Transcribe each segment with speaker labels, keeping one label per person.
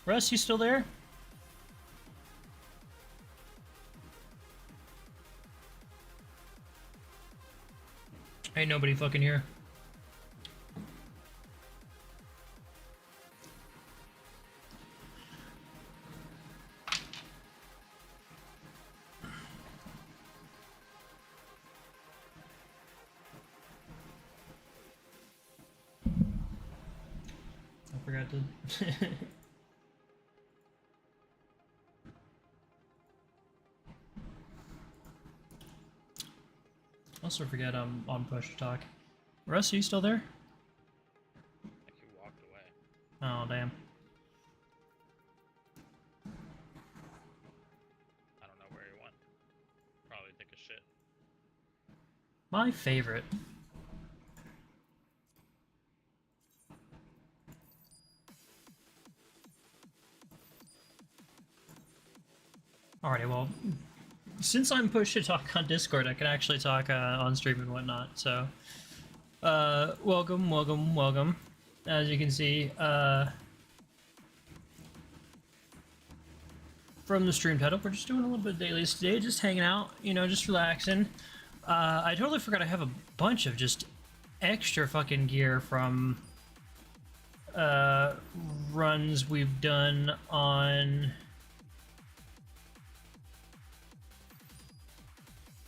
Speaker 1: Russ, you still there? Ain't nobody fucking here. I forgot to... Also forget I'm on push to talk. Russ, are you still there?
Speaker 2: I think you walked away.
Speaker 1: Oh, damn.
Speaker 2: I don't know where he went. Probably take a shit.
Speaker 1: My favorite. Alrighty, well, since I'm pushed to talk on Discord, I can actually talk on stream and whatnot, so... welcome, welcome, welcome. As you can see, from the stream title, we're just doing a little bit of dailies today, just hanging out, you know, just relaxing. I totally forgot I have a bunch of just extra fucking gear from runs we've done on...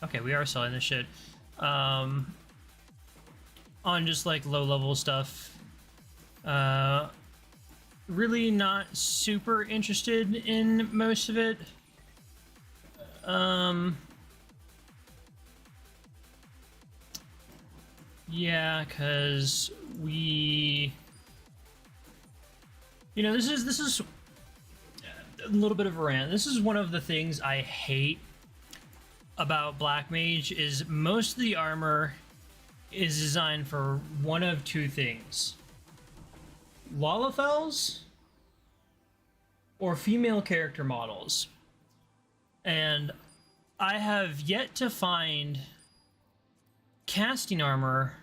Speaker 1: Okay, we are selling this shit. On just like low-level stuff. Really not super interested in most of it. Yeah, cause we... You know, this is a little bit of a rant. This is one of the things I hate about Black Mage is most of the armor is designed for one of two things. Lalafels or female character models. And I have yet to find casting armor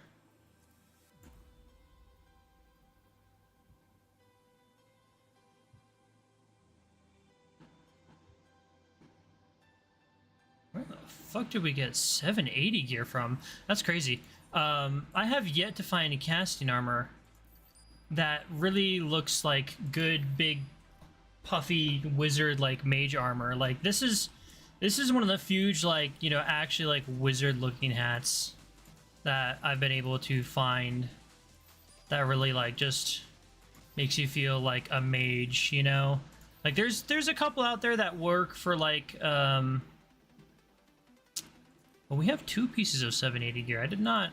Speaker 1: Where the fuck did we get 780 gear from? That's crazy. I have yet to find a casting armor that really looks like good, big, puffy wizard like mage armor. Like this is one of the few like, you know, actually like wizard looking hats that I've been able to find that really like just makes you feel like a mage, you know? Like there's a couple out there that work for like well, we have 2 pieces of 780 gear. I did not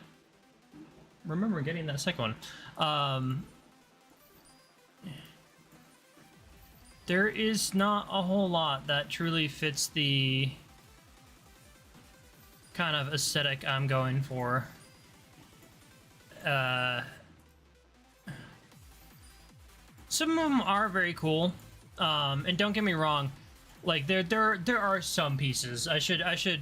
Speaker 1: remember getting that second one. There is not a whole lot that truly fits the kind of aesthetic I'm going for. Some of them are very cool, and don't get me wrong, like there are some pieces I should acquiesce.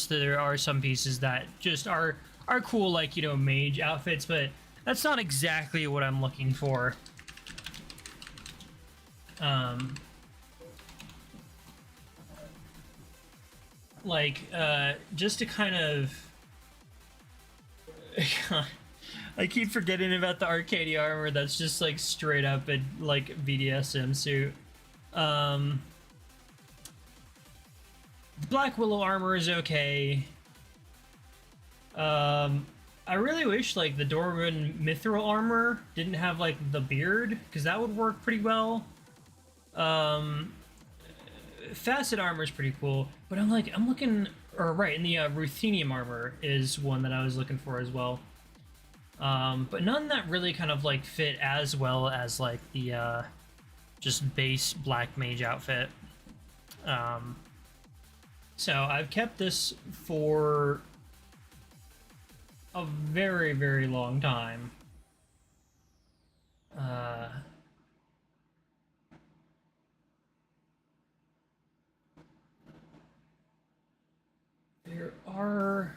Speaker 1: There are some pieces that just are cool, like, you know, mage outfits, but that's not exactly what I'm looking for. Just to kind of I keep forgetting about the Arcadia armor that's just like straight up a like BDSM suit. The Black Willow armor is okay. I really wish like the Dwarven Mithril armor didn't have like the beard, because that would work pretty well. Facet armor is pretty cool, but I'm looking, or right, and the Ruthenium armor is one that I was looking for as well. But none that really kind of like fit as well as like the just base Black Mage outfit. So I've kept this for a very, very long time. There are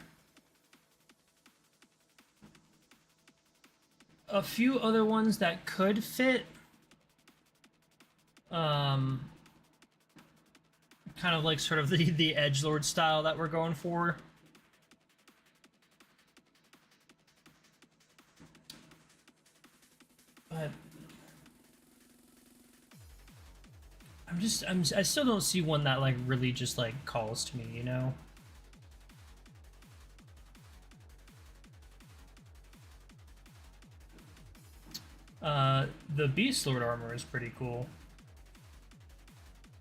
Speaker 1: a few other ones that could fit. Um, kind of like sort of the edgelord style that we're going for. But I still don't see one that like really just like calls to me, you know? The Beast Lord armor is pretty cool.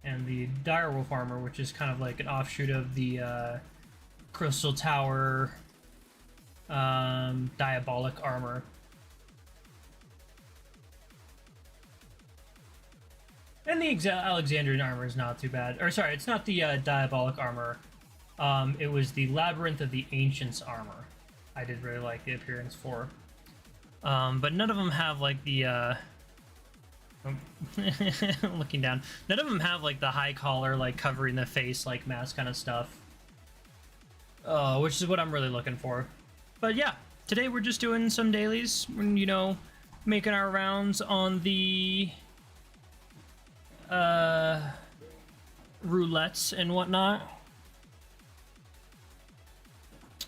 Speaker 1: And the Direwolf armor, which is kind of like an offshoot of the Crystal Tower Diabolic armor. And the Alexandrian armor is not too bad. Or sorry, it's not the Diabolic armor. It was the Labyrinth of the Ancients armor. I did really like the appearance for. But none of them have like the looking down. None of them have like the high collar, like covering the face, like mask kind of stuff. Which is what I'm really looking for. But yeah, today we're just doing some dailies. You know, making our rounds on the roulettes and whatnot.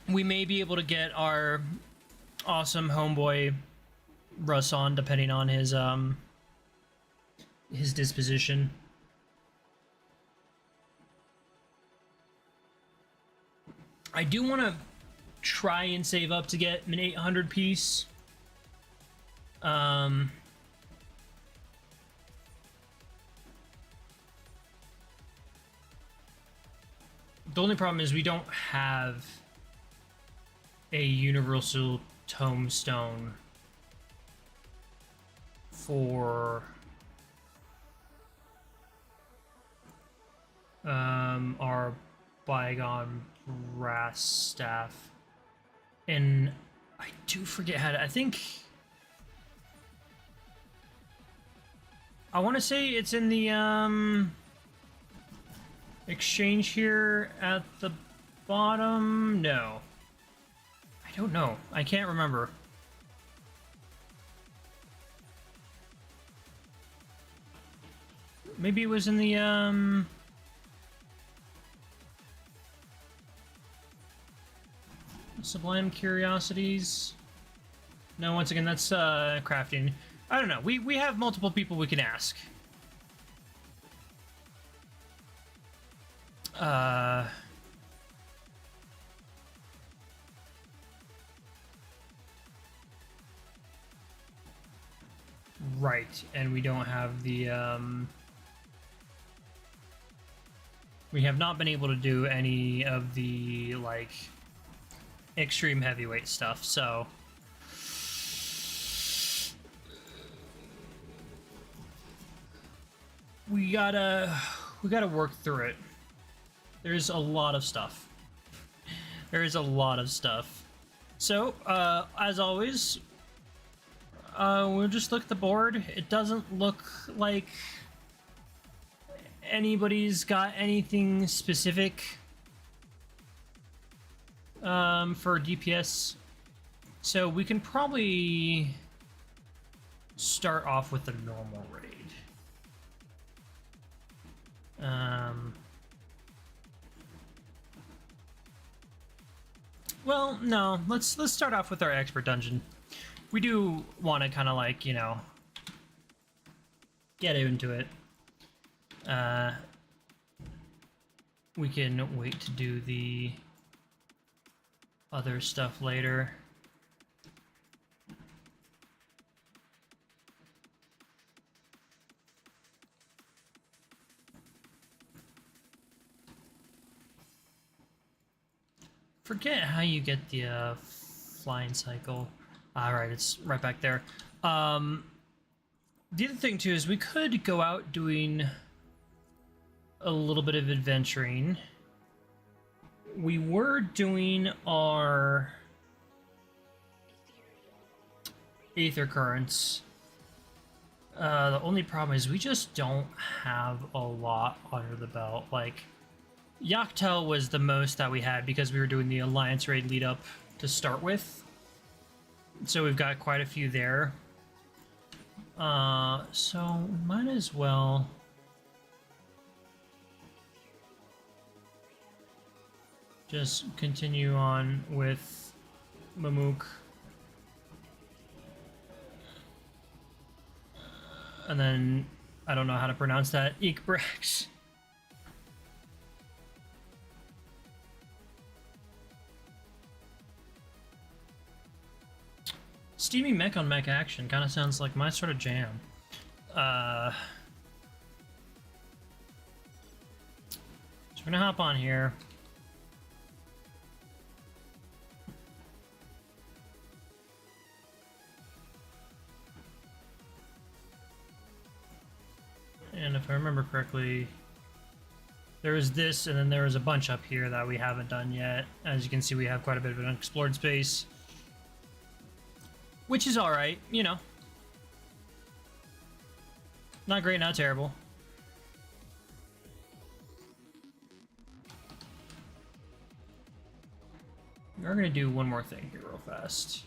Speaker 1: We may be able to get our awesome homeboy Russ on, depending on his disposition. I do want to try and save up to get an 800 piece. The only problem is we don't have a universal tombstone for our bygone brass staff, and I do forget how to. I think I want to say it's in the exchange here at the bottom. No, I don't know. I can't remember. Maybe it was in the Sublime Curiosities. No, once again, that's crafting. I don't know. We have multiple people we can ask. Right, and we don't have the we have not been able to do any of the like extreme heavyweight stuff, so we gotta work through it. There's a lot of stuff. There is a lot of stuff. So, as always, we'll just look at the board. It doesn't look like anybody's got anything specific for DPS, so we can probably start off with the normal raid. Well, no, let's start off with our expert dungeon. We do want to kind of like, you know, get into it. We can wait to do the other stuff later. Forget how you get the flying cycle. Alright, it's right back there. The other thing too is we could go out doing a little bit of adventuring. We were doing our Aether Currents. The only problem is we just don't have a lot under the belt. Like, Yoctel was the most that we had because we were doing the Alliance raid lead up to start with. So we've got quite a few there. So we might as well just continue on with Mamook. And then, I don't know how to pronounce that, Ikbrax. Steamy mech on mech action kind of sounds like my sort of jam. So we're gonna hop on here. And if I remember correctly, there was this, and then there was a bunch up here that we haven't done yet. As you can see, we have quite a bit of an unexplored space. Which is alright, you know. Not great, not terrible. We're gonna do one more thing here real fast.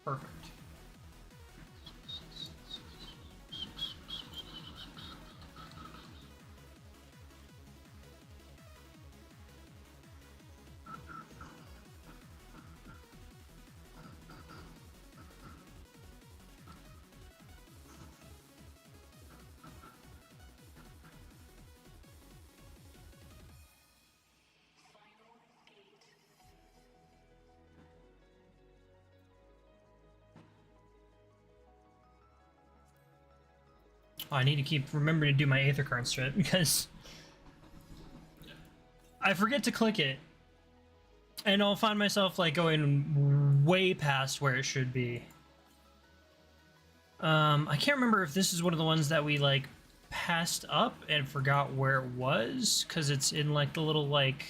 Speaker 1: Perfect. Oh, I need to keep remembering to do my Aether Current strip because I forget to click it, and I'll find myself like going way past where it should be. I can't remember if this is one of the ones that we like passed up and forgot where it was, because it's in like the little like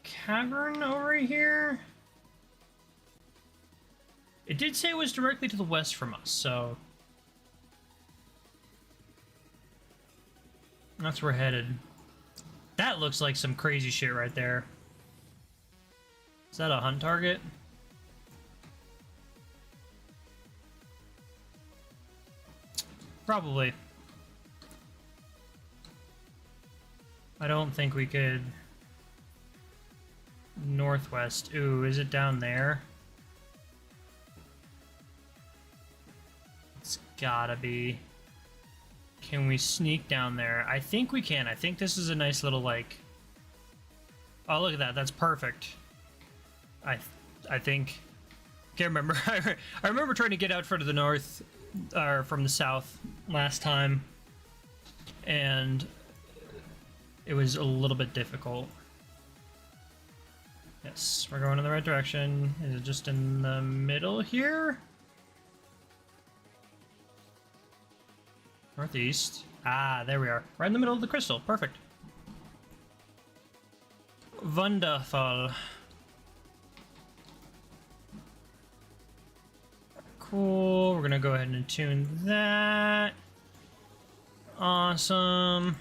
Speaker 1: cavern over here. It did say it was directly to the west from us, so that's where we're headed. That looks like some crazy shit right there. Is that a hunt target? Probably. I don't think we could... Northwest. Ooh, is it down there? It's gotta be. Can we sneak down there? I think we can. I think this is a nice little, like... Oh, look at that. That's perfect. I think... Can't remember. I remember trying to get out from the north, or from the south last time, and it was a little bit difficult. Yes, we're going in the right direction. Is it just in the middle here? Northeast. Ah, there we are. Right in the middle of the crystal. Perfect. Wonderful. Cool. We're gonna go ahead and attune that. Awesome.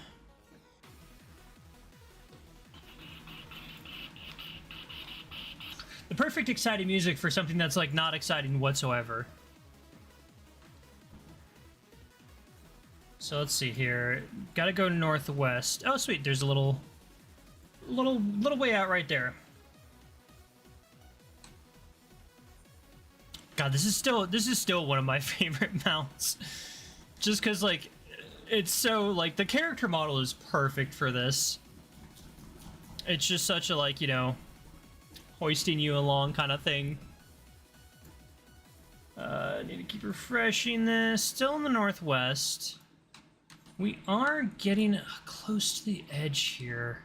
Speaker 1: The perfect exciting music for something that's like not exciting whatsoever. So let's see here. Gotta go northwest. Oh, sweet. There's a little way out right there. God, this is still one of my favorite mounts. Just because, like, it's so, like, the character model is perfect for this. It's just such a, like, you know, hoisting you along kind of thing. Need to keep refreshing this. Still in the northwest. We are getting close to the edge here.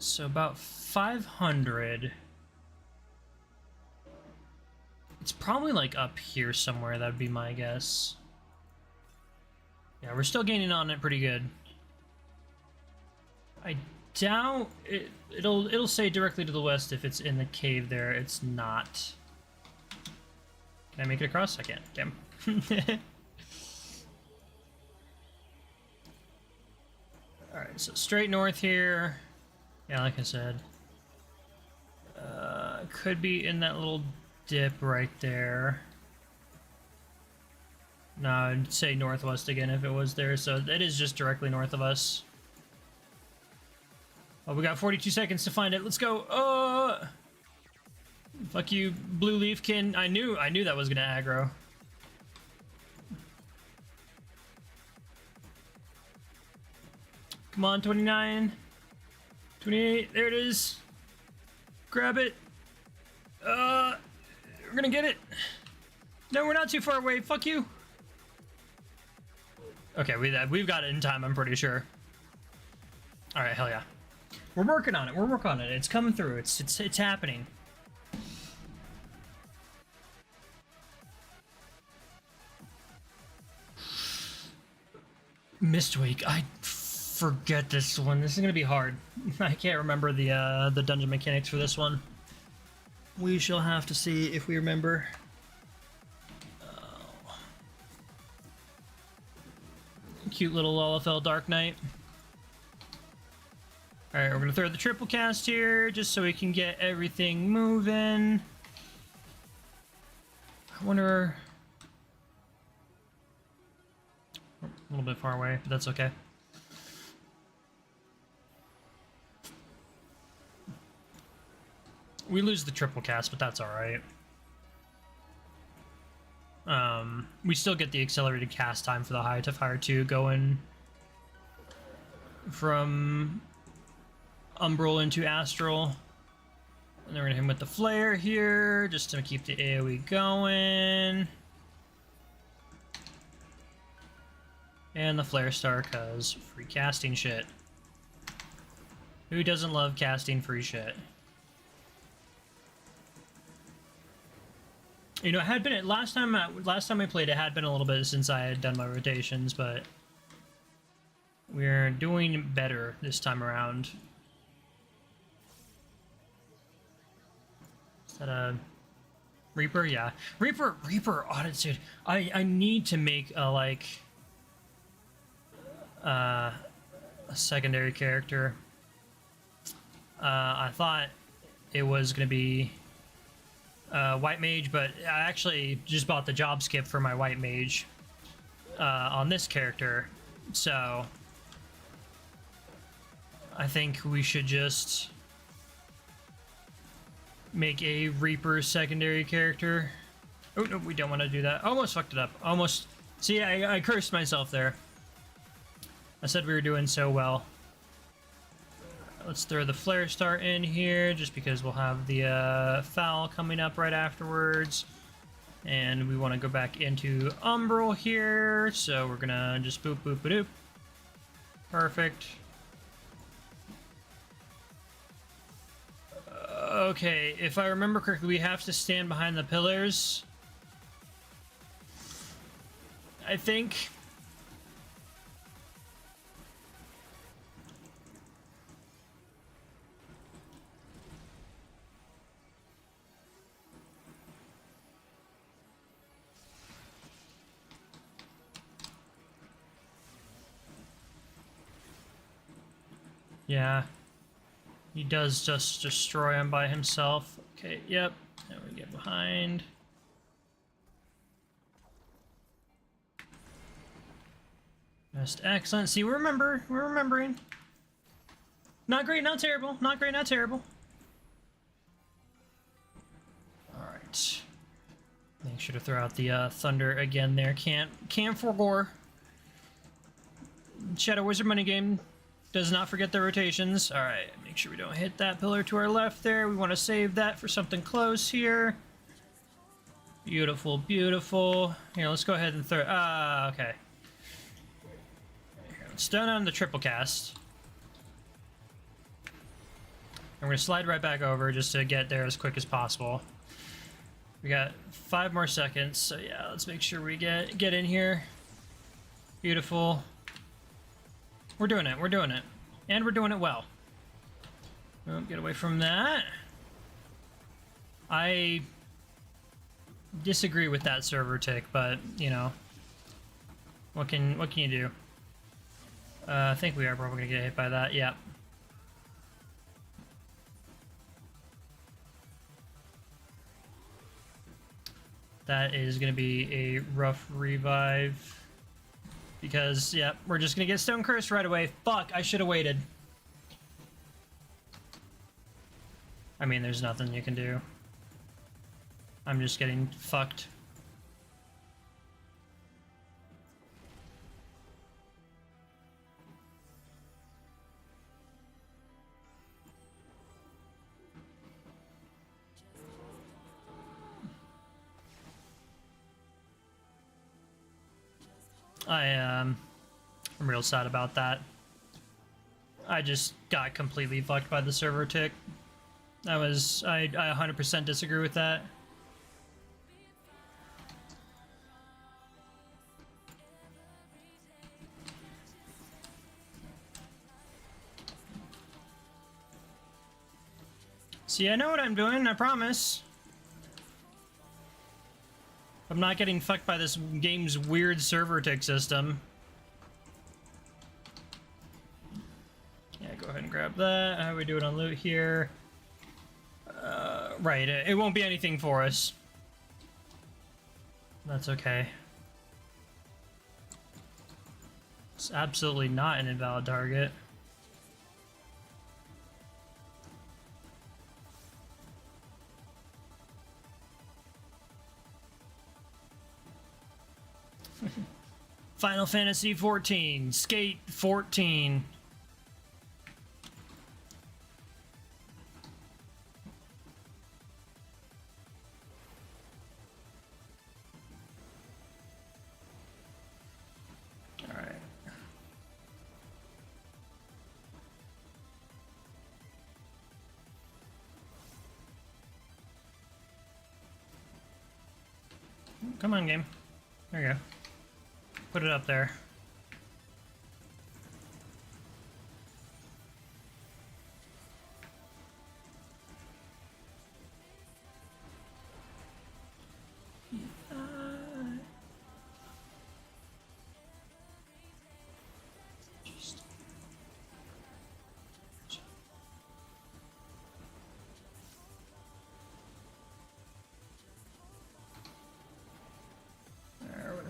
Speaker 1: So about 500. It's probably like up here somewhere, that'd be my guess. Yeah, we're still gaining on it pretty good. I doubt it'll say directly to the west if it's in the cave there. It's not. Can I make it across? I can't. Damn. Alright, so straight north here. Yeah, like I said. Could be in that little dip right there. No, I'd say northwest again if it was there, so it is just directly north of us. Oh, we got 42 seconds to find it. Let's go. Fuck you, Blue Leafkin. I knew that was gonna aggro. Come on, 29. 28. There it is. Grab it. We're gonna get it. No, we're not too far away. Fuck you. Okay, we've got it in time, I'm pretty sure. All right, hell yeah. We're working on it. We're working on it. It's coming through. It's happening. Mistweek. I forget this one. This is gonna be hard. I can't remember the dungeon mechanics for this one. We shall have to see if we remember. Oh. Cute little LFL Dark Knight. Alright, we're gonna throw the triple cast here just so we can get everything moving. I wonder. A little bit far away, but that's okay. We lose the triple cast, but that's alright. We still get the accelerated cast time for the High to Fire 2 going from Umbral into Astral. And then we're gonna hit him with the Flare here, just to keep the AoE going. And the Flare Star, cause free casting shit. Who doesn't love casting free shit? You know, it had been last time I played. It had been a little bit since I had done my rotations, but we're doing better this time around. Is that a Reaper? Yeah, Reaper audit. I need to make a a secondary character. I thought it was gonna be White Mage, but I actually just bought the job skip for my White Mage on this character, so I think we should just make a Reaper secondary character. Oh no, we don't want to do that. Almost fucked it up. Almost. See, I cursed myself there. I said we were doing so well. Let's throw the Flare Star in here, just because we'll have the Foul coming up right afterwards. And we want to go back into Umbral here, so we're gonna just boop, boop, boop. Perfect. Okay, if I remember correctly, we have to stand behind the pillars. I think. Yeah, he does just destroy him by himself. Okay, yep, and we get behind. Just excellent. See, we're remembering. Not great, not terrible. Not great, not terrible. Alright. Make sure to throw out the thunder again there. Can't forgo. Shadow Wizard money game. Does not forget the rotations. Alright, make sure we don't hit that pillar to our left there. We want to save that for something close here. Beautiful, beautiful. Here, let's go ahead and throw... okay. Here, let's stun on the triple cast. I'm gonna slide right back over just to get there as quick as possible. We got 5 more seconds, so yeah, let's make sure we get in here. Beautiful. We're doing it, we're doing it. And we're doing it well. Oh, get away from that. I disagree with that server tick, but, you know, what can you do? I think we are probably gonna get hit by that, yeah. That is going to be a rough revive. Because, yeah, we're just going to get Stone Cursed right away. Fuck, I should have waited. I mean, there's nothing you can do. I'm just getting fucked. I'm real sad about that. I just got completely fucked by the server tick. I 100% disagree with that. See, I know what I'm doing, I promise. I'm not getting fucked by this game's weird server tick system. Yeah, go ahead and grab that. How do we do it on loot here? Right, it won't be anything for us. That's okay. It's absolutely not an invalid target. Final Fantasy 14, Skate 14. All right. Come on, game. There you go. Put it up there.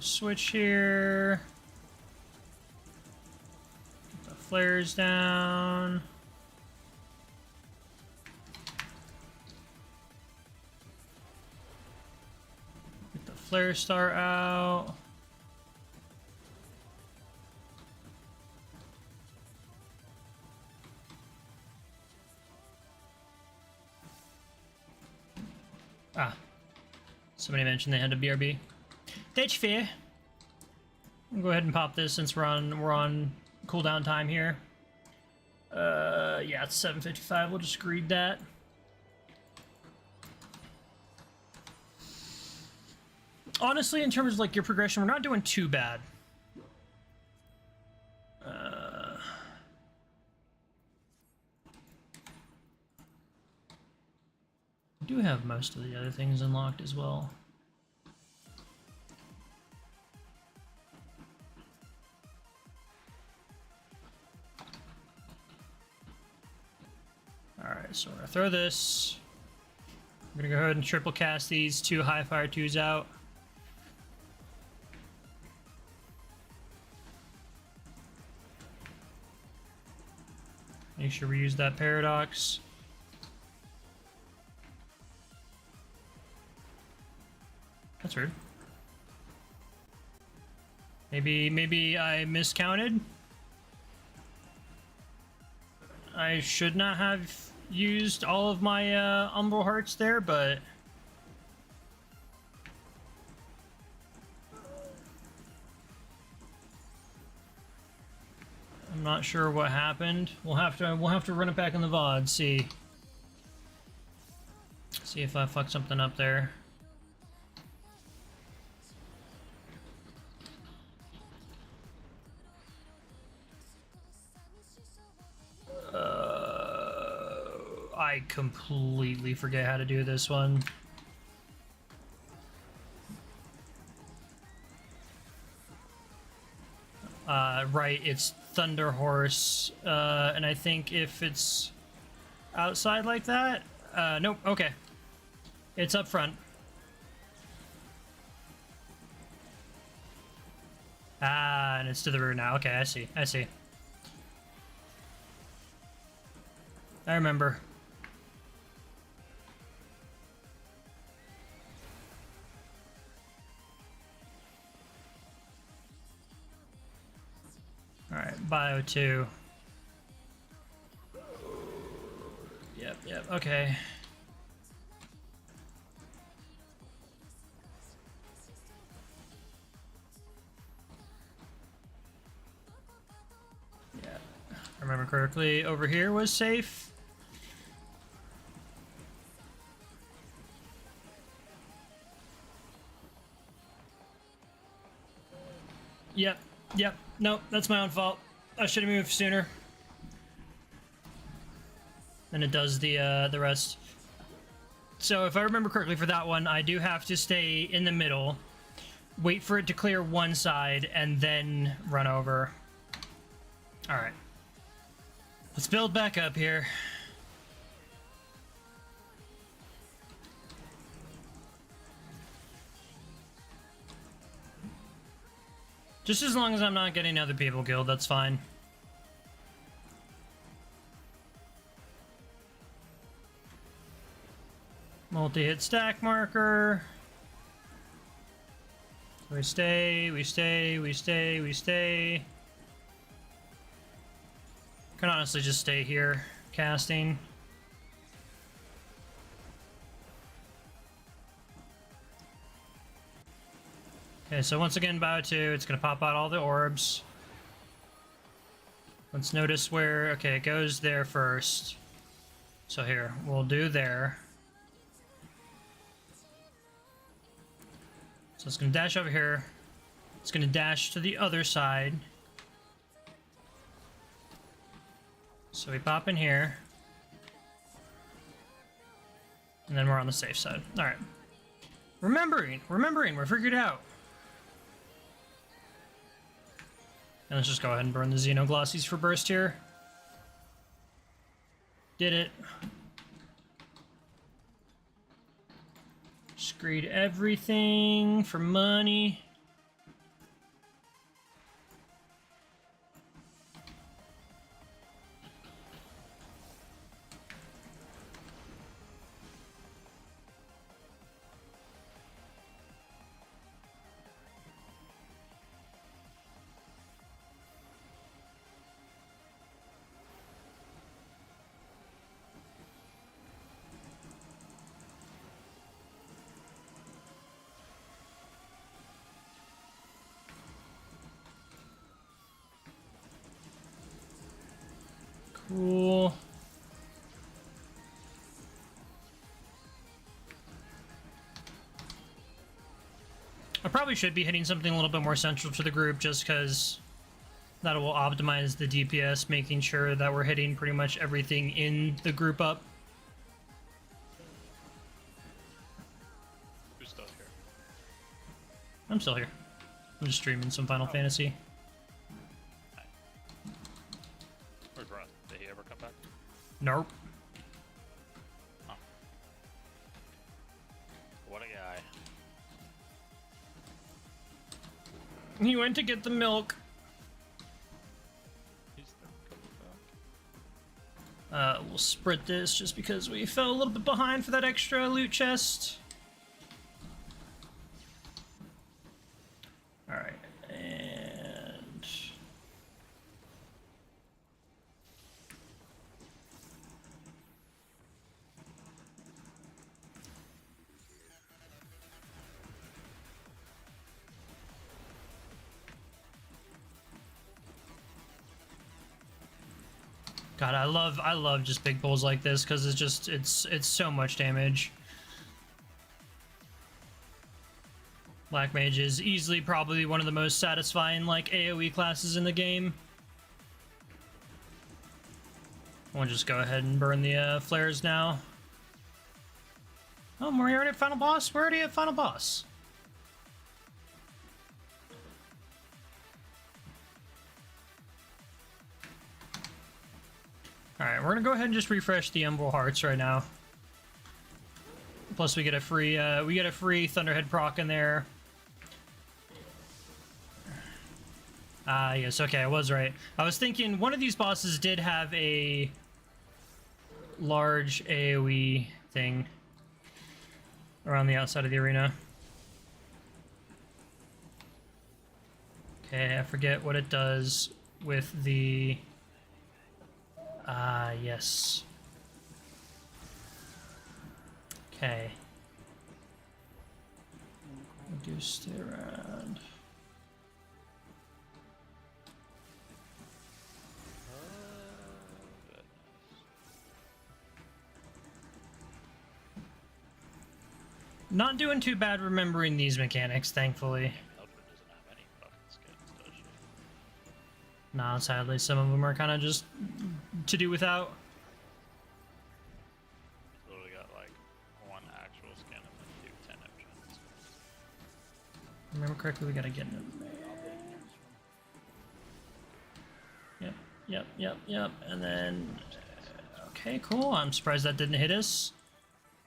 Speaker 1: Switch here. Get the flares down. Get the flare star out. Ah. Somebody mentioned they had a BRB. That's fair. I'll go ahead and pop this since we're on cooldown time here. Yeah, it's 7:55. We'll just greed that. Honestly, in terms of like your progression, we're not doing too bad. We do have most of the other things unlocked as well. Alright, so we're gonna throw this. I'm gonna go ahead and triple cast these 2 high fire 2s out. Make sure we use that paradox. That's weird. Maybe I miscounted. I should not have used all of my Umbral Hearts there, but I'm not sure what happened. We'll have to run it back in the VOD, see. See if I fuck something up there. I completely forget how to do this one. Right, it's Thunder Horse, and I think if it's outside like that, nope, okay. It's up front. Ah, and it's to the rear now. Okay, I see, I see. I remember. Alright, Bio 2. Yep, okay. Yeah, I remember correctly, over here was safe. Yep, nope, that's my own fault. I should have moved sooner. And it does the rest. So if I remember correctly for that one, I do have to stay in the middle, wait for it to clear one side, and then run over. Alright. Let's build back up here. Just as long as I'm not getting other people killed, that's fine. Multi-hit stack marker. We stay. Can honestly just stay here, casting. Okay, so once again, Bio 2, it's gonna pop out all the orbs. Let's notice where, okay, it goes there first. So here, we'll do there. So it's gonna dash over here. It's gonna dash to the other side. So we pop in here. And then we're on the safe side. Alright. Remembering, we're figured out. And let's just go ahead and burn the Xenoglossies for burst here. Did it. Screed everything for money. Cool. I probably should be hitting something a little bit more central to the group just because that will optimize the DPS, making sure that we're hitting pretty much everything in the group up.
Speaker 2: Who's still here?
Speaker 1: I'm still here. I'm just streaming some Final Fantasy.
Speaker 2: Where's Ron? Did he ever come back?
Speaker 1: Nope.
Speaker 2: Huh. What a guy.
Speaker 1: He went to get the milk.
Speaker 2: He's never coming back.
Speaker 1: We'll sprint this just because we fell a little bit behind for that extra loot chest. Alright, and... God, I love just big pulls like this because it's so much damage. Black Mage is easily probably one of the most satisfying, like, AoE classes in the game. We'll just go ahead and burn the flares now. Oh, we're already at final boss? We're already at final boss. Alright, we're gonna go ahead and just refresh the Umbral Hearts right now. Plus we get a free Thunderhead proc in there. Yes, okay, I was right. I was thinking one of these bosses did have a large AoE thing around the outside of the arena. Okay, I forget what it does with the... yes. Okay. Do stay around. Not doing too bad remembering these mechanics, thankfully.
Speaker 2: Eldred doesn't have any fucking skins, does she?
Speaker 1: Nah, sadly, some of them are kind of just to do without.
Speaker 2: It's literally got like one actual skin and then 2 10 options.
Speaker 1: Remember correctly, we gotta get in there. Yep. And then... Okay, cool. I'm surprised that didn't hit us,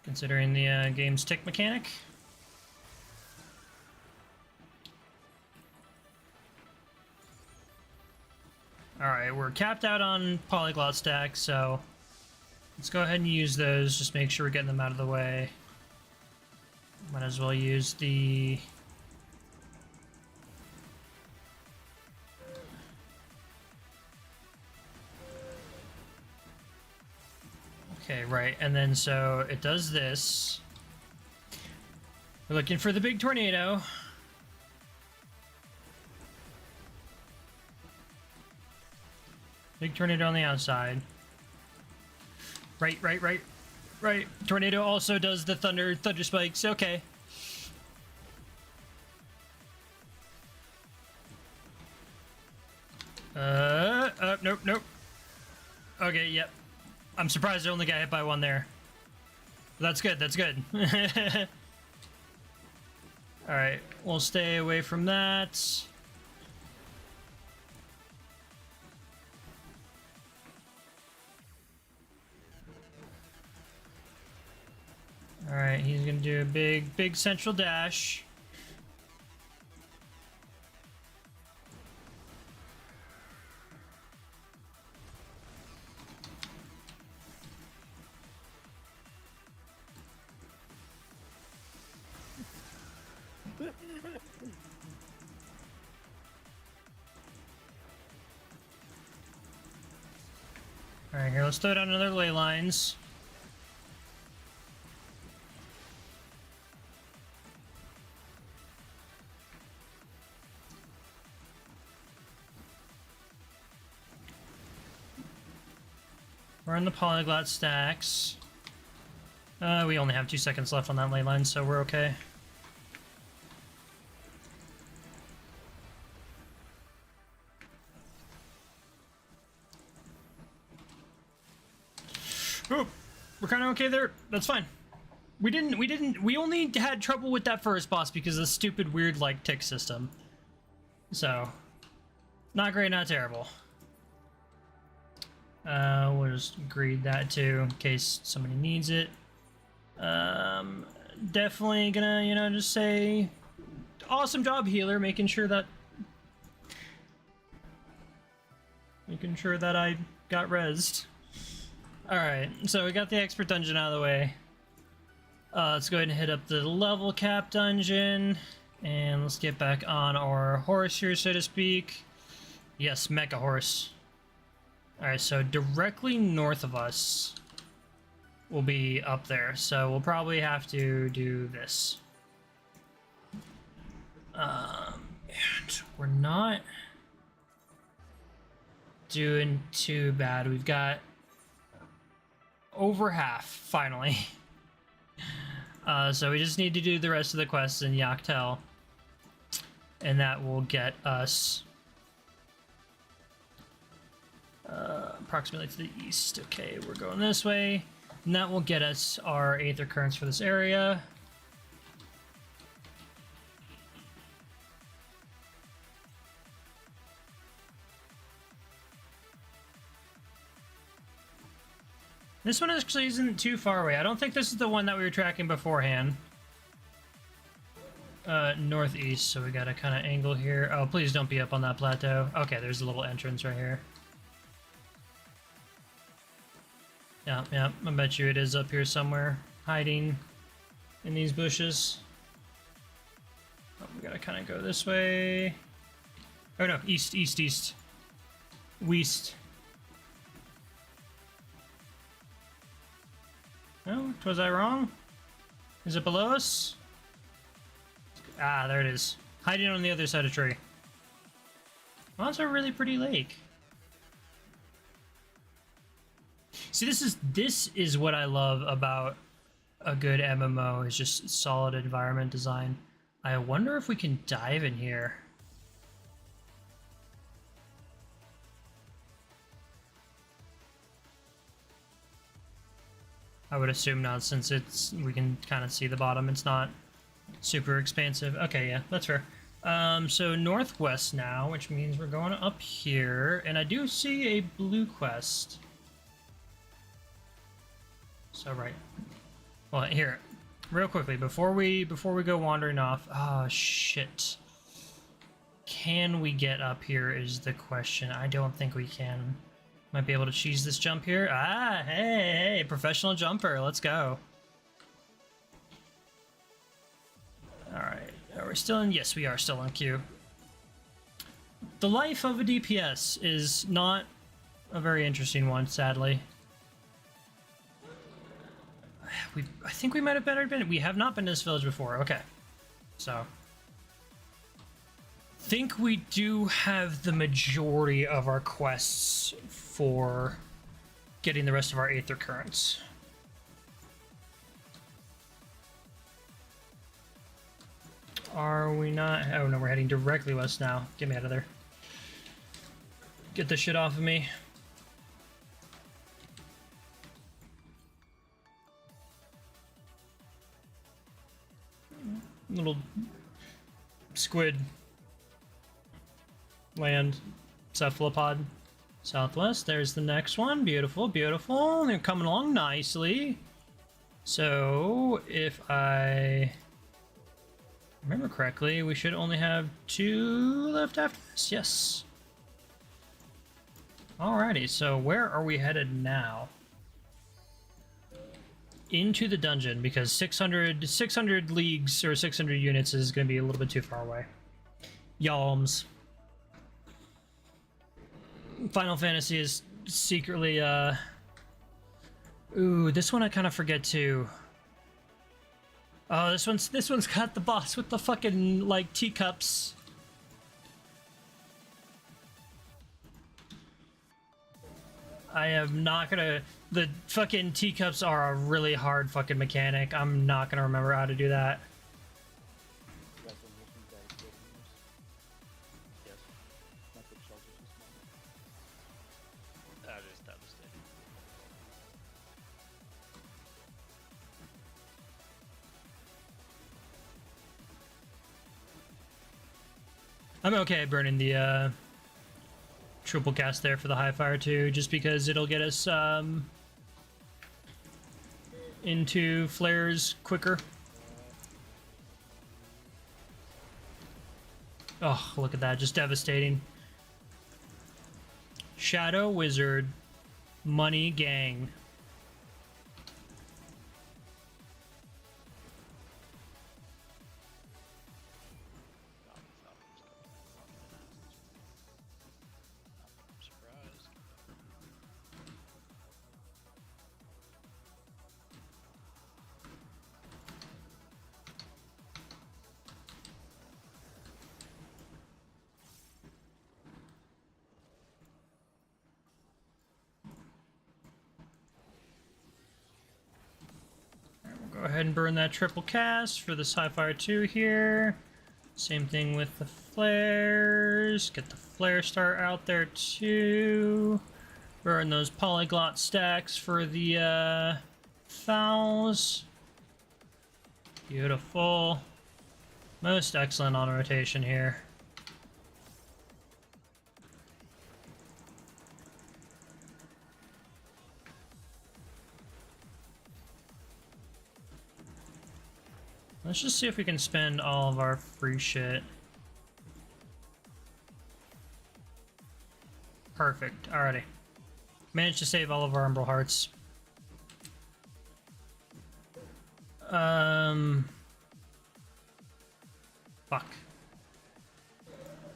Speaker 1: considering the game's tick mechanic. Alright, we're capped out on polyglot stacks, so let's go ahead and use those. Just make sure we're getting them out of the way. Might as well use the... Okay, right, and then so it does this. We're looking for the big tornado. Big tornado on the outside. Right. Tornado also does the thunder spikes. Okay. Nope. Okay, yep. I'm surprised I only got hit by one there. That's good. Alright, we'll stay away from that. Alright, he's gonna do a big central dash. Alright, here, let's throw down another ley lines. We're in the polyglot stacks. We only have 2 seconds left on that ley line, so we're okay. Oh, we're kind of okay there. That's fine. We only had trouble with that first boss because of the stupid, weird, like, tick system. So, not great, not terrible. We'll just greed that too, in case somebody needs it. Definitely gonna, you know, just say, awesome job, healer, making sure that I got rezzed. Alright, so we got the expert dungeon out of the way. Let's go ahead and hit up the level cap dungeon. And let's get back on our horse here, so to speak. Yes, Mecha Horse. Alright, so directly north of us will be up there. So we'll probably have to do this. And we're not doing too bad. We've got over half, finally. So we just need to do the rest of the quests in Yaktel. and that will get us approximately to the east. Okay, we're going this way, and that will get us our aether currents for this area. This one actually isn't too far away. I don't think this is the one that we were tracking beforehand. Northeast, so we gotta kind of angle here. Oh, please don't be up on that plateau. Okay, there's a little entrance right here. Yeah, I bet you it is up here somewhere, hiding in these bushes. Oh, we gotta kind of go this way. Oh no, east. West. Oh, was I wrong? Is it below us? Ah, there it is. Hiding on the other side of the tree. Well, that's a really pretty lake. See, this is what I love about a good MMO, is just solid environment design. I wonder if we can dive in here. I would assume not, since we can kind of see the bottom. It's not super expansive. Okay, yeah, that's fair. So northwest now, which means we're going up here, and I do see a blue quest. So right. Well, here, real quickly before we go wandering off. Oh shit. Can we get up here is the question. I don't think we can. Might be able to cheese this jump here. Ah, hey, professional jumper. Let's go. Alright, are we still in? Yes, we are still in queue. The life of a DPS is not a very interesting one, sadly. I think we might have better been. We have not been to this village before. Okay. So. Think we do have the majority of our quests for getting the rest of our aether currents. Are we not? Oh no, we're heading directly west now. Get me out of there. Get this shit off of me. Little squid land cephalopod. Southwest, there's the next one. Beautiful, beautiful. They're coming along nicely. So, if I remember correctly, we should only have 2 left after this. Yes. Alrighty, so where are we headed now? Into the dungeon, because 600 leagues or 600 units is going to be a little bit too far away. Yalms. Final Fantasy is secretly, Ooh, this one I kind of forget too. Oh, this one's got the boss with the fucking, like, teacups. I am not gonna... The fucking teacups are a really hard fucking mechanic. I'm not gonna remember how to do that.
Speaker 2: That is devastating.
Speaker 1: I'm okay burning the, triple cast there for the high fire too, just because it'll get us, into flares quicker. Oh, look at that, just devastating. Shadow Wizard, Money Gang.
Speaker 2: I'm surprised.
Speaker 1: Go ahead and burn that triple cast for this high fire 2 here. Same thing with the flares. Get the flare star out there too. Burn those polyglot stacks for the fouls. Beautiful. Most excellent on rotation here. Let's just see if we can spend all of our free shit. Perfect. Alrighty. Managed to save all of our Umbral Hearts. Fuck.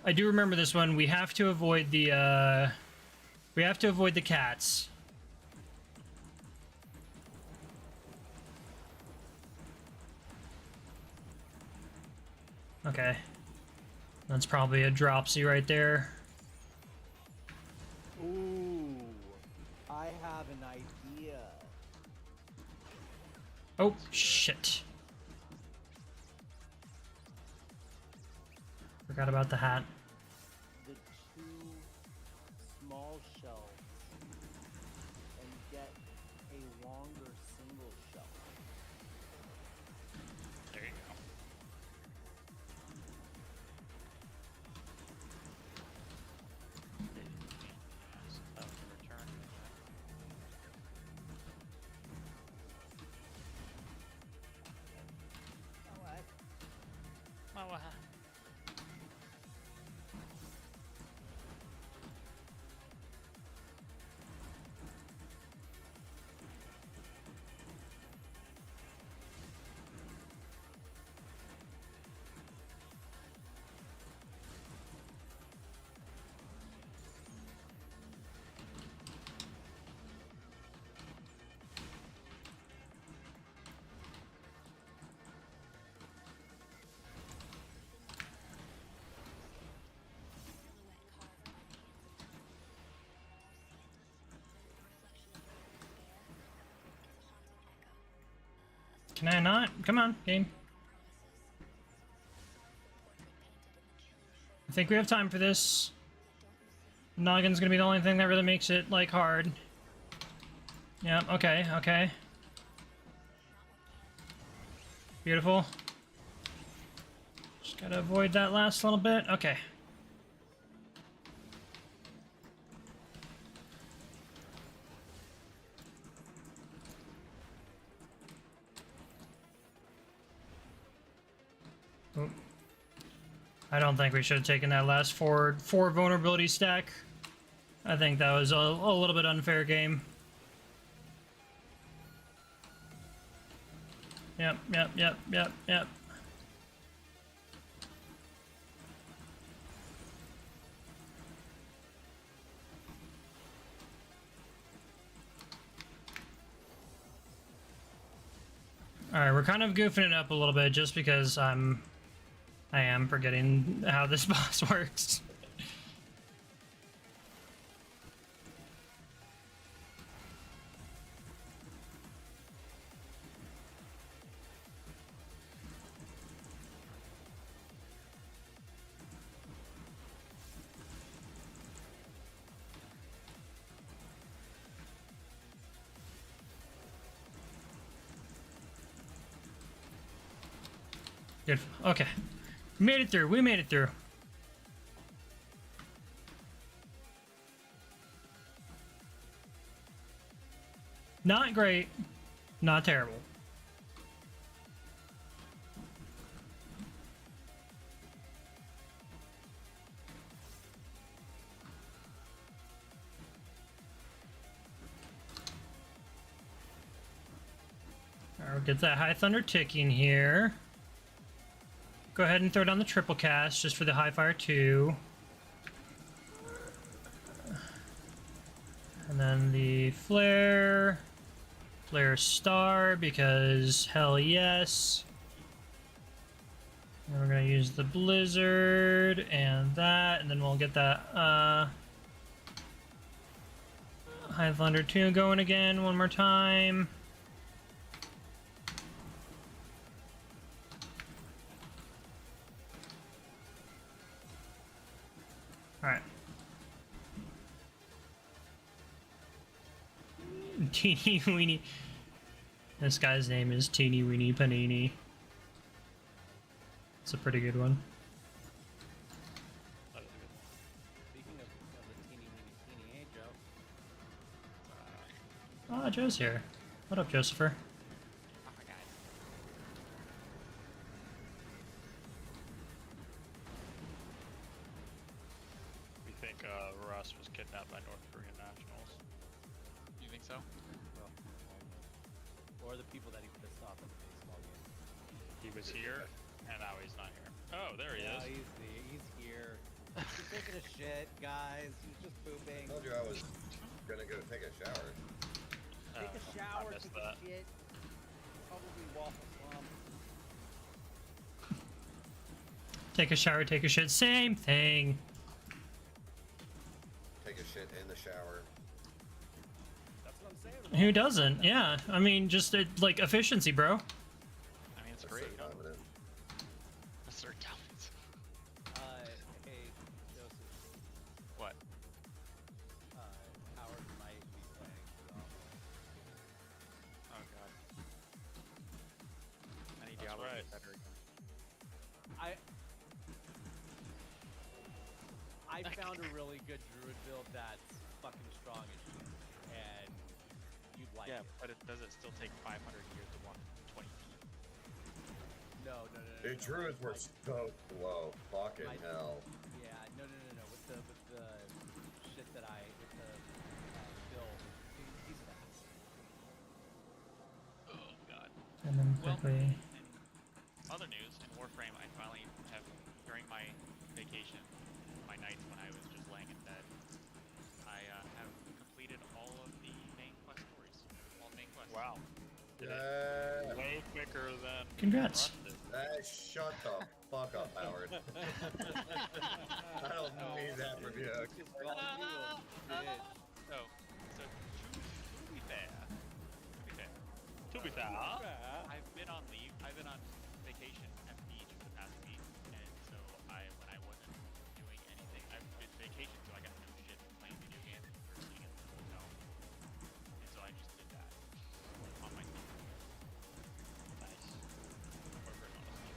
Speaker 1: I do remember this one. We have to avoid the, we have to avoid the cats. Okay. That's probably a dropsy right there.
Speaker 3: Ooh, I have an idea.
Speaker 1: Oh, shit. Forgot about the hat.
Speaker 3: The two small shells and get a longer single shell.
Speaker 2: There you go. Yes, that was a return. Oh, what?
Speaker 1: Can I not? Come on, game. I think we have time for this. Noggin's gonna be the only thing that really makes it, like, hard. Yeah, okay, okay. Beautiful. Just gotta avoid that last little bit. Okay. Oop. I don't think we should have taken that last four vulnerability stack. I think that was a little bit unfair game. Yep, yep, yep, yep, yep. Alright, we're kind of goofing it up a little bit just because I am forgetting how this boss works. Good. Okay. We made it through. We made it through. Not great. Not terrible. Alright, we'll get that High Thunder ticking here. Go ahead and throw down the triple cast just for the High Fire 2. And then the Flare. Flare Star because hell yes. And we're going to use the Blizzard and that. And then we'll get that High Thunder 2 going again one more time. Teeny weeny. This guy's name is Teeny Weeny Panini. It's a pretty good one.
Speaker 2: That is a good one.
Speaker 3: Speaking of the teeny weeny teeny, hey Joe.
Speaker 1: Ah, Joe's here. What up, Josepher?
Speaker 3: Oh my god.
Speaker 2: We think Russ was kidnapped by North Korean nationals.
Speaker 4: You think so?
Speaker 3: Well, or the people that he pissed off at the baseball game.
Speaker 2: He was here, and now he's not here. Oh, there he
Speaker 3: Yeah,
Speaker 2: is.
Speaker 3: he's here. He's taking a shit, guys. He's just pooping.
Speaker 5: I told you I was gonna go take a shower.
Speaker 3: Take a
Speaker 2: Oh,
Speaker 3: shower,
Speaker 2: I missed
Speaker 3: take
Speaker 2: that.
Speaker 3: a shit. Probably waffle slump.
Speaker 1: Take a shower, take a shit. Same thing.
Speaker 5: Take a shit in the shower.
Speaker 3: That's what I'm saying.
Speaker 1: Who doesn't? Yeah. I mean, just like efficiency, bro.
Speaker 4: I mean, it's
Speaker 5: That's
Speaker 4: great.
Speaker 5: so dominant.
Speaker 4: That's their talent.
Speaker 3: Hey, Joseph.
Speaker 4: What?
Speaker 3: Howard might be playing Diablo.
Speaker 4: Oh god. I need
Speaker 2: That's
Speaker 4: Diablo to
Speaker 2: right.
Speaker 4: get better again.
Speaker 3: I found a really good druid build that's fucking strong as shit, and you'd like
Speaker 4: Yeah,
Speaker 3: it.
Speaker 4: but does it still take 500 years to walk 20 feet?
Speaker 3: No.
Speaker 5: The druids were so low. Fucking
Speaker 3: My-
Speaker 5: hell.
Speaker 3: Yeah, no. With the shit that with the build, he's fast.
Speaker 4: Oh god.
Speaker 1: And then
Speaker 4: Well,
Speaker 1: quickly.
Speaker 4: in other news, in Warframe, I finally have, during my vacation, my nights when I was just laying in bed, I have completed all of the main quest stories. All the main quests.
Speaker 2: Wow. Did it
Speaker 5: Yeah.
Speaker 2: way quicker than
Speaker 1: Congrats.
Speaker 2: Russ did.
Speaker 5: Shut the fuck up, Howard. I don't need that from you.
Speaker 3: Just gone through a bitch.
Speaker 4: So to be fair,
Speaker 2: To be fair,
Speaker 4: I've been on leave. I've been on vacation at the beach for the past week, and so when I wasn't doing anything, I've been vacation, so I got no shit playing video games or sitting at the hotel, and so I just did that on my phone.
Speaker 2: nice.
Speaker 4: Perfect, honestly.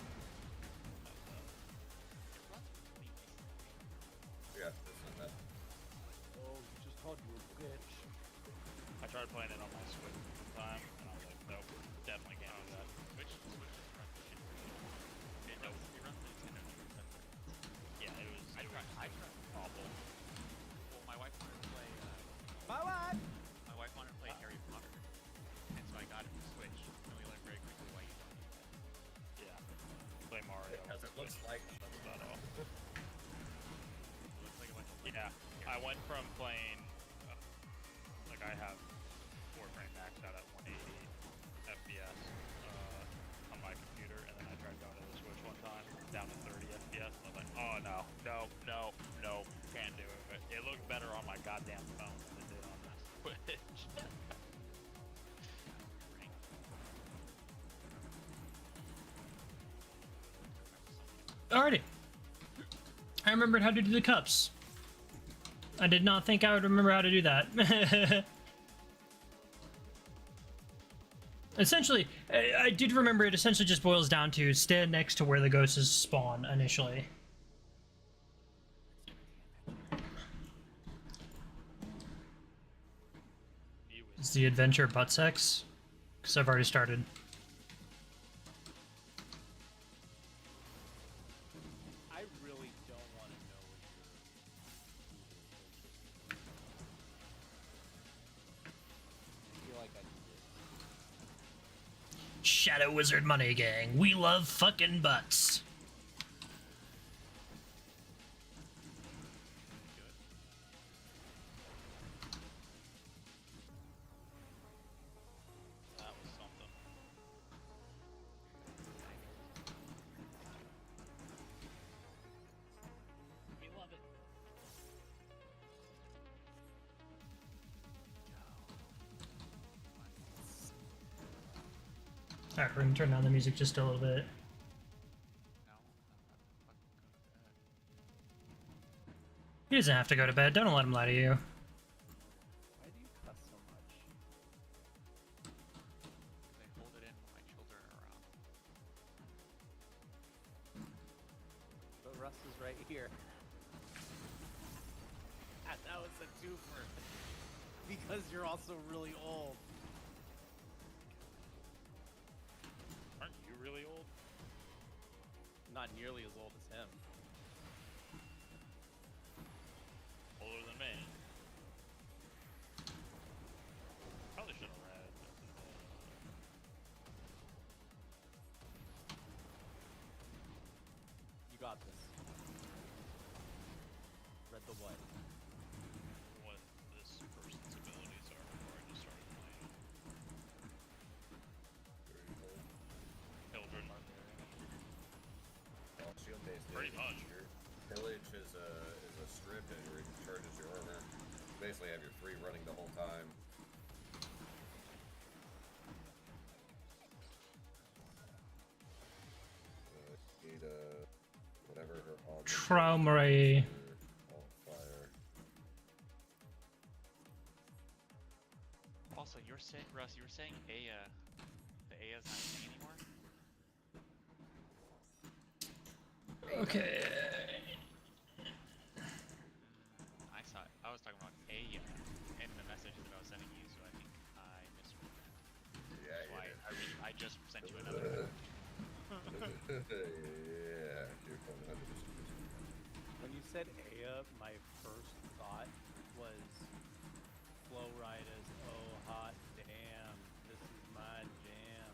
Speaker 4: It runs completely.
Speaker 5: Yeah, this and that.
Speaker 3: Oh, he just called you a bitch.
Speaker 2: I tried playing it on my Switch one time, and I was like, nope, definitely can't do that.
Speaker 4: Switch just runs shit. It runs the Nintendo Nintendo.
Speaker 2: Yeah, it was
Speaker 4: I tried.
Speaker 2: awful.
Speaker 4: Well, my wife wanted to play.
Speaker 3: My wife.
Speaker 4: My wife wanted to play Harry Potter, and so I got it to Switch. And we learned very quickly why you don't need that.
Speaker 2: Yeah. Play Mario.
Speaker 5: As it looks like.
Speaker 2: That's about all.
Speaker 4: It looks like a bunch of
Speaker 2: Yeah, I went from playing, like I have Warframe maxed out at 180 FPS on my computer, and then I tried going to the Switch one time, down to 30 FPS, and I was like, oh no, can't do it. It looked better on my goddamn phone than it did on the Switch.
Speaker 1: Alrighty. I remembered how to do the cups. I did not think I would remember how to do that. Essentially, I did remember it essentially just boils down to stand next to where the ghosts spawn initially. Is the adventure butt sex? Because I've already started.
Speaker 3: I really don't want to know what I feel like I do.
Speaker 1: Shadow Wizard Money Gang. We love fucking butts.
Speaker 2: That was something.
Speaker 4: We love it.
Speaker 1: Alright, we're gonna turn down the music just a little bit.
Speaker 4: No, I'm fucking going to bed.
Speaker 1: He doesn't have to go to bed. Don't let him lie to you.
Speaker 3: Why do you cuss so much? twofer. Because you're also really old.
Speaker 2: Aren't you really old?
Speaker 3: Not nearly as old as him.
Speaker 2: Older than me. Probably should have read.
Speaker 3: You got this. Read the what?
Speaker 2: What this person's abilities are before I just started playing. Children.
Speaker 5: Well, shield based
Speaker 2: Pretty much.
Speaker 5: Your pillage is a strip and it recharges your armor. You basically have your 3 running the whole time. Need whatever her
Speaker 1: Traumery.
Speaker 5: fire.
Speaker 4: Also, you're saying, Russ, you were saying Aya. The Aya's not a thing anymore?
Speaker 1: Okay.
Speaker 4: I saw it. I was talking about Aya in the message that I was sending you, so I think I misread that.
Speaker 5: Yeah,
Speaker 4: So
Speaker 5: you
Speaker 4: I just sent you another one.
Speaker 5: yeah, you're 100%.
Speaker 3: When you said Aya, my first thought was Flow Riders. Oh, hot damn. This is my jam.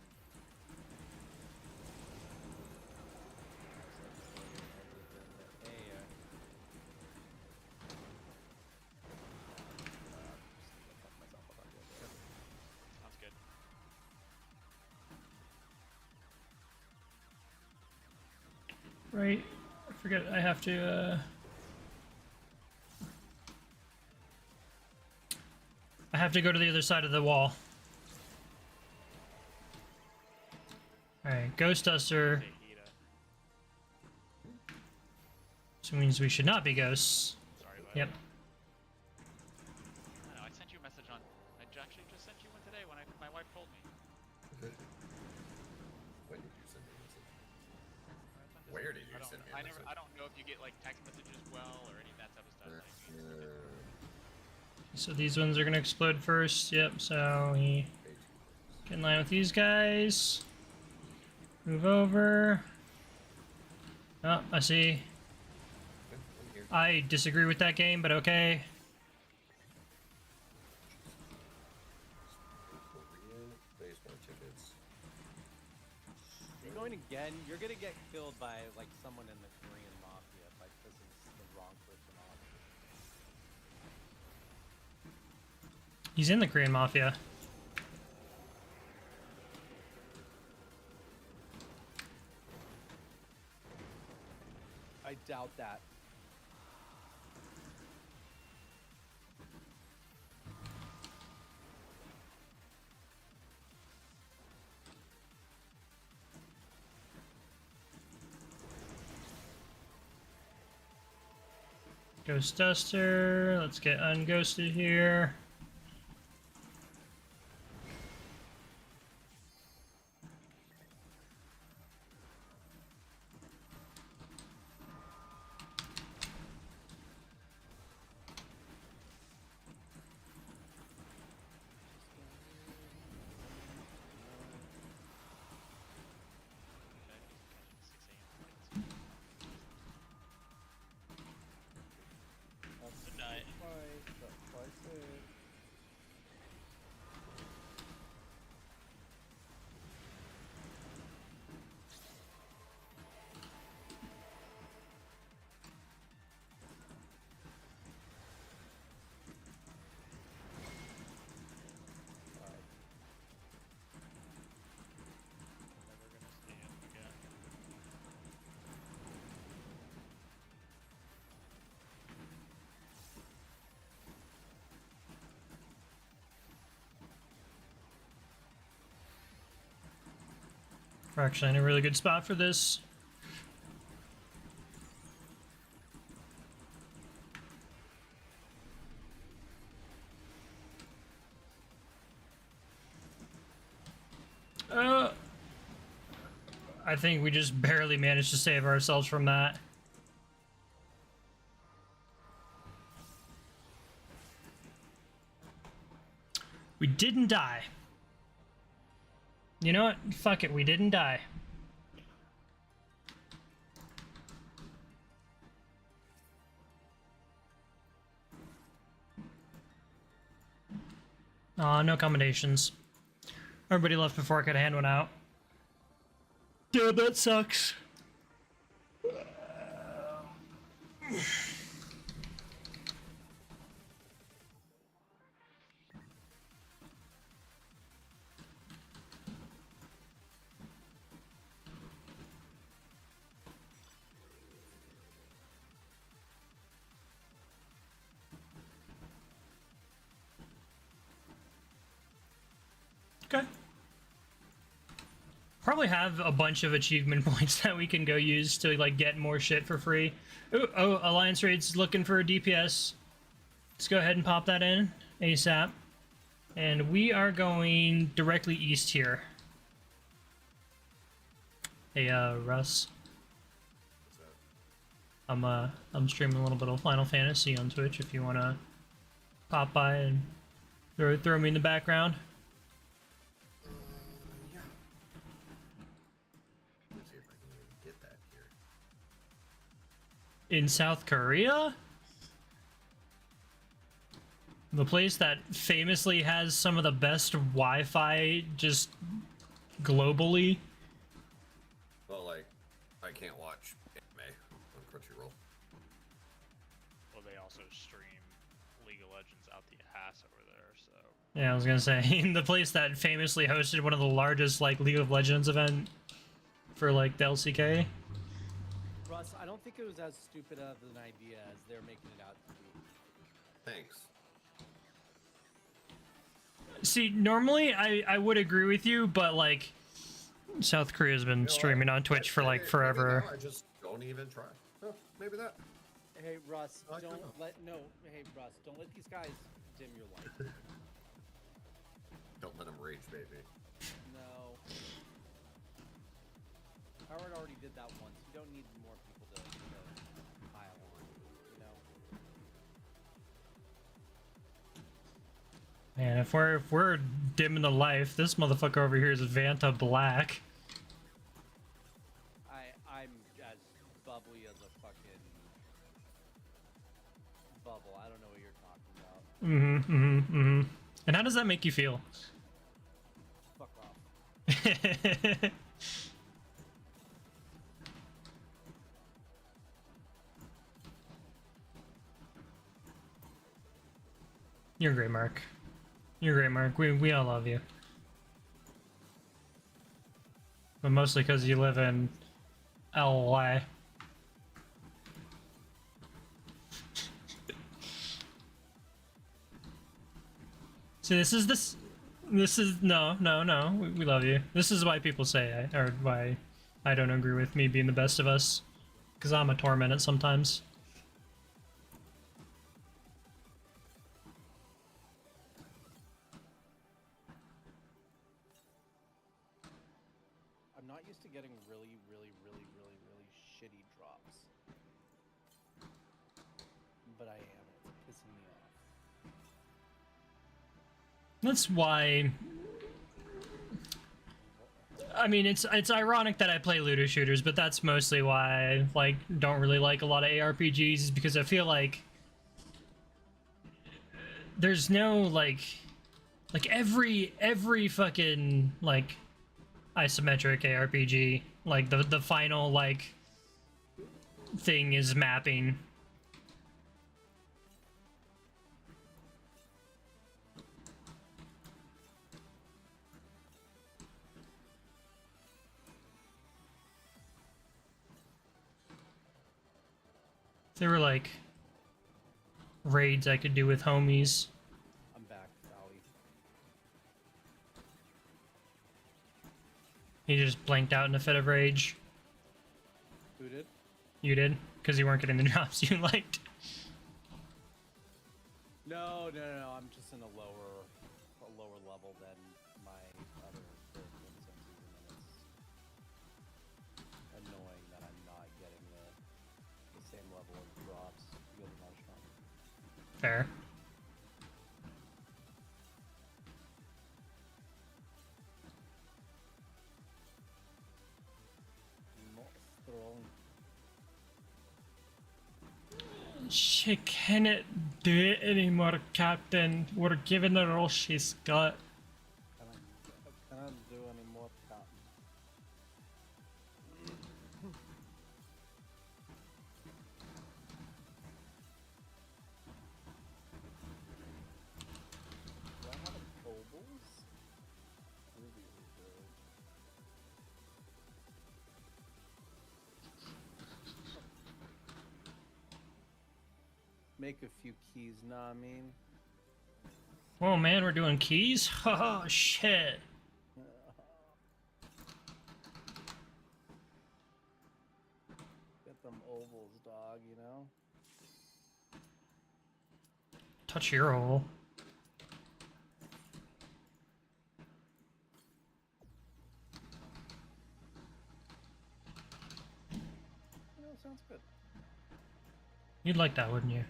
Speaker 3: Aya.
Speaker 4: Sounds good.
Speaker 1: Right. I forget. I have to. I have to go to the other side of the wall. All right, Ghost Duster.
Speaker 4: Say Ida.
Speaker 1: So means we should not be ghosts.
Speaker 4: Sorry about
Speaker 1: Yep.
Speaker 4: it. I know, I sent you a message on. I actually just sent you one today when my wife told me.
Speaker 5: When did you send me a message?
Speaker 4: Right, it's on
Speaker 5: Where
Speaker 4: Discord.
Speaker 5: did you send me a
Speaker 4: I never.
Speaker 5: message?
Speaker 4: I don't know if you get like text messages well or any of that type of stuff. Like,
Speaker 1: So these ones are gonna explode first. Yep. So we get in line with these guys. Move over. Oh, I see. I disagree with that game, but okay.
Speaker 5: Baseball tickets.
Speaker 3: You're going again. You're gonna get killed by like someone in the Korean mafia by pissing the wrong person off.
Speaker 1: He's in the Korean Mafia.
Speaker 3: I doubt that.
Speaker 1: Ghost Duster. Let's get unghosted here.
Speaker 4: Good night.
Speaker 2: Never gonna see him again.
Speaker 1: We're actually in a really good spot for this. I think we just barely managed to save ourselves from that. We didn't die. You know what? Fuck it, we didn't die. Aw, no accommodations. Everybody left before I could hand one out. Dude, that sucks. Okay. Probably have a bunch of achievement points that we can go use to like get more shit for free. Ooh, oh, Alliance Raid's looking for a DPS. Let's go ahead and pop that in ASAP. And we are going directly east here. Hey, Russ. I'm streaming a little bit of Final Fantasy on Twitch if you wanna pop by and throw me in the background.
Speaker 5: Yeah. Let's see if I can even get that here.
Speaker 1: In South Korea? The place that famously has some of the best Wi-Fi just globally.
Speaker 5: Well, like, I can't watch anime on Crunchyroll.
Speaker 2: Well, they also stream League of Legends out the ass over there, so.
Speaker 1: Yeah, I was gonna say, the place that famously hosted one of the largest, like, League of Legends event for, like, the LCK.
Speaker 3: Russ, I don't think it was as stupid of an idea as they're making it out to be.
Speaker 5: Thanks.
Speaker 1: See, normally I would agree with you, but, like, South Korea's been streaming on Twitch for, like, forever.
Speaker 5: Maybe now I just don't even try. Oh, maybe that.
Speaker 3: Hey Russ,
Speaker 5: I don't know.
Speaker 3: Hey Russ, don't let these guys dim your light.
Speaker 5: Don't let him rage, baby.
Speaker 3: No. Howard already did that once. You don't need more people to pile on, you know?
Speaker 1: Man, if we're dimming the life, this motherfucker over here is Vanta Black.
Speaker 3: I'm as bubbly as a fucking bubble. I don't know what you're talking about.
Speaker 1: And how does that make you feel?
Speaker 3: Fuck off.
Speaker 1: You're great, Mark. You're great, Mark. We all love you. But mostly because you live in LA. See, this is no. We love you. This is why people say or why I don't agree with me being the best of us. Because I'm a tormented sometimes.
Speaker 3: I'm not used to getting really shitty drops. But I am. It's pissing me off.
Speaker 1: That's why. I mean, it's ironic that I play looter shooters, but that's mostly why I don't really like a lot of ARPGs, is because I feel like there's no like every fucking like isometric ARPG, like the final like thing is mapping. There were like raids I could do with homies.
Speaker 3: I'm back, Sally.
Speaker 1: He just blanked out in a fit of rage.
Speaker 3: Who did?
Speaker 1: You did? Because you weren't getting the jobs you liked.
Speaker 3: No. I'm just in a lower level than my other characters, and it's annoying that I'm not getting the same level of drops because I'm not strong.
Speaker 1: Fair. She cannot do it anymore, Captain. We're giving her all she's got.
Speaker 3: I cannot do any more, Captain. Do I have a Kobolds? Ruby reserve. Make a few keys, nah, I mean.
Speaker 1: Oh man, we're doing keys? Oh shit.
Speaker 3: Get them ovals, dog, you know?
Speaker 1: Touch your hole.
Speaker 3: You know, sounds good.
Speaker 1: You'd like that, wouldn't you?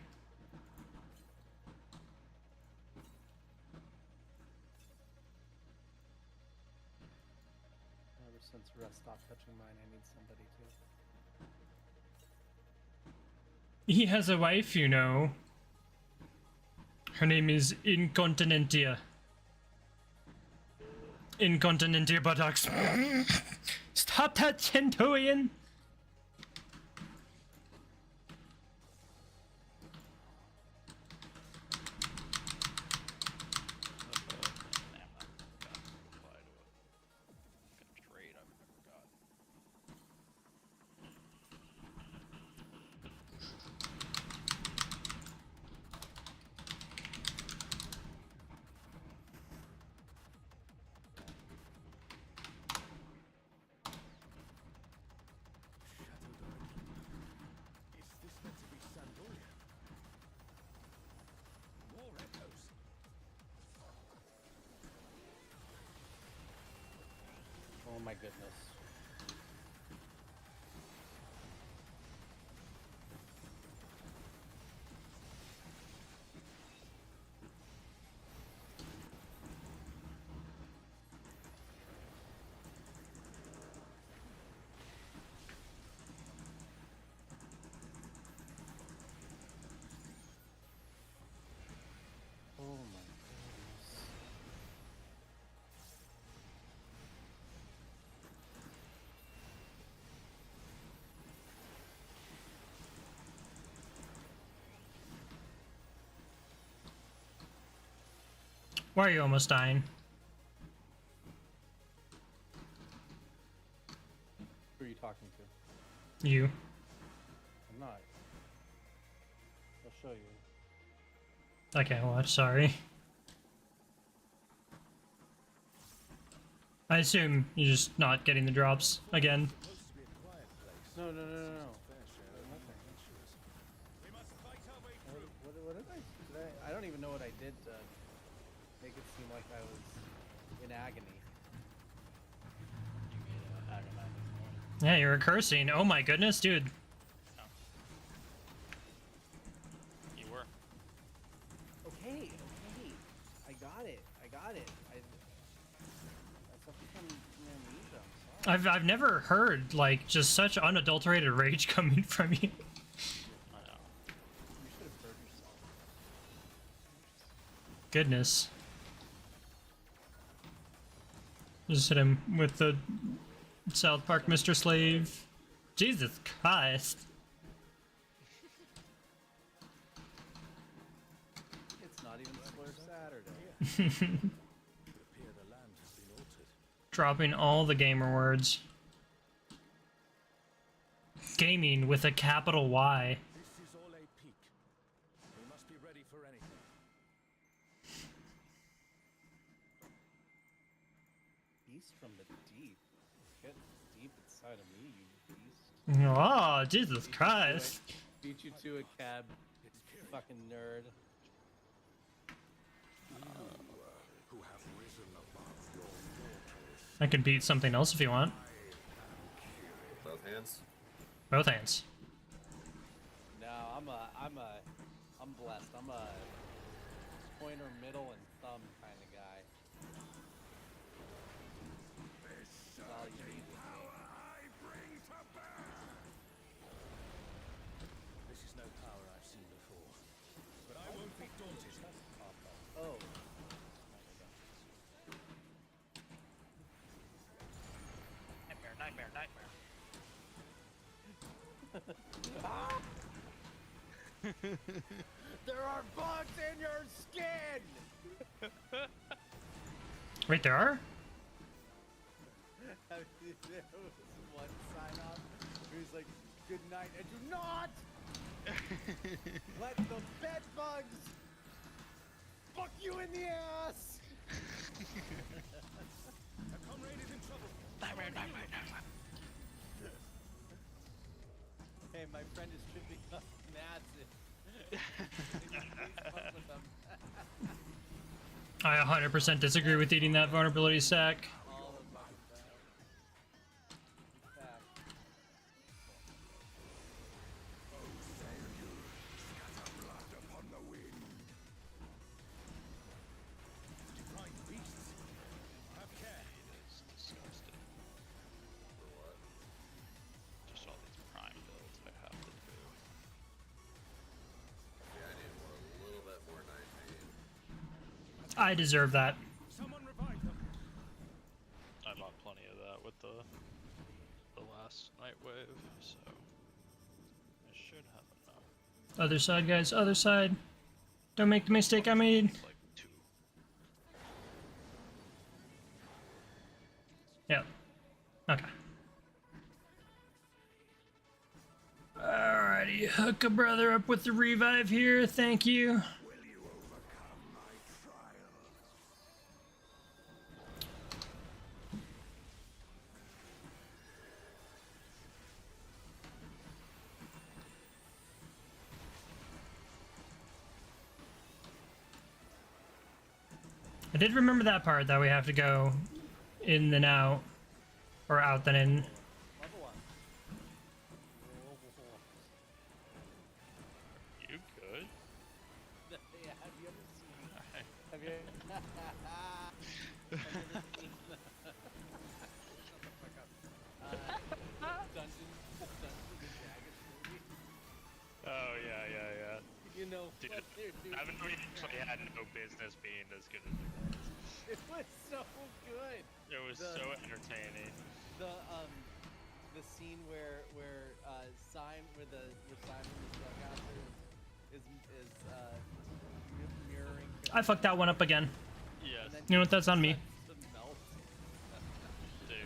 Speaker 3: Ever since Russ stopped touching mine, I need somebody to.
Speaker 1: He has a wife, you know. Her name is Incontinentia. Incontinentia buttocks. Stop that, Centurion!
Speaker 3: Oh my goodness. Oh my goodness.
Speaker 1: Why are you almost dying?
Speaker 3: Who are you talking to?
Speaker 1: You.
Speaker 3: I'm not. I'll show you.
Speaker 1: I can't watch, sorry. I assume you're just not getting the drops again.
Speaker 3: No. Nothing. What did I don't even know what I did to make it seem like I was in agony.
Speaker 4: You made an agonizing noise.
Speaker 1: Yeah, you were cursing. Oh my goodness, dude.
Speaker 4: You were.
Speaker 3: Okay. I got it. That's up from amnesia. I'm sorry.
Speaker 1: I've never heard like just such unadulterated rage coming from you.
Speaker 4: I know.
Speaker 3: You should have heard yourself.
Speaker 1: Goodness. Just hit him with the South Park Mr. Slave. Jesus Christ.
Speaker 3: It's not even Slur Saturday.
Speaker 1: Dropping all the gamer words. Gaming with a capital Y.
Speaker 6: This is all a peak. We must be ready for anything.
Speaker 3: Beast from the deep. Get deep inside of me, you beast.
Speaker 1: Oh, Jesus Christ.
Speaker 3: Beat you to a cab, fucking nerd.
Speaker 6: Who have risen above your mortals.
Speaker 1: I can beat something else if you want.
Speaker 5: Both hands.
Speaker 1: Both hands.
Speaker 3: No, I'm blessed. I'm a pointer, middle, and thumb kind of guy. That's all you need with me.
Speaker 6: I bring to bear. This is no power I've seen before.
Speaker 3: There are bugs in your skin!
Speaker 1: Wait, there are?
Speaker 3: There was one sign off who's like, good night, and do not let the bed bugs fuck you in the ass!
Speaker 6: A comrade is in trouble.
Speaker 3: Hey, my friend is tripping up massive. Please fuck with them.
Speaker 1: I 100% disagree with eating that vulnerability sack.
Speaker 3: All of them. Fact.
Speaker 6: Divine beasts. Have care.
Speaker 2: It's disgusting.
Speaker 5: For what?
Speaker 2: Just all these prime builds I have to do.
Speaker 5: Yeah, I need a little bit more night pain.
Speaker 1: I deserve that.
Speaker 6: Someone revive them.
Speaker 2: I bought plenty of that with the last night wave, so I should have enough.
Speaker 1: Other side, guys. Other side. Don't make the mistake I made.
Speaker 2: It's like 2.
Speaker 1: Yeah. Okay. Alrighty, hook a brother up with the revive here. Thank you. I did remember that part that we have to go in then out, or out then in.
Speaker 3: Level up.
Speaker 2: You good?
Speaker 3: Yeah, have you ever seen? Have you? Have you ever seen? Shut the fuck up. Dungeons and Dragons movie.
Speaker 2: Oh yeah.
Speaker 3: You know
Speaker 2: Dude,
Speaker 3: what they're doing.
Speaker 2: I mean, actually had no business being as good as it was.
Speaker 3: It was so good.
Speaker 2: It was
Speaker 3: The-
Speaker 2: so entertaining.
Speaker 3: The scene where Simon where Simon the Spellcaster is mirroring.
Speaker 1: I fucked that one up again.
Speaker 2: Yes,
Speaker 3: and then
Speaker 1: You know what? That's on me.
Speaker 3: starts to melt.
Speaker 2: dude.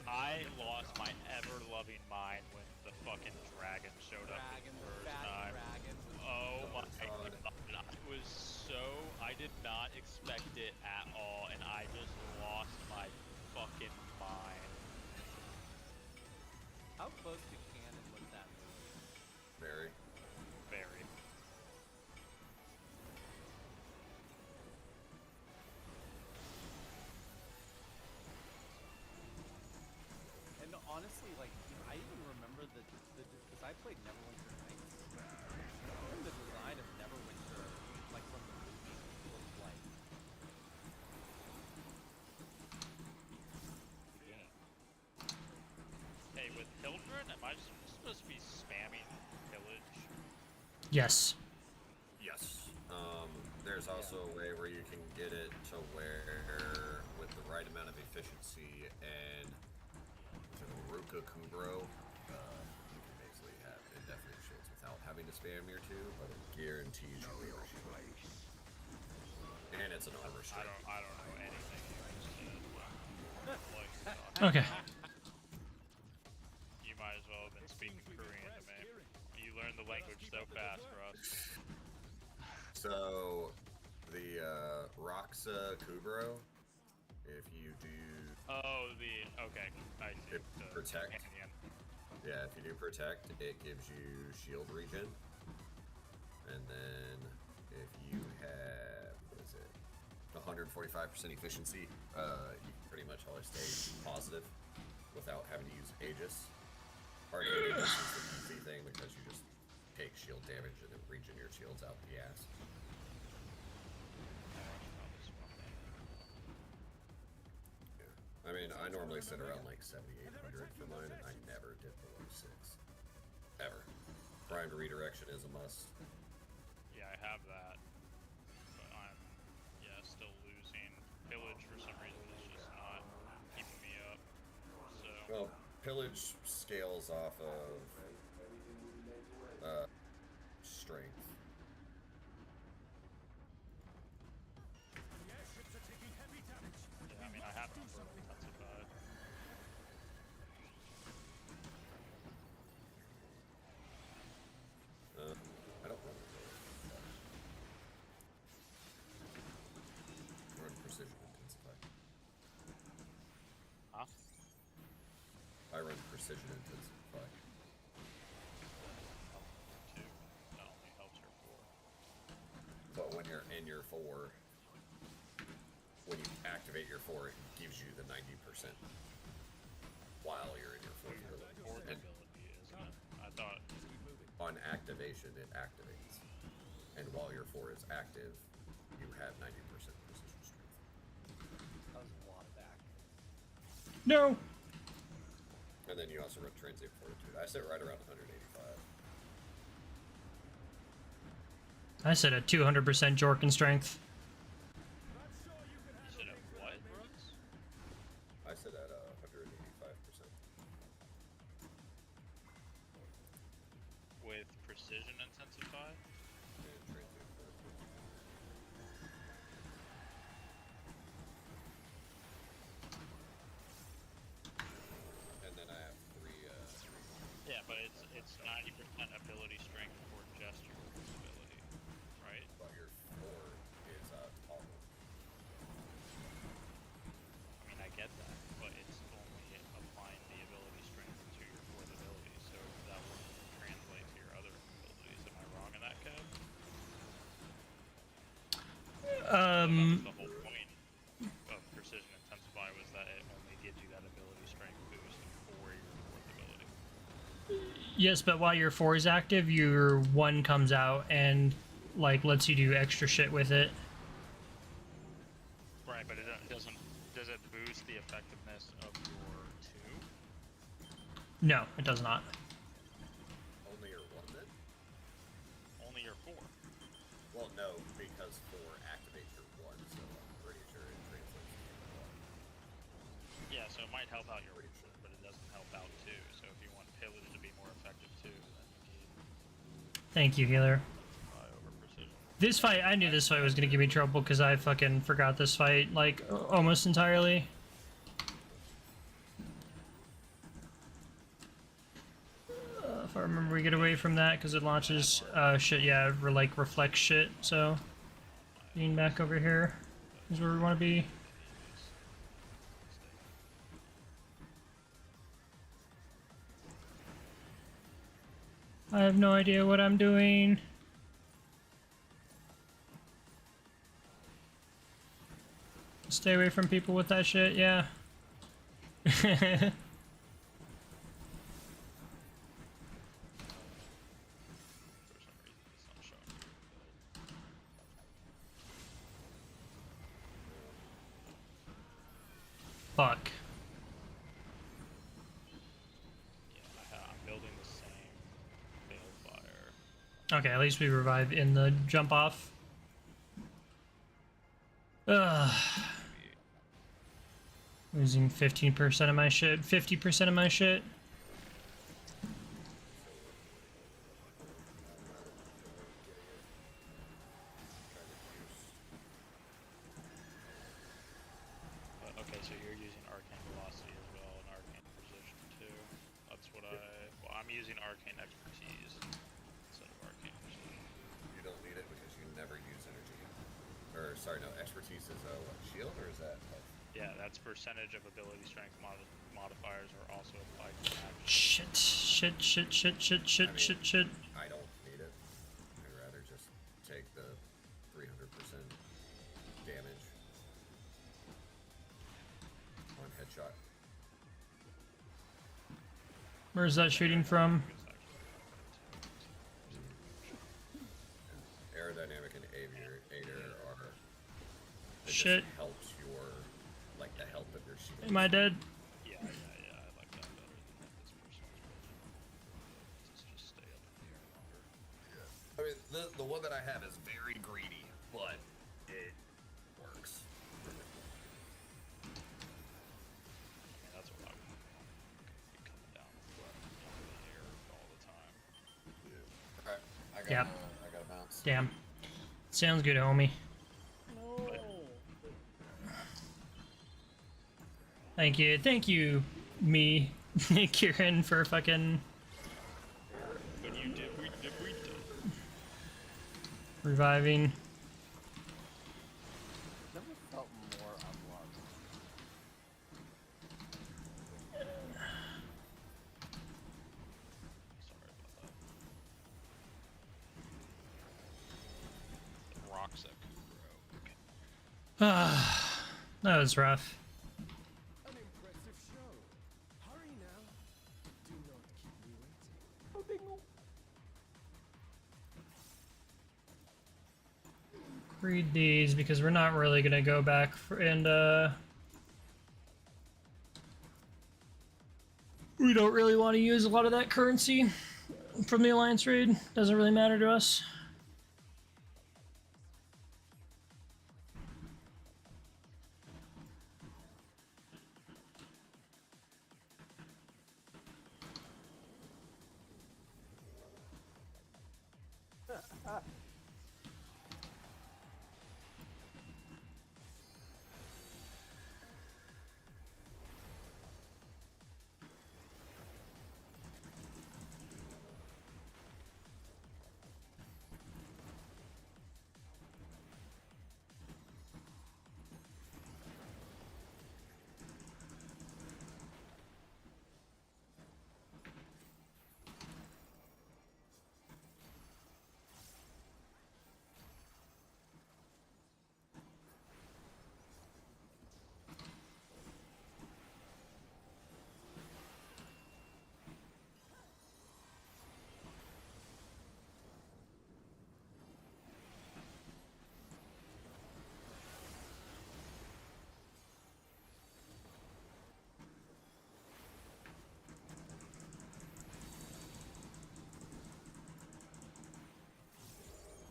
Speaker 2: I lost my ever-loving mind when the fucking dragon showed up
Speaker 3: Dragon,
Speaker 2: for the
Speaker 3: the
Speaker 2: first
Speaker 3: fat
Speaker 2: time.
Speaker 3: dragon.
Speaker 2: Oh my
Speaker 5: God.
Speaker 2: god. It was so... I did not expect it at all, and I just lost my fucking mind.
Speaker 3: How close to canon was that movie?
Speaker 5: Very.
Speaker 2: Very.
Speaker 3: And honestly, like, I even remember because I played Neverwinter Nights. Even the design of Neverwinter, like from the movie, was like the game.
Speaker 2: Hey, with Hildred, am I supposed to be spamming pillage?
Speaker 1: Yes.
Speaker 5: Yes. There's also a way where you can get it to where, with the right amount of efficiency and to Ruka Kumbro, you can basically have indefinite shields without having to spam your 2, but it guarantees you your shield. And it's an armor
Speaker 2: I
Speaker 5: strike.
Speaker 2: don't know anything you just said. Like,
Speaker 1: Okay.
Speaker 2: you might as well have been speaking Korean to me. You learned the language so fast, Russ.
Speaker 5: So, the Roxa Kubro, if you do,
Speaker 2: Oh, okay, I see.
Speaker 5: It protect.
Speaker 2: Companion.
Speaker 5: yeah, if you do protect, it gives you shield regen. And then if you have, what is it, 145% efficiency, you can pretty much always stay positive without having to use Aegis. Hard Aegis is the easy thing because you just take shield damage and then regen your shields out the ass. I mean, I normally sit around like 7,800 for mine, and I never dip below 6. Ever. Primed redirection is a must.
Speaker 2: Yeah, I have that. But I'm, still losing. Pillage for some reason is just not keeping me up. So
Speaker 5: pillage scales off of strength.
Speaker 6: The airships are taking heavy damage.
Speaker 2: Yeah, I mean, I have it for intensified.
Speaker 5: I don't run run precision intensify.
Speaker 2: Huh?
Speaker 5: I run precision intensify.
Speaker 2: Two. That only helps your 4.
Speaker 5: But when you're in your 4, when you activate your 4, it gives you the 90% while you're in your 4th ability.
Speaker 2: Fourth
Speaker 5: And
Speaker 2: ability, isn't it? I thought.
Speaker 5: on activation, it activates. And while your 4 is active, you have 90% precision strength.
Speaker 3: That was a lot back.
Speaker 1: No.
Speaker 5: And then you also run transient fortitude. I sit right around 185.
Speaker 1: I said a 200% Jorkin strength.
Speaker 2: You said at what, Brooks?
Speaker 5: I sit at 185%.
Speaker 2: With precision intensify?
Speaker 5: And transient fortitude. And then I have 3.
Speaker 2: Yeah, but it's 90% ability strength for just your ability, right?
Speaker 5: But your 4 is toggle.
Speaker 2: I mean, I get that, but it's only applying the ability strength to your 4th ability, so that wouldn't translate to your other abilities. Am I wrong in that, Kev? That was the whole point of precision intensify, was that it only gives you that ability strength boost for your 4th ability.
Speaker 1: Yes, but while your 4 is active, your 1 comes out and like lets you do extra shit with it.
Speaker 2: Right, but it doesn't. Does it boost the effectiveness of your 2?
Speaker 1: No, it does not.
Speaker 5: Only your 1 then?
Speaker 2: Only your 4.
Speaker 5: Well, no, because 4 activates your 1, so I'm pretty sure it translates to your 1.
Speaker 2: Yeah, so it might help out your 4, but it doesn't help out 2. So if you want pillage to be more effective too, then you need
Speaker 1: Thank you, healer.
Speaker 2: over precision.
Speaker 1: This fight, I knew this fight was gonna give me trouble because I fucking forgot this fight, like, almost entirely. If I remember, we get away from that because it launches, shit, yeah, like, reflects shit, so... Being back over here is where we want to be. I have no idea what I'm doing. Stay away from people with that shit, yeah.
Speaker 2: For some reason, it's not showing your build.
Speaker 1: Fuck.
Speaker 2: Yeah, I'm building the same balefire.
Speaker 1: Okay, at least we revive in the jump off. Ugh. Losing 15% of my shit, 50% of my shit.
Speaker 2: Okay, so you're using arcane velocity as well and arcane precision too. That's what well, I'm using arcane expertise instead of arcane precision.
Speaker 5: You don't need it because you never use energy. Or, sorry, no, expertise is what, shield, or is that health?
Speaker 2: Yeah, that's percentage of ability strength modifiers are also applied to action.
Speaker 1: Shit.
Speaker 5: I don't need it. I'd rather just take the 300% damage on headshot.
Speaker 1: Where's that shooting from?
Speaker 5: Aerodynamic and aviator are... It
Speaker 1: Shit.
Speaker 5: just helps your, like, the health of your shield.
Speaker 1: Am I dead?
Speaker 2: Yeah, I like that better than this person's version. Let's just stay up in the air longer.
Speaker 5: I mean, the one that I have is very greedy, but it works.
Speaker 2: Yeah, that's what I would do. You come
Speaker 1: Yep.
Speaker 5: I gotta bounce.
Speaker 1: Damn. Sounds good, homie.
Speaker 3: No.
Speaker 1: Thank you, me, Kieran, for fucking
Speaker 2: When you did, we did.
Speaker 1: reviving.
Speaker 3: Never felt more unloved.
Speaker 2: Sorry about that. Roxic rogue.
Speaker 1: That was rough.
Speaker 6: An impressive show. Hurry now. Do not keep me waiting.
Speaker 1: Read these because we're not really gonna go back and we don't really want to use a lot of that currency from the alliance raid. Doesn't really matter to us.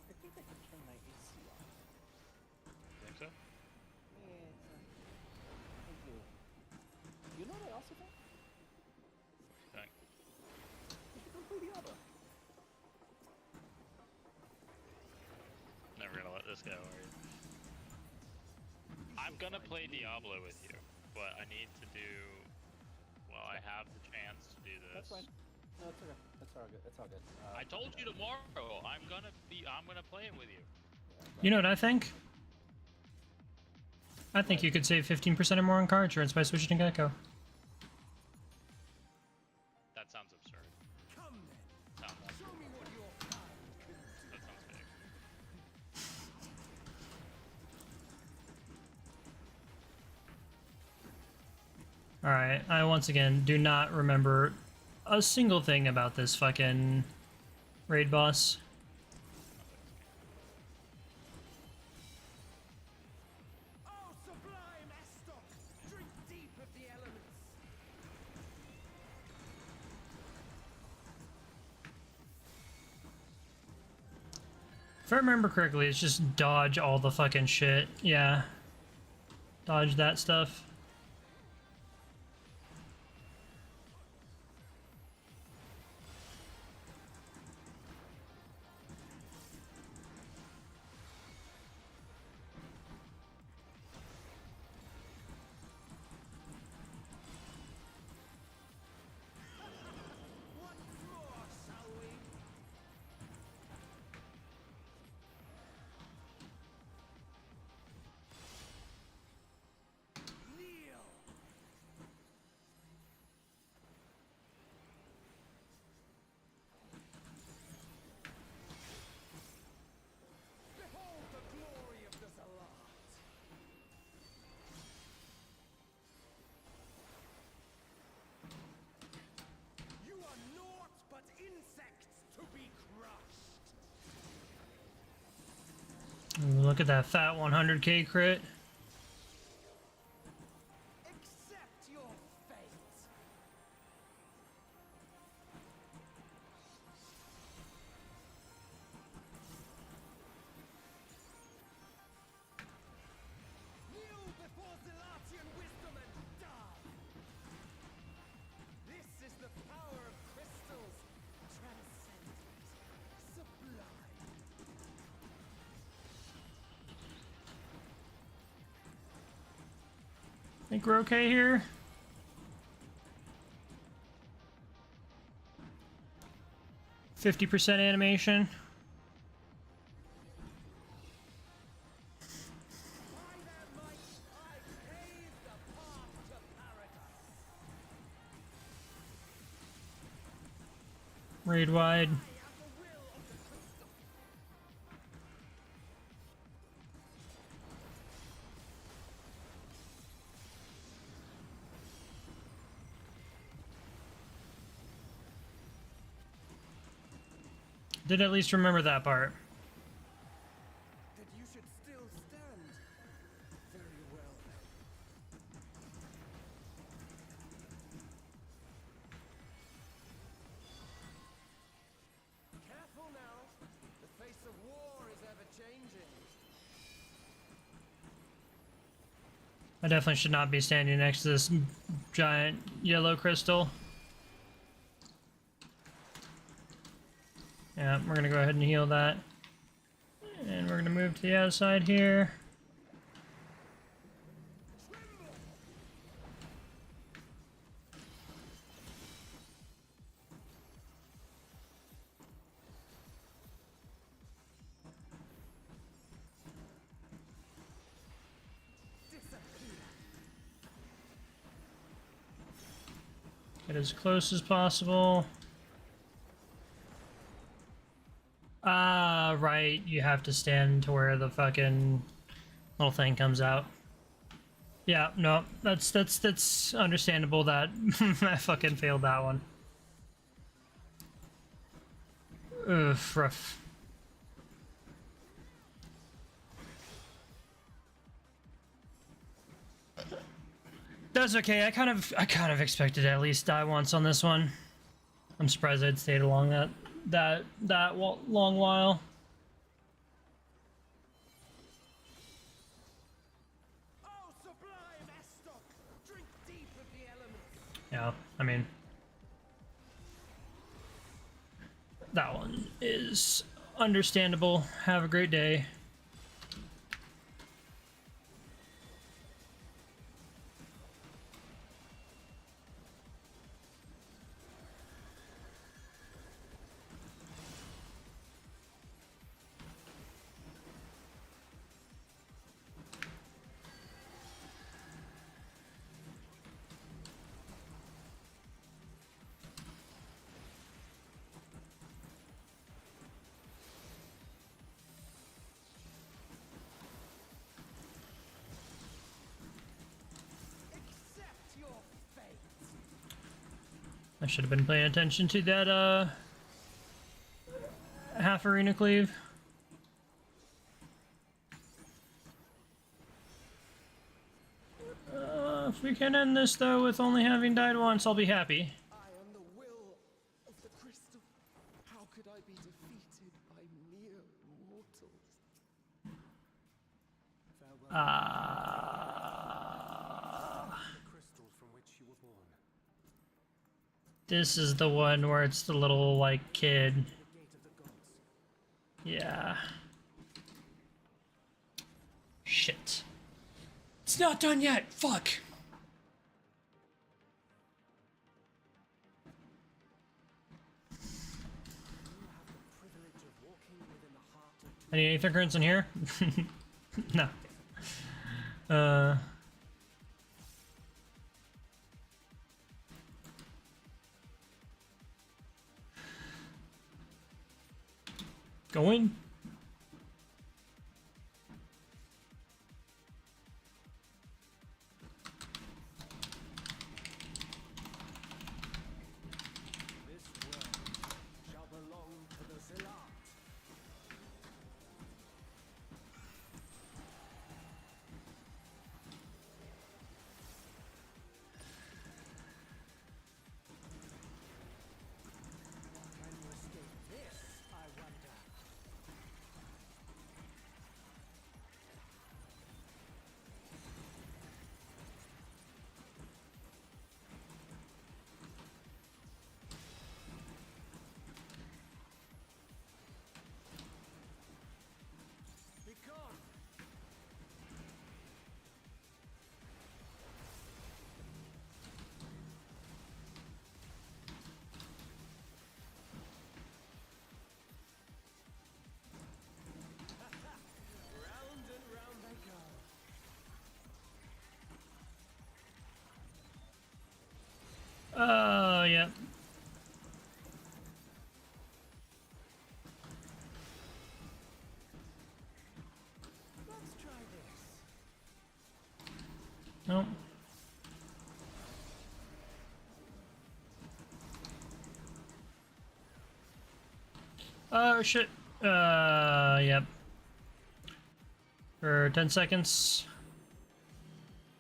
Speaker 3: I think I could turn my AC off.
Speaker 2: Think so?
Speaker 3: Yeah, I do. You know what I also think?
Speaker 2: Think.
Speaker 3: We should go play Diablo.
Speaker 2: Never gonna let this go, are you? I'm gonna play Diablo with you, but I need to do. Well, I have the chance to do this.
Speaker 3: That's fine. No, it's okay. It's all good. It's all good.
Speaker 2: I told you tomorrow. I'm gonna play it with you.
Speaker 1: You know what I think? I think you could save 15% or more on car insurance by switching to Geico.
Speaker 2: That sounds absurd.
Speaker 6: Come then.
Speaker 2: Sounds
Speaker 6: Show me what your power can do.
Speaker 2: That sounds big.
Speaker 1: Alright, I once again do not remember a single thing about this fucking raid boss.
Speaker 6: Oh, sublime Estok! Drink deep of the elements.
Speaker 1: If I remember correctly, it's just dodge all the fucking shit. Yeah. Dodge that stuff.
Speaker 6: Once more, shall we? Kneel. Behold the glory of the Zalat. You are naught but insects to be crushed.
Speaker 1: Look at that fat 100k crit.
Speaker 6: Accept your fate. Kneel before Zalatian wisdom and die. This is the power of crystals, transcendent, sublime.
Speaker 1: Think we're okay here? %50 animation.
Speaker 6: By their might, I pave the path to paradise.
Speaker 1: Raid wide.
Speaker 6: I am the will of the crystal.
Speaker 1: Did at least remember that part.
Speaker 6: That you should still stand. Very well then. Careful now. The face of war is ever changing.
Speaker 1: I definitely should not be standing next to this giant yellow crystal. Yeah, we're gonna go ahead and heal that. And we're gonna move to the outside here. Get as close as possible. Ah, right. You have to stand to where the fucking little thing comes out. Yeah, no, that's understandable that I fucking failed that one. Oof, rough. That's okay. I kind of expected to at least die once on this one. I'm surprised I'd stayed along that long while.
Speaker 6: Oh, sublime Estoc! Drink deep of the elements.
Speaker 1: Yeah, I mean, that one is understandable. Have a great day.
Speaker 6: Accept your fate.
Speaker 1: I should have been paying attention to that half arena cleave. If we can end this though with only having died once, I'll be happy.
Speaker 6: I am the will of the crystal. How could I be defeated by mere mortals? Farewell. The crystals from which you were born.
Speaker 1: This is the one where it's the little like kid.
Speaker 6: The gate of the gods.
Speaker 1: Yeah. Shit. It's not done yet. Fuck.
Speaker 6: You have the privilege of walking within the heart of
Speaker 1: Any aether currents in here? No. Go in.
Speaker 6: this world shall belong to the Zealot. Can you escape this, I wonder?
Speaker 1: Nope. Oh shit. Yep. For 10 seconds.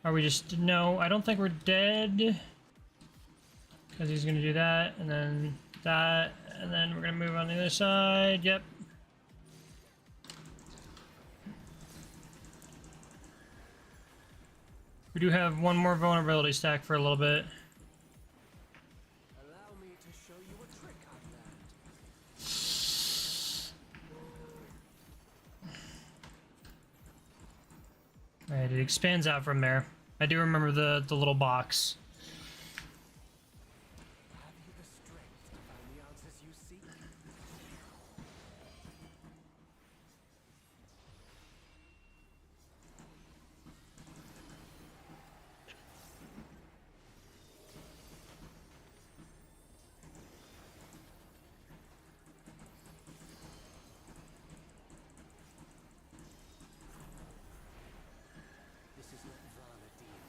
Speaker 1: Are we just... No, I don't think we're dead. Because he's gonna do that, and then that, and then we're gonna move on the other side. Yep. We do have one more vulnerability stack for a little bit.
Speaker 6: Allow me to show you a trick I've learned.
Speaker 1: Alright, it expands out from there. I do remember the little box.
Speaker 6: Have you the strength to find the answers you seek? This is not Vanadine.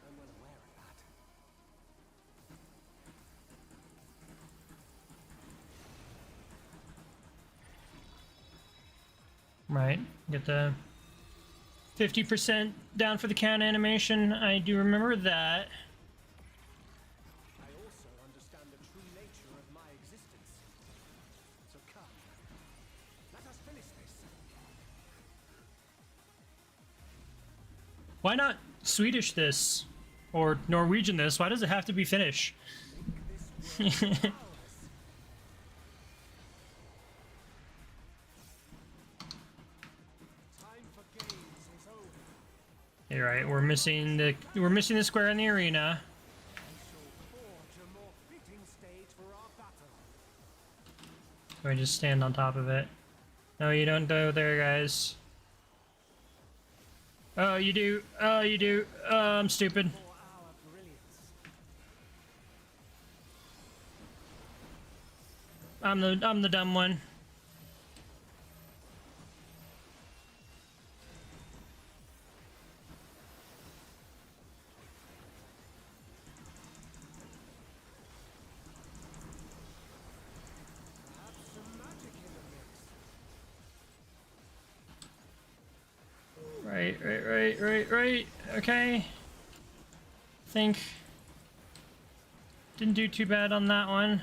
Speaker 6: I'm well aware of that.
Speaker 1: Right. Get the 50% down for the count animation. I do remember that.
Speaker 6: I also understand the true nature of my existence. So come, let us finish this.
Speaker 1: Why not Swedish this? Or Norwegian this? Why does it have to be Finnish?
Speaker 6: This world is ours. Time for games is over.
Speaker 1: You're right. We're missing the square in the arena.
Speaker 6: I shall forge a more fitting stage for our battle.
Speaker 1: So I just stand on top of it. No, you don't go there, guys. Oh, you do. Oh, you do. Oh, I'm stupid.
Speaker 6: For our brilliance.
Speaker 1: I'm the dumb one.
Speaker 6: Perhaps some magic in the mix.
Speaker 1: Right. Okay. Think. Didn't do too bad on that one.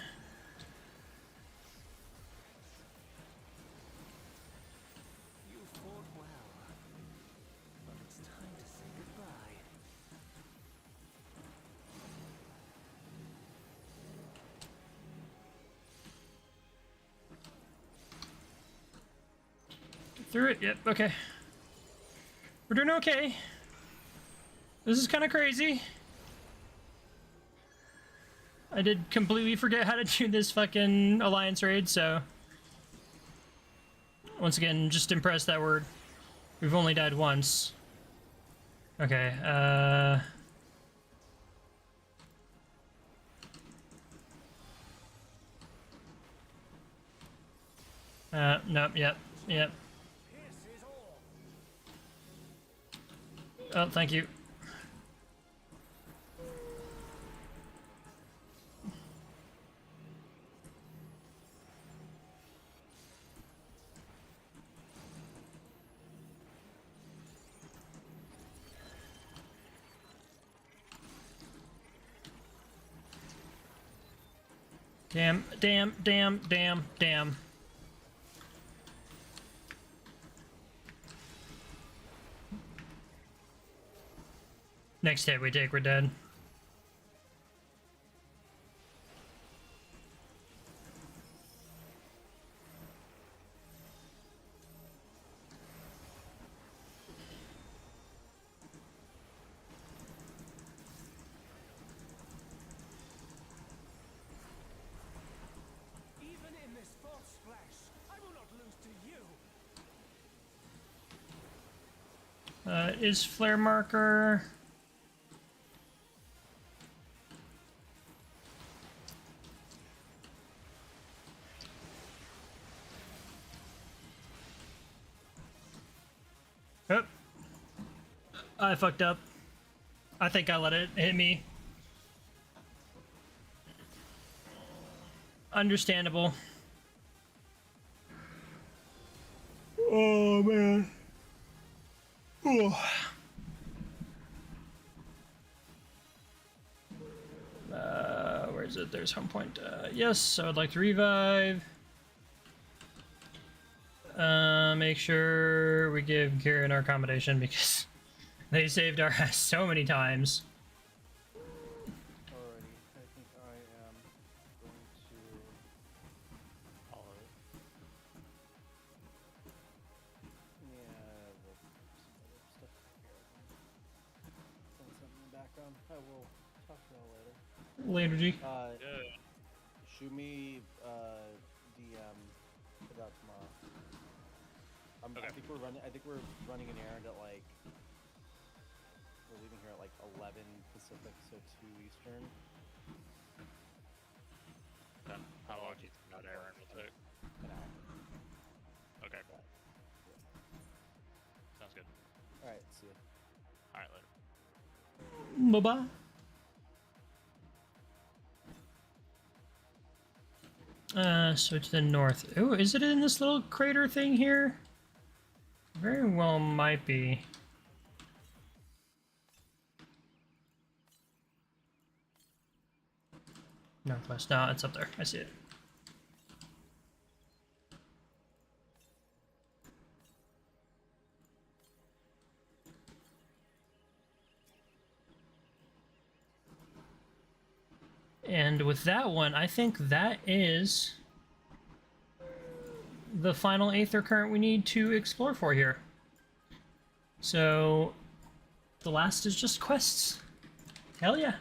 Speaker 6: You fought well. But it's time to say goodbye.
Speaker 1: Through it. Yep. Okay. We're doing okay. This is kind of crazy. I did completely forget how to do this fucking alliance raid, so once again, just impressed that we've only died once. Okay, nope, yep.
Speaker 6: This is all.
Speaker 1: Oh, thank you. Damn. Next hit we take, we're dead.
Speaker 6: Even in this false flesh, I will not lose to you.
Speaker 1: Is flare marker. Oh. I fucked up. I think I let it hit me. Understandable. Oh man. Oh. Where is it? There's home point. Yes, I would like to revive. Make sure we give Kieran our accommodation because they saved our ass so many times.
Speaker 3: Alrighty, I think I am going to follow it. Yeah, we'll some other stuff here. Send something in the background. I will talk to y'all later.
Speaker 1: Later, G.
Speaker 2: Yeah.
Speaker 3: Shoot me DM about tomorrow.
Speaker 2: Okay.
Speaker 3: I think we're running an errand at like. We're leaving here at like 11 Pacific, so 2 Eastern.
Speaker 2: Then how long do you think that errand will take?
Speaker 3: An hour.
Speaker 2: Okay. Sounds good.
Speaker 3: All right, see ya.
Speaker 2: All right, later.
Speaker 1: Bye-bye. So to the north. Oh, is it in this little crater thing here? Very well might be. Northwest. No, it's up there. I see it. And with that one, I think that is the final Aether current we need to explore for here. So the last is just quests. Hell yeah.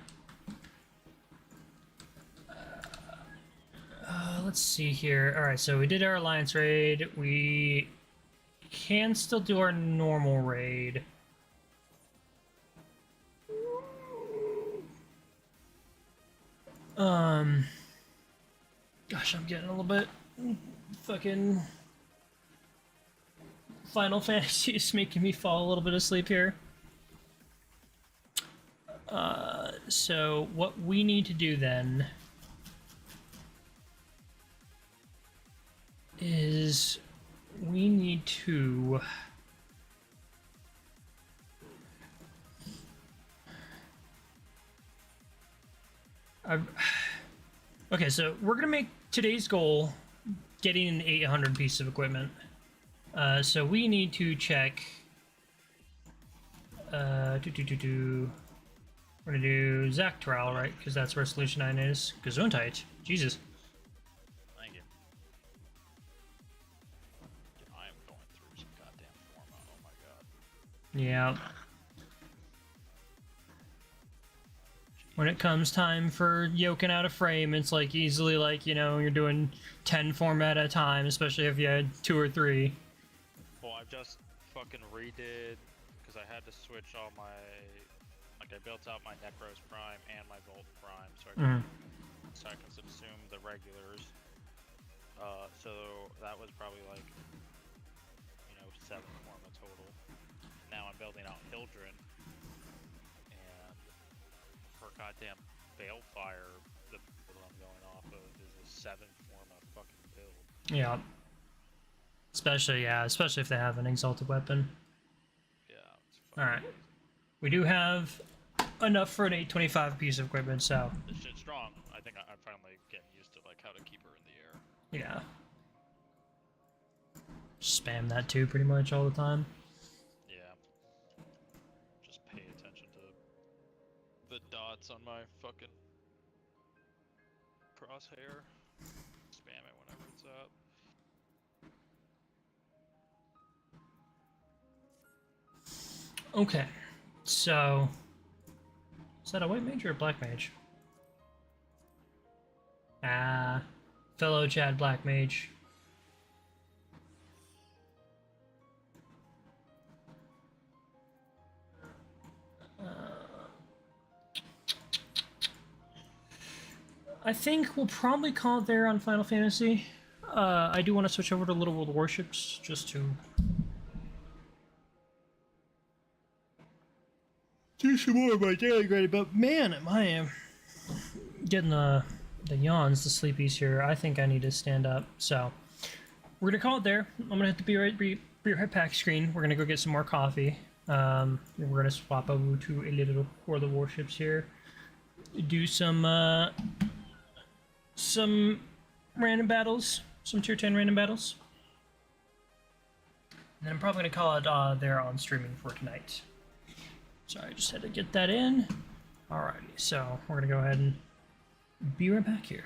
Speaker 1: Let's see here. Alright, so we did our Alliance raid. We can still do our normal raid. Gosh, I'm getting a little bit fucking Final Fantasy is making me fall a little bit asleep here. So what we need to do then is we need to okay, so we're gonna make today's goal getting an 800 piece of equipment. So we need to check. We're gonna do Zach Trowel, right? Because that's where Solution 9 is. Gesundheit. Jesus.
Speaker 2: Thank you. I am going through some goddamn format. Oh my god.
Speaker 1: Yeah. When it comes time for yoking out a frame, it's like easily like, you know, you're doing 10 format at a time, especially if you had 2 or 3.
Speaker 2: Well, I just fucking redid because I had to switch all my, like I built out my Necros Prime and my Volt Prime, so I can subsume the regulars. So that was probably like, you know, 7 format total. Now I'm building out Hildren, and for goddamn Balefire, the build I'm going off of is a 7 format fucking build.
Speaker 1: Yeah. Especially if they have an exalted weapon.
Speaker 2: Yeah, it's fucking
Speaker 1: Alright. We do have enough for an 825 piece of equipment, so
Speaker 2: This shit's strong. I think I'm finally getting used to like how to keep her in the air.
Speaker 1: yeah. Spam that too pretty much all the time.
Speaker 2: Yeah. Just pay attention to the dots on my fucking crosshair. Spam it whenever it's up.
Speaker 1: Okay. So is that a white mage or a black mage? Ah, fellow Chad black mage. I think we'll probably call it there on Final Fantasy. I do want to switch over to Little World Warships just to do some more of my daily grind, but man, am I getting the yawns, the sleepies here. I think I need to stand up. So we're gonna call it there. I'm gonna hit the be right back screen. We're gonna go get some more coffee. We're gonna swap over to a little War of the Warships here. Do some random battles, some tier 10 random battles. And then I'm probably gonna call it there on streaming for tonight. Sorry, I just had to get that in. Alrighty, so we're gonna go ahead and be right back here.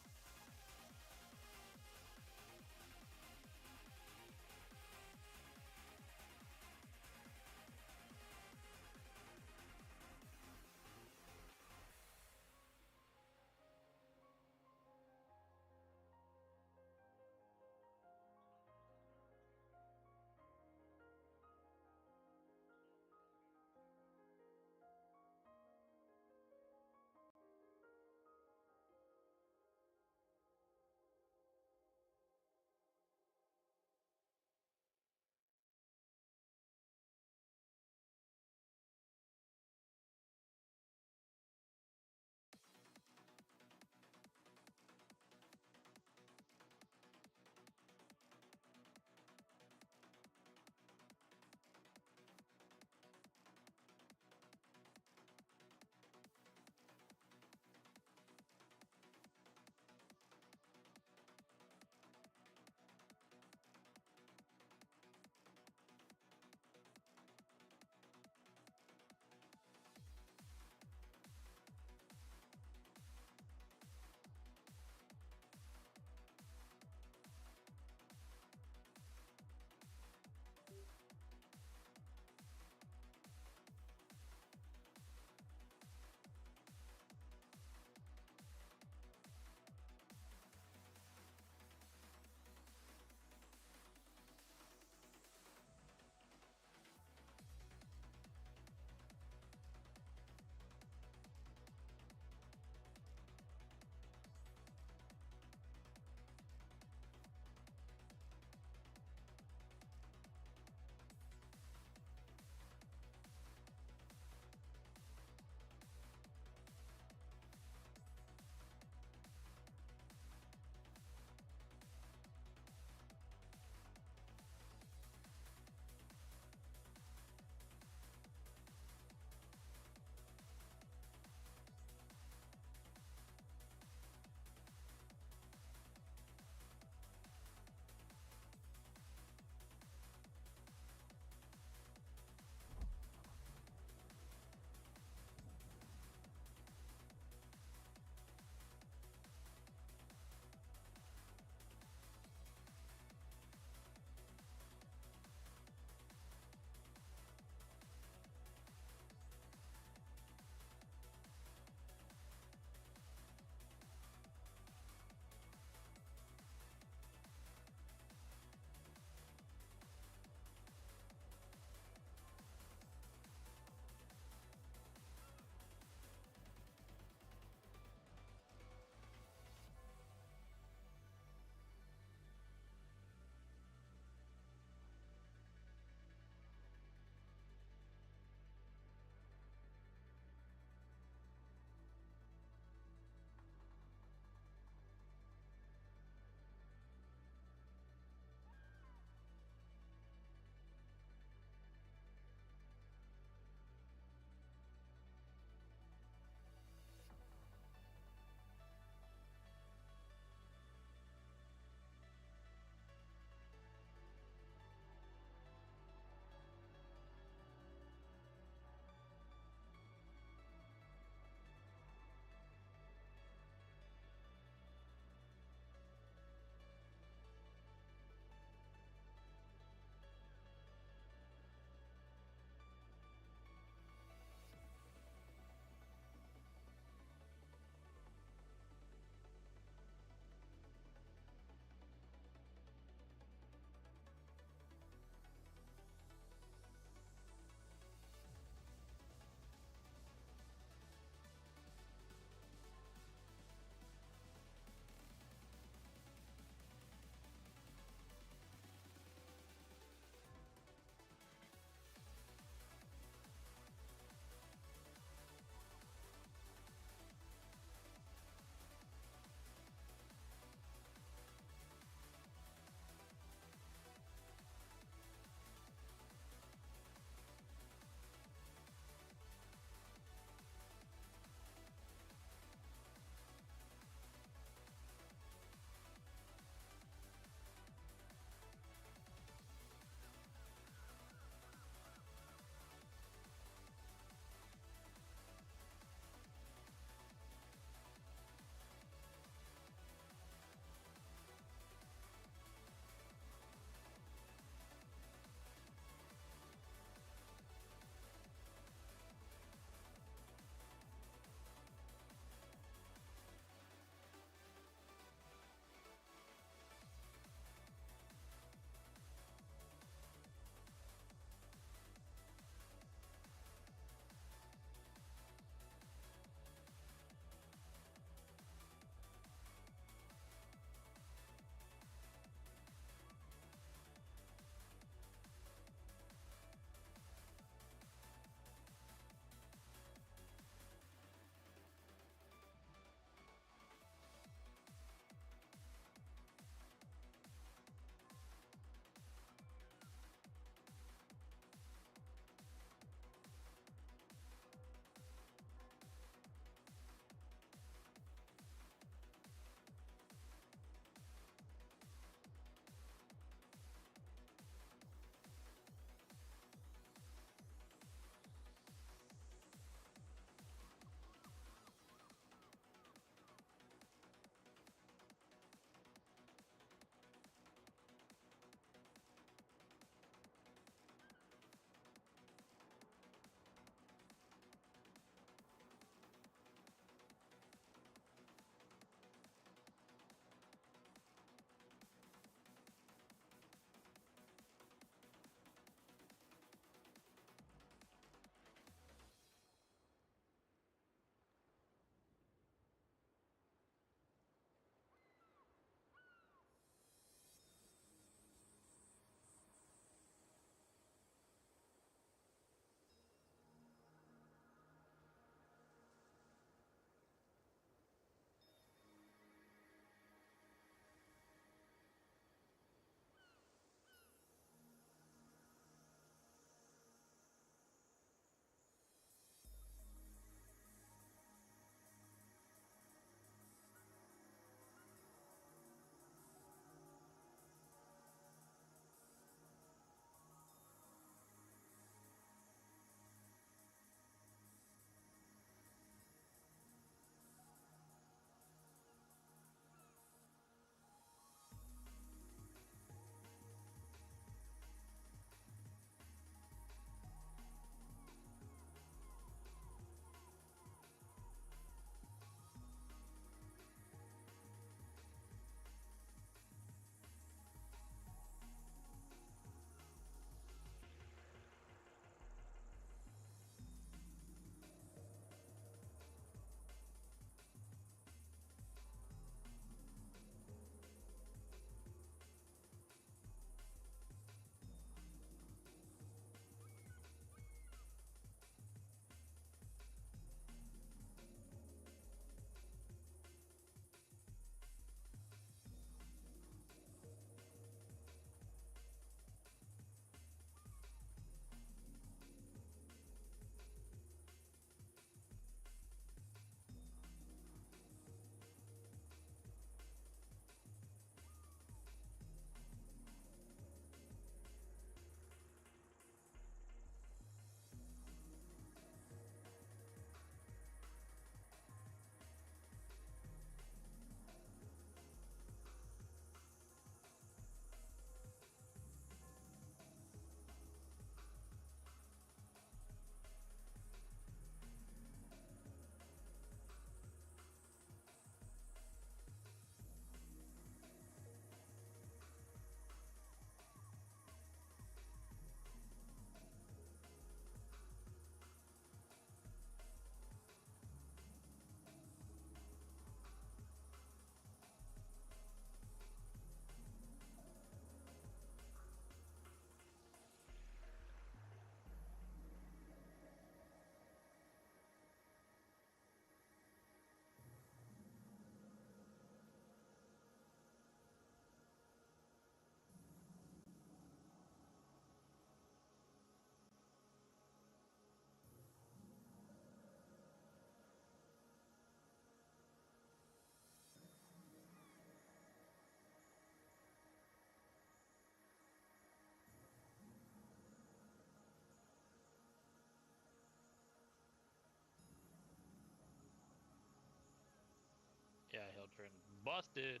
Speaker 2: Cauldron busted.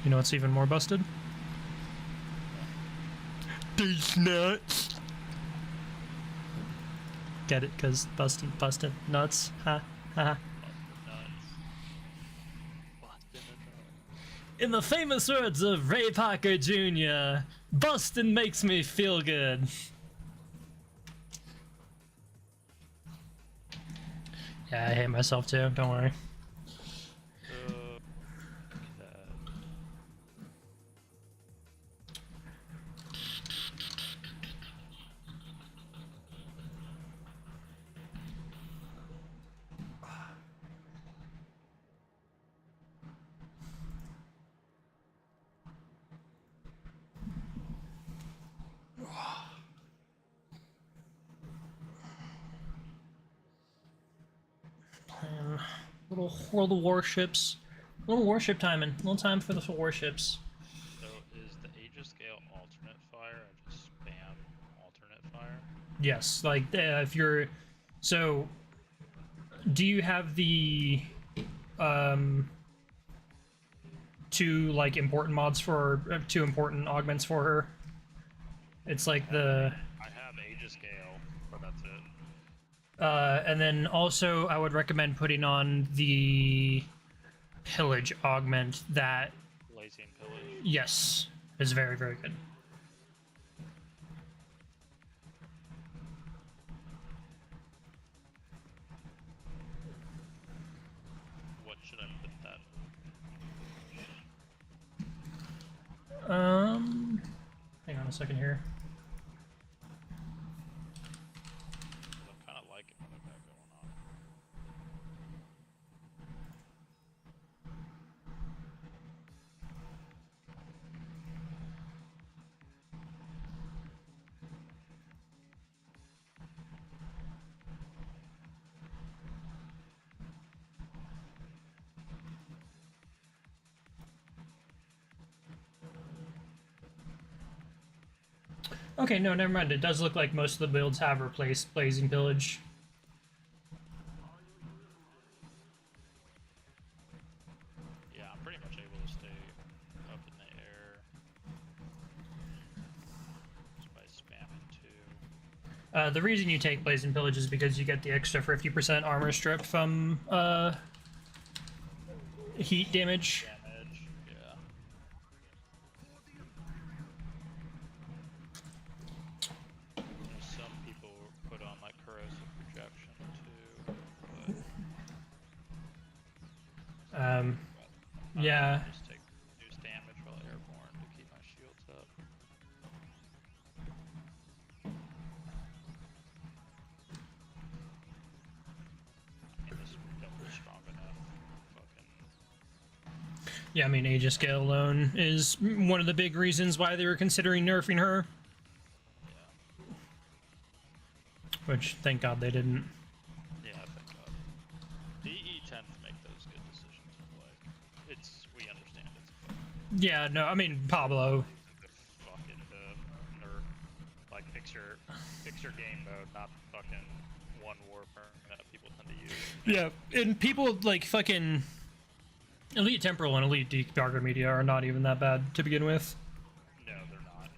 Speaker 1: You know what's even more busted? These nuts. Get it? Cause busted nuts. Ha ha. In the famous words of Ray Parker Jr., Boston makes me feel good. Yeah, I hate myself too, don't worry. Little World of Warships. Little warship timing. Little time for the warships.
Speaker 2: So is the Aegis scale alternate fire? I just spam alternate fire.
Speaker 1: Yes, like if you're. So, do you have the two like important mods for two important augments for her? It's like the.
Speaker 2: I have Aegis scale, but that's it.
Speaker 1: And then also, I would recommend putting on the pillage augment. That
Speaker 2: Lazy and pillage.
Speaker 1: yes is very very good.
Speaker 2: What should I put that?
Speaker 1: Hang on a second here.
Speaker 2: I'm kind of liking what I've got going on.
Speaker 1: Okay, no, never mind. It does look like most of the builds have replaced Blazing Pillage.
Speaker 2: Yeah, I'm pretty much able to stay up in the air just by spamming two.
Speaker 1: The reason you take Blazing Pillage is because you get the extra 50% armor strip from heat damage.
Speaker 2: Damage, yeah. Some people put on like corrosive projection too, but
Speaker 1: Yeah.
Speaker 2: just take reduce damage while airborne to keep my shields up. I mean, this build is strong enough. Fucking
Speaker 1: Yeah, I mean, Aegis scale alone is one of the big reasons why they were considering nerfing her.
Speaker 2: yeah,
Speaker 1: Which, thank God they didn't.
Speaker 2: yeah. Thank God. DE tends to make those good decisions. Like, we understand it's
Speaker 1: Yeah, no, I mean, Pablo.
Speaker 2: the fucking nerf. Like fix your game mode, not fucking one warframe that people tend to use.
Speaker 1: Yeah, and people like fucking Elite Temporal and Elite Darker Media are not even that bad to begin with.
Speaker 2: No, they're not.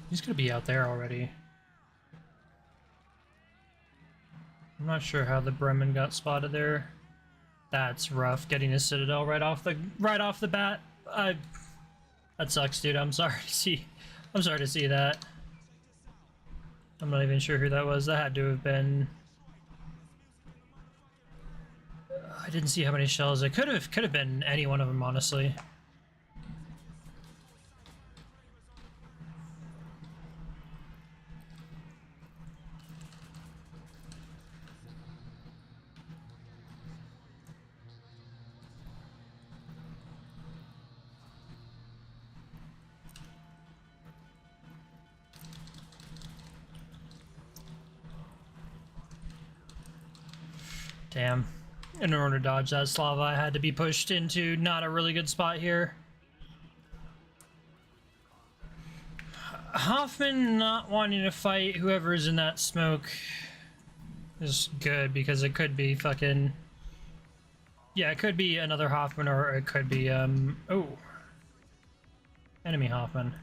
Speaker 1: He's gonna be out there already. I'm not sure how the Bremen got spotted there. That's rough, getting a Citadel right off the bat. That sucks, dude. I'm sorry to see that. I'm not even sure who that was. That had to have been. I didn't see how many shells. It could have been any one of them, honestly. Damn. In order to dodge that Slava, I had to be pushed into not a really good spot here. Hoffman not wanting to fight whoever is in that smoke is good, because it could be fucking... Yeah, it could be another Hoffman, or it could be, oh. Enemy Hoffman.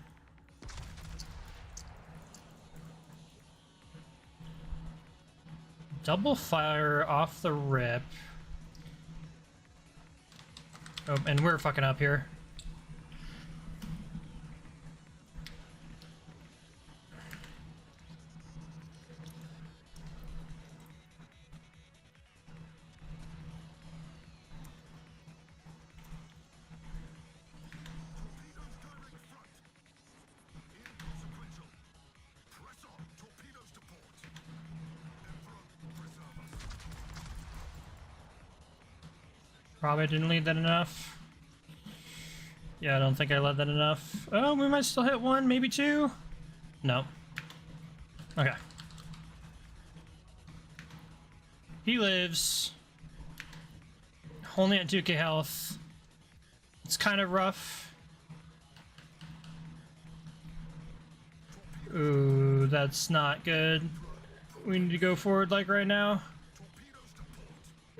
Speaker 1: Double fire off the rip. Oh, and we're fucking up here. Probably didn't lead that enough. Yeah, I don't think I led that enough. Oh, we might still hit one, maybe two? No. Okay. He lives. Only at 2k health. It's kind of rough. Ooh, that's not good. We need to go forward like right now.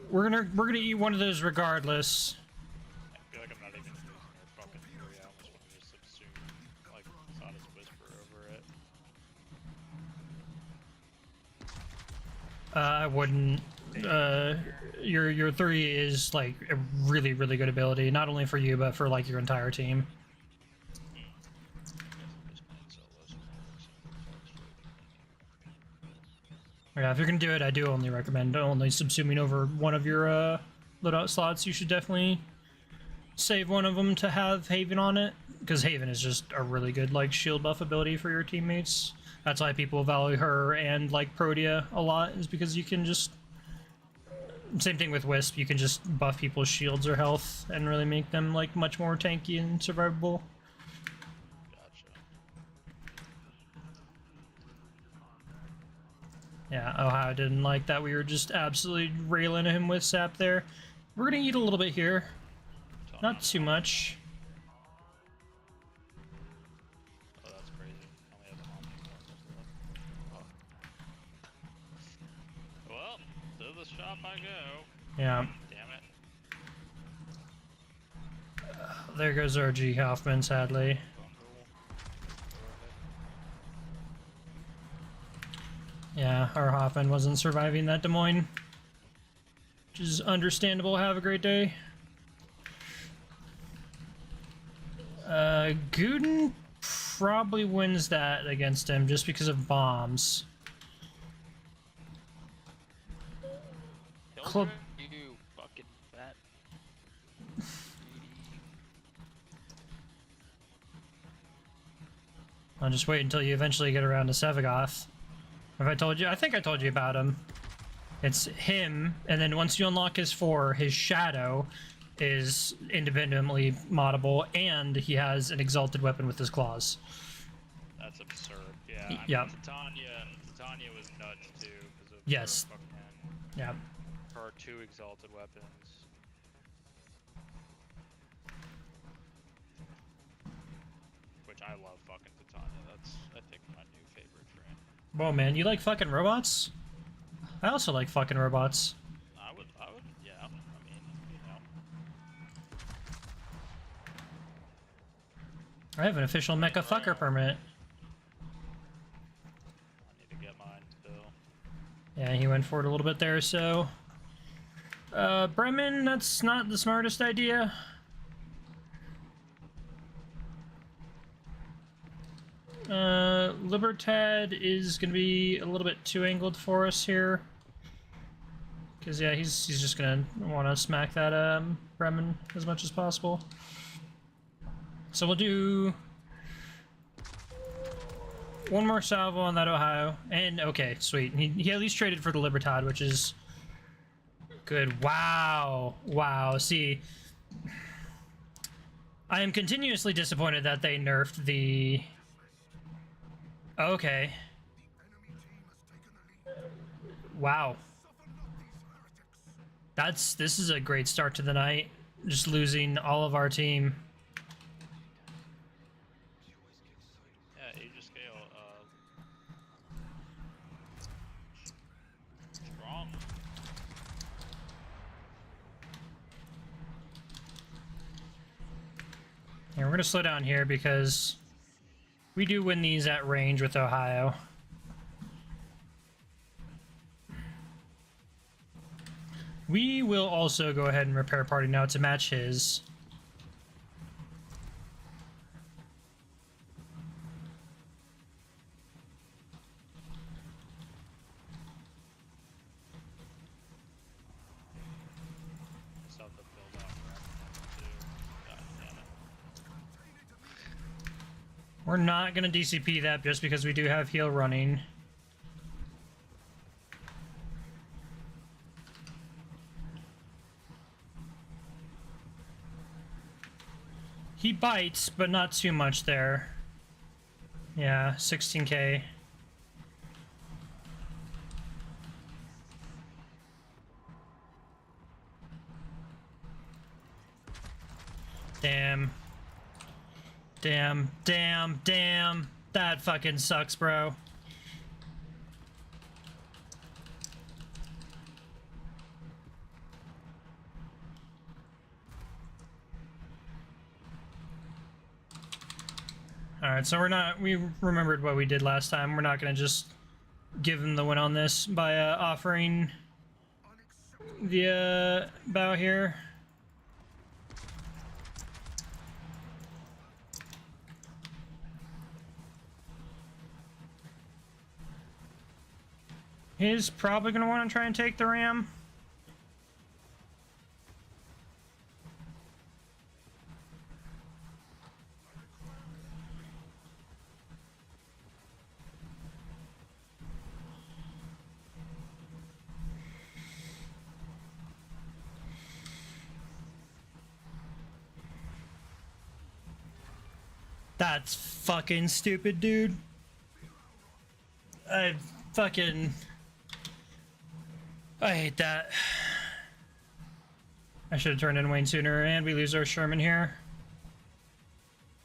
Speaker 1: We're gonna eat one of those regardless.
Speaker 2: I feel like I'm not even using their fucking fury. I almost want to just subsume, like, Sada's Whisper over it.
Speaker 1: I wouldn't. Your 3 is like a really, really good ability, not only for you, but for like your entire team. Yeah, if you're gonna do it, I do only recommend only subsuming over one of your loadout slots. You should definitely save one of them to have Haven on it, because Haven is just a really good like shield buff ability for your teammates. That's why people value her and like Protea a lot, is because you can just... Same thing with Wisp, you can just buff people's shields or health and really make them like much more tanky and survivable. Yeah, Ohio didn't like that we were just absolutely railing him with sap there. We're gonna eat a little bit here. Not too much.
Speaker 2: Oh, that's crazy. Only has a Hoffman. Oh. Well, to the shop I go.
Speaker 1: Yeah.
Speaker 2: Damn it.
Speaker 1: There goes our G Hoffman, sadly. Yeah, our Hoffman wasn't surviving that Des Moines. Which is understandable. Have a great day. Guden probably wins that against him just because of bombs. Club.
Speaker 4: You fucking fat.
Speaker 1: I'll just wait until you eventually get around to Sevagoth. Have I told you? I think I told you about him. It's him, and then once you unlock his 4, his shadow is independently moddable, and he has an exalted weapon with his claws.
Speaker 2: That's absurd. Yeah. I mean,
Speaker 1: Yeah.
Speaker 2: Titania was nuts too because of
Speaker 1: Yes.
Speaker 2: her fucking,
Speaker 1: Yeah.
Speaker 2: her 2 exalted weapons. Which I love fucking Titania. That's, I think, my new favorite frame.
Speaker 1: Whoa, man, you like fucking robots? I also like fucking robots.
Speaker 2: I would, yeah. I mean, you know.
Speaker 1: I have an official mecha fucker permit. Yeah, he went for it a little bit there, so... Bremen, that's not the smartest idea. Libertad is going to be a little bit too angled for us here. Because, yeah, he's just going to want to smack that Bremen as much as possible. So we'll do one more salvo on that Ohio. And, okay, sweet. He at least traded for the Libertad, which is good. Wow. Wow. See, I am continuously disappointed that they nerfed the... Okay. Wow. This is a great start to the night. Just losing all of our team.
Speaker 2: Yeah, Aegis scale, strong.
Speaker 1: Yeah, we're gonna slow down here because we do win these at range with Ohio. We will also go ahead and repair party now to match his.
Speaker 2: Stuff to build out too. God damn it.
Speaker 1: We're not gonna DCP that just because we do have heal running. He bites, but not too much there. Yeah, 16k. Damn. Damn, damn, damn. That fucking sucks, bro. Alright, so we remembered what we did last time. We're not gonna just give him the win on this by offering the bow here. He's probably gonna want to try and take the ram. That's fucking stupid, dude. I hate that. I should have turned in Wayne sooner, and we lose our Sherman here.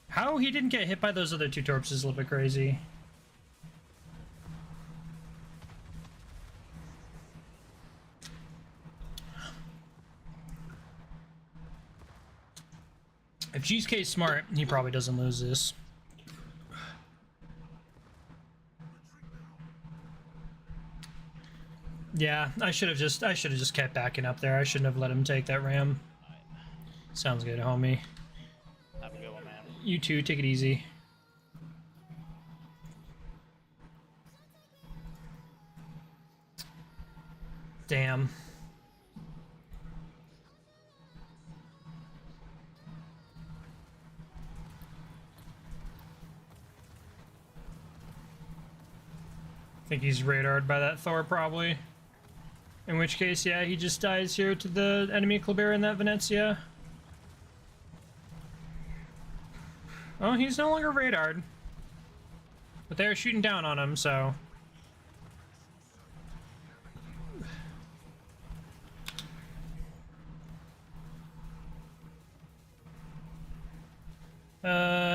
Speaker 1: How he didn't get hit by those other two torps is a little bit crazy. If GSK's smart, he probably doesn't lose this. Yeah, I should have just kept backing up there. I shouldn't have let him take that ram. Sounds good, homie.
Speaker 2: Have a good one, man.
Speaker 1: You too, take it easy. Damn. I think he's radared by that Thor, probably. In which case, yeah, he just dies here to the enemy Kleber in that Venezia. Oh, he's no longer radared. But they're shooting down on him, so...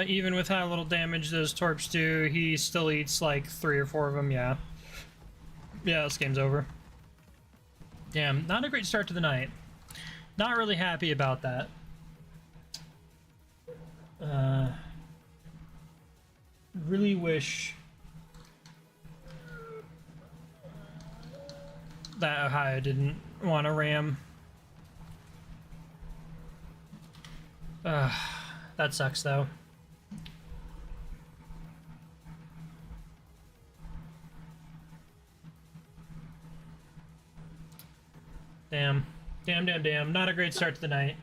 Speaker 1: even with how little damage those torps do, he still eats like 3 or 4 of them, yeah. Yeah, this game's over. Damn, not a great start to the night. Not really happy about that. Really wish... that Ohio didn't want to ram. That sucks though. Damn. Damn. Not a great start to the night.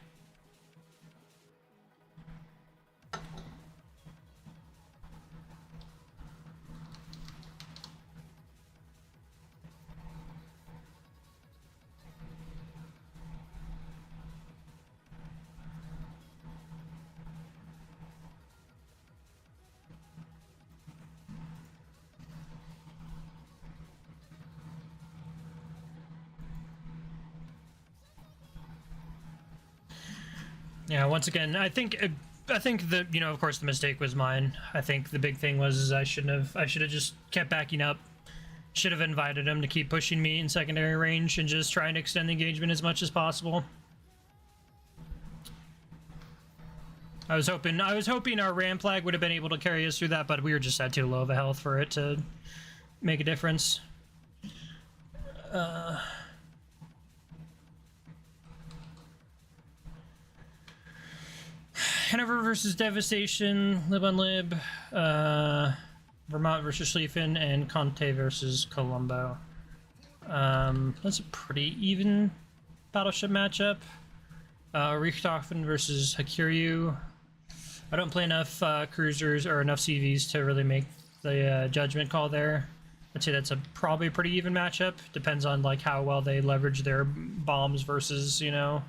Speaker 1: Yeah, once again, I think the, you know, of course the mistake was mine. I think the big thing was I should have just kept backing up. Should have invited him to keep pushing me in secondary range and just trying to extend the engagement as much as possible. I was hoping our ram flag would have been able to carry us through that, but we were just at too low of a health for it to make a difference. Hanover versus Devastation, Lib on Lib, Vermont versus Schlieffen, and Conte versus Colombo. That's a pretty even battleship matchup. Richthofen versus Hakuryu. I don't play enough cruisers or enough CVs to really make the judgment call there. I'd say that's probably a pretty even matchup. Depends on like how well they leverage their bombs versus, you know,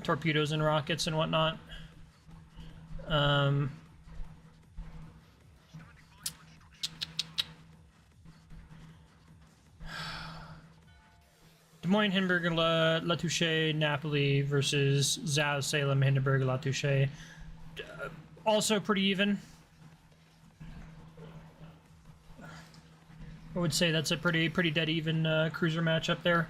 Speaker 1: torpedoes and rockets and whatnot. Des Moines, Hindenburg, La Touche, Napoli versus Zao, Salem, Hindenburg, La Touche. Also pretty even. I would say that's a pretty dead even cruiser matchup there.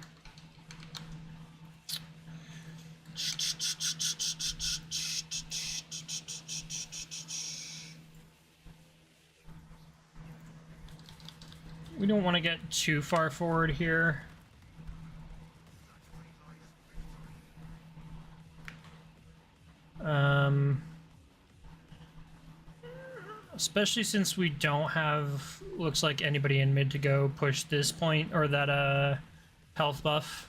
Speaker 1: We don't want to get too far forward here. Especially since we don't have, looks like anybody in mid to go push this point or that health buff.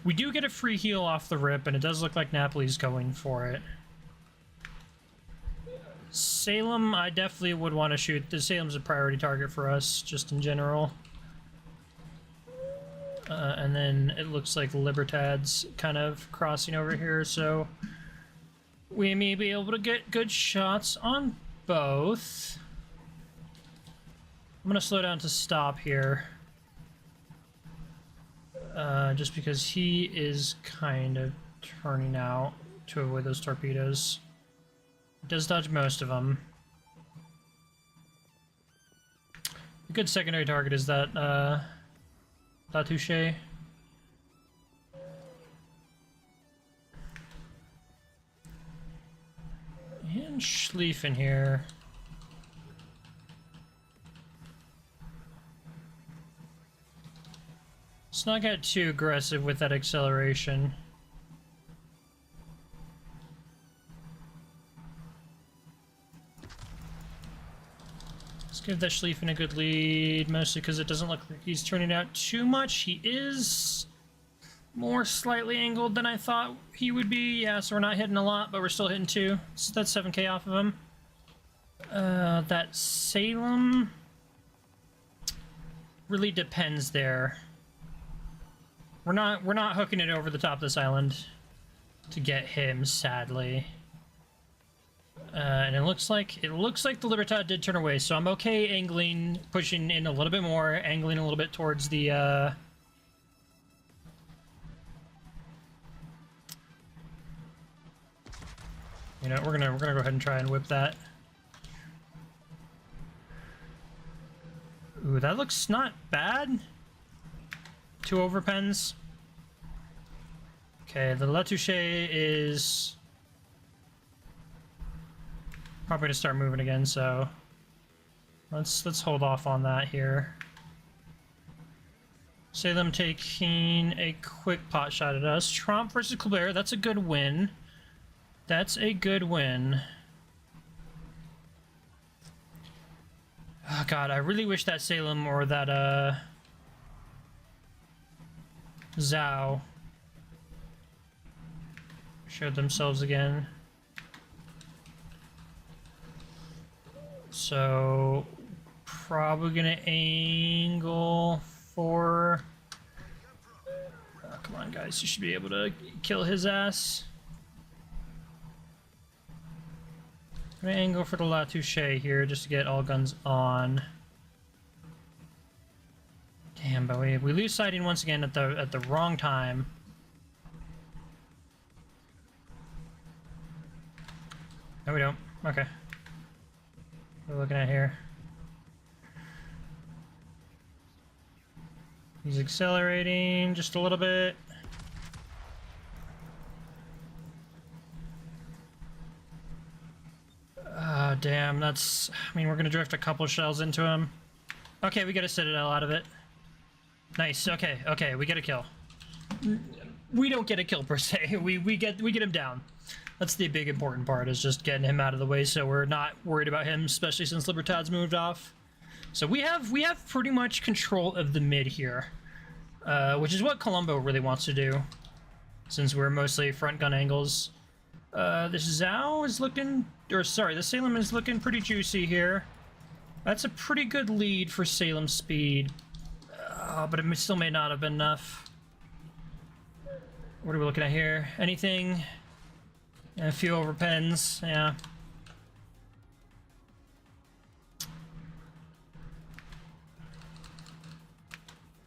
Speaker 1: We do get a free heal off the rip, and it does look like Napoli's going for it. Salem, I definitely would want to shoot. Salem's a priority target for us, just in general. And then it looks like Libertad's kind of crossing over here, so we may be able to get good shots on both. I'm gonna slow down to stop here. Just because he is kind of turning out to avoid those torpedoes. Does dodge most of them. A good secondary target is that La Touche. And Schlieffen here. Let's not get too aggressive with that acceleration. Let's give that Schlieffen a good lead, mostly because it doesn't look like he's turning out too much. He is more slightly angled than I thought he would be. Yeah, so we're not hitting a lot, but we're still hitting 2. So that's 7k off of him. That Salem really depends there. We're not hooking it over the top of this island to get him, sadly. And it looks like the Libertad did turn away, so I'm okay angling, pushing in a little bit more, angling a little bit towards the you know, we're gonna go ahead and try and whip that. Ooh, that looks not bad. 2 overpens. Okay, the La Touche is probably gonna start moving again, so let's hold off on that here. Salem taking a quick pot shot at us. Trump versus Colbert, that's a good win. That's a good win. Oh god, I really wish that Salem or that Zhao showed themselves again. So probably gonna angle for come on guys, you should be able to kill his ass. I'm gonna angle for the La Touche here just to get all guns on. Damn, but we lose sighting once again at the wrong time. No, we don't. Okay. What are we looking at here? He's accelerating just a little bit. Damn, that's... I mean, we're gonna drift a couple shells into him. Okay, we get a Citadel out of it. Nice, okay, okay, we get a kill. We don't get a kill per se, we get him down. That's the big important part, is just getting him out of the way so we're not worried about him, especially since Libertad's moved off. So we have pretty much control of the mid here. Which is what Colombo really wants to do, since we're mostly front gun angles. This Zhao is looking, or sorry, the Salem is looking pretty juicy here. That's a pretty good lead for Salem's speed, but it still may not have been enough. What are we looking at here? Anything? A few overpens, yeah.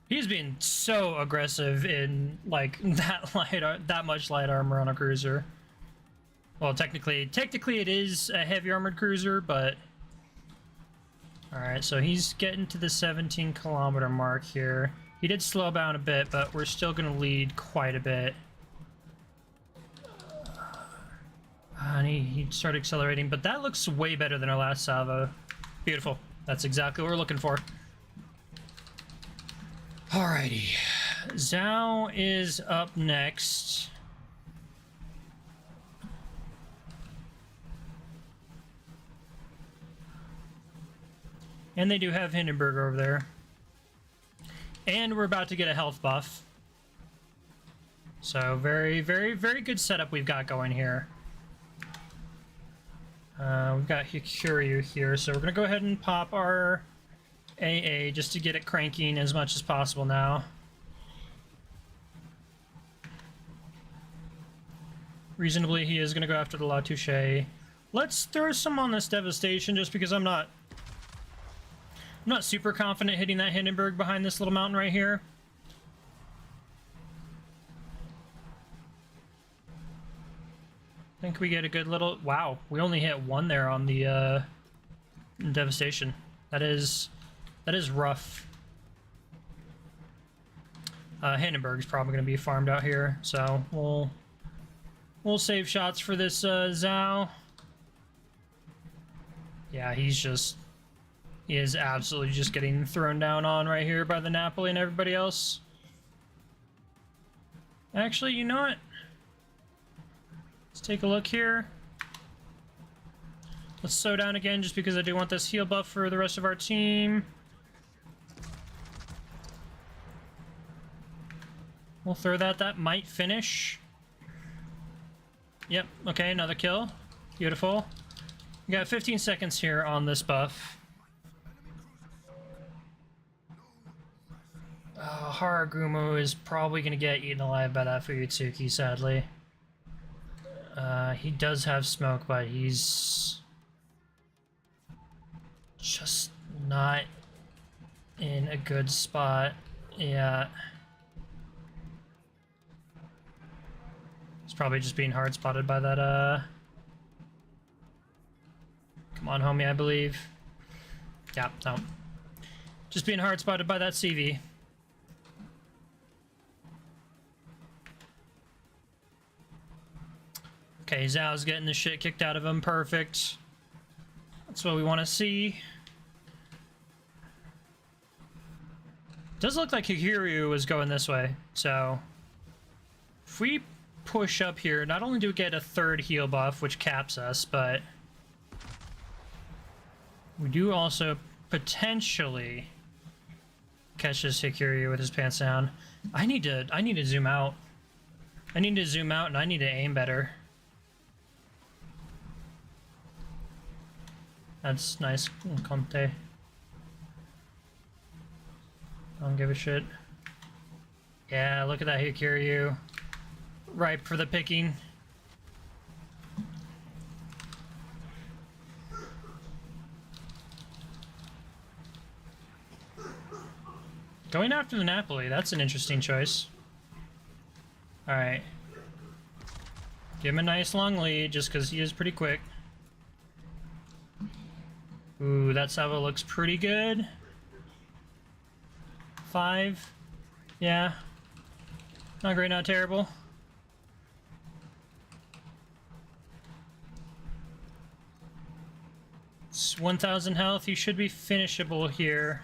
Speaker 1: He's being so aggressive in like that much light armor on a cruiser. Well, technically it is a heavy armored cruiser, but all right. So he's getting to the 17 kilometer mark here. He did slow down a bit, but we're still going to lead quite a bit. And he started accelerating, but that looks way better than our last salvo. Beautiful. That's exactly what we're looking for. Alrighty, Zhao is up next. And they do have Hindenburg over there. And we're about to get a health buff. So very, very, very good setup we've got going here. We've got Hikuru here, so we're gonna go ahead and pop our AA just to get it cranking as much as possible now. Reasonably, he is going to go after the La Touche. Let's throw some on this Devastation just because I'm not super confident hitting that Hindenburg behind this little mountain right here. I think we get a good little... Wow, we only hit one there on the Devastation. That is rough. Hindenburg's probably going to be farmed out here, so we'll save shots for this Zhao. Yeah, he is absolutely just getting thrown down on right here by the Napoli and everybody else. Actually, you know what? Let's take a look here. Let's slow down again just because I do want this heal buff for the rest of our team. We'll throw that. That might finish. Yep. Okay, another kill. Beautiful. We got 15 seconds here on this buff. Haragumo is probably going to get eaten alive by that Fuyutsuki, sadly. He does have smoke, but he's just not in a good spot. Yeah. He's probably just being hard spotted by that, Come on, homie, I believe. Yeah, no. Just being hard spotted by that CV. Okay, Zhao's getting the shit kicked out of him. Perfect. That's what we want to see. Does look like Hikiryu was going this way, so if we push up here, not only do we get a third heal buff, which caps us, but we do also potentially catch this Hikiryu with his pants down. I need to zoom out. I need to zoom out and I need to aim better. That's nice, Conte. Don't give a shit. Yeah, look at that Hikiryu. Ripe for the picking. Going after the Napoli, that's an interesting choice. Alright. Give him a nice long lead, just because he is pretty quick. Ooh, that salvo looks pretty good. 5. Yeah. Not great, not terrible. It's 1,000 health. You should be finishable here.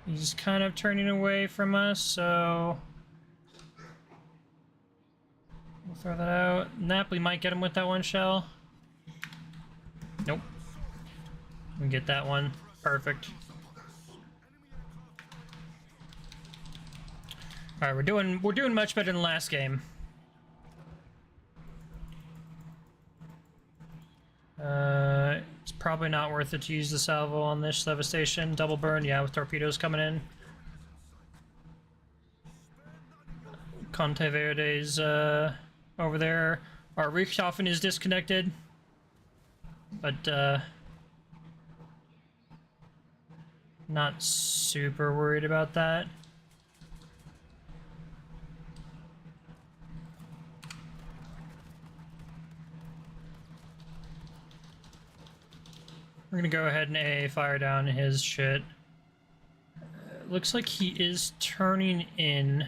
Speaker 1: He's kind of turning away from us, so we'll throw that out. Napoli might get him with that one shell. Nope. We get that one. Perfect. All right, we're doing much better than last game. It's probably not worth it to use the salvo on this devastation. Double burn, yeah, with torpedoes coming in. Conte Verde's over there. Our Richthofen is disconnected. But not super worried about that. We're gonna go ahead and AA fire down his shit. Looks like he is turning in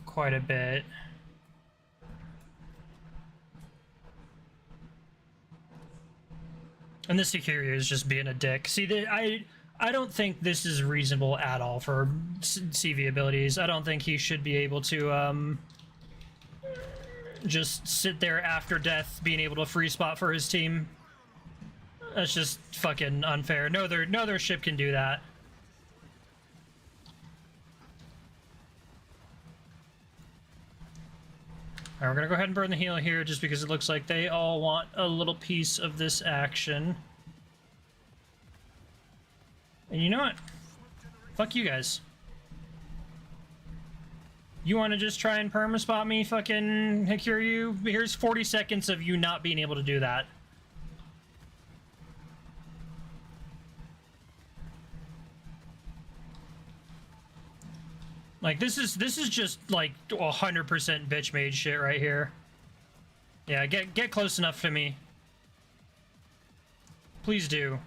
Speaker 1: quite a bit. And this Hikiryu is just being a dick. See, I don't think this is reasonable at all for CV abilities. I don't think he should be able to just sit there after death being able to free spot for his team. That's just fucking unfair. No other ship can do that. Alright, we're gonna go ahead and burn the heal here just because it looks like they all want a little piece of this action. And you know what? Fuck you guys. You want to just try and perma-spot me, fucking Hikiryu? Here's 40 seconds of you not being able to do that. Like, this is just, like, 100% bitch made shit right here. Yeah, get close enough to me. Please do.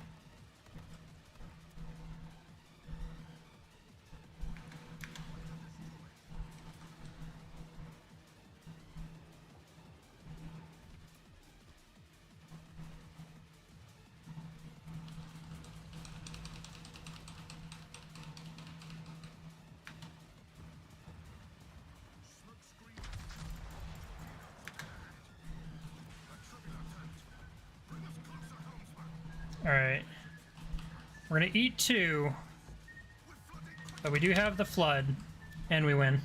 Speaker 1: Alright. We're gonna eat 2. But we do have the flood. And we win.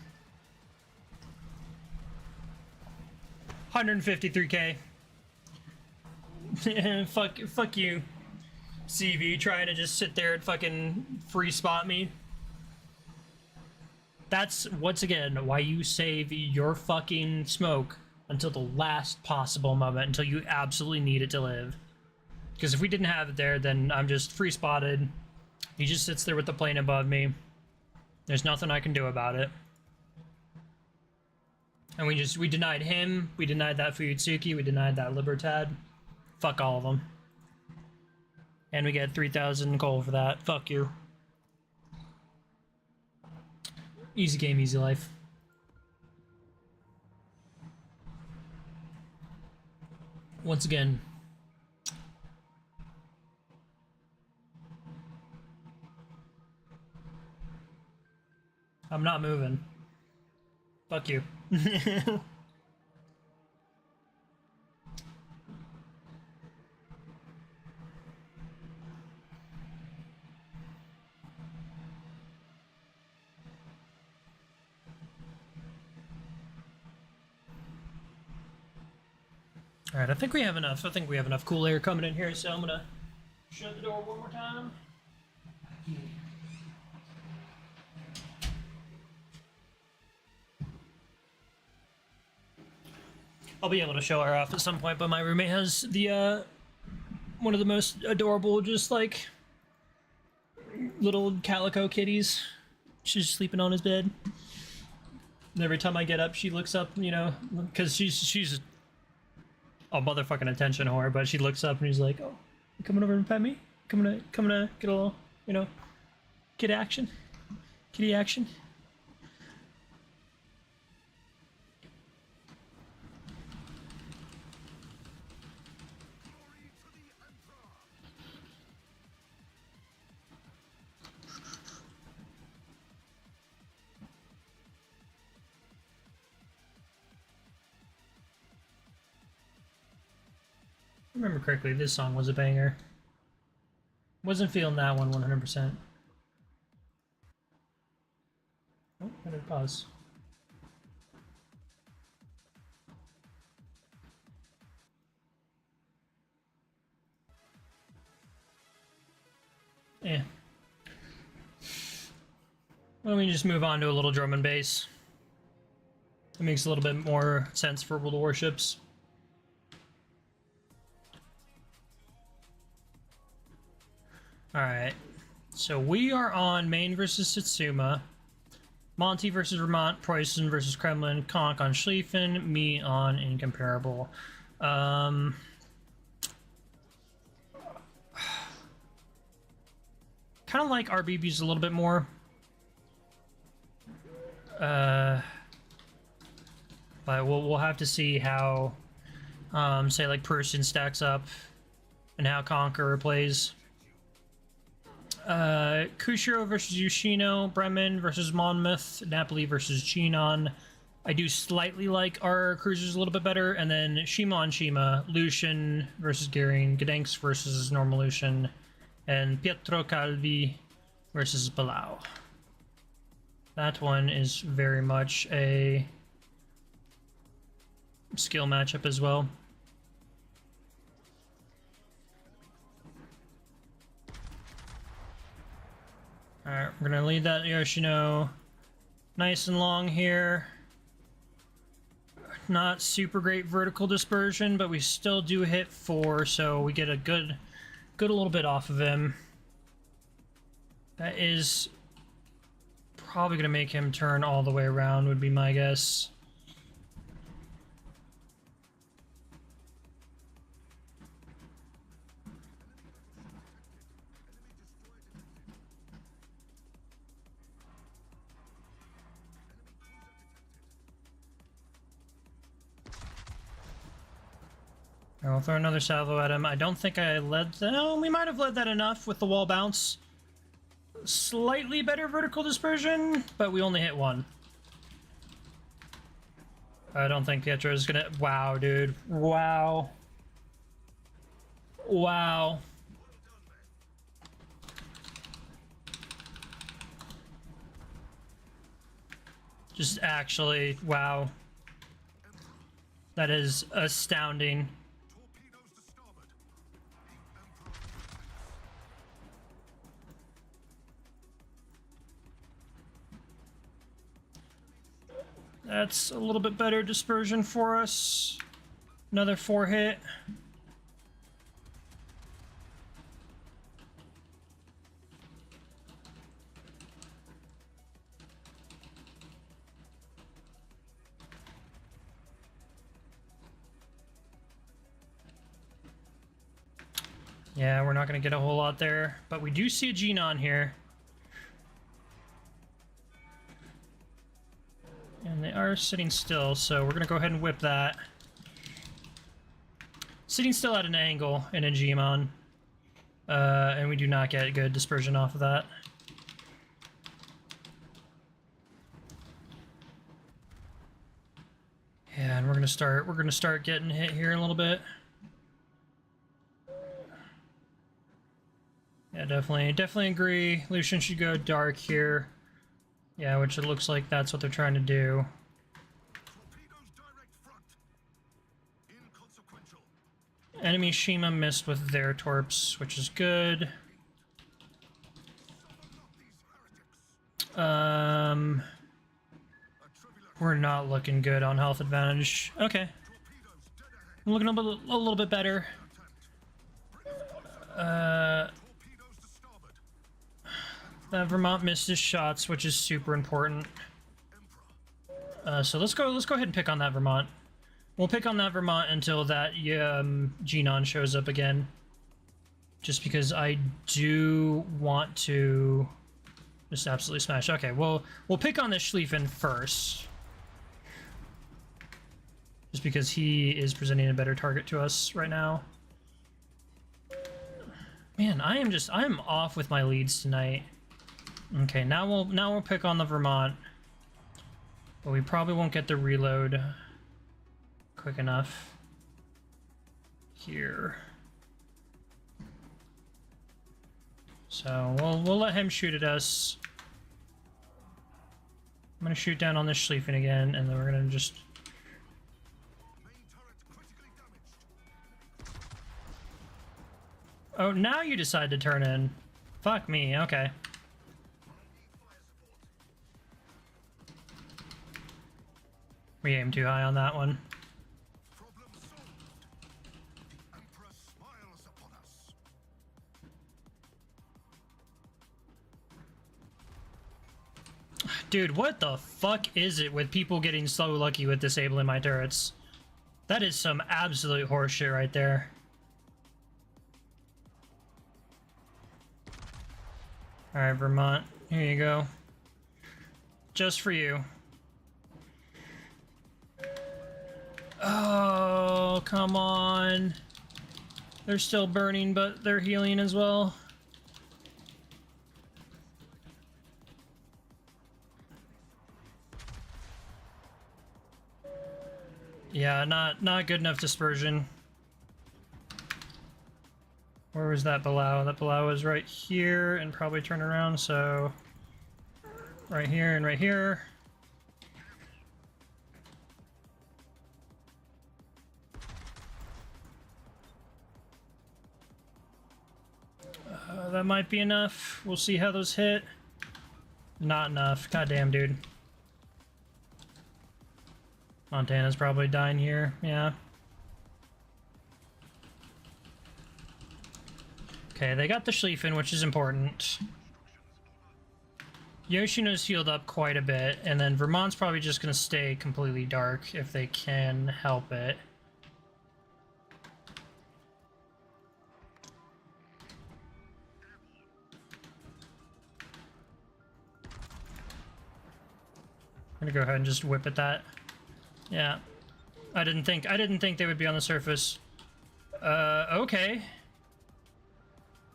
Speaker 1: 153k. fuck you, CV, trying to just sit there and fucking free spot me. That's, once again, why you save your fucking smoke until the last possible moment, until you absolutely need it to live. Because if we didn't have it there, then I'm just free spotted. He just sits there with the plane above me. There's nothing I can do about it. And we denied him, we denied that Fuyutsuki, we denied that Libertad. Fuck all of them. And we get 3,000 coal for that. Fuck you. Easy game, easy life. Once again. I'm not moving. Fuck you. Alright, I think we have enough. I think we have enough cool air coming in here, so I'm gonna shut the door one more time. I'll be able to show her off at some point, but my roommate has the one of the most adorable, just like little calico kitties. She's sleeping on his bed. And every time I get up, she looks up, you know, because she's a motherfucking attention whore, but she looks up and he's like, "Oh, you coming over to pet me? Coming to get a little, you know, kitty action." If I remember correctly, this song was a banger. Wasn't feeling that one 100%. Oh, I did pause. Yeah. Why don't we just move on to a little drum and bass? It makes a little bit more sense for World of Warships. Alright, so we are on Maine versus Satsuma, Monty versus Vermont, Preußen versus Kremlin, Konk on Schlieffen, me on Incomparable. Kind of like RBB's a little bit more. But we'll have to see how, say like Preußen stacks up and how Conqueror plays. Kushiro versus Yoshino, Bremen versus Monmouth, Napoli versus Chinon. I do slightly like our cruisers a little bit better, and then Shima on Shima, Lucian versus Gering, Gdansk versus Normal Lucian, and Pietro Calvi versus Palau. That one is very much a skill matchup as well. Alright, we're gonna leave that Yoshino nice and long here. Not super great vertical dispersion, but we still do hit 4, so we get a good little bit off of him. That is probably gonna make him turn all the way around, would be my guess. I'll throw another salvo at him. I don't think I led that. No, we might have led that enough with the wall bounce. Slightly better vertical dispersion, but we only hit 1. I don't think Pietro's gonna... Wow, dude. Wow. Wow. Just actually, wow. That is astounding. That's a little bit better dispersion for us. Another 4 hit. Yeah, we're not going to get a whole lot there, but we do see a Genon here. And they are sitting still, so we're going to go ahead and whip that. Sitting still at an angle in a Gmon. And we do not get good dispersion off of that. Yeah, and we're gonna start getting hit here in a little bit. Yeah, definitely agree. Lucian should go dark here. Yeah, which it looks like that's what they're trying to do. Enemy Shima missed with their torps, which is good. We're not looking good on health advantage. Okay. I'm looking a little bit better. That Vermont missed his shots, which is super important. So let's go ahead and pick on that Vermont. We'll pick on that Vermont until that Genon shows up again. Just because I do want to just absolutely smash. Okay, well, we'll pick on this Schlieffen first. Just because he is presenting a better target to us right now. Man, I'm off with my leads tonight. Okay, now we'll pick on the Vermont. But we probably won't get the reload quick enough here. So we'll let him shoot at us. I'm gonna shoot down on this Schlieffen again, and then we're gonna just. Oh, now you decide to turn in. Fuck me. Okay. We aimed too high on that one. Dude, what the fuck is it with people getting so lucky with disabling my turrets? That is some absolute horseshit right there. Alright, Vermont, here you go. Just for you. Oh, come on. They're still burning, but they're healing as well. Yeah, not good enough dispersion. Where was that Bilal? That Bilal was right here and probably turn around, so right here and right here. That might be enough. We'll see how those hit. Not enough. Goddamn, dude. Montana's probably dying here. Yeah. Okay, they got the Schlieffen, which is important. Yoshino's healed up quite a bit, and then Vermont's probably just going to stay completely dark if they can help it. I'm gonna go ahead and just whip at that. Yeah. I didn't think they would be on the surface. Okay.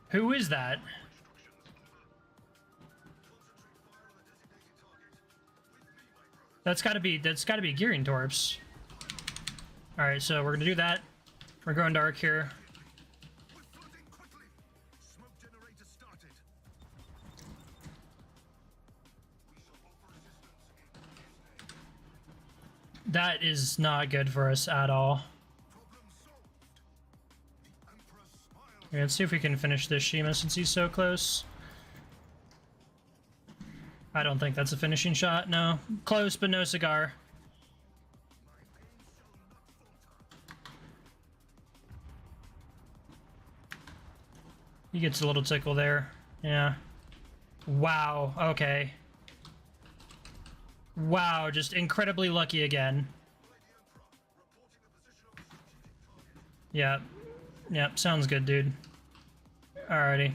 Speaker 1: Who is that? That's gotta be Gearing Torps. Alright, so we're gonna do that. We're going dark here. That is not good for us at all. Okay, let's see if we can finish this Shima since he's so close. I don't think that's a finishing shot, no. Close, but no cigar. He gets a little tickle there. Yeah. Wow, okay. Wow, just incredibly lucky again. Yeah. Yep, sounds good, dude. Alrighty.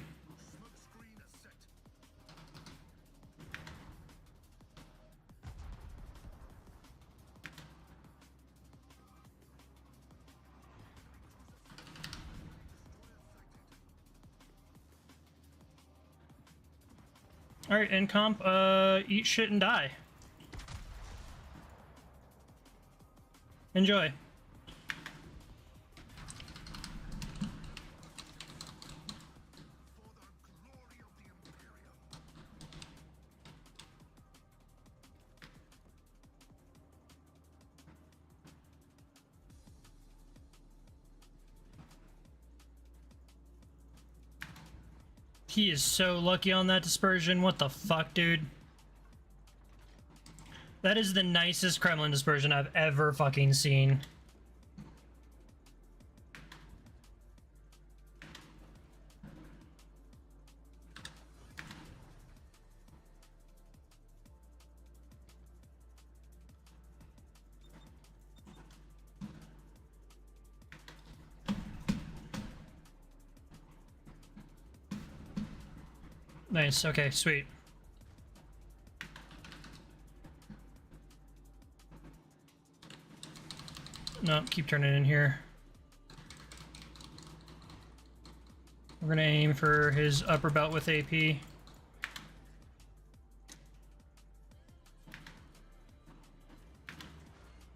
Speaker 1: All right, end comp. Eat shit and die. Enjoy. He is so lucky on that dispersion. What the fuck, dude? That is the nicest Kremlin dispersion I've ever fucking seen. Nice, okay, sweet. No, keep turning in here. We're gonna aim for his upper belt with AP.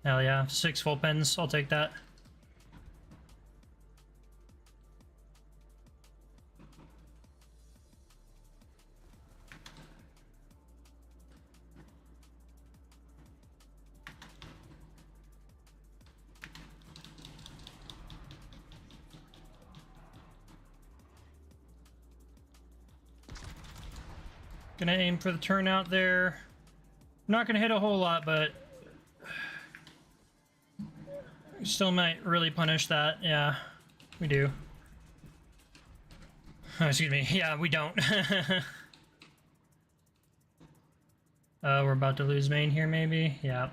Speaker 1: Hell yeah, 6 full pens, I'll take that. Gonna aim for the turnout there. Not gonna hit a whole lot, but still might really punish that. Yeah, we do. Oh, excuse me. Yeah, we don't. We're about to lose main here, maybe. Yeah.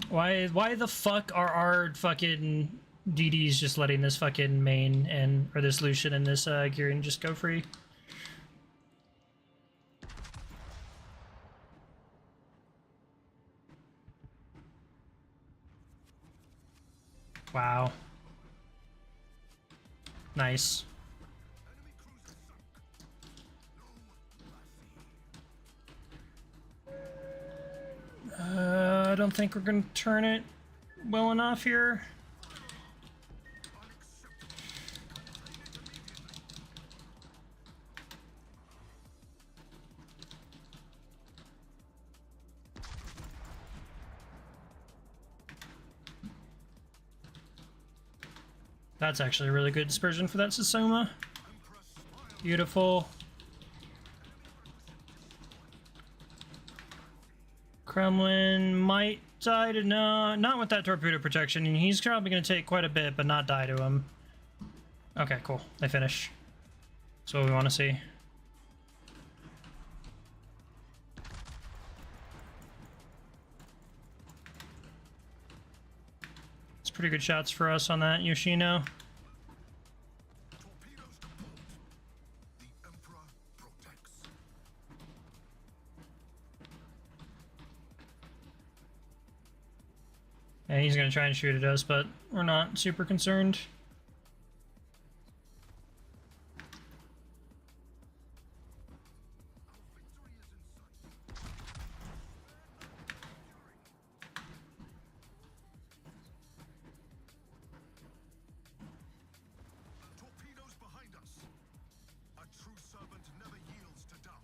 Speaker 1: Why the fuck are our fucking DDs just letting this fucking main and or this Lucian and this Gearing just go free? Wow. Nice. I don't think we're gonna turn it well enough here. That's actually a really good dispersion for that Susoma. Beautiful. Kremlin might die to... No, not with that torpedo protection. He's probably going to take quite a bit, but not die to him. Okay, cool. They finish. That's what we want to see. It's pretty good shots for us on that Yoshino. And he's going to try and shoot at us, but we're not super concerned.
Speaker 6: Torpedoes behind us. A true servant never yields to doubt.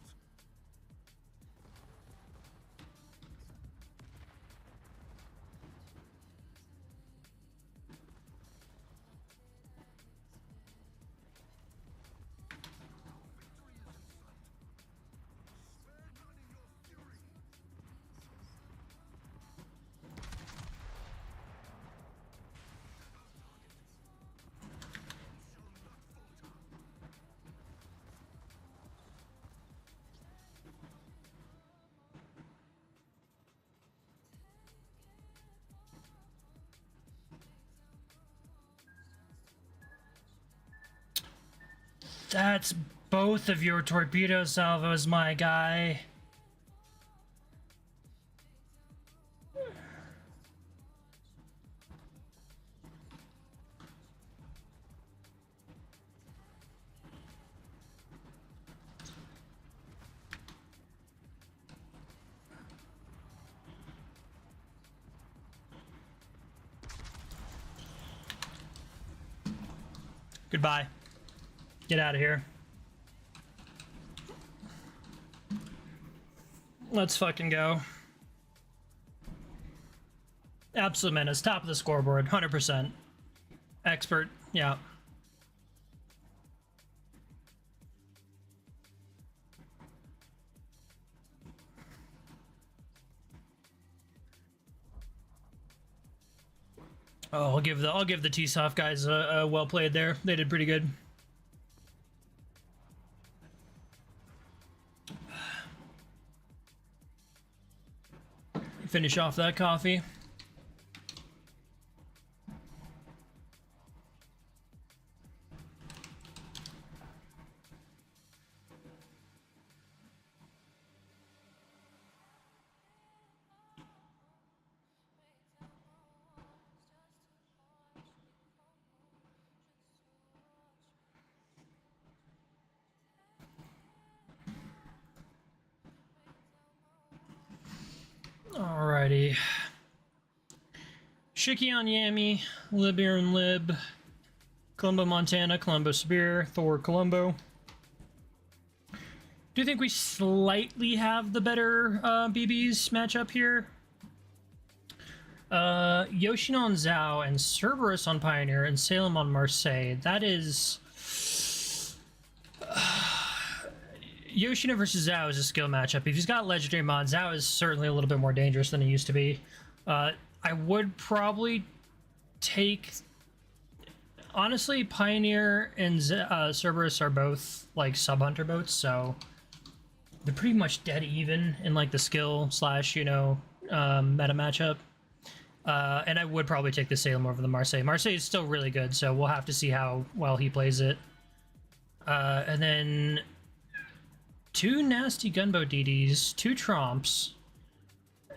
Speaker 1: That's both of your torpedo salvos, my guy. Goodbye. Get out of here. Let's fucking go. Absolute menace, top of the scoreboard, 100%. Expert, yeah. Oh, I'll give the T-Soft guys a well played there. They did pretty good. Finish off that coffee. Alrighty. Shikion Yami, Libiran Lib, Columbo Montana, Columbo Spear, Thor Columbo. Do you think we slightly have the better BBs matchup here? Yoshino on Zhao and Cerberus on Pioneer and Salem on Marseille. That is... Yoshino versus Zhao is a skill matchup. If he's got legendary mod, Zhao is certainly a little bit more dangerous than he used to be. I would probably take... Honestly, Pioneer and Cerberus are both, like, sub-hunter boats, so... They're pretty much dead even in, like, the skill slash, you know, meta matchup. And I would probably take the Salem over the Marseille. Marseille is still really good, so we'll have to see how well he plays it. And then... 2 nasty gunboat DDs, 2 Tromps,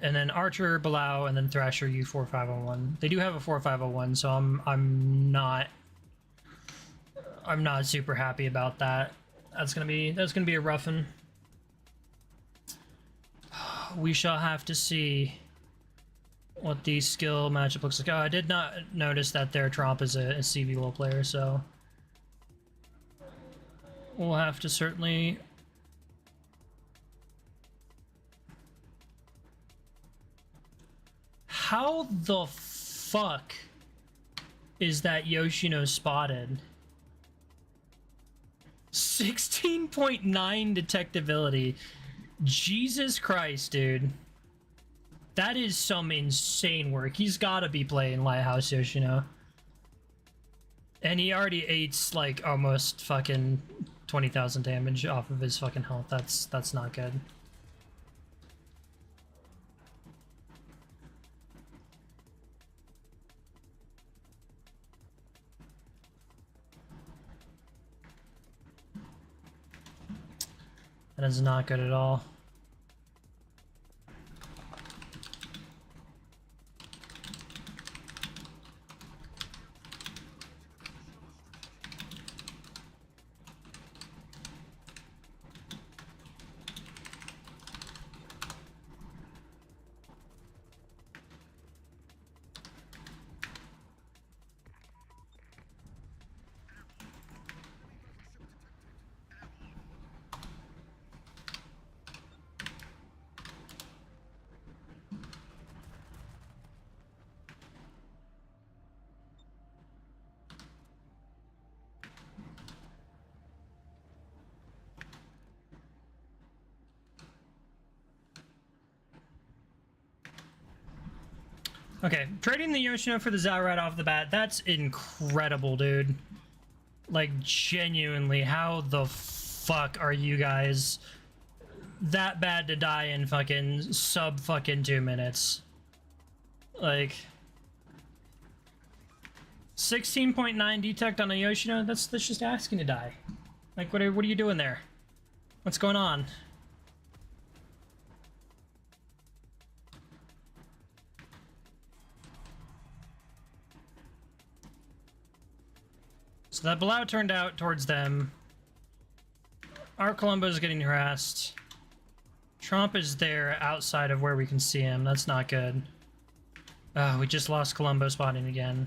Speaker 1: and then Archer, Balau, and then Thrasher U4501. They do have a 4501, so I'm not super happy about that. That's gonna be a rough one. We shall have to see what the skill matchup looks like. Oh, I did not notice that their Tromp is a CV low player, so we'll have to certainly. How the fuck is that Yoshino spotted? 16.9 detectability. Jesus Christ, dude. That is some insane work. He's gotta be playing Lighthouse Yoshino. And he already eats like almost fucking 20,000 damage off of his fucking health. That's not good. That is not good at all. Okay, trading the Yoshino for the Zhao right off the bat, that's incredible, dude. Like, genuinely, how the fuck are you guys that bad to die in fucking sub fucking 2 minutes? Like, 16.9 detect on a Yoshino, that's just asking to die. Like, what are you doing there? What's going on? So that Balau turned out towards them. Our Columbo is getting harassed. Trump is there outside of where we can see him. That's not good. We just lost Columbo spotting again.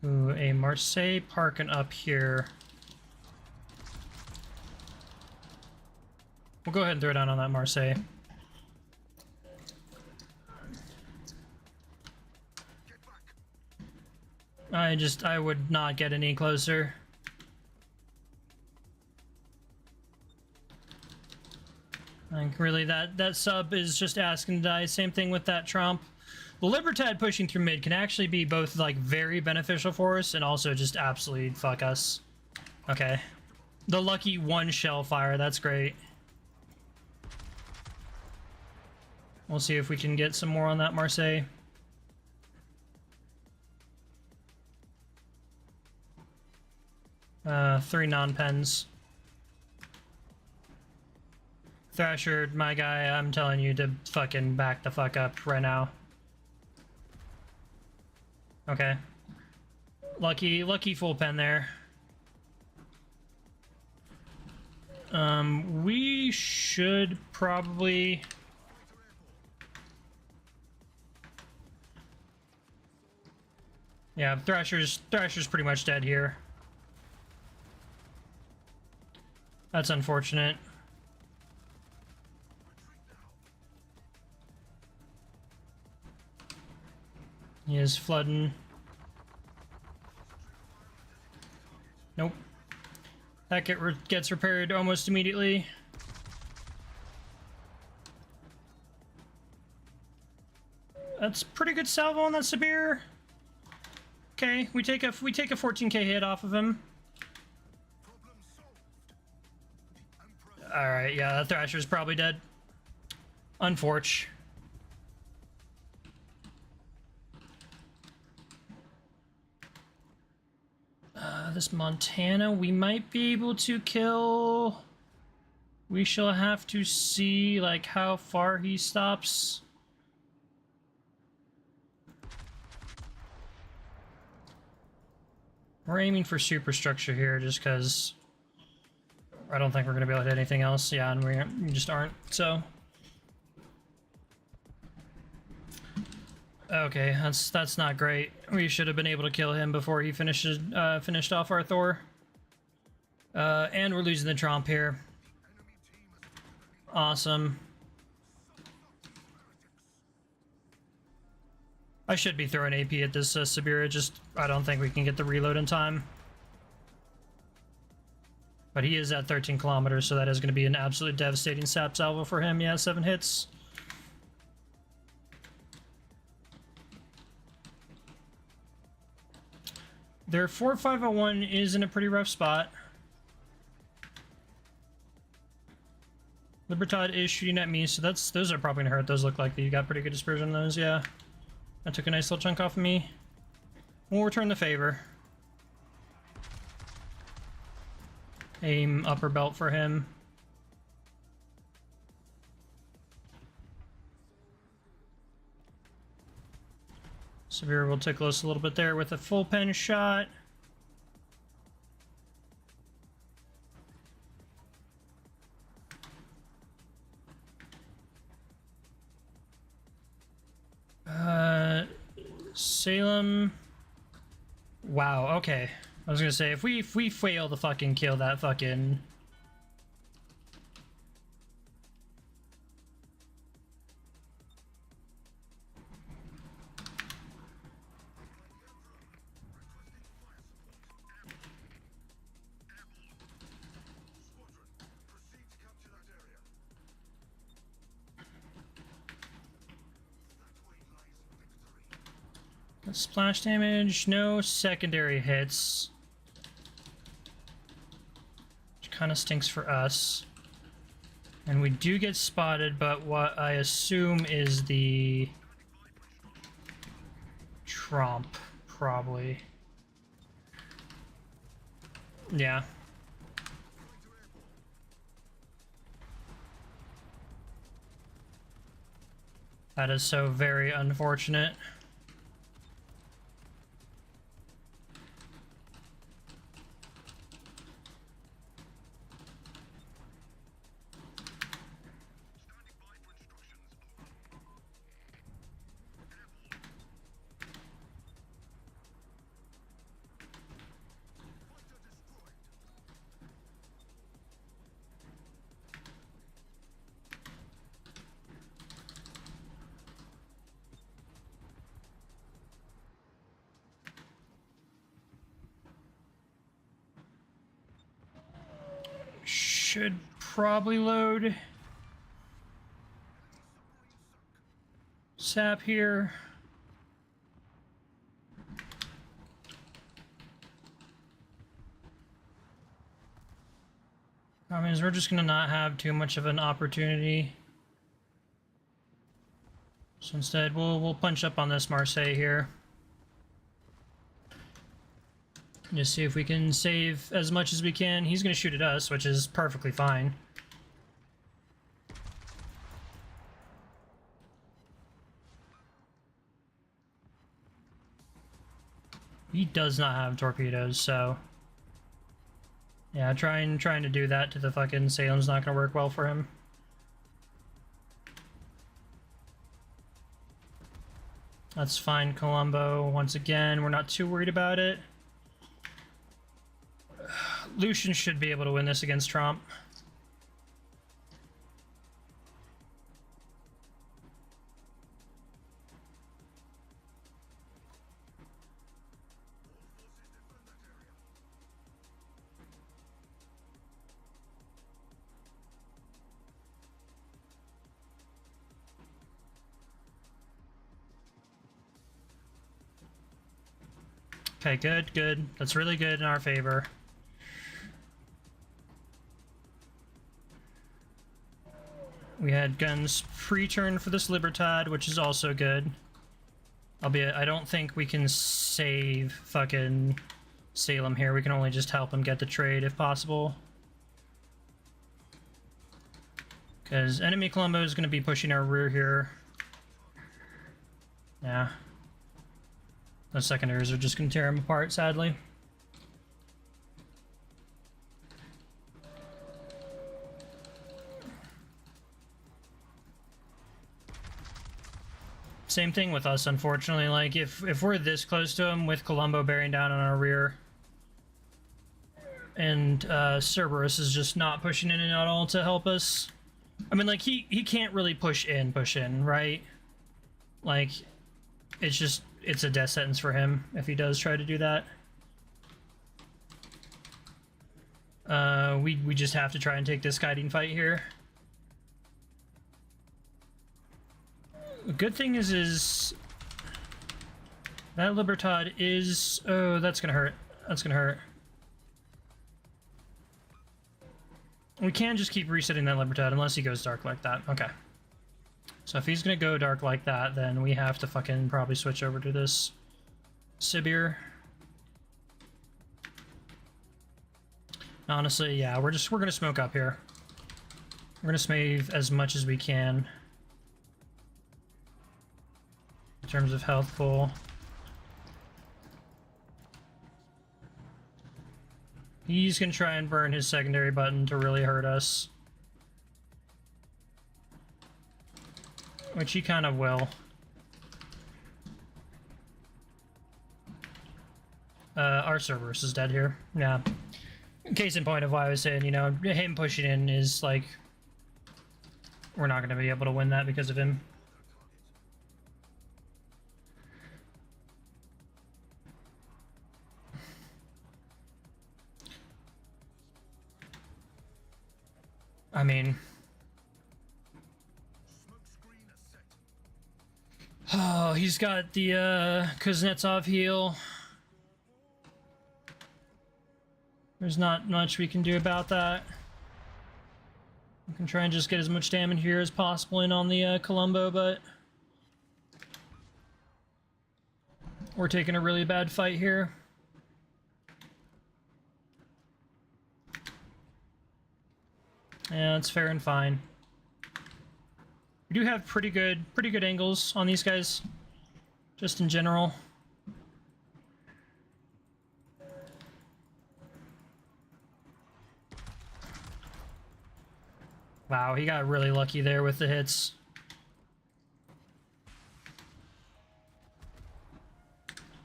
Speaker 1: Ooh, a Marseille parking up here. We'll go ahead and throw down on that Marseille. I would not get any closer. Like, really, that sub is just asking to die. Same thing with that Trump. The Libertad pushing through mid can actually be both, like, very beneficial for us and also just absolutely fuck us. Okay. The lucky one shell fire, that's great. We'll see if we can get some more on that Marseille. Three non-pens. Thrasher, my guy, I'm telling you to fucking back the fuck up right now. Okay. Lucky full pen there. We should probably... Yeah, Thrasher's pretty much dead here. That's unfortunate. He is flooding. Nope. That gets repaired almost immediately. That's pretty good salvo on that Sabir. Okay, we take a 14k hit off of him. All right, yeah, that Thrasher's probably dead. Unfortunate. This Montana, we might be able to kill. We shall have to see, like, how far he stops. We're aiming for superstructure here just because I don't think we're going to be able to hit anything else. Yeah, and we just aren't, so. Okay, that's not great. We should have been able to kill him before he finished off our Thor. And we're losing the Tromp here. Awesome. I should be throwing AP at this Siberia, just I don't think we can get the reload in time. But he is at 13 kilometers, so that is going to be an absolute devastating sap salvo for him. Yeah, 7 hits. Their 4501 is in a pretty rough spot. Libertad is shooting at me, so those are probably gonna hurt. Those look like you got pretty good dispersion on those, yeah. That took a nice little chunk off of me. We'll return the favor. Aim upper belt for him. Severe will tickle us a little bit there with a full pen shot. Salem. Wow, okay. I was gonna say, if we fail to fucking kill that fucking... Splash damage, no secondary hits. Which kind of stinks for us. And we do get spotted, but what I assume is the Tromp, probably. Yeah. That is so very unfortunate. should probably load sap here. I mean, we're just gonna not have too much of an opportunity. So instead, we'll punch up on this Marseille here. Just see if we can save as much as we can. He's gonna shoot at us, which is perfectly fine. He does not have torpedoes, so yeah, trying to do that to the fucking Salem's not gonna work well for him. That's fine, Colombo. Once again, we're not too worried about it. Lucian should be able to win this against Trump. Okay, good, good. That's really good in our favor. We had guns pre-turn for this Libertad, which is also good. Albeit, I don't think we can save fucking Salem here. We can only just help him get the trade if possible. Because enemy Colombo is going to be pushing our rear here. Yeah. Those secondaries are just going to tear him apart, sadly. Same thing with us, unfortunately. Like, if we're this close to him with Colombo bearing down on our rear, and Cerberus is just not pushing in at all to help us. I mean, like, he can't really push in, right? Like, it's a death sentence for him if he does try to do that. We just have to try and take this guiding fight here. The good thing is that Libertad is... Oh, that's gonna hurt. That's gonna hurt. We can just keep resetting that Libertad unless he goes dark like that. Okay. So if he's gonna go dark like that, then we have to fucking probably switch over to this Sibir. Honestly, yeah, we're gonna smoke up here. We're gonna save as much as we can. In terms of health pool. He's gonna try and burn his secondary button to really hurt us. Which he kind of will. Our Cerberus is dead here. Yeah. Case in point of why I was saying, you know, him pushing in is like... We're not gonna be able to win that because of him. I mean... Oh, he's got the Kuznetsov heal. There's not much we can do about that. We can try and just get as much damage here as possible in on the Colombo, but... We're taking a really bad fight here. Yeah, it's fair and fine. We do have pretty good angles on these guys, just in general. Wow, he got really lucky there with the hits.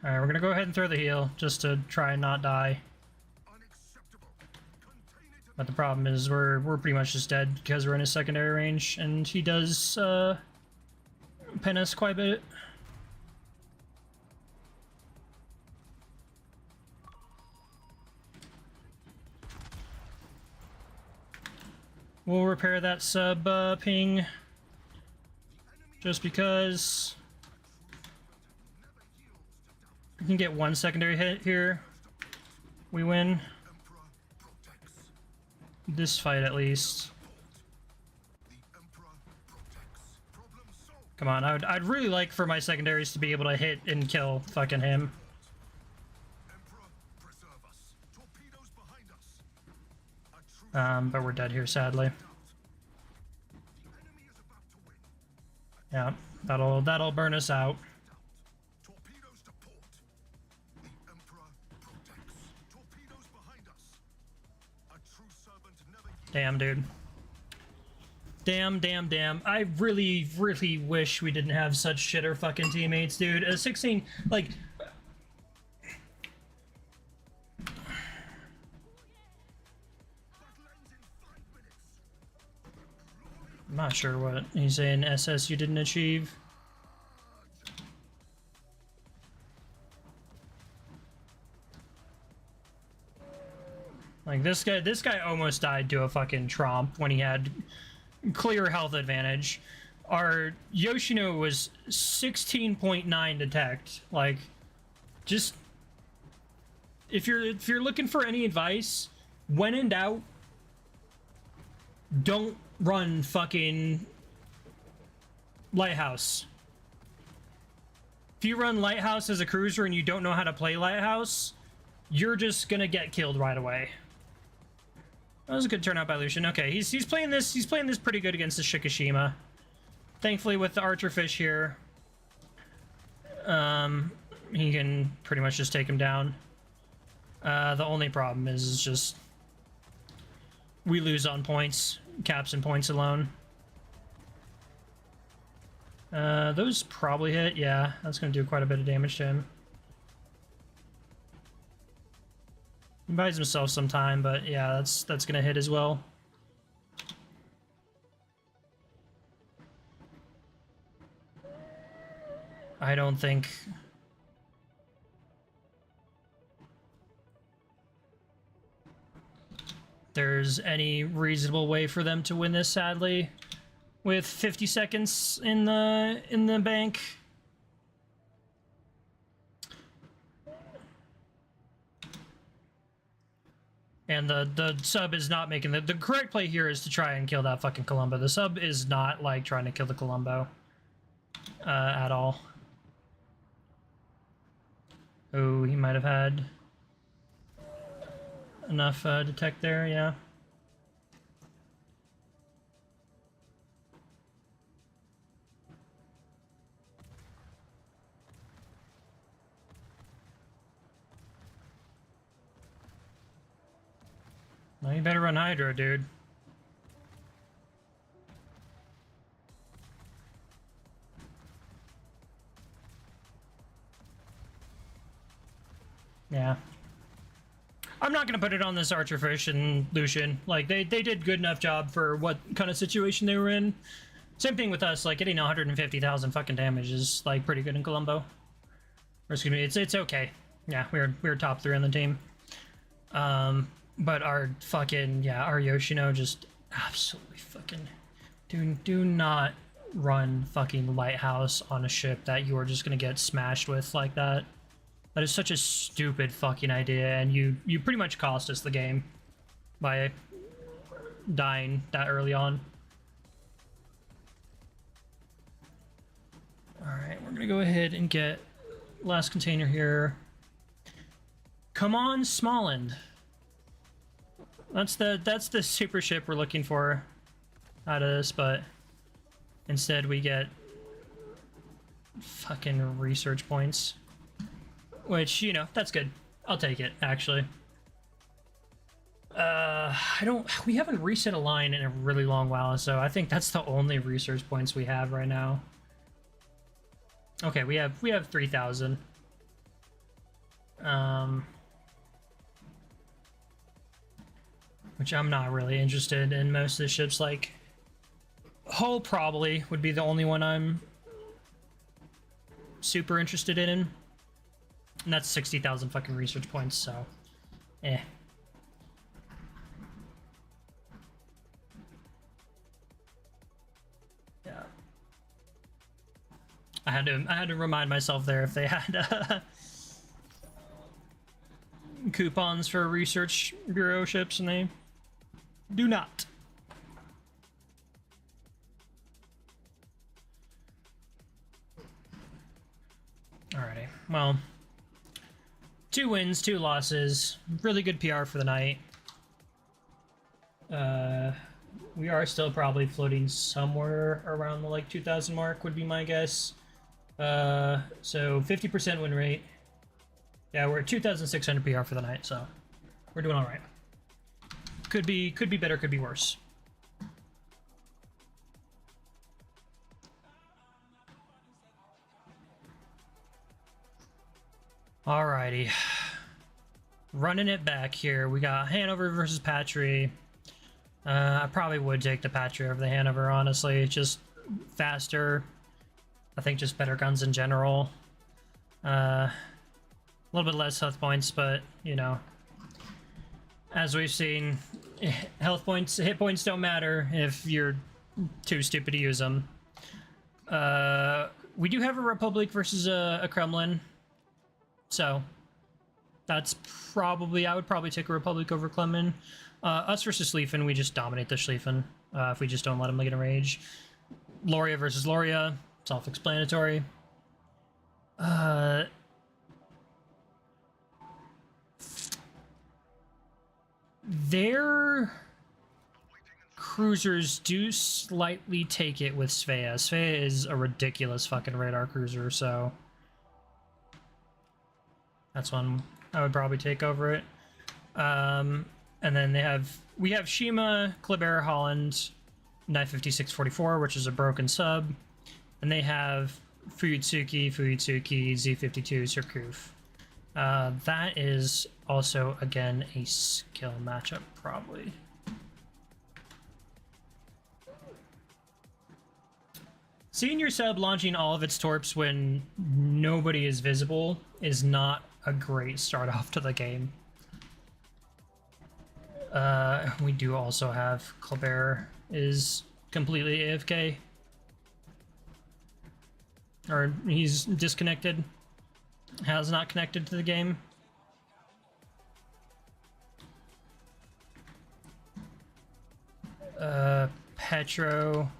Speaker 1: Alright, we're gonna go ahead and throw the heal, just to try and not die. But the problem is we're pretty much just dead because we're in his secondary range, and he does pen us quite a bit. We'll repair that sub ping. Just because we can get one secondary hit here. We win. This fight at least. Come on, I'd really like for my secondaries to be able to hit and kill fucking him. But we're dead here, sadly. Yeah, that'll burn us out. Damn, dude. Damn. I really, really wish we didn't have such shitter fucking teammates, dude. A 16, like... I'm not sure what he's saying. SS you didn't achieve. Like this guy almost died to a fucking Tromp when he had clear health advantage. Our Yoshino was 16.9 detect. Like, just if you're looking for any advice, when in doubt, don't run fucking Lighthouse. If you run Lighthouse as a cruiser and you don't know how to play Lighthouse, you're just gonna get killed right away. That was a good turnout by Lucian. Okay, he's playing this pretty good against the Shikishima. Thankfully with the Archerfish here, he can pretty much just take him down. The only problem is just we lose on points, caps and points alone. Those probably hit. Yeah, that's gonna do quite a bit of damage to him. He buys himself some time, but yeah, that's gonna hit as well. I don't think there's any reasonable way for them to win this, sadly, with 50 seconds in the bank. And the sub is not making the correct play here is to try and kill that fucking Columbo. The sub is not like trying to kill the Columbo at all. Oh, he might have had enough detect there, yeah. Well, you better run Hydro, dude. Yeah. I'm not gonna put it on this Archerfish and Lucian. Like, they did good enough job for what kind of situation they were in. Same thing with us, like, getting 150,000 fucking damage is, like, pretty good in Columbo. Or, excuse me, it's okay. Yeah, we're top 3 on the team. But our fucking, yeah, our Yoshino just absolutely fucking... Do not run fucking Lighthouse on a ship that you are just gonna get smashed with like that. That is such a stupid fucking idea, and you pretty much cost us the game by dying that early on. Alright, we're gonna go ahead and get last container here. Come on, Smallland. That's the super ship we're looking for out of this, but instead we get fucking research points. Which, you know, that's good. I'll take it, actually. We haven't reset a line in a really long while, so I think that's the only research points we have right now. Okay, we have 3,000. Which I'm not really interested in most of the ships. Like, Hull probably would be the only one I'm super interested in. And that's 60,000 fucking research points, so eh. I had to remind myself there if they had coupons for research bureau ships, and they do not. Alrighty, well, 2 wins, 2 losses, really good PR for the night. We are still probably floating somewhere around the like 2,000 mark would be my guess. So 50% win rate. Yeah, we're at 2,600 PR for the night, so we're doing all right. Could be better, could be worse. Alrighty. Running it back here. We got Hanover versus Patry. I probably would take the Patry over the Hanover, honestly. Just faster. I think just better guns in general. A little bit less health points, but, you know, as we've seen, health points, hit points don't matter if you're too stupid to use them. We do have a Republic versus a Kremlin, so that's probably, I would probably take a Republic over Kremlin. Us versus Schlieffen, we just dominate the Schlieffen if we just don't let him get enraged. Loria versus Loria, self-explanatory. Their cruisers do slightly take it with Svea. Svea is a ridiculous fucking radar cruiser, so that's one I would probably take over it. And then we have Shima, Kleber, Holland, 95644, which is a broken sub, and they have Fuyutsuki, Z52, Surcouf. That is also, again, a skill matchup, probably. Seeing your sub launching all of its torps when nobody is visible is not a great start off to the game. We do also have Kleber is completely AFK. Or he's disconnected. Has not connected to the game. Petro.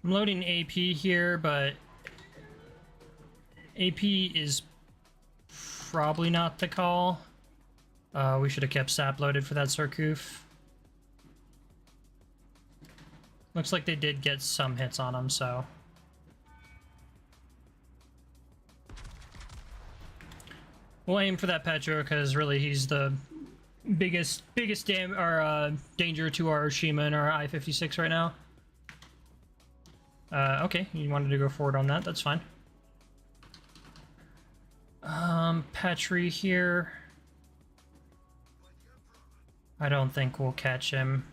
Speaker 1: I'm loading AP here, but AP is probably not the call. We should have kept SAP loaded for that Surcouf. Looks like they did get some hits on him, so. We'll aim for that Petro, because really he's the biggest danger to our Shima and our I-56 right now. Okay, you wanted to go forward on that, that's fine. Patry here. I don't think we'll catch him.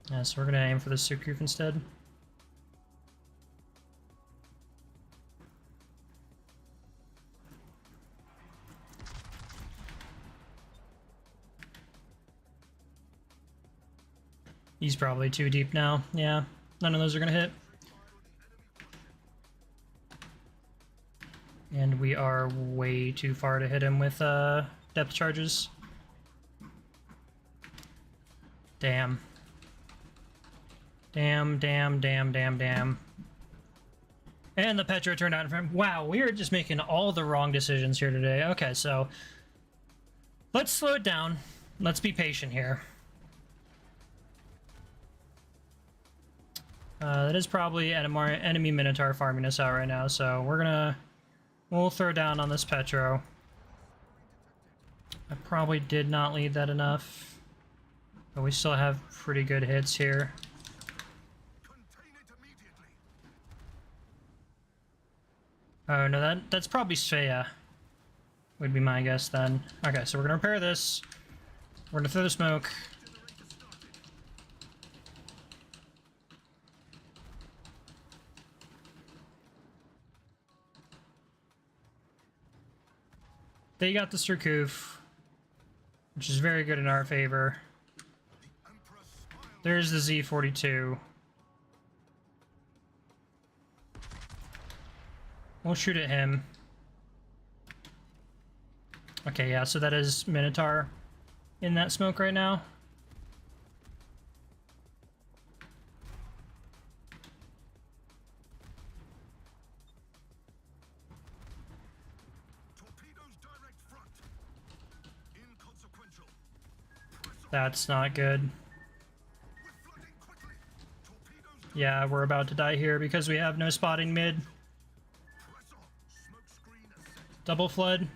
Speaker 1: Yeah, so we're gonna aim for the Surcouf instead. He's probably too deep now. Yeah, none of those are gonna hit. And we are way too far to hit him with depth charges. Damn. Damn. And the Petro turned out in front. Wow, we are just making all the wrong decisions here today. Okay, so let's slow it down. Let's be patient here. That is probably enemy Minotaur farming us out right now, so we'll throw down on this Petro. I probably did not lead that enough, but we still have pretty good hits here. Oh no, that's probably Svea, would be my guess then. Okay, so we're gonna repair this. We're gonna throw the smoke. They got the Surcouf. which is very good in our favor. There's the Z42. We'll shoot at him. Okay, yeah, so that is Minotaur in that smoke right now. That's not good. Yeah, we're about to die here because we have no spotting mid. Double flood.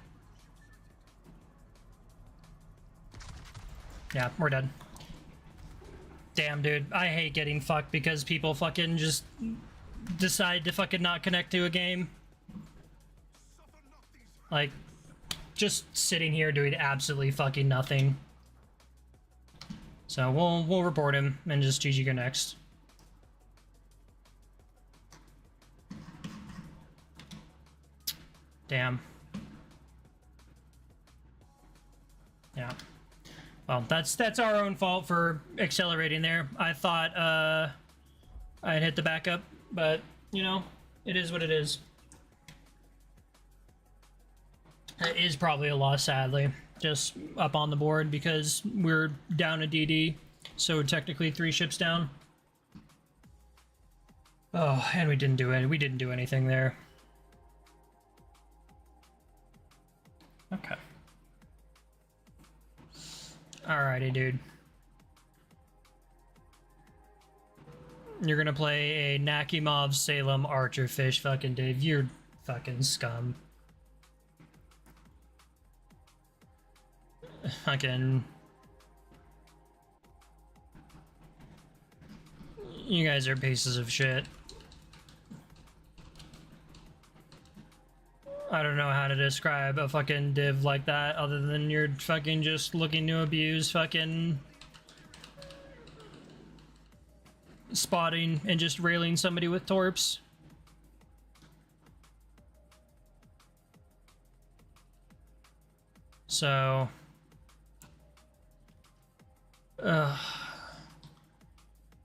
Speaker 1: Yeah, we're dead. Damn, dude. I hate getting fucked because people fucking just decide to fucking not connect to a game. Like, just sitting here doing absolutely fucking nothing. So we'll report him and just GG go next. Damn. Yeah. Well, that's our own fault for accelerating there. I thought I'd hit the backup, but you know, it is what it is. It is probably a loss, sadly. Just up on the board because we're down a DD, so technically 3 ships down. Oh, and we didn't do it. We didn't do anything there. Okay. Alrighty, dude. You're gonna play a Nakimov Salem Archer Fish, fucking Dave. You're fucking scum. Fucking... You guys are pieces of shit. I don't know how to describe a fucking div like that other than you're fucking just looking to abuse fucking spotting and just railing somebody with torps. So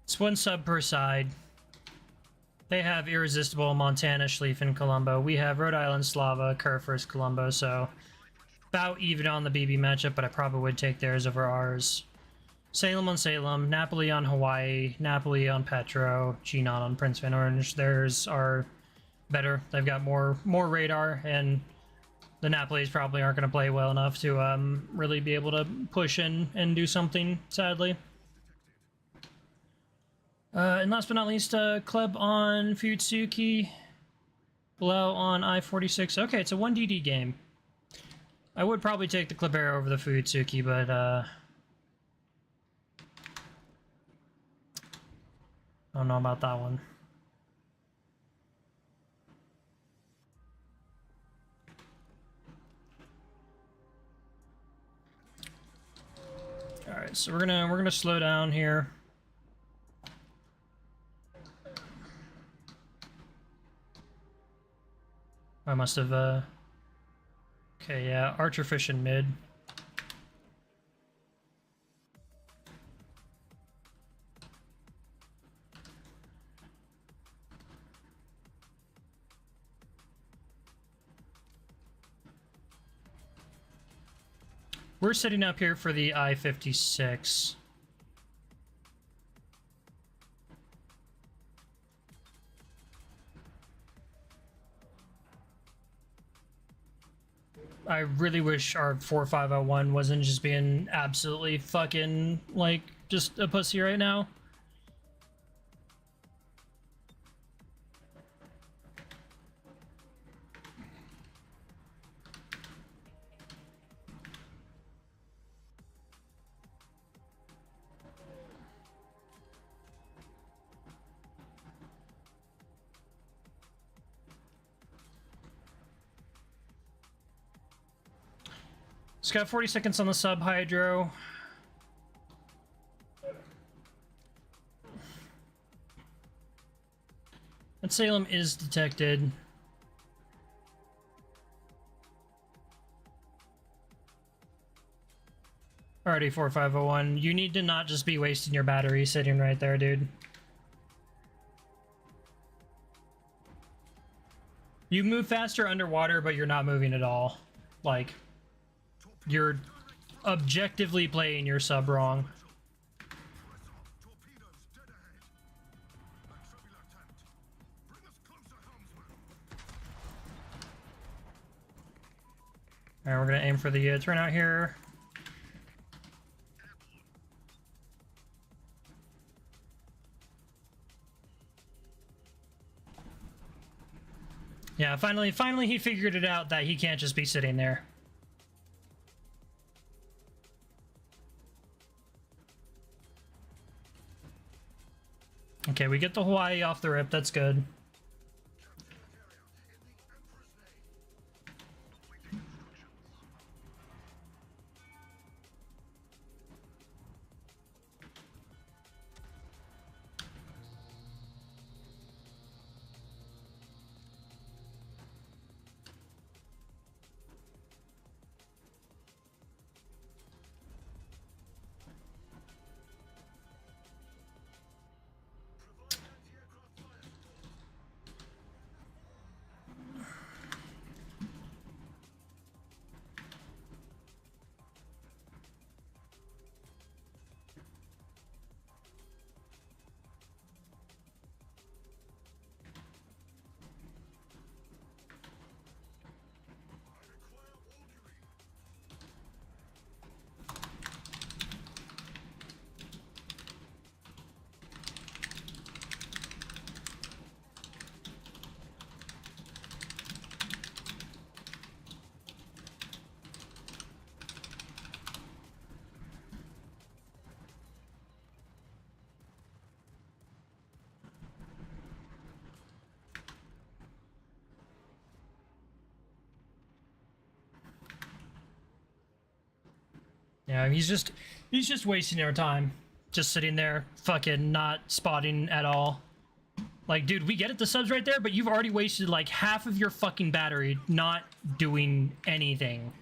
Speaker 1: it's 1 sub per side. They have Irresistible, Montana, Schlieffen, Colombo. We have Rhode Island, Slava, Kerfers, Colombo, so about even on the BB matchup, but I probably would take theirs over ours. Salem on Salem, Napoli on Hawaii, Napoli on Petro, Chinon on Prince Van Orange. Theirs are better. They've got more radar, and the Napolis probably aren't going to play well enough to really be able to push in and do something, sadly. And last but not least, Kleb on Futsuki, Below on I-46. Okay, it's a 1DD game. I would probably take the Klebera over the Futsuki, but I don't know about that one. All right, so we're gonna slow down here. I must have, okay, yeah, Archer Fish in mid. We're setting up here for the I-56. I really wish our 4501 wasn't just being absolutely fucking, like, just a pussy right now. It's got 40 seconds on the sub hydro. And Salem is detected. Alrighty, 4501. You need to not just be wasting your battery sitting right there, dude. You move faster underwater, but you're not moving at all. Like, you're objectively playing your sub wrong. Alright, we're gonna aim for the turnout here. Yeah, finally he figured it out that he can't just be sitting there. Okay, we get the Hawaii off the rip, that's good. Yeah, he's just wasting our time. Just sitting there, fucking not spotting at all. Like, dude, we get it, the sub's right there, but you've already wasted like half of your fucking battery not doing anything.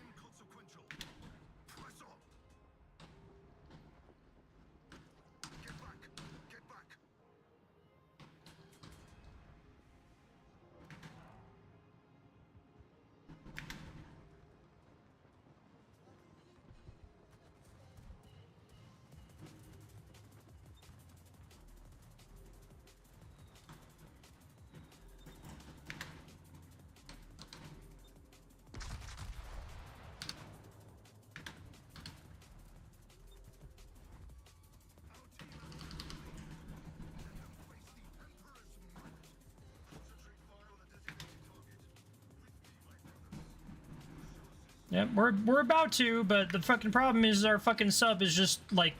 Speaker 1: Yeah, we're about to, but the fucking problem is our fucking sub is just like.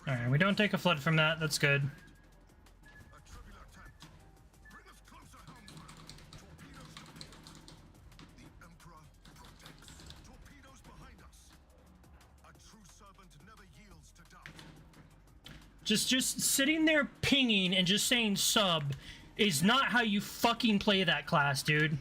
Speaker 1: Alright, we don't take a flood from that. That's good.
Speaker 6: A trivial attempt. Bring us closer, helmsman. Torpedoes deployed. The Emperor protects. Torpedoes behind us. A true servant never yields to doubt.
Speaker 1: Just sitting there pinging and just saying sub is not how you fucking play that class, dude.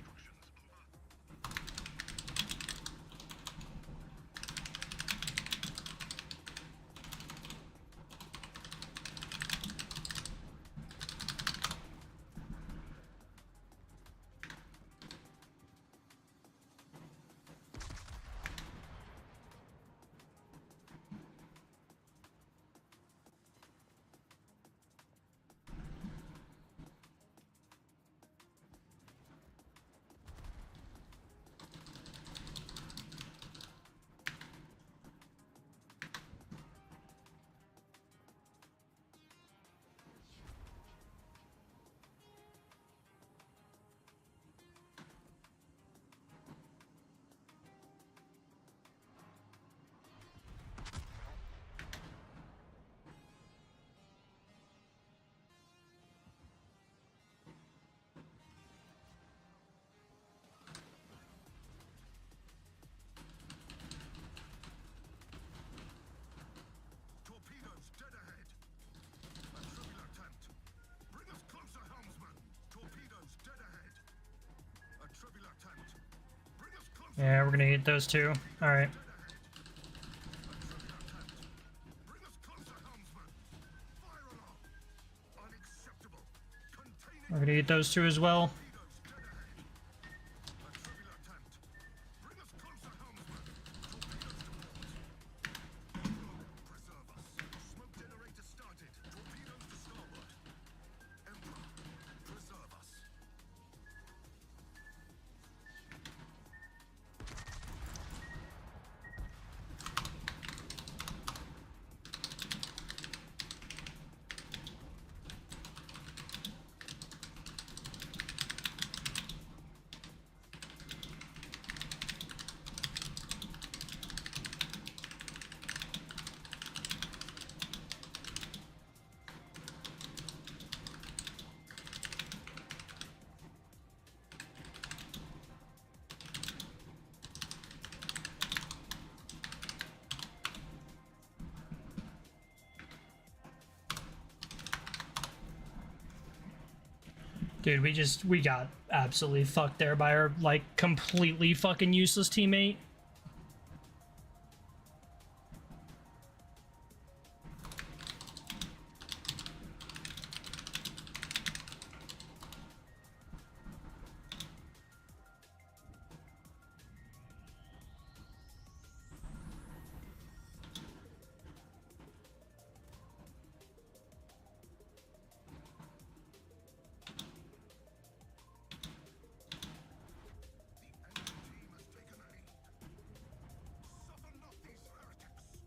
Speaker 6: Torpedoes dead ahead. A trivial attempt. Bring us closer, helmsman. Torpedoes dead ahead. A trivial attempt. Bring us closer.
Speaker 1: Yeah, we're gonna eat those two. Alright.
Speaker 6: Bring us closer, helmsman. Fire alarm. Unacceptable. Containing
Speaker 1: We're gonna eat those two as well.
Speaker 6: torpedoes dead ahead. A trivial attempt. Bring us closer, helmsman. Torpedoes deployed. Preserve us. Smoke generator started. Torpedoes to starboard. Emperor, preserve us.
Speaker 1: Dude, we got absolutely fucked there by our, like, completely fucking useless teammate.
Speaker 6: The enemy team has taken a lead. Suffer not these heretics.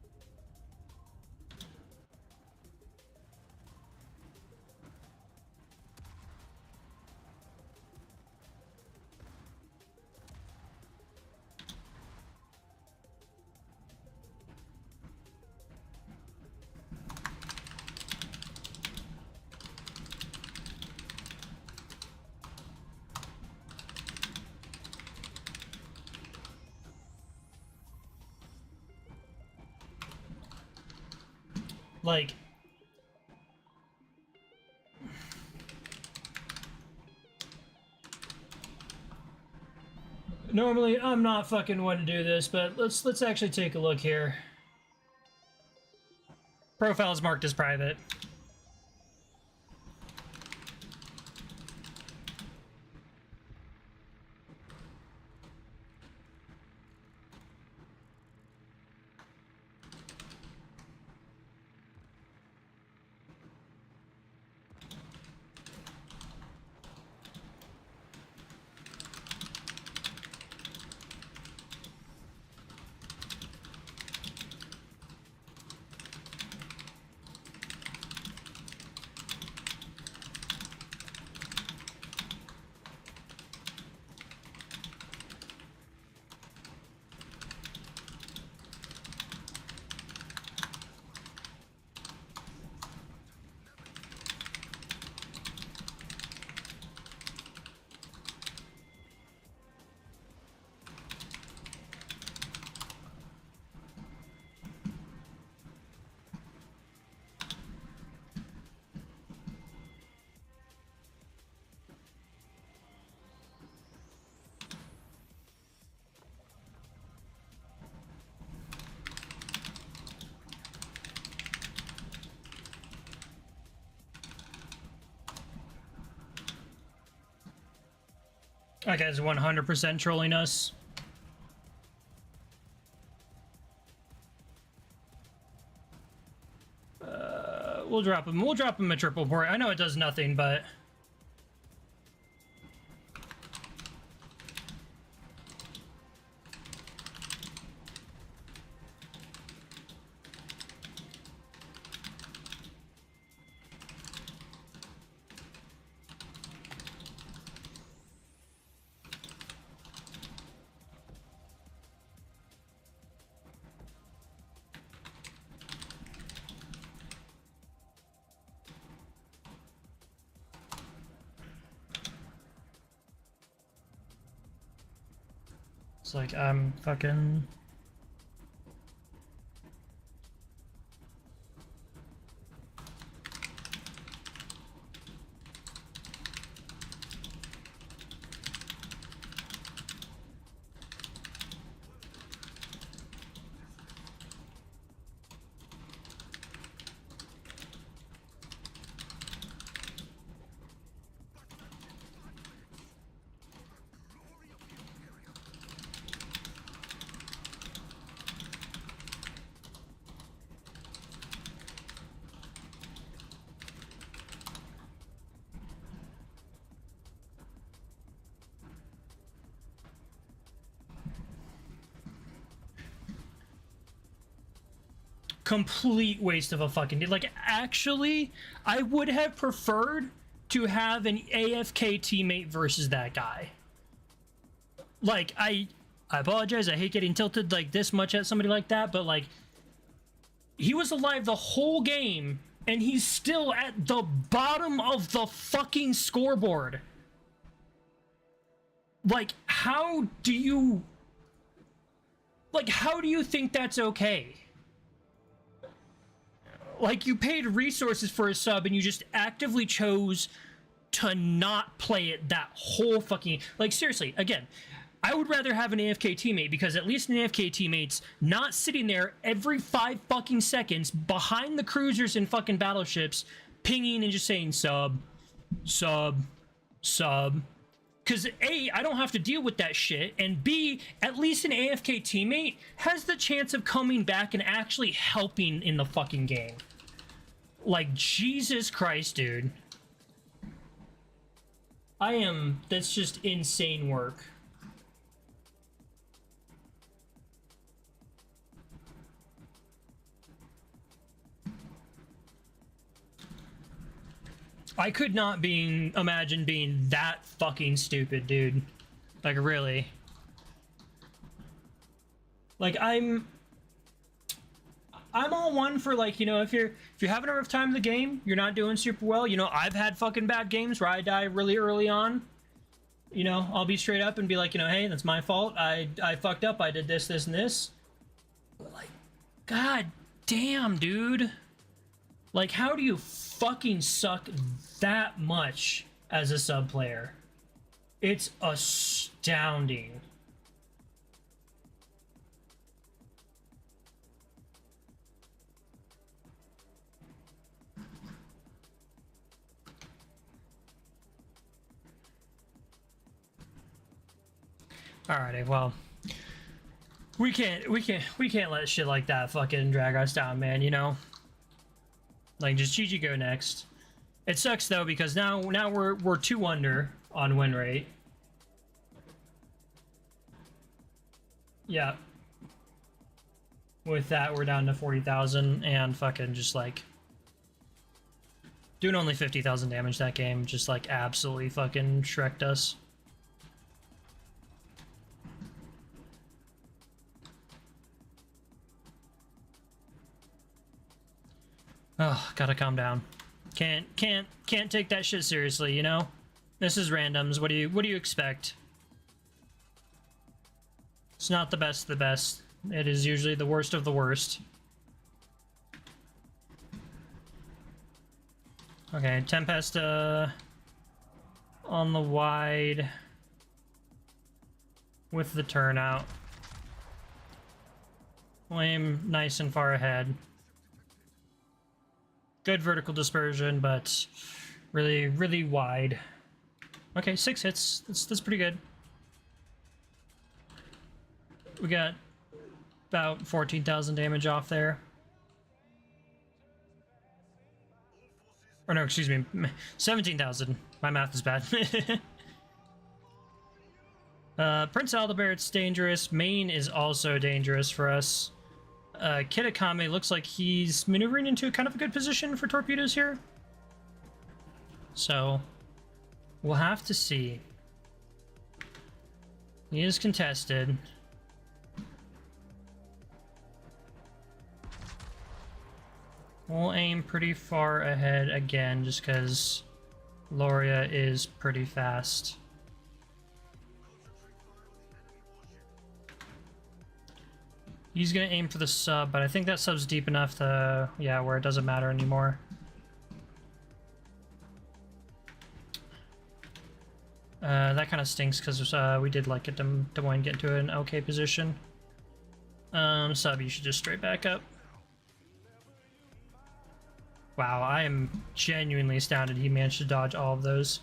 Speaker 1: Like, normally I'm not fucking one to do this, but let's actually take a look here. Profile is marked as private. That guy's 100% trolling us. We'll drop him. We'll drop him a triple port. I know it does nothing, but... It's like, I'm fucking... Complete waste of a fucking day. Like, actually, I would have preferred to have an AFK teammate versus that guy. Like, I apologize, I hate getting tilted like this much at somebody like that, but like, he was alive the whole game, and he's still at the bottom of the fucking scoreboard. Like, how do you... Like, how do you think that's okay? Like, you paid resources for a sub and you just actively chose to not play it that whole fucking... Like, seriously, again, I would rather have an AFK teammate, because at least an AFK teammate's not sitting there every 5 fucking seconds behind the cruisers and fucking battleships pinging and just saying sub, sub, sub. Because A, I don't have to deal with that shit, and B, at least an AFK teammate has the chance of coming back and actually helping in the fucking game. Like, Jesus Christ, dude. That's just insane work. I could not imagine being that fucking stupid, dude. Like, really. Like, I'm all one for, like, you know, if you're having a rough time in the game, you're not doing super well. You know, I've had fucking bad games where I die really early on. You know, I'll be straight up and be like, you know, hey, that's my fault. I fucked up. I did this, this, and this. But, like, god damn, dude. Like, how do you fucking suck that much as a sub player? It's astounding. Alrighty, well, we can't let shit like that fucking drag us down, man, you know? Like, just GG go next. It sucks though, because now we're 2 under on win rate. Yeah. With that, we're down to 40,000 and fucking just like doing only 50,000 damage that game. Just like absolutely fucking shreked us. Oh, gotta calm down. Can't take that shit seriously, you know? This is randoms. What do you expect? It's not the best of the best. It is usually the worst of the worst. Okay, Tempest on the wide with the turnout. Flame nice and far ahead. Good vertical dispersion, but really, really wide. Okay, 6 hits. That's pretty good. We got about 14,000 damage off there. Or no, excuse me, 17,000. My math is bad. Prince Aldebart's dangerous. Maine is also dangerous for us. Kitakame looks like he's maneuvering into kind of a good position for torpedoes here. So, we'll have to see. He is contested. We'll aim pretty far ahead again, just because Loria is pretty fast. He's gonna aim for the sub, but I think that sub's deep enough to, yeah, where it doesn't matter anymore. That kind of stinks because we did like get Des Moines get into an okay position. Sub, you should just straight back up. Wow, I am genuinely astounded he managed to dodge all of those.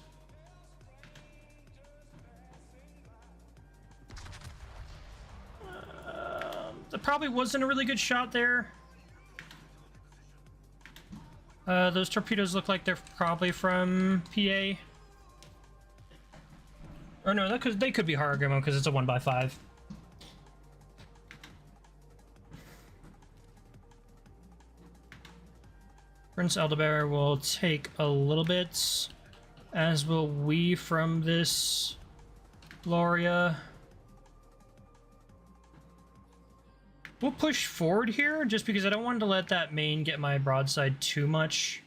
Speaker 1: That probably wasn't a really good shot there. Those torpedoes look like they're probably from PA. Or no, they could be Haragamo because it's a 1x5. Prince Aldebert will take a little bit, as will we from this Loria. We'll push forward here, just because I don't want to let that main get my broadside too much.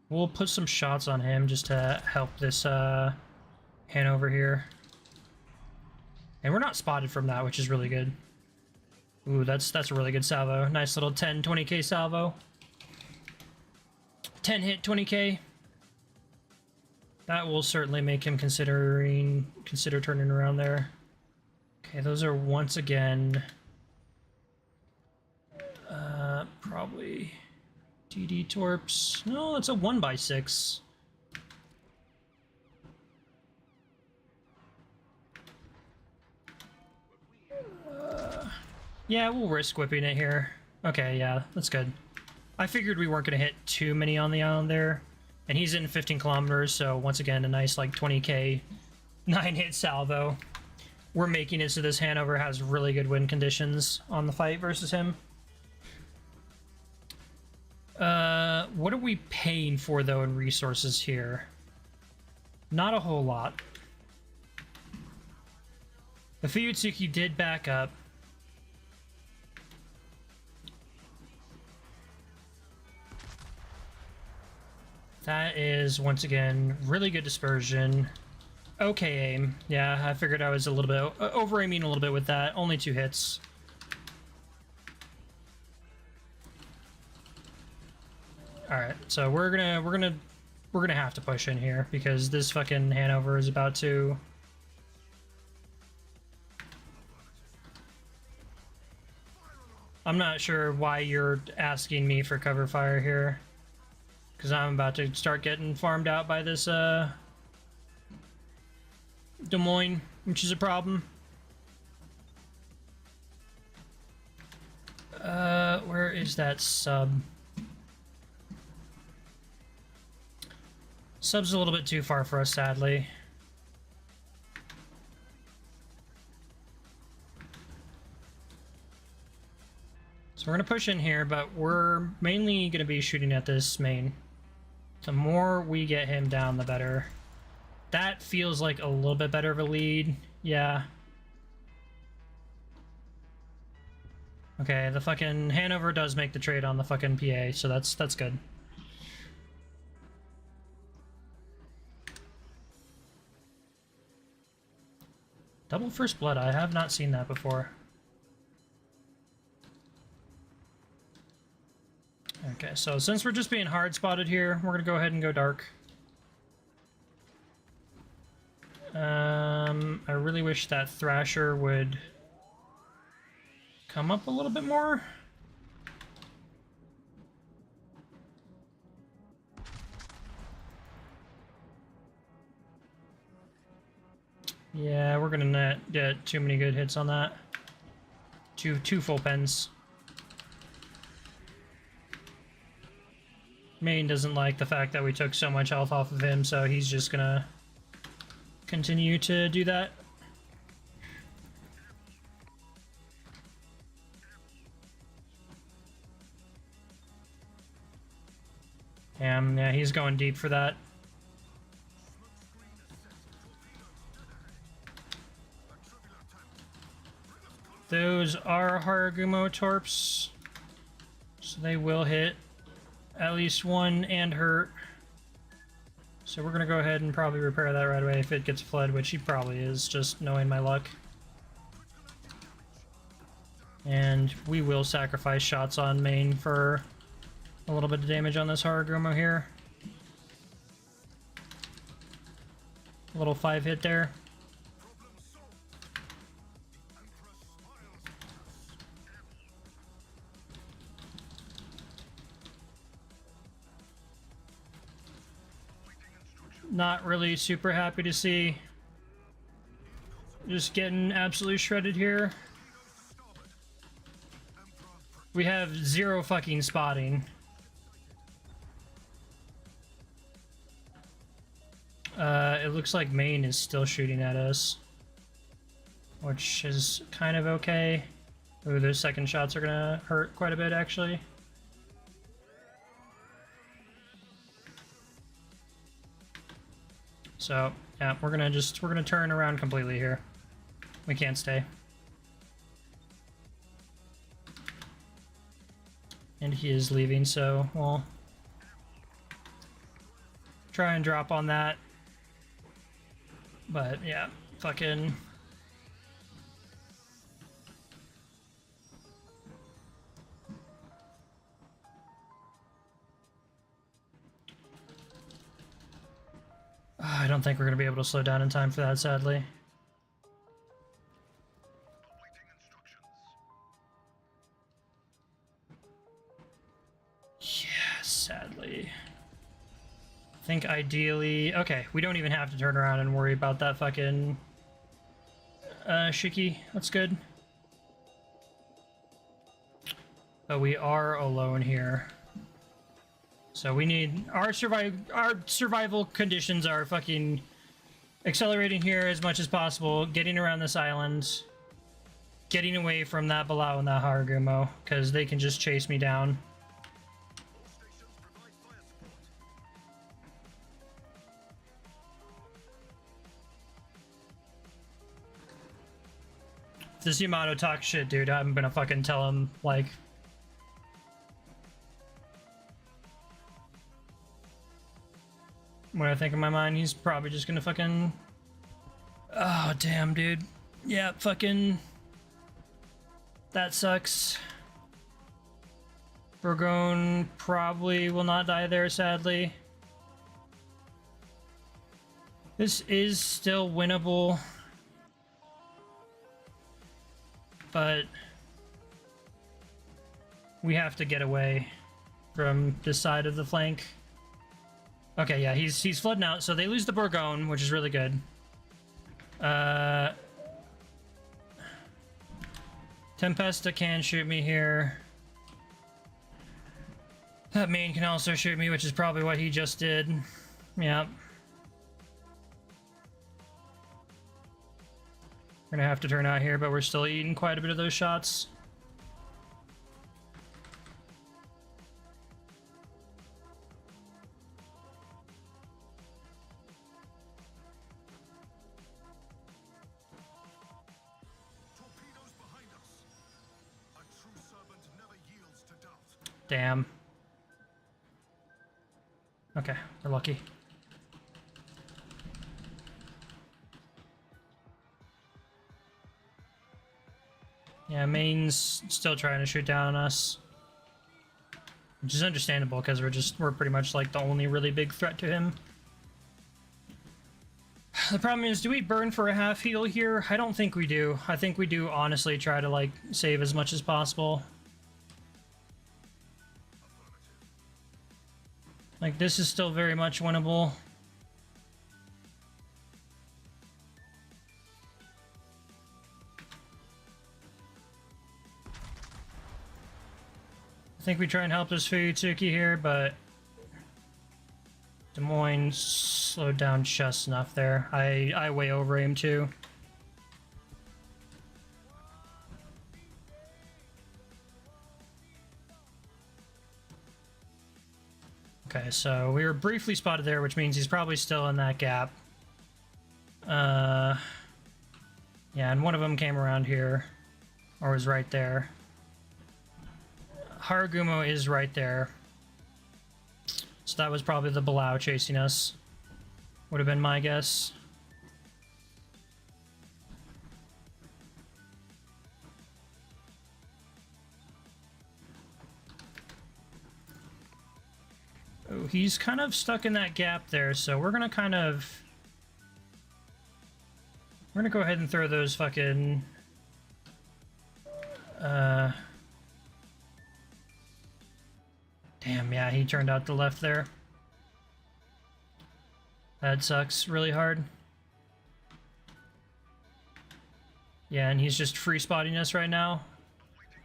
Speaker 1: We'll put some shots on him just to help this Hanover here. And we're not spotted from that, which is really good. Ooh, that's a really good salvo. Nice little 10, 20k salvo. 10 hit, 20k. That will certainly make him consider turning around there. Okay, those are once again... probably DD torps. No, that's a 1x6. Yeah, we'll risk whipping it here. Okay, yeah, that's good. I figured we weren't going to hit too many on the island there. And he's in 15 kilometers, so once again, a nice like 20k 9-hit salvo. We're making it so this Hanover has really good wind conditions on the fight versus him. What are we paying for, though, in resources here? Not a whole lot. The Fuyutsuki did back up. That is, once again, really good dispersion. Okay aim. Yeah, I figured I was a little bit over-aiming a little bit with that. Only 2 hits. Alright, so we're gonna have to push in here because this fucking Hanover is about to... I'm not sure why you're asking me for cover fire here. Because I'm about to start getting farmed out by this, Des Moines, which is a problem. Where is that sub? Sub's a little bit too far for us, sadly. So we're going to push in here, but we're mainly going to be shooting at this main. The more we get him down, the better. That feels like a little bit better of a lead. Yeah. Okay, the fucking Hanover does make the trade on the fucking PA, so that's good. Double first blood, I have not seen that before. Okay, so since we're just being hard spotted here, we're gonna go ahead and go dark. I really wish that Thrasher would come up a little bit more. Yeah, we're gonna not get too many good hits on that. Two full pens. Main doesn't like the fact that we took so much health off of him, so he's just gonna continue to do that. Yeah, he's going deep for that. Those are Haragumo torps, so they will hit at least one and hurt. So we're gonna go ahead and probably repair that right away if it gets fled, which he probably is, just knowing my luck. And we will sacrifice shots on main for a little bit of damage on this Haragumo here. A little 5-hit there. Not really super happy to see. Just getting absolutely shredded here. We have 0 fucking spotting. It looks like main is still shooting at us, which is kind of okay. Ooh, those second shots are gonna hurt quite a bit, actually. So, yeah, we're gonna turn around completely here. We can't stay. And he is leaving, so we'll try and drop on that. But yeah, fucking I don't think we're gonna be able to slow down in time for that, sadly. Yeah, sadly. I think ideally... Okay, we don't even have to turn around and worry about that fucking... Shiki. That's good. But we are alone here. So we need... Our survival conditions are fucking... accelerating here as much as possible, getting around this island, getting away from that Balau and that Haragumo, because they can just chase me down. If this Yamato talks shit, dude, I'm gonna fucking tell him, like... What I think in my mind, he's probably just gonna fucking... Oh, damn, dude. Yeah, fucking... That sucks. Burgone probably will not die there, sadly. This is still winnable. But... we have to get away from this side of the flank. Okay, yeah, he's flooding out, so they lose the Bourgogne, which is really good. Tempesta can shoot me here. That main can also shoot me, which is probably what he just did. Yeah. We're gonna have to turn out here, but we're still eating quite a bit of those shots. Damn. Okay, we're lucky. Yeah, main's still trying to shoot down on us. Which is understandable, because we're pretty much like the only really big threat to him. The problem is, do we burn for a half heal here? I don't think we do. I think we do honestly try to like save as much as possible. Like, this is still very much winnable. I think we try and help this Fuyutsuki here, but Des Moines slowed down just enough there. I way over aim too. Okay, so we were briefly spotted there, which means he's probably still in that gap. Yeah, and one of them came around here, or was right there. Haragumo is right there. So that was probably the Bilao chasing us. Would have been my guess. Oh, he's kind of stuck in that gap there, so we're gonna kind of... We're gonna go ahead and throw those fucking... Damn, yeah, he turned out the left there. That sucks really hard. Yeah, and he's just free spotting us right now.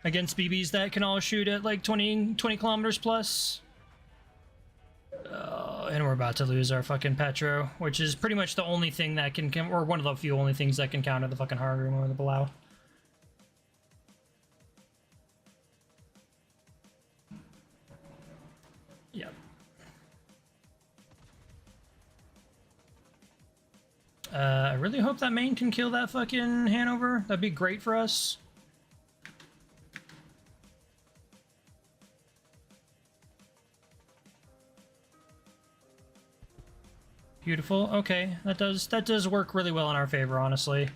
Speaker 1: Against BBs that can all shoot at like 20 kilometers plus. And we're about to lose our fucking Petro, which is pretty much the only thing that can, or one of the few only things that can counter the fucking Haragumo or the Bilao. Yep. I really hope that main can kill that fucking Hanover. That'd be great for us. Beautiful. Okay, that does work really well in our favor, honestly.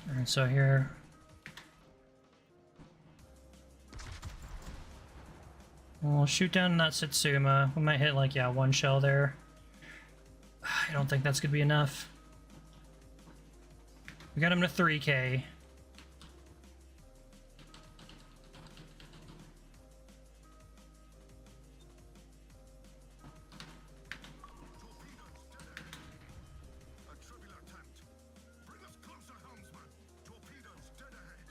Speaker 1: Alright, so here... We'll shoot down that Satsuma. We might hit, like, yeah, one shell there. I don't think that's gonna be enough. We got him to 3K.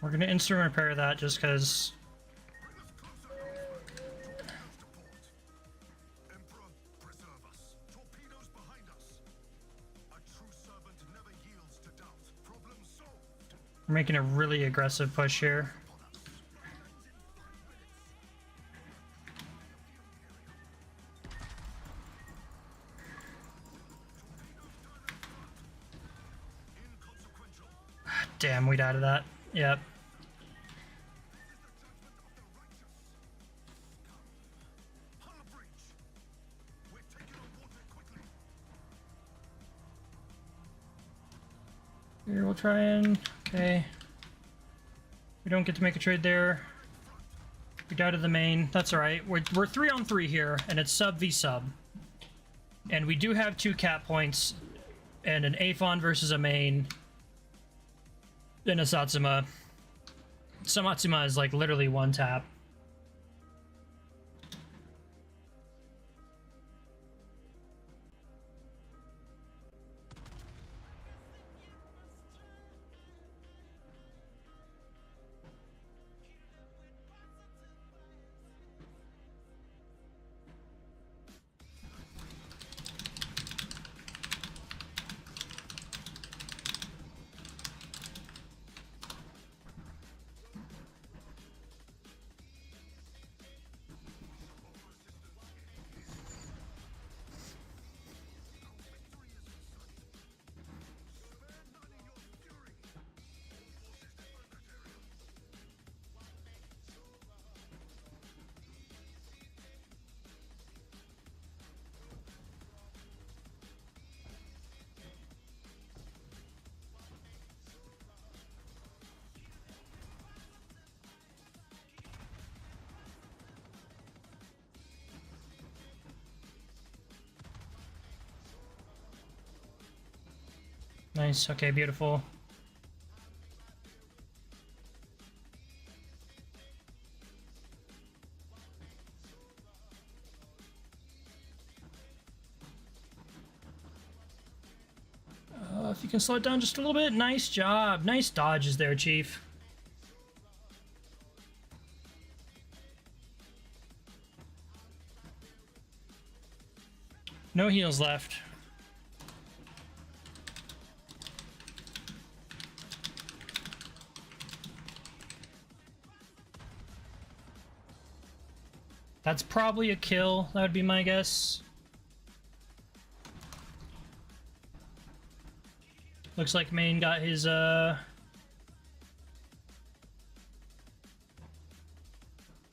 Speaker 1: We're gonna instrument repair that just because. We're making a really aggressive push here. Damn, we died of that. Yep. Here, we'll try and... Okay. We don't get to make a trade there. We died of the main. That's alright. We're 3-on-3 here, and it's sub v sub. And we do have 2 cap points, and an Aphon versus a main, and a Satsuma. Samatsuma is like literally 1 tap. Nice, okay, beautiful. If you can slow it down just a little bit. Nice job. Nice dodges there, Chief. No heals left. That's probably a kill. That would be my guess. Looks like Main got his,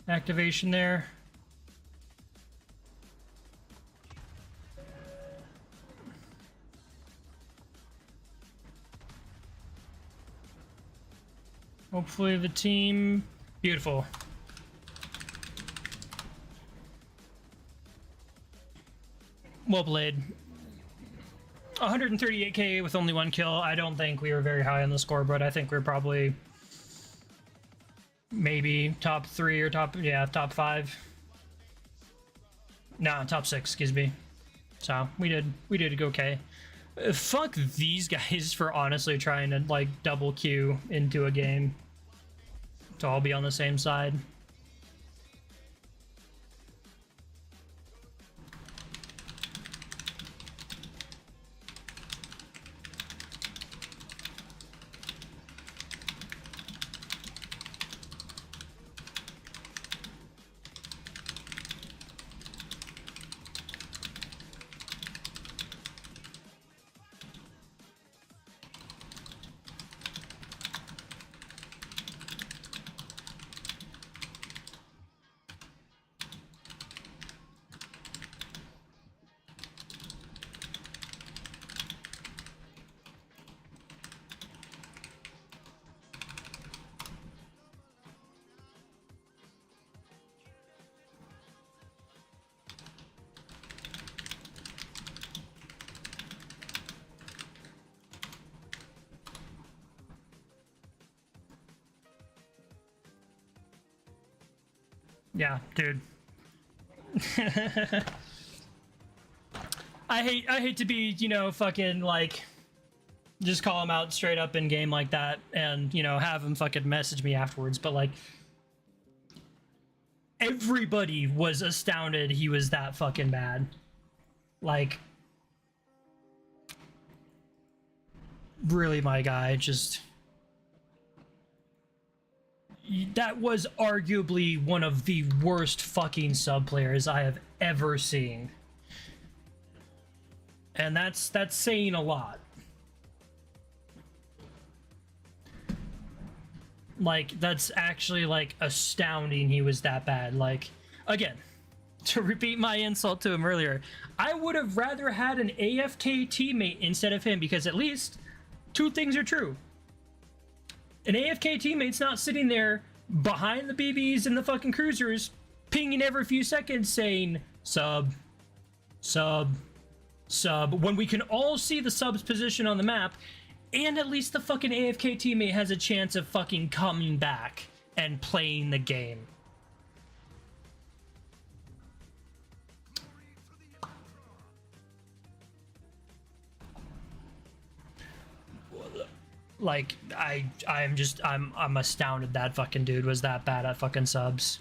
Speaker 1: activation there. Hopefully the team... Beautiful. Well played. 138k with only 1 kill. I don't think we were very high on the scoreboard. I think we're probably maybe top 3 or top 5. No, top 6, excuse me. So we did okay. Fuck these guys for honestly trying to like double queue into a game to all be on the same side. Yeah, dude. I hate to be, you know, fucking like just call him out straight up in game like that and, you know, have him fucking message me afterwards, but like everybody was astounded he was that fucking bad. Like really, my guy, just that was arguably one of the worst fucking sub players I have ever seen. And that's saying a lot. Like, that's actually, like, astounding he was that bad. Like, again, to repeat my insult to him earlier, I would have rather had an AFK teammate instead of him, because at least two things are true. An AFK teammate's not sitting there behind the BBs and the fucking cruisers pinging every few seconds saying, sub, sub, sub, when we can all see the sub's position on the map, and at least the fucking AFK teammate has a chance of fucking coming back and playing the game. Like, I'm astounded that fucking dude was that bad at fucking subs.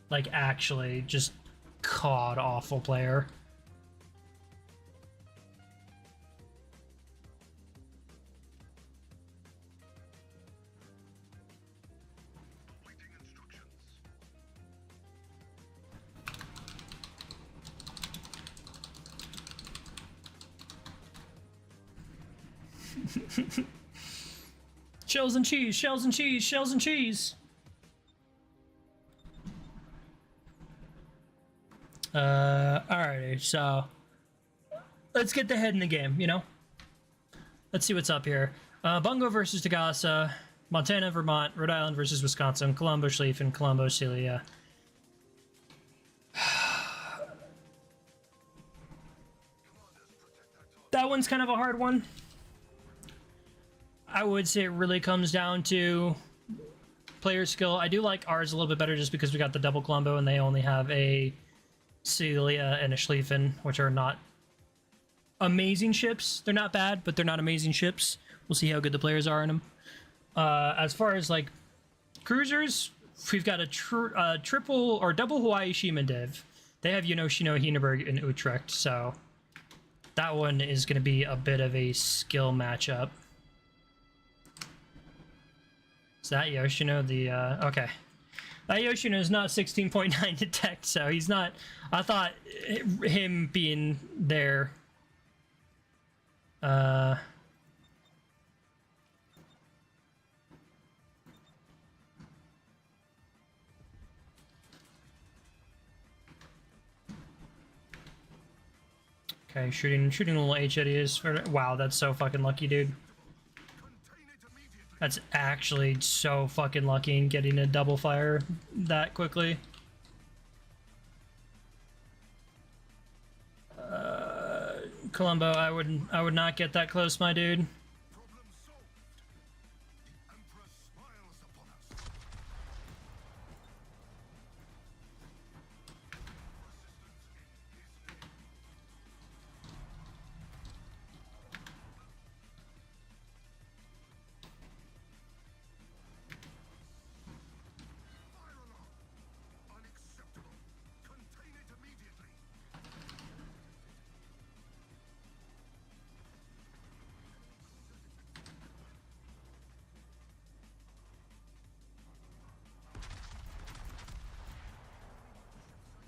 Speaker 1: Like, actually, just god awful player. Shells and cheese, shells and cheese, shells and cheese. Alrighty, so let's get the head in the game, you know? Let's see what's up here. Bungo versus Tagasa, Montana, Vermont, Rhode Island versus Wisconsin, Colombo, Schlieffen, Colombo, Celia. That one's kind of a hard one. I would say it really comes down to player skill. I do like ours a little bit better just because we got the double Colombo and they only have a Celia and a Schlieffen, which are not amazing ships. They're not bad, but they're not amazing ships. We'll see how good the players are in them. As far as like cruisers, we've got a triple or double Hawaii Shima div. They have Yoshino, Hindenburg, and Utrecht, so that one is going to be a bit of a skill matchup. Is that Yoshino? The okay. That Yoshino is not 16.9 detect, so he's not. I thought him being there. Okay, shooting little HIDs for. Wow, that's so fucking lucky, dude. That's actually so fucking lucky in getting a double fire that quickly. Columbo, I would not get that close, my dude.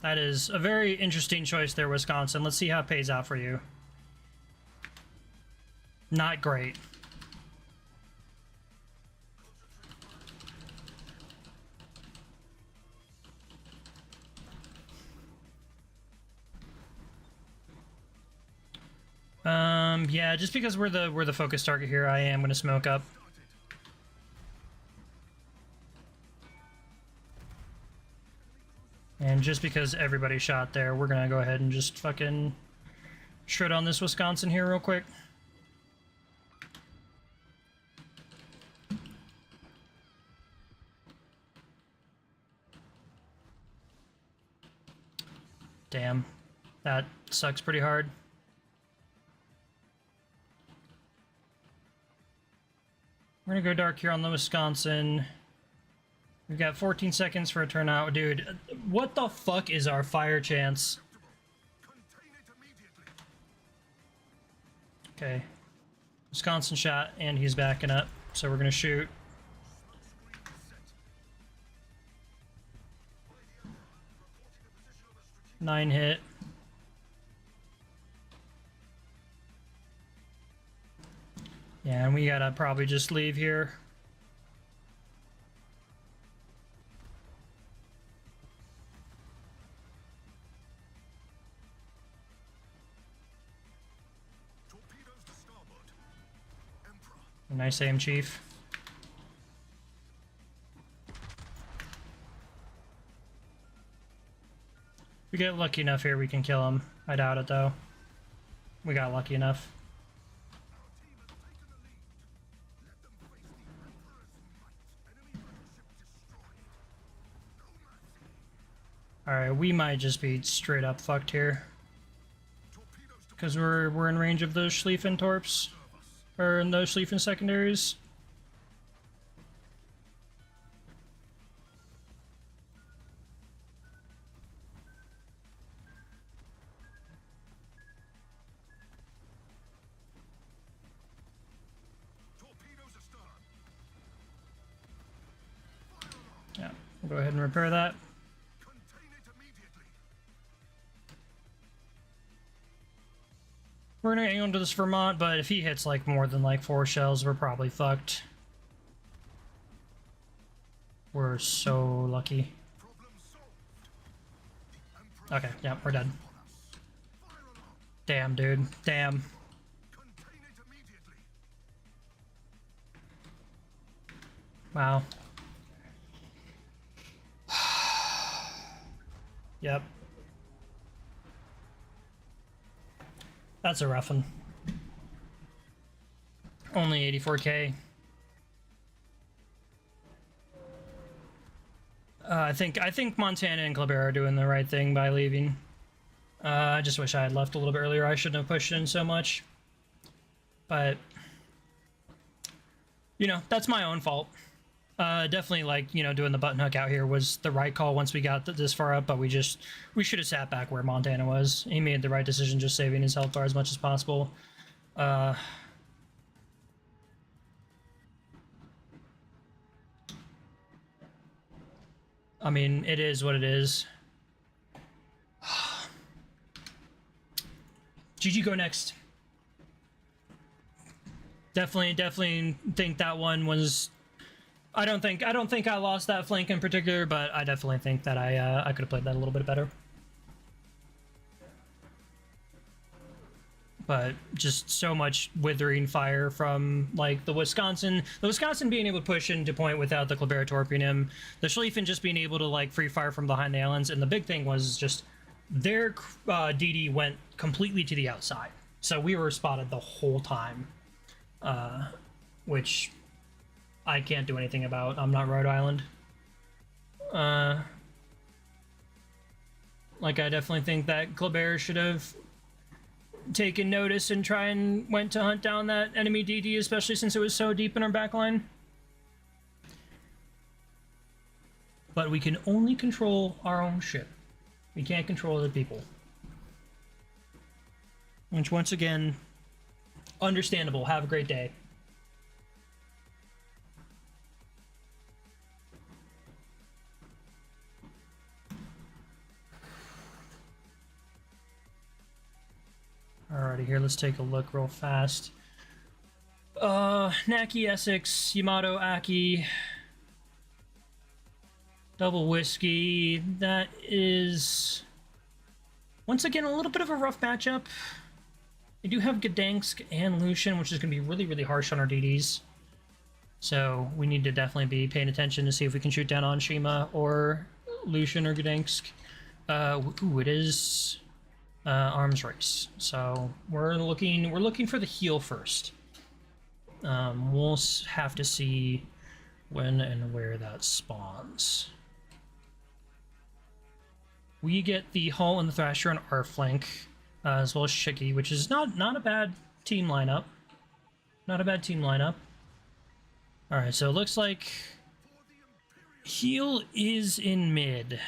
Speaker 1: That is a very interesting choice there, Wisconsin. Let's see how it pays out for you. Not great. Yeah, just because we're the focus target here, I am gonna smoke up. And just because everybody shot there, we're gonna go ahead and just fucking shred on this Wisconsin here real quick. Damn. That sucks pretty hard. We're gonna go dark here on the Wisconsin. We've got 14 seconds for a turnout. Dude, what the fuck is our fire chance? Okay. Wisconsin shot, and he's backing up, so we're gonna shoot. Nine hit. Yeah, and we gotta probably just leave here. Nice aim, Chief. If we get lucky enough here, we can kill him. I doubt it, though. We got lucky enough. Alright, we might just be straight up fucked here. Because we're in range of those Schlieffen torps. Or in those Schlieffen secondaries. Yeah, we'll go ahead and repair that. We're gonna hang on to this Vermont, but if he hits like more than like 4 shells, we're probably fucked. We're so lucky. Okay, yeah, we're dead. Damn, dude. Damn. Wow. Yep. That's a rough one. Only 84k. I think Montana and Kleber are doing the right thing by leaving. I just wish I had left a little bit earlier. I shouldn't have pushed in so much. But, you know, that's my own fault. Definitely, like, you know, doing the button hook out here was the right call once we got this far up, but we should have sat back where Montana was. He made the right decision, just saving his health bar as much as possible. I mean, it is what it is. GG, go next. Definitely think that one was... I don't think I lost that flank in particular, but I definitely think that I could have played that a little bit better. But just so much withering fire from like the Wisconsin being able to push into point without the Kleber torping him, the Schlieffen just being able to like free fire from behind the islands, and the big thing was just their DD went completely to the outside, so we were spotted the whole time, which I can't do anything about. I'm not Rhode Island. Like, I definitely think that Kleber should have taken notice and went to hunt down that enemy DD, especially since it was so deep in our backline. But we can only control our own ship. We can't control other people. Which, once again, understandable. Have a great day. Alrighty, here, let's take a look real fast. Naki, Essex, Yamato, Aki, Double Whiskey. That is, once again, a little bit of a rough matchup. We do have Gdansk and Lucian, which is going to be really, really harsh on our DDs. So we need to definitely be paying attention to see if we can shoot down on Shima or Lucian or Gdansk. Ooh, it is... arms race. So we're looking for the heal first. We'll have to see when and where that spawns. We get the Hull and the Thrasher on our flank, as well as Shiki, which is not a bad team lineup. Not a bad team lineup. All right, so it looks like heal is in mid.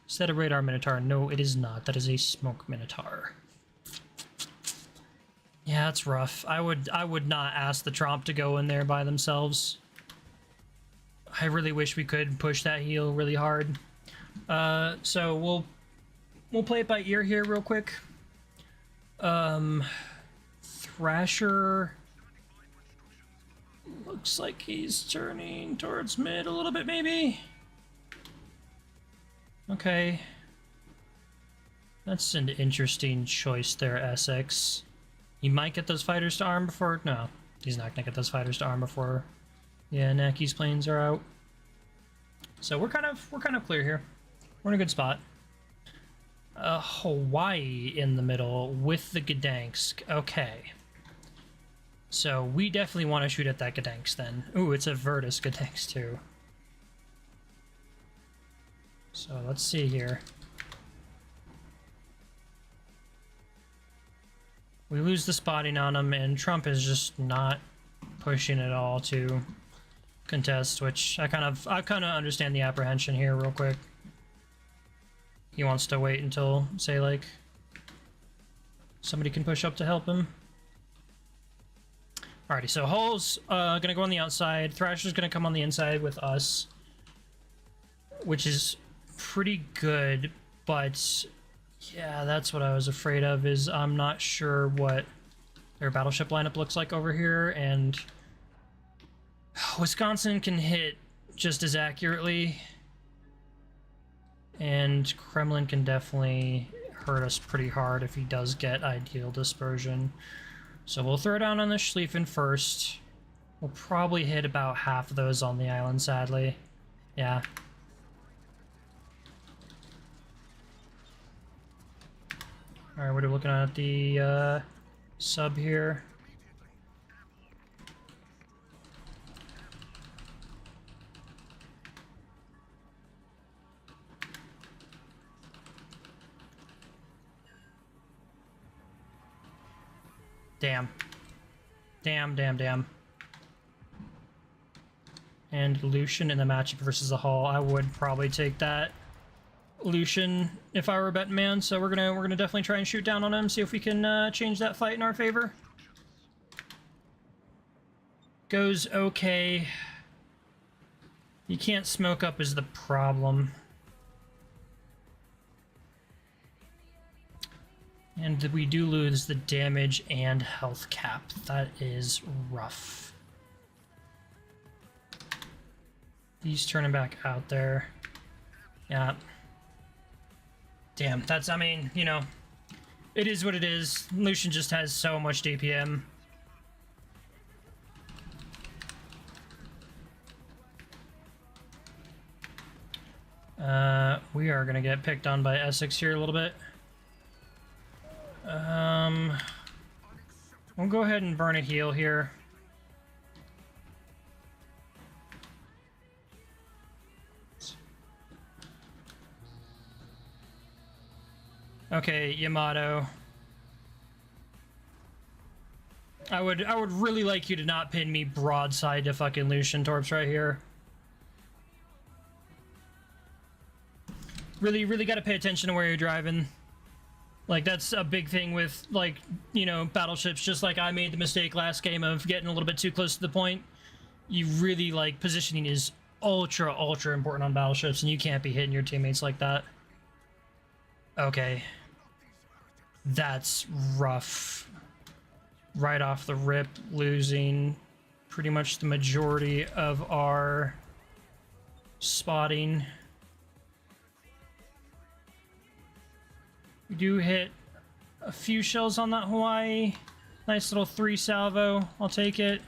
Speaker 1: Is that a radar Minotaur? No, it is not. That is a smoke Minotaur. Yeah, that's rough. I would not ask the Tromp to go in there by themselves. I really wish we could push that heal really hard. So we'll play it by ear here real quick. Thrasher looks like he's turning towards mid a little bit, maybe. Okay. That's an interesting choice there, Essex. He might get those fighters to arm before... No, he's not gonna get those fighters to arm before... Yeah, Naki's planes are out. So we're kind of clear here. We're in a good spot. Hawaii in the middle with the Gdansk. Okay. So we definitely want to shoot at that Gdansk then. Ooh, it's a Virtus Gdansk too. So let's see here. We lose the spotting on him, and Trump is just not pushing at all to contest, which I kind of understand the apprehension here real quick. He wants to wait until, say, like, somebody can push up to help him. Alrighty, so Hull's gonna go on the outside. Thrasher's gonna come on the inside with us, which is pretty good, but yeah, that's what I was afraid of, is I'm not sure what their battleship lineup looks like over here, and Wisconsin can hit just as accurately, and Kremlin can definitely hurt us pretty hard if he does get ideal dispersion. So we'll throw down on the Schlieffen first. We'll probably hit about half of those on the island, sadly. Yeah. Alright, we're looking at the sub here. Damn. Damn, damn, damn. And Lucian in the matchup versus the Hull. I would probably take that Lucian if I were a betting man, so we're gonna definitely try and shoot down on him, see if we can change that fight in our favor. Goes okay. You can't smoke up is the problem. And we do lose the damage and health cap. That is rough. He's turning back out there. Yeah. Damn, that's, I mean, you know, it is what it is. Lucian just has so much DPM. We are gonna get picked on by Essex here a little bit. We'll go ahead and burn a heal here. Okay, Yamato. I would really like you to not pin me broadside to fucking Lucian Torps right here. Really gotta pay attention to where you're driving. Like, that's a big thing with, like, you know, battleships, just like I made the mistake last game of getting a little bit too close to the point. You really, like, positioning is ultra important on battleships, and you can't be hitting your teammates like that. Okay. That's rough. Right off the rip, losing pretty much the majority of our spotting. We do hit a few shells on that Hawaii. Nice little 3 salvo. I'll take it.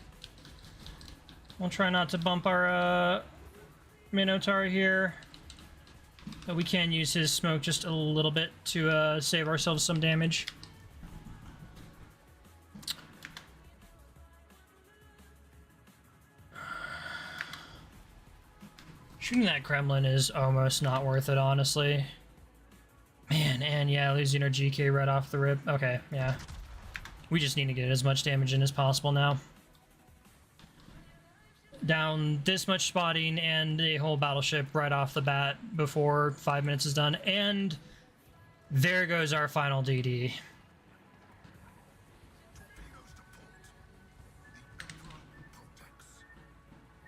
Speaker 1: We'll try not to bump our Minotaur here. But we can use his smoke just a little bit to save ourselves some damage. Shooting that Kremlin is almost not worth it, honestly. Man, and yeah, losing our GK right off the rip. Okay, yeah. We just need to get as much damage in as possible now. Down this much spotting and a whole battleship right off the bat before 5 minutes is done. And there goes our final DD.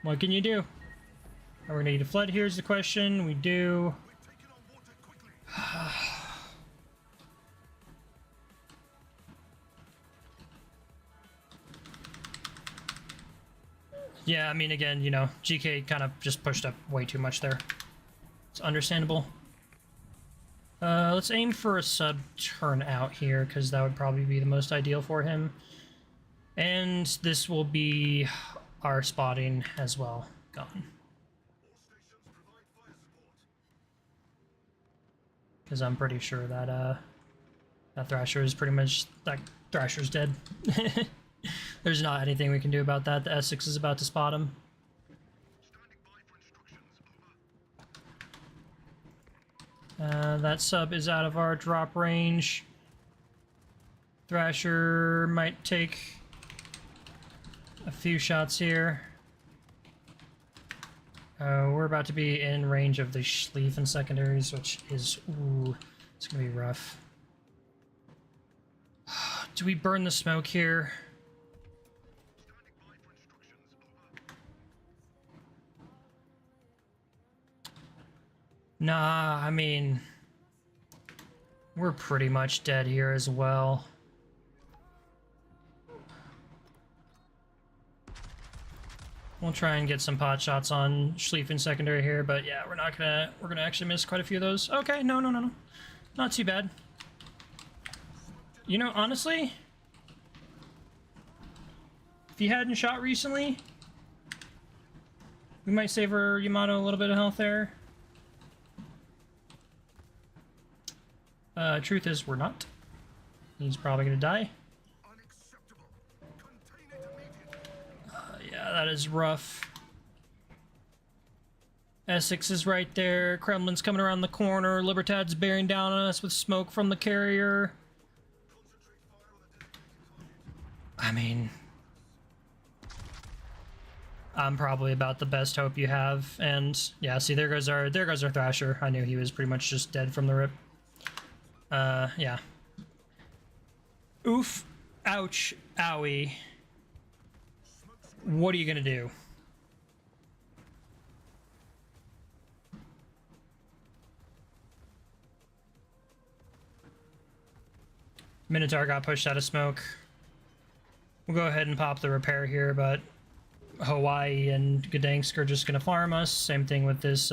Speaker 1: What can you do? Are we gonna need a flood? Here's the question. We do. Yeah, I mean, again, you know, GK kind of just pushed up way too much there. It's understandable. Let's aim for a sub turnout here, because that would probably be the most ideal for him. And this will be our spotting as well. Gone. Because I'm pretty sure that that Thrasher is pretty much, that Thrasher's dead. There's not anything we can do about that. The Essex is about to spot him. That sub is out of our drop range. Thrasher might take a few shots here. We're about to be in range of the Schlieffen secondaries, which is, ooh, it's gonna be rough. Do we burn the smoke here? Nah, I mean, we're pretty much dead here as well. We'll try and get some pot shots on Schlieffen secondary here, but yeah, we're gonna actually miss quite a few of those. Okay, no. Not too bad. You know, honestly, if he hadn't shot recently, we might save our Yamato a little bit of health there. Truth is, we're not. He's probably gonna die. Yeah, that is rough. Essex is right there. Kremlin's coming around the corner. Libertad's bearing down on us with smoke from the carrier. I mean, I'm probably about the best hope you have. And yeah, see, there goes our Thrasher. I knew he was pretty much just dead from the rip. Yeah. Oof. Ouch. Owie. What are you gonna do? Minotaur got pushed out of smoke. We'll go ahead and pop the repair here, but Hawaii and Gdansk are just gonna farm us. Same thing with this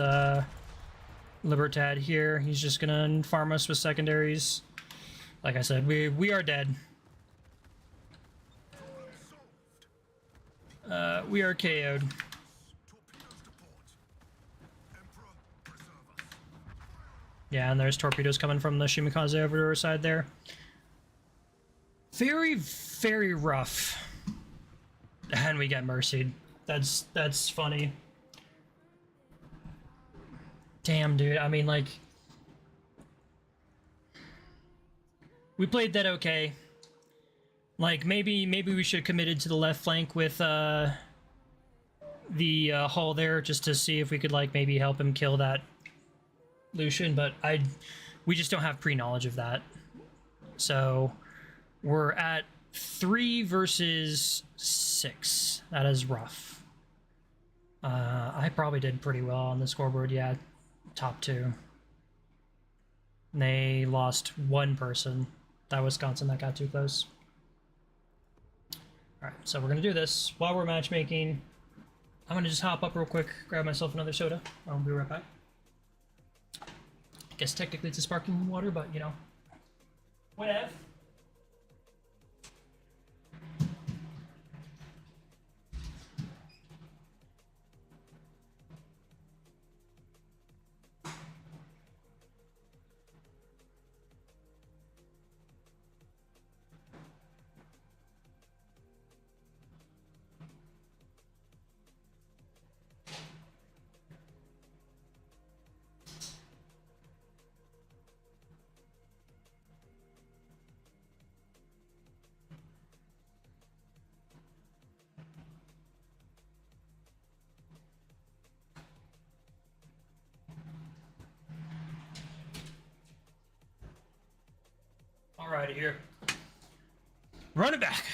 Speaker 1: Libertad here. He's just gonna farm us with secondaries. Like I said, we are dead. We are KO'd. Yeah, and there's torpedoes coming from the Shimikaze over to our side there. Very, very rough. And we get mercied. That's funny. Damn, dude. I mean, like, we played that okay. Like, maybe we should have committed to the left flank with the hull there, just to see if we could, like, maybe help him kill that Lucian, but we just don't have pre-knowledge of that. So we're at 3 versus 6. That is rough. I probably did pretty well on the scoreboard, yeah. Top 2. And they lost 1 person. That Wisconsin that got too close. Alright, so we're gonna do this. While we're matchmaking, I'm gonna just hop up real quick, grab myself another soda. I'll be right back. I guess technically it's a sparkling water, but you know. Whatever. Alrighty here. Run it back.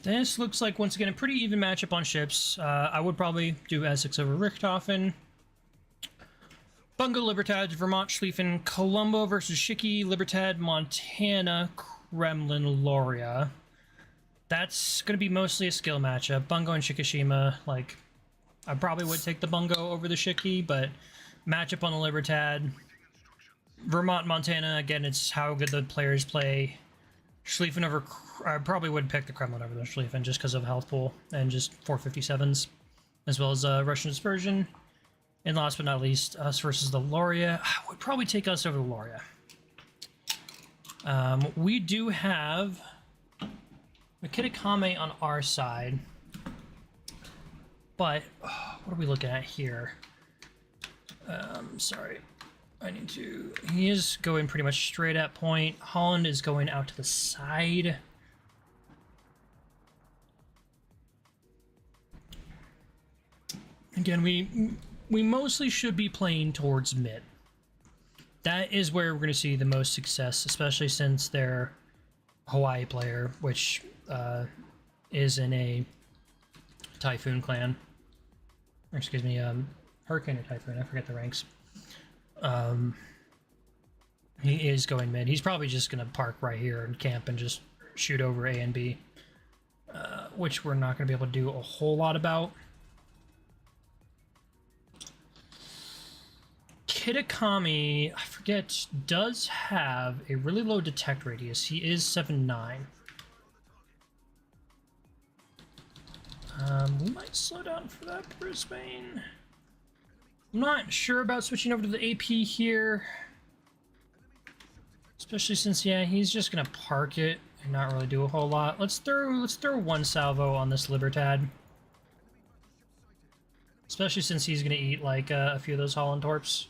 Speaker 1: This looks like, once again, a pretty even matchup on ships. I would probably do Essex over Richthofen. Bungo, Libertad, Vermont, Schlieffen, Colombo versus Shiki, Libertad, Montana, Kremlin, Loria. That's going to be mostly a skill matchup. Bungo and Shikishima, like, I probably would take the Bungo over the Shiki, but matchup on the Libertad. Vermont, Montana, again, it's how good the players play. Schlieffen over, I probably would pick the Kremlin over the Schlieffen just because of health pool and just 457s, as well as Russian dispersion. And last but not least, us versus the Loria. I would probably take us over the Loria. We do have Kitakame on our side, but what are we looking at here? Sorry, I need to. He is going pretty much straight at point. Holland is going out to the side. Again, we mostly should be playing towards mid. That is where we're going to see the most success, especially since they're Hawaii player, which is in a Typhoon clan. Or excuse me, Hurricane or Typhoon, I forget the ranks. He is going mid. He's probably just going to park right here and camp and just shoot over A and B, which we're not going to be able to do a whole lot about. Kitakami, I forget, does have a really low detect radius. He is 7'9". We might slow down for that, Brisbane. I'm not sure about switching over to the AP here. Especially since, yeah, he's just gonna park it and not really do a whole lot. Let's throw one salvo on this Libertad. especially since he's gonna eat like a few of those Holland torps.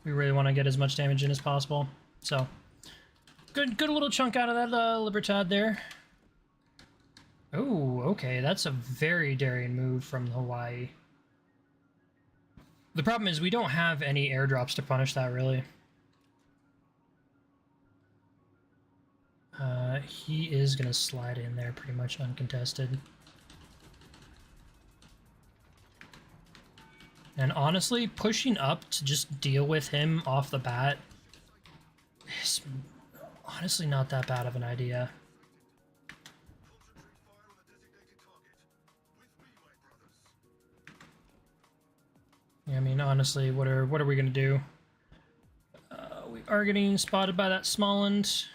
Speaker 1: We really want to get as much damage in as possible. So, good little chunk out of that Libertad there. Oh, okay, that's a very daring move from Hawaii. The problem is we don't have any airdrops to punish that, really. He is gonna slide in there pretty much uncontested. And honestly, pushing up to just deal with him off the bat is honestly not that bad of an idea. Yeah, I mean, honestly, what are we gonna do? We are getting spotted by that Smalland.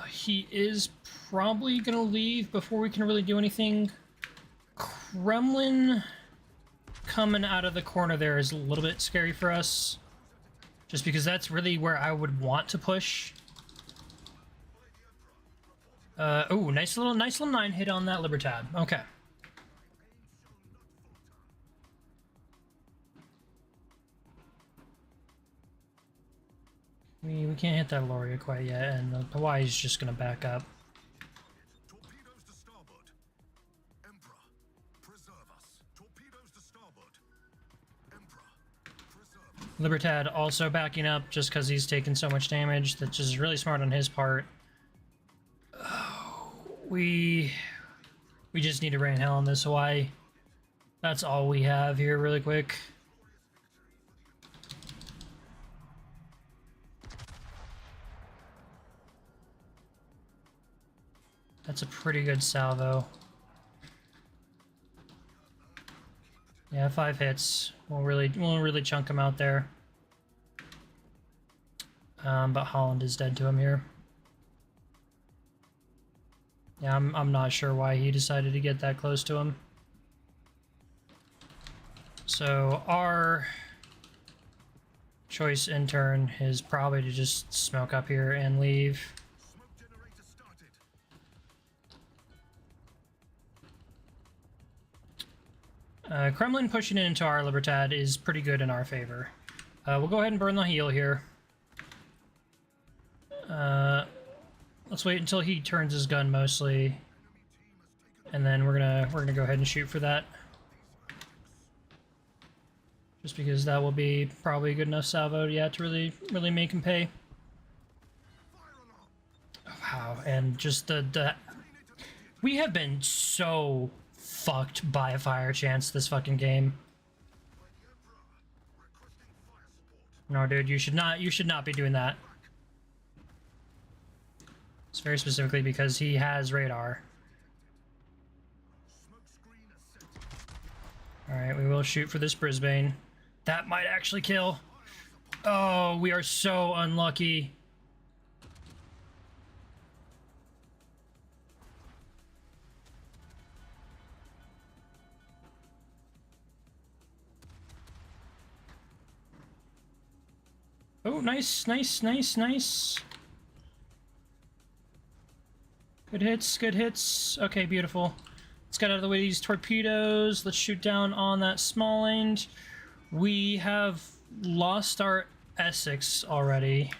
Speaker 1: He is probably gonna leave before we can really do anything. Kremlin coming out of the corner there is a little bit scary for us, just because that's really where I would want to push. Oh, nice little 9 hit on that Libertad. Okay. We can't hit that Loria quite yet, and the Hawaii's just gonna back up.
Speaker 6: Torpedoes to starboard. Emperor, preserve us. Torpedoes to starboard. Emperor, preserve us.
Speaker 1: Libertad also backing up just because he's taken so much damage. That's just really smart on his part. Oh, we just need to rain hell on this Hawaii. That's all we have here really quick. That's a pretty good salvo. Yeah, 5 hits. We'll really chunk him out there. But Holland is dead to him here. Yeah, I'm not sure why he decided to get that close to him. So our choice in turn is probably to just smoke up here and leave.
Speaker 6: Smoke generator started.
Speaker 1: Kremlin pushing it into our Libertad is pretty good in our favor. We'll go ahead and burn the heal here. Let's wait until he turns his gun mostly, and then we're gonna go ahead and shoot for that. Just because that will be probably a good enough salvo, yeah, to really make him pay. Wow, and just the we have been so fucked by a fire chance this fucking game. No, dude, you should not be doing that. It's very specifically because he has radar. Alright, we will shoot for this Brisbane. That might actually kill. Oh, we are so unlucky. Oh, nice. Good hits. Okay, beautiful. Let's get out of the way of these torpedoes. Let's shoot down on that small end. We have lost our Essex already,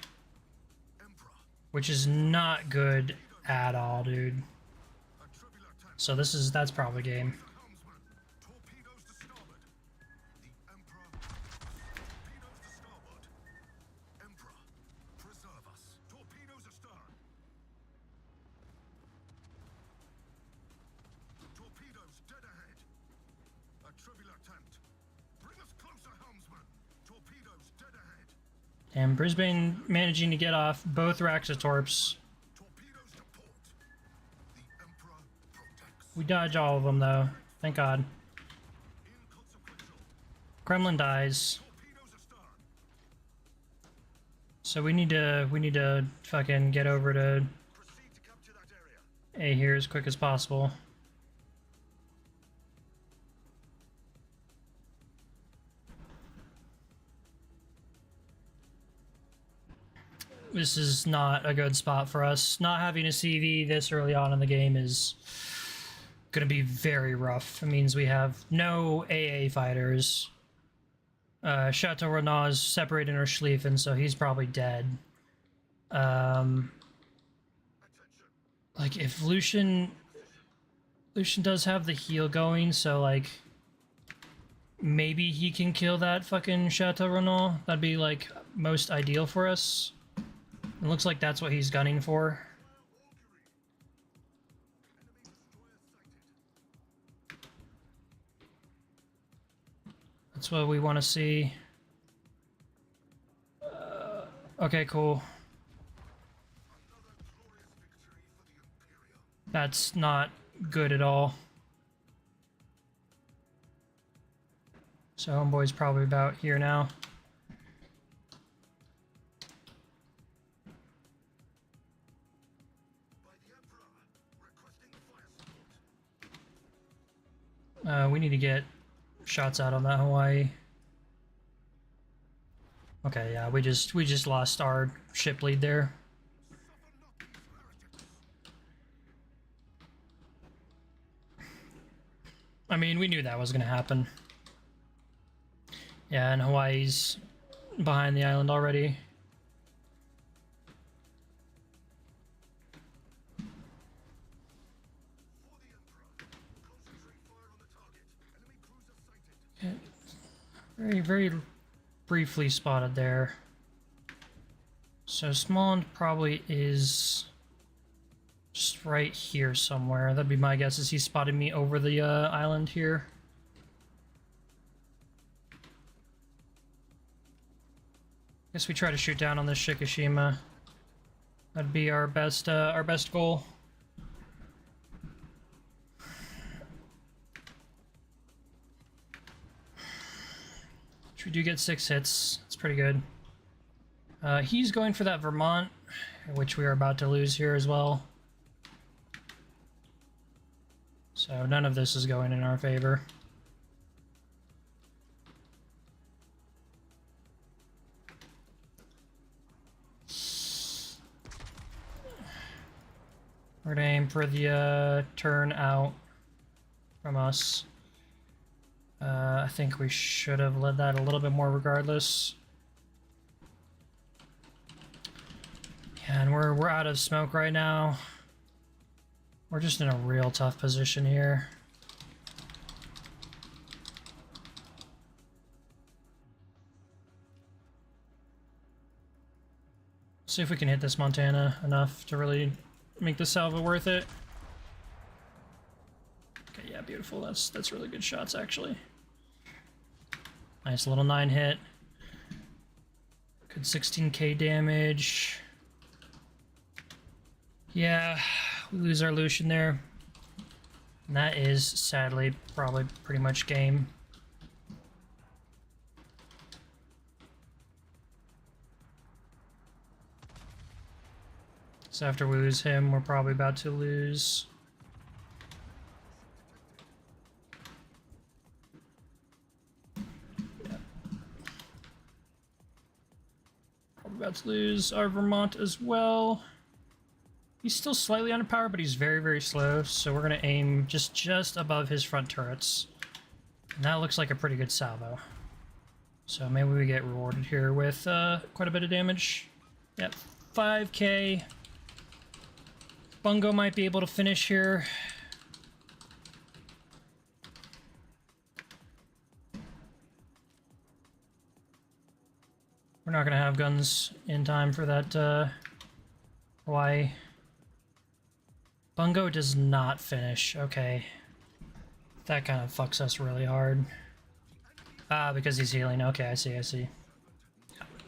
Speaker 1: which is not good at all, dude. So that's probably game.
Speaker 6: Torpedoes to starboard. The Emperor. Torpedoes to starboard. Emperor, preserve us. Torpedoes astern. Torpedoes dead ahead. A tribular tent. Bring us closer, helmsman. Torpedoes dead ahead.
Speaker 1: And Brisbane managing to get off both racks of torps.
Speaker 6: Torpedoes to port. The Emperor protects.
Speaker 1: We dodge all of them though. Thank God.
Speaker 6: Inconsequential.
Speaker 1: Kremlin dies.
Speaker 6: Torpedoes astern.
Speaker 1: So we need to fucking get over to
Speaker 6: Proceed to capture that area.
Speaker 1: A here as quick as possible. This is not a good spot for us. Not having a CV this early on in the game is going to be very rough. It means we have no AA fighters. Chateau Renaud is separated our Schlieffen, so he's probably dead. Like, if Lucian does have the heal going, so, like, maybe he can kill that fucking Chateau Renaud. That'd be, like, most ideal for us. It looks like that's what he's gunning for. That's what we want to see. Okay, cool. That's not good at all. So homeboy's probably about here now. We need to get shots out on that Hawaii. Okay, yeah, we just lost our ship lead there. I mean, we knew that was gonna happen. Yeah, and Hawaii's behind the island already. Yeah, very briefly spotted there. So Smalland probably is just right here somewhere. That'd be my guess, is he spotted me over the island here. Guess we try to shoot down on this Shikishima. That'd be our best goal. Which we do get 6 hits. It's pretty good. He's going for that Vermont, which we are about to lose here as well. So none of this is going in our favor. We're gonna aim for the turn out from us. I think we should have led that a little bit more regardless. Yeah, and we're out of smoke right now. We're just in a real tough position here. See if we can hit this Montana enough to really make the salvo worth it. Okay, yeah, beautiful. That's really good shots, actually. Nice little 9 hit. Good 16k damage. Yeah, we lose our Lucian there. And that is, sadly, probably pretty much game. So after we lose him, we're probably about to lose... Yeah. Probably about to lose our Vermont as well. He's still slightly underpowered, but he's very slow, so we're going to aim just above his front turrets. And that looks like a pretty good salvo. So maybe we get rewarded here with quite a bit of damage. Yep, 5k. Bungo might be able to finish here. We're not going to have guns in time for that Hawaii. Bungo does not finish. Okay. That kind of fucks us really hard. Ah, because he's healing. Okay, I see.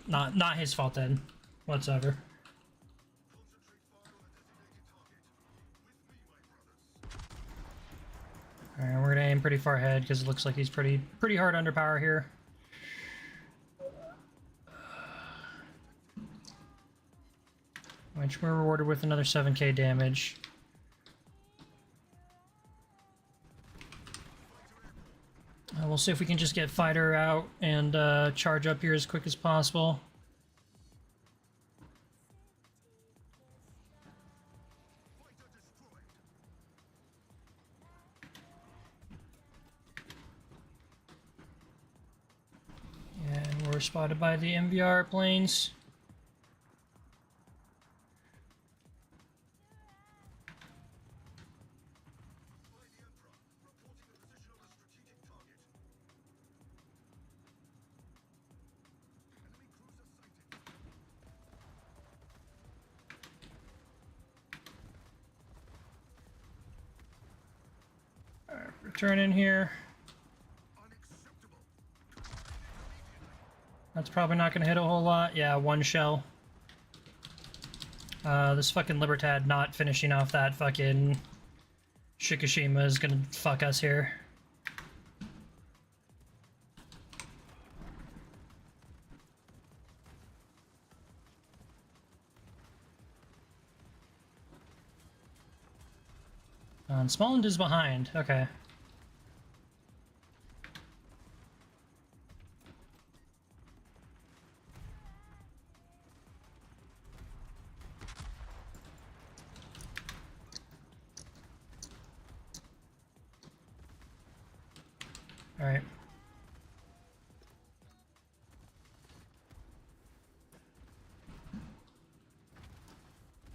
Speaker 1: Not his fault then, whatsoever. Alright, we're gonna aim pretty far ahead because it looks like he's pretty hard under power here. Which we're rewarded with another 7k damage. We'll see if we can just get Fighter out and charge up here as quick as possible. spotted by the MVR planes. Alright, return in here. That's probably not gonna hit a whole lot. Yeah, one shell. This fucking Libertad not finishing off that fucking Shikishima is gonna fuck us here. And Smallland is behind. Okay. Alright.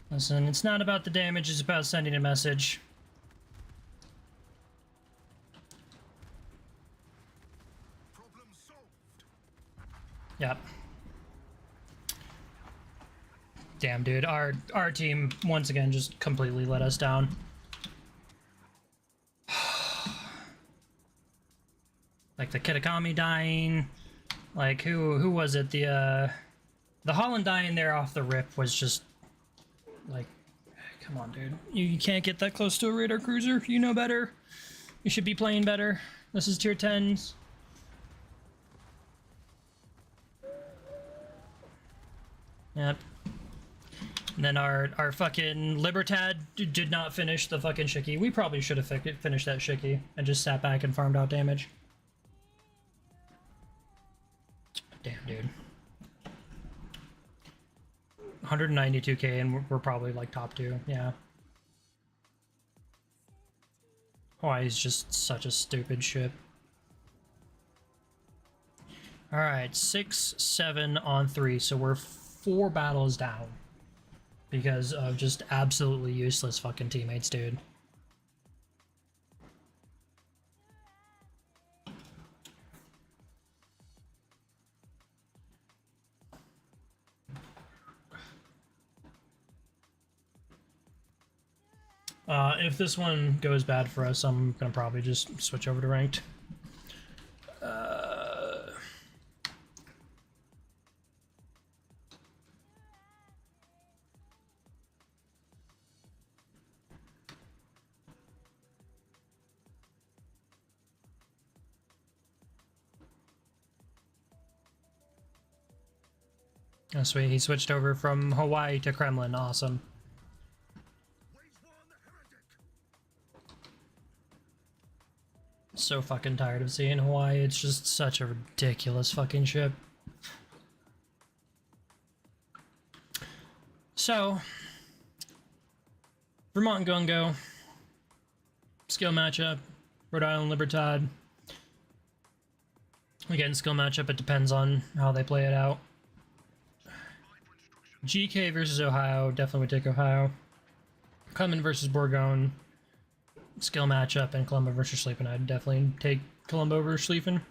Speaker 1: Listen, it's not about the damage, it's about sending a message.
Speaker 6: Problem solved.
Speaker 1: Yep. Damn, dude. Our team, once again, just completely let us down. Like the Kitakami dying, like who was it? The Holland dying there off the rip was just like, come on, dude. You can't get that close to a radar cruiser. You know better. You should be playing better. This is tier 10s. Yep. And then our fucking Libertad did not finish the fucking Shiki. We probably should have finished that Shiki and just sat back and farmed out damage. Damn, dude. 192k and we're probably like top 2, yeah. Hawaii's just such a stupid ship. Alright, 6, 7 on 3, so we're 4 battles down. Because of just absolutely useless fucking teammates, dude. If this one goes bad for us, I'm gonna probably just switch over to ranked. Oh, sweet, he switched over from Hawaii to Kremlin, awesome. So fucking tired of seeing Hawaii, it's just such a ridiculous fucking ship. So, Vermont Gungo, skill matchup, Rhode Island Libertad. Again, skill matchup, it depends on how they play it out. GK versus Ohio, definitely would take Ohio. Clement versus Bourgogne, skill matchup, and Colombo versus Schlieffen, I'd definitely take Colombo versus Schlieffen.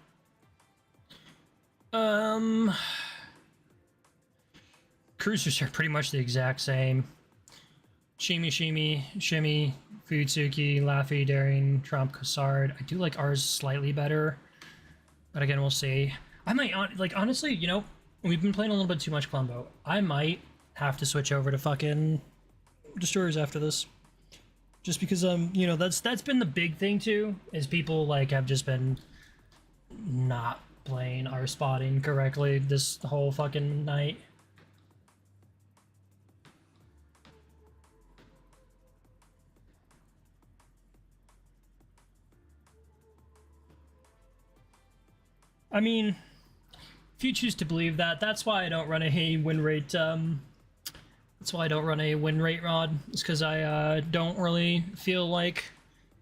Speaker 1: Cruisers are pretty much the exact same. Shimi, Shimmy, Futsuki, Laffy, Daring, Trump, Cassard. I do like ours slightly better, but again, we'll see. I might, like, honestly, you know, we've been playing a little bit too much Colombo. I might have to switch over to fucking Destroyers after this. Just because, you know, that's been the big thing, too, is people, like, have just been not playing our spotting correctly this whole fucking night. I mean, if you choose to believe that, that's why I don't run a win rate, that's why I don't run a win rate rod. It's because I don't really feel like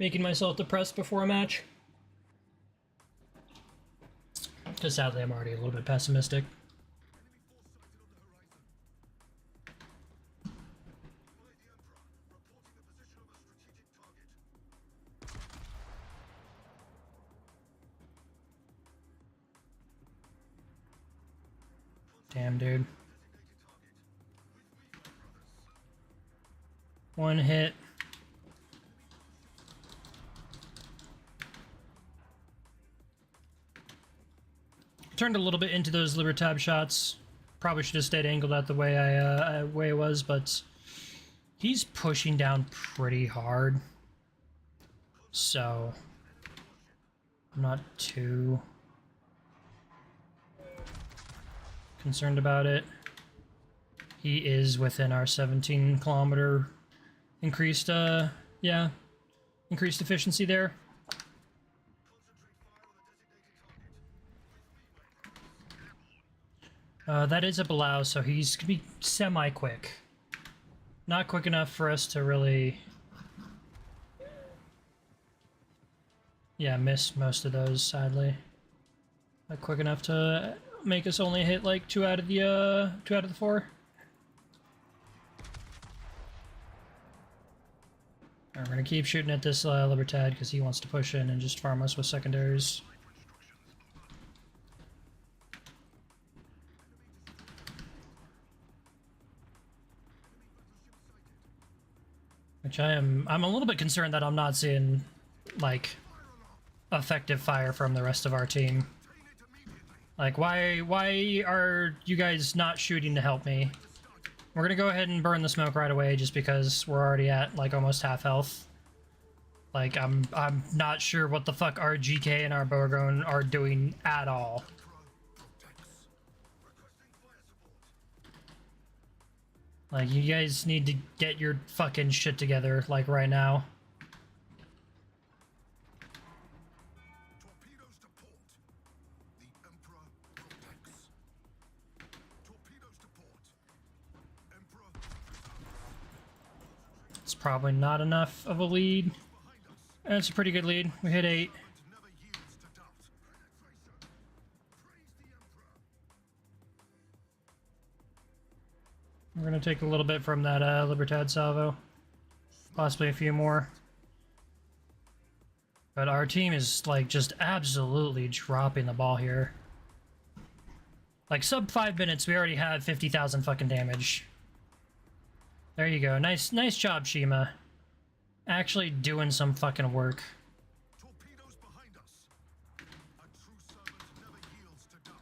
Speaker 1: making myself depressed before a match. Because sadly, I'm already a little bit pessimistic. Damn, dude. One hit. Turned a little bit into those Libertab shots. Probably should have stayed angled out the way way it was, but he's pushing down pretty hard. So I'm not too concerned about it. He is within our 17-kilometer increased increased efficiency there. That is a Below, so he's gonna be semi-quick. Not quick enough for us to really... Yeah, miss most of those, sadly. Not quick enough to make us only hit like 2 out of the 4. Alright, we're gonna keep shooting at this Libertad because he wants to push in and just farm us with secondaries. Which I'm a little bit concerned that I'm not seeing, like, effective fire from the rest of our team. Like, why are you guys not shooting to help me? We're gonna go ahead and burn the smoke right away just because we're already at, like, almost half health. Like, I'm not sure what the fuck our GK and our Bowgun are doing at all. Like, you guys need to get your fucking shit together, like, right now.
Speaker 6: Torpedoes to port. The Emperor protects. Torpedoes to port. Emperor.
Speaker 1: It's probably not enough of a lead. It's a pretty good lead. We hit 8.
Speaker 6: Never yields to doubt. Praise the Emperor.
Speaker 1: We're gonna take a little bit from that Libertad salvo. Possibly a few more. But our team is, like, just absolutely dropping the ball here. Like, sub 5 minutes, we already have 50,000 fucking damage. There you go. Nice job, Shima. Actually doing some fucking work.
Speaker 6: Torpedoes behind us. A true servant never yields to doubt.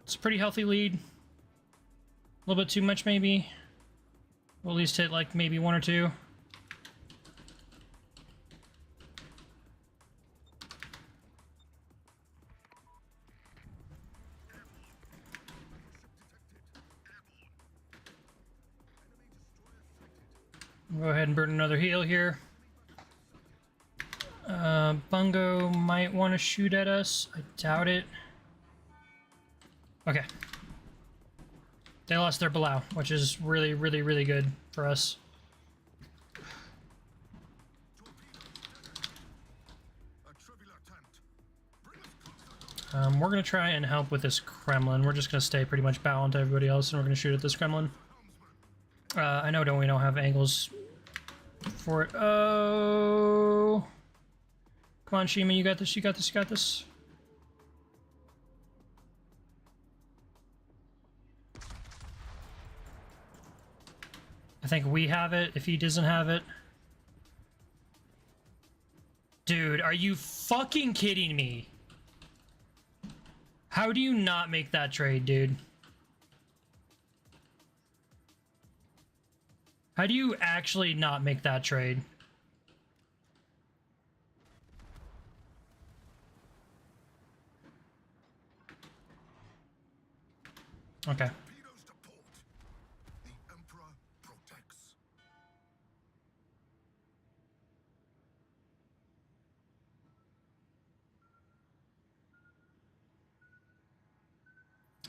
Speaker 1: It's a pretty healthy lead. A little bit too much, maybe. We'll at least hit, like, maybe 1 or 2. Go ahead and burn another heal here. Bungo might want to shoot at us. I doubt it. Okay. They lost their Below, which is really, really, really good for us. We're going to try and help with this Kremlin. We're just going to stay pretty much bound to everybody else, and we're going to shoot at this Kremlin. I know we don't have angles for it. Oh. Come on, Shima, you got this, you got this, you got this. I think we have it, if he doesn't have it. Dude, are you fucking kidding me? How do you not make that trade, dude? How do you actually not make that trade? Okay.
Speaker 6: Torpedoes to port. The Emperor protects.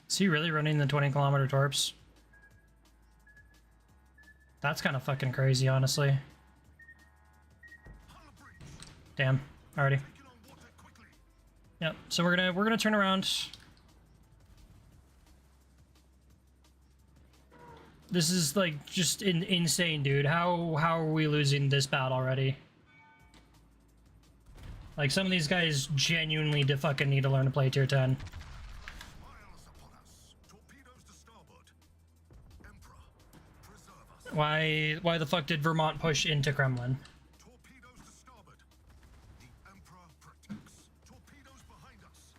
Speaker 1: Is he really running the 20-kilometer torps? That's kind of fucking crazy, honestly. Damn. Alrighty. Yep. So we're gonna turn around. This is like just insane, dude. How are we losing this battle already? Like, some of these guys genuinely fucking need to learn to play tier 10. Why the fuck did Vermont push into Kremlin?
Speaker 6: Torpedoes to starboard. The Emperor protects. Torpedoes behind us.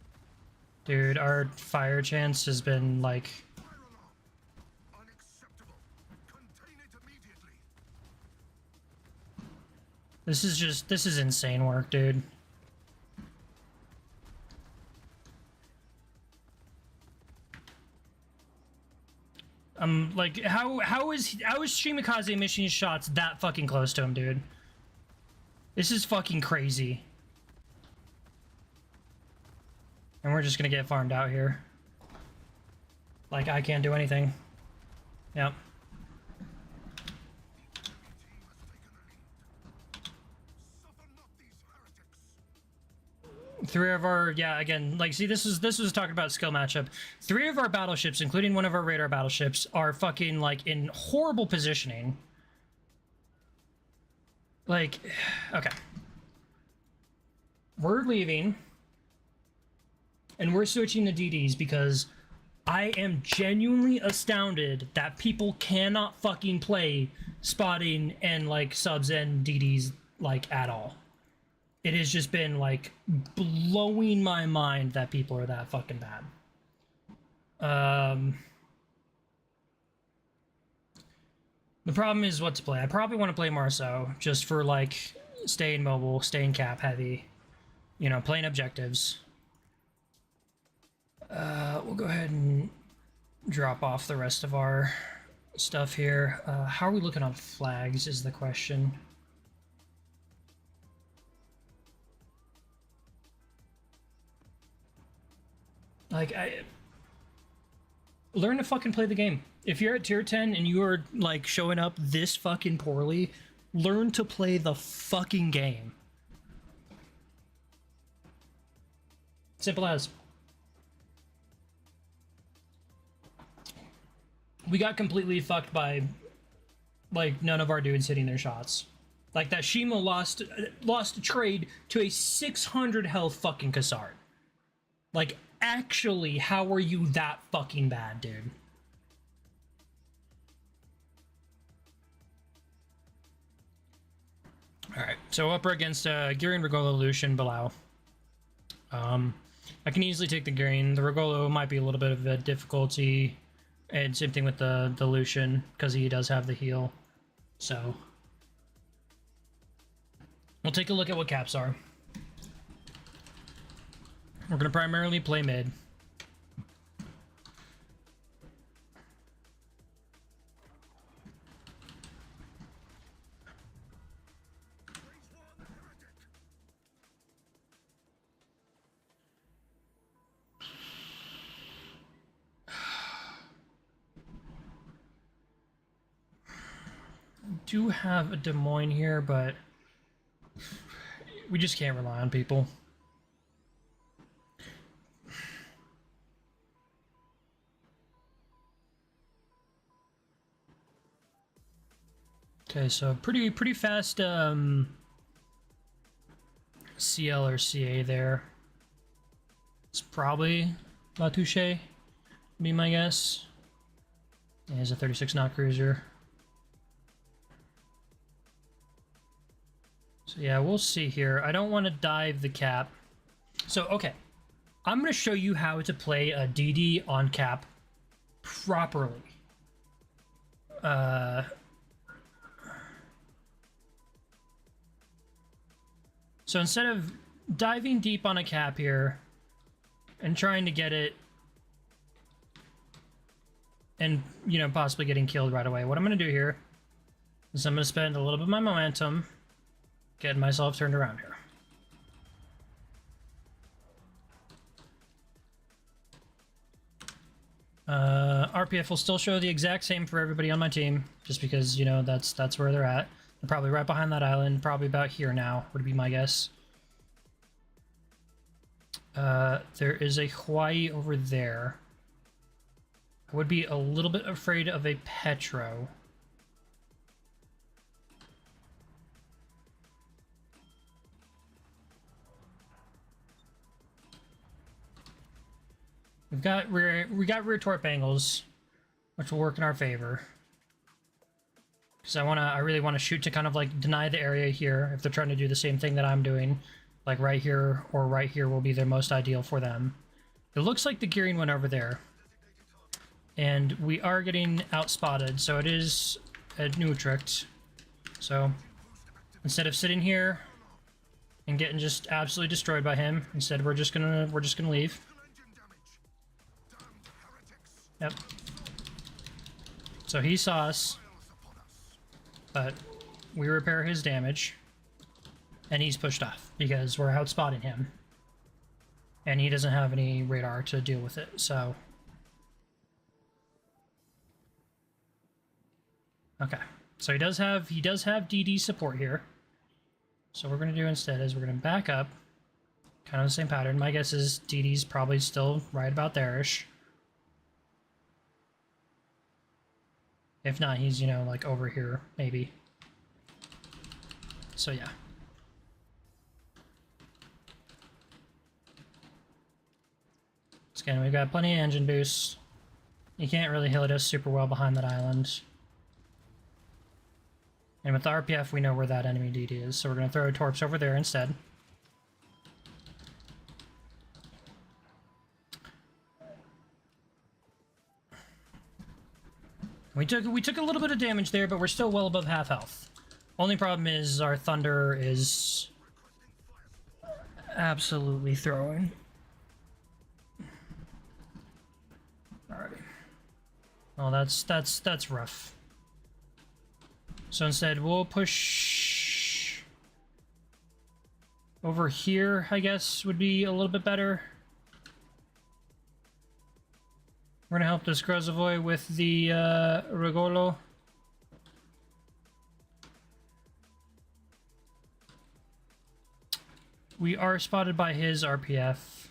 Speaker 1: Dude, our fire chance has been like...
Speaker 6: Fire alarm. Unacceptable. Contain it immediately.
Speaker 1: This is insane work, dude. Like, how is Shimikaze missing shots that fucking close to him, dude? This is fucking crazy. And we're just gonna get farmed out here. Like, I can't do anything. Yep. Three of our, yeah, again, like, see, this was talking about skill matchup. Three of our battleships, including one of our radar battleships, are fucking, like, in horrible positioning. Like, okay. We're leaving, and we're switching to DDs because I am genuinely astounded that people cannot fucking play spotting and, like, subs and DDs, like, at all. It has just been, like, blowing my mind that people are that fucking bad. The problem is what to play. I probably want to play Marceau, just for, like, staying mobile, staying cap heavy, you know, playing objectives. We'll go ahead and drop off the rest of our stuff here. How are we looking on flags is the question. Like, learn to fucking play the game. If you're at tier 10 and you are, like, showing up this fucking poorly, learn to play the fucking game. Simple as. We got completely fucked by, like, none of our dudes hitting their shots. Like, that Shima lost a trade to a 600 health fucking Kassard. Like, actually, how are you that fucking bad, dude? Alright, so up against Girion, Regolo, Lucian, Bilal. I can easily take the Girion. The Regolo might be a little bit of a difficulty. And same thing with the Lucian, because he does have the heal. So, we'll take a look at what caps are. We're going to primarily play mid. Do have a Des Moines here, but we just can't rely on people. Okay, so pretty fast CL or CA there. It's probably La Touche, be my guess. Yeah, he's a 36 knot cruiser. So yeah, we'll see here. I don't want to dive the cap. So, okay. I'm going to show you how to play a DD on cap properly. So instead of diving deep on a cap here and trying to get it and, you know, possibly getting killed right away, what I'm going to do here is I'm going to spend a little bit of my momentum getting myself turned around here. RPF will still show the exact same for everybody on my team, just because, you know, that's where they're at. They're probably right behind that island, probably about here now, would be my guess. There is a Hawaii over there. I would be a little bit afraid of a Petro. We got rear torp angles, which will work in our favor. Because I really want to shoot to kind of like deny the area here if they're trying to do the same thing that I'm doing. Like right here or right here will be the most ideal for them. It looks like the gearing went over there. And we are getting outspotted, so it is a Utrecht. So instead of sitting here and getting just absolutely destroyed by him, instead we're just gonna leave. Yep. So he saw us, but we repair his damage, and he's pushed off because we're outspotting him, and he doesn't have any radar to deal with it. So, okay. So he does have DD support here. So what we're gonna do instead is we're gonna back up, kind of the same pattern. My guess is DD's probably still right about there-ish. If not, he's, you know, like over here, maybe. So, yeah. Again, we've got plenty of engine boosts. You can't really hit us super well behind that island. And with the RPF, we know where that enemy DD is, so we're going to throw torps over there instead. We took a little bit of damage there, but we're still well above half health. Only problem is our Thunder is absolutely throwing. Alrighty. Well, that's rough. So instead, we'll push over here, I guess, would be a little bit better. We're gonna help this Grozovoy with the Regolo. We are spotted by his RPF.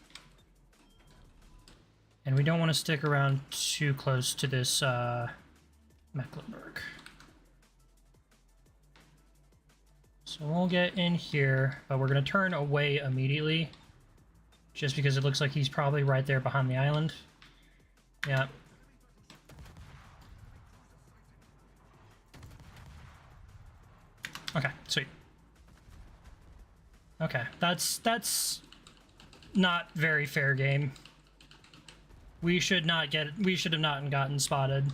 Speaker 1: And we don't want to stick around too close to this Mecklenburg. So we'll get in here, but we're gonna turn away immediately. Just because it looks like he's probably right there behind the island. Yeah. Okay, sweet. Okay, that's not very fair game. We should have not gotten spotted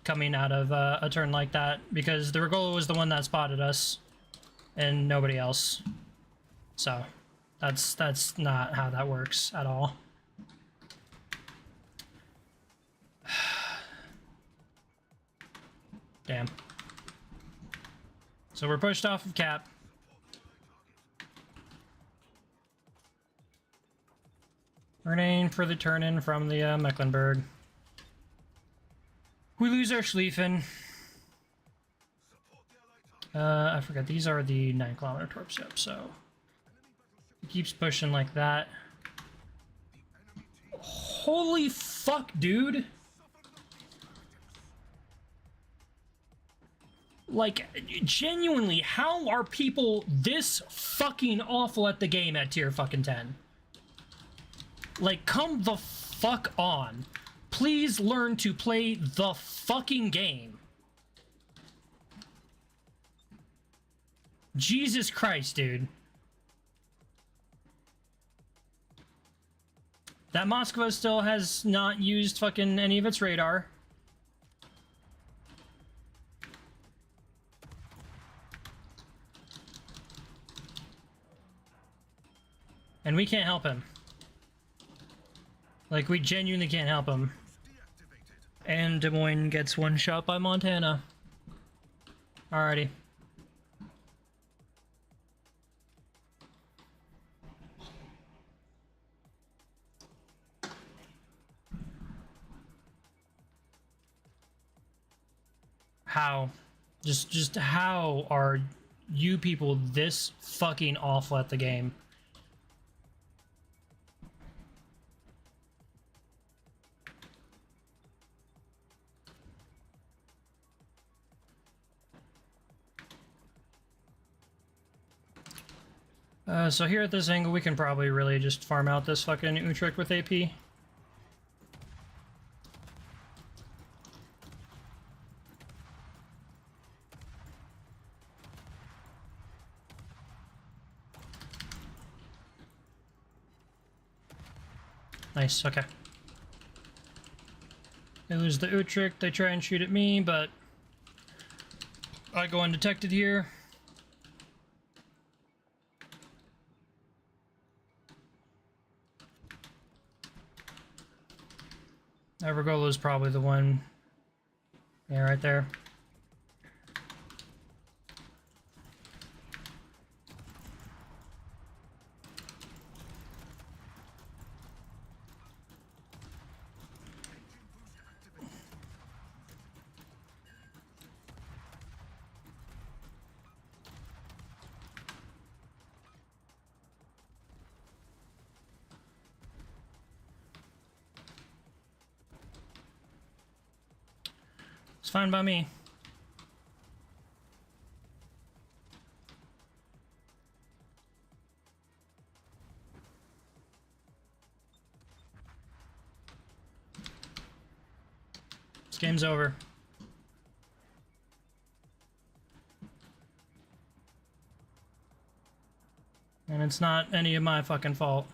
Speaker 1: coming out of a turn like that, because the Regolo was the one that spotted us and nobody else. So that's not how that works at all. Damn. So we're pushed off of cap. We're gonna aim for the turn-in from the Mecklenburg. We lose our Schlieffen. I forgot, these are the 9-kilometer torps, yep, so... He keeps pushing like that. Holy fuck, dude! Like, genuinely, how are people this fucking awful at the game at tier fucking 10? Like, come the fuck on. Please learn to play the fucking game. Jesus Christ, dude. That Moskva still has not used fucking any of its radar. And we can't help him. Like, we genuinely can't help him. And Des Moines gets one shot by Montana. Alrighty. how? Just how are you people this fucking awful at the game? So here at this angle, we can probably really just farm out this fucking Utrecht with AP. Nice, okay. They lose the Utrecht, they try and shoot at me, but I go undetected here. Evergolo's probably the one. Yeah, right there. It's fine by me. This game's over. And it's not any of my fucking fault.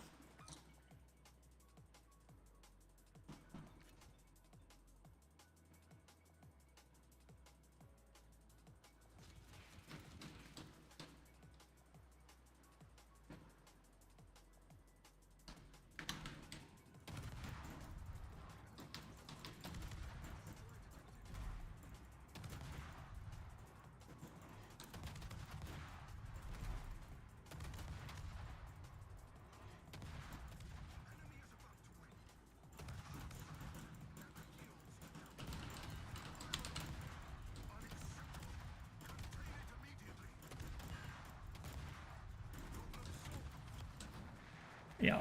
Speaker 1: Yeah.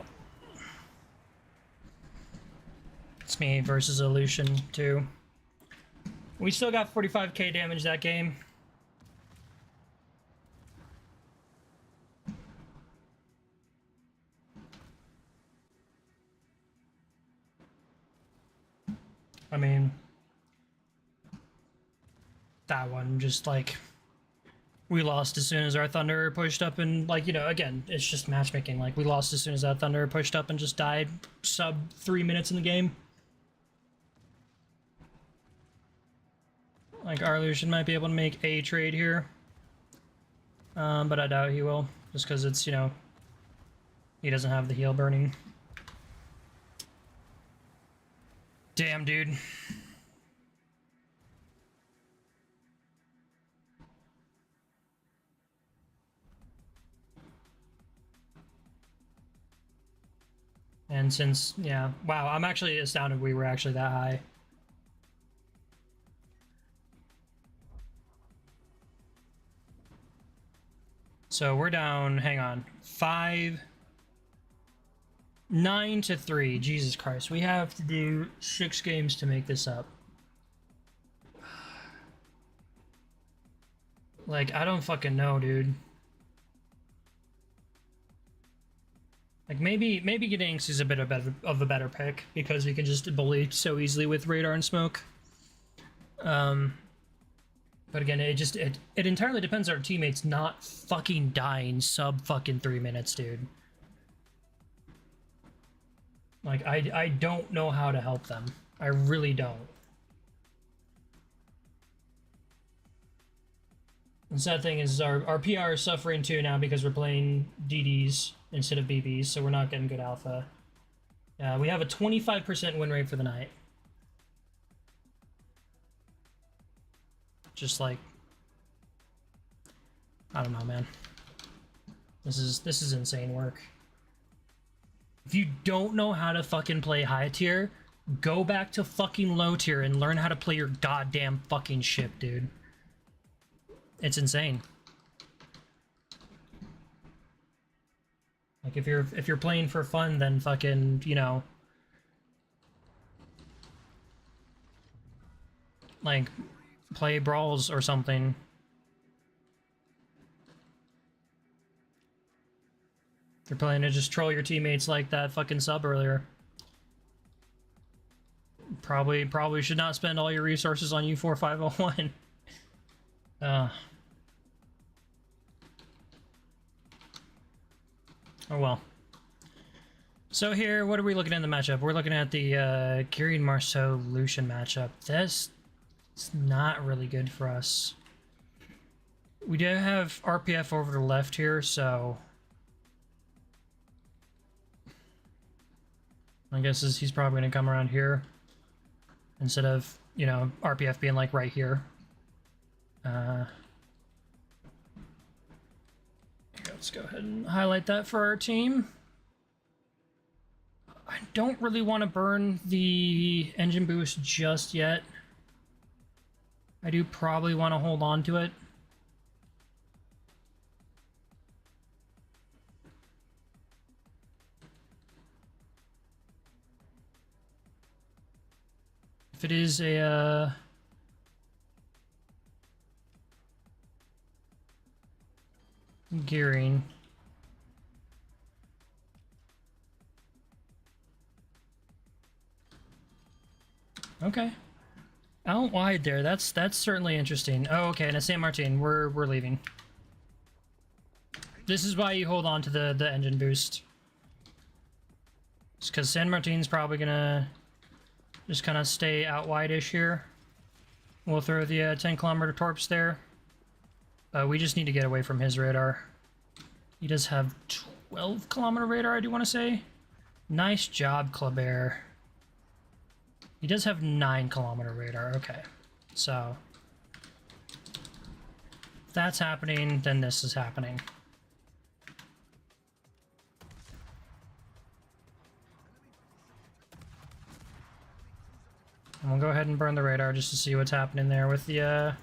Speaker 1: It's me versus Illusion, too. We still got 45k damage that game. I mean, that one just like we lost as soon as our Thunderer pushed up, and like, you know, again, it's just matchmaking. Like, we lost as soon as that Thunderer pushed up and just died sub 3 minutes in the game. Like, our Lucian might be able to make a trade here, but I doubt he will, just because it's, you know, he doesn't have the heal burning. Damn, dude. And since, yeah, wow, I'm actually astounded we were actually that high. So we're down, hang on, 9-3, Jesus Christ. We have to do 6 games to make this up. Like, I don't fucking know, dude. Like, maybe Gdansk is a bit of a better pick, because we can just bully so easily with radar and smoke. But again, it entirely depends on our teammates not fucking dying sub fucking 3 minutes, dude. Like, I don't know how to help them. I really don't. The sad thing is our PR is suffering too now because we're playing DDs instead of BBs, so we're not getting good alpha. We have a 25% win rate for the night. Just like, I don't know, man. This is insane work. If you don't know how to fucking play high tier, Go back to fucking low tier and learn how to play your goddamn fucking ship, dude. It's insane. Like if you're playing for fun, then fucking, you know, like play brawls or something. If you're playing to just troll your teammates like that fucking sub earlier. Probably should not spend all your resources on U4501. Oh well. So here, what are we looking at in the matchup? We're looking at the Kyrian Marceau Lucian matchup. That's not really good for us. We do have RPF over to the left here, so my guess is he's probably going to come around here instead of, you know, RPF being like right here. Here, let's go ahead and highlight that for our team. I don't really want to burn the engine boost just yet. I do probably want to hold on to it. If it is a gearing. Okay. Out wide there. That's certainly interesting. Oh, okay. And a San Martin, we're leaving. This is why you hold on to the engine boost. It's because San Martin's probably gonna just kind of stay out wide-ish here. We'll throw the 10-kilometer torps there. We just need to get away from his radar. He does have 12-kilometer radar, I do want to say. Nice job, Kleber. He does have 9-kilometer radar. Okay, so if that's happening, then this is happening. And we'll go ahead and burn the radar just to see what's happening there with the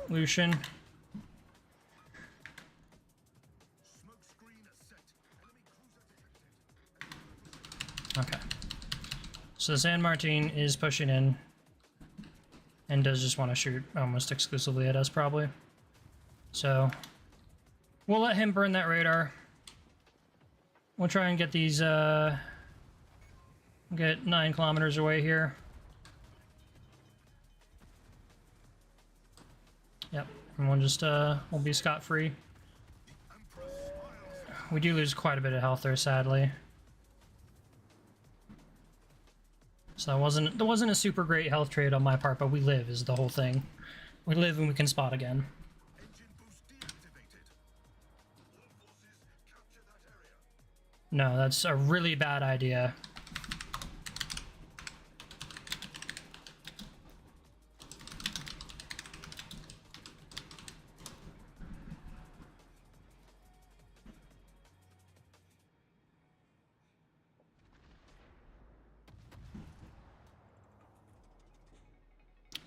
Speaker 1: Lucian. Okay. So the San Martin is pushing in and does just want to shoot almost exclusively at us, probably. So we'll let him burn that radar. We'll try and get these, get 9 kilometers away here. Yep, and we'll just, we'll be scot-free. We do lose quite a bit of health there, sadly. So that wasn't a super great health trade on my part, but we live is the whole thing. We live and we can spot again. No, that's a really bad idea.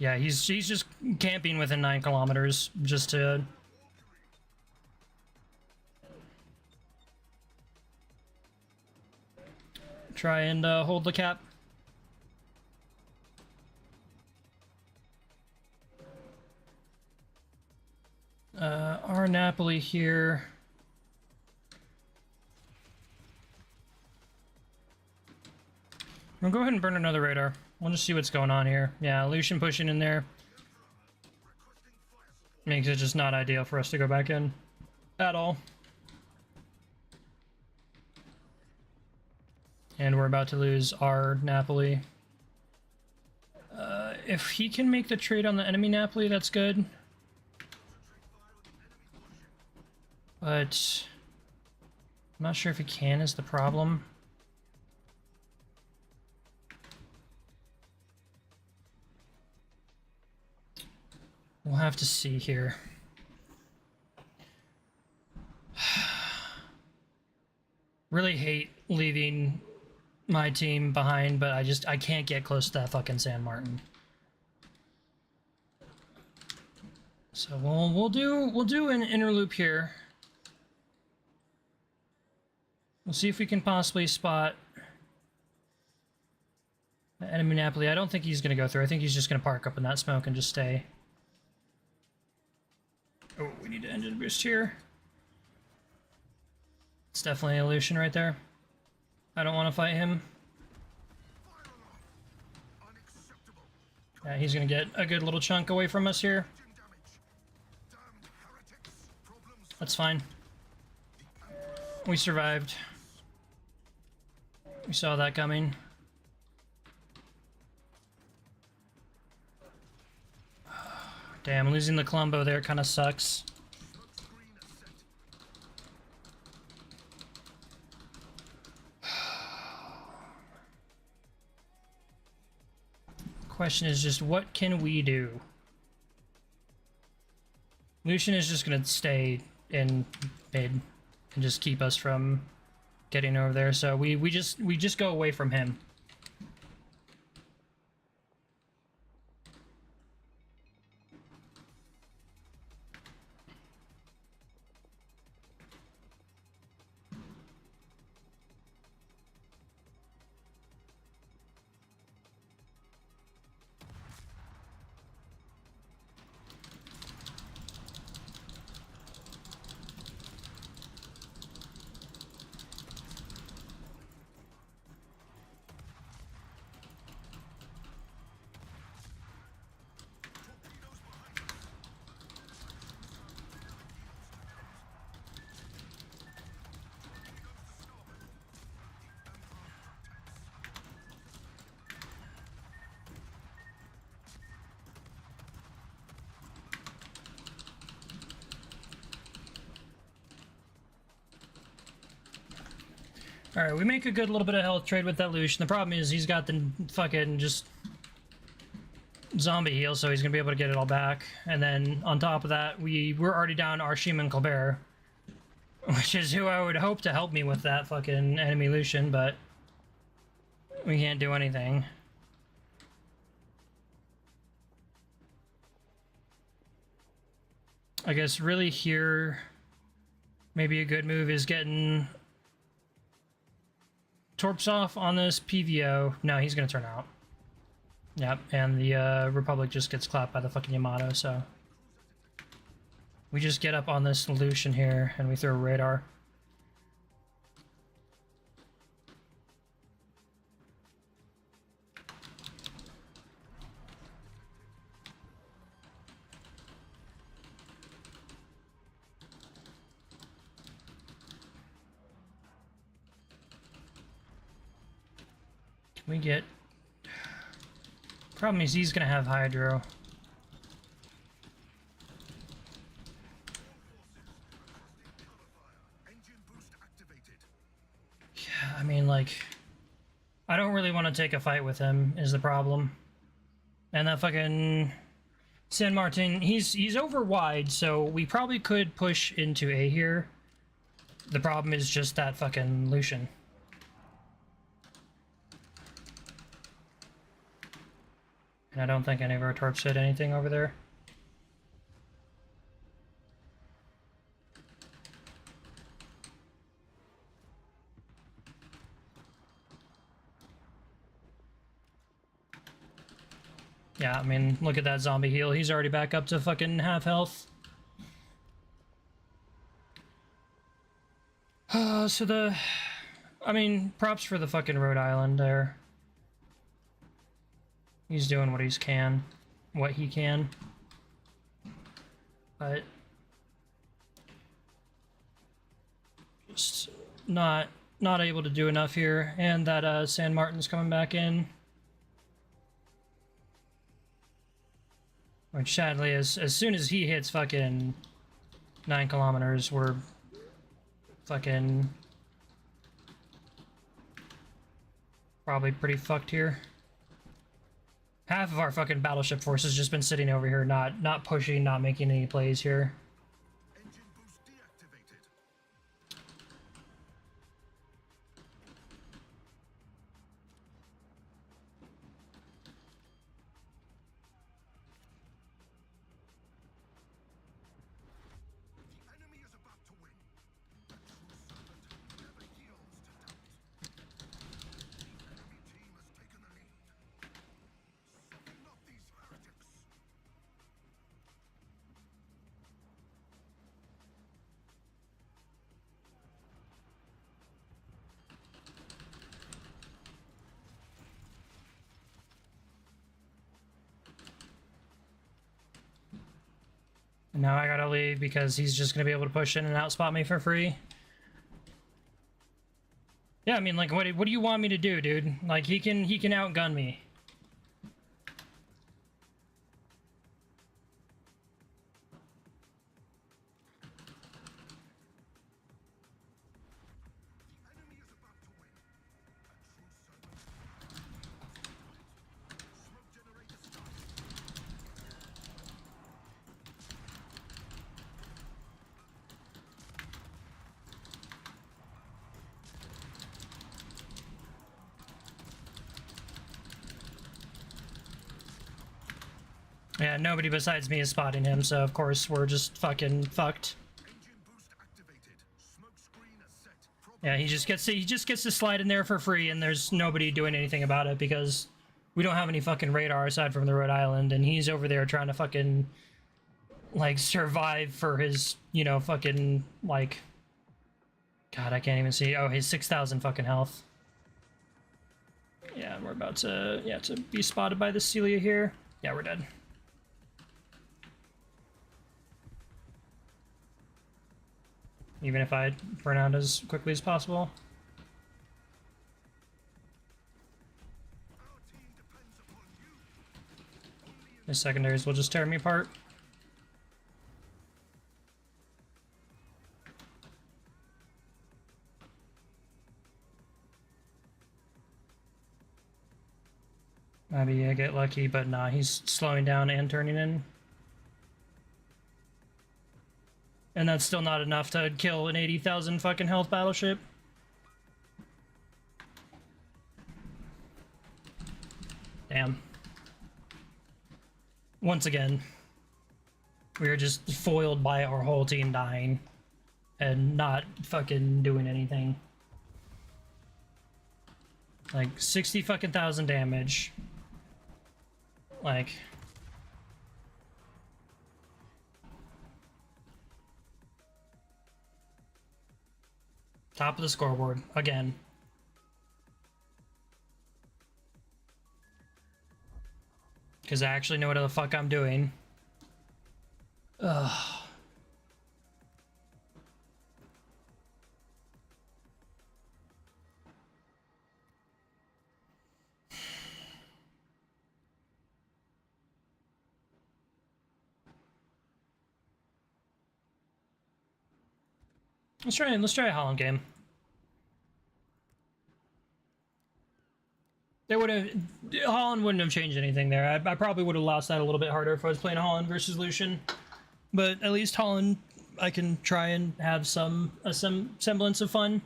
Speaker 1: Yeah, he's just camping within 9 kilometers just to try and hold the cap. Our Napoli here. We'll go ahead and burn another radar. We'll just see what's going on here. Yeah, Lucian pushing in there. Makes it just not ideal for us to go back in at all. And we're about to lose our Napoli. If he can make the trade on the enemy Napoli, that's good. But I'm not sure if he can is the problem. We'll have to see here. Really hate leaving my team behind, but I can't get close to that fucking San Martin. So we'll do an inner loop here. We'll see if we can possibly spot the enemy Napoli. I don't think he's gonna go through. I think he's just gonna park up in that smoke and just stay. Oh, we need to engine boost here. It's definitely a Lucian right there. I don't want to fight him. Yeah, he's gonna get a good little chunk away from us here. That's fine. We survived. We saw that coming. Damn, losing the Columbo there kind of sucks. Question is just, what can we do? Lucian is just gonna stay in mid and just keep us from getting over there, so we just go away from him. Alright, we make a good little bit of health trade with that Lucian. The problem is he's got the fucking just zombie heal, so he's gonna be able to get it all back. And then on top of that, we're already down Arshim and Colbert, which is who I would hope to help me with that fucking enemy Lucian, but we can't do anything. I guess really here, maybe a good move is getting Torps off on this PVO. No, he's gonna turn out. Yep, and the Republic just gets clapped by the fucking Yamato, so we just get up on this Lucian here and we throw a radar. We get... Problem is he's gonna have Hydro. Yeah, I mean, like... I don't really want to take a fight with him, is the problem. And that fucking... San Martin, he's over wide, so we probably could push into A here. The problem is just that fucking Lucian. And I don't think any of our torps hit anything over there. Yeah, I mean, look at that zombie heal. He's already back up to fucking half health. I mean, props for the fucking Rhode Island there. He's doing what he can. But just not able to do enough here. And that San Martin's coming back in. Which sadly, as soon as he hits fucking 9 kilometers, we're fucking probably pretty fucked here. Half of our fucking battleship force has just been sitting over here, not pushing, not making any plays here.
Speaker 6: Engine boost deactivated.
Speaker 1: And now I gotta leave because he's just gonna be able to push in and outspot me for free. Yeah, I mean, like, what do you want me to do, dude? Like, he can outgun me.
Speaker 6: The enemy is about to win. A true servant. Smoke generator started.
Speaker 1: Yeah, nobody besides me is spotting him, so of course we're just fucking fucked.
Speaker 6: Engine boost activated. Smoke screen set.
Speaker 1: Yeah, he just gets to slide in there for free, and there's nobody doing anything about it because we don't have any fucking radar aside from the Rhode Island, and he's over there trying to fucking like survive for his, you know, fucking like, God, I can't even see. Oh, his 6,000 fucking health. Yeah, we're about to to be spotted by the Celia here. Yeah, we're dead. Even if I burn out as quickly as possible.
Speaker 6: Our team depends upon you.
Speaker 1: The secondaries will just tear me apart. Maybe I get lucky, but nah, he's slowing down and turning in. And that's still not enough to kill an 80,000 fucking health battleship. Damn. Once again, we are just foiled by our whole team dying and not fucking doing anything. Like 60 fucking thousand damage. Like, top of the scoreboard again. Because I actually know what the fuck I'm doing. Ugh. Let's try a Holland game. Holland wouldn't have changed anything there. I probably would have lost that a little bit harder if I was playing Holland versus Lucian. But at least Holland, I can try and have some semblance of fun.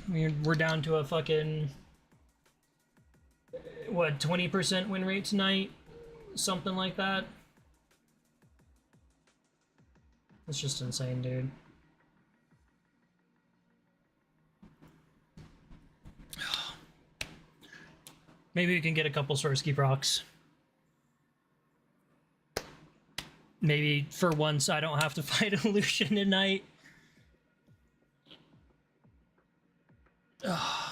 Speaker 1: We're down to a fucking, what, 20% win rate tonight? Something like that. It's just insane, dude. Maybe we can get a couple Swirsky procs. Maybe for once I don't have to fight a Lucian tonight. Ugh.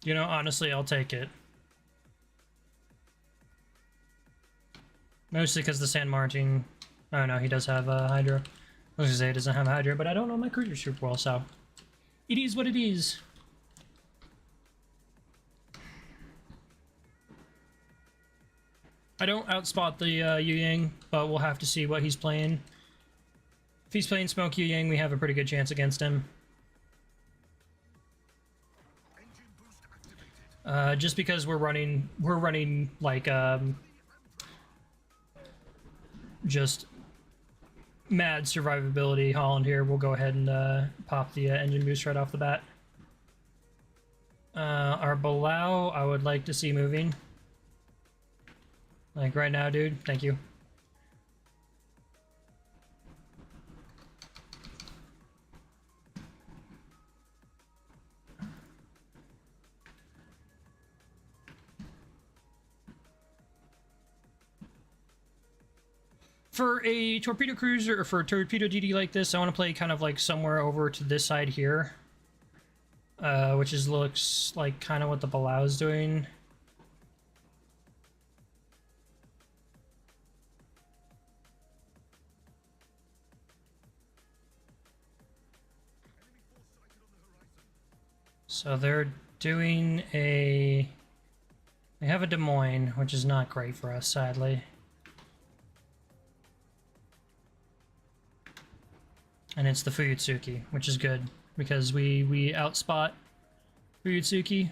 Speaker 1: You know, honestly, I'll take it. Mostly because the San Martin... Oh no, he does have Hydra. I was gonna say he doesn't have Hydra, but I don't know my cruiser super well, so... It is what it is. I don't outspot the Yu Yang, but we'll have to see what he's playing. If he's playing Smoke Yu Yang, we have a pretty good chance against him. Just because we're running like just mad survivability Holland here. We'll go ahead and pop the engine boost right off the bat. Our Balau, I would like to see moving. Like right now, dude. Thank you. For a torpedo cruiser, or for a torpedo DD like this, I want to play kind of like somewhere over to this side here. Which looks like kind of what the Balau is doing. So they're doing a... They have a Des Moines, which is not great for us, sadly. And it's the Fuyutsuki, which is good, because we outspot Fuyutsuki.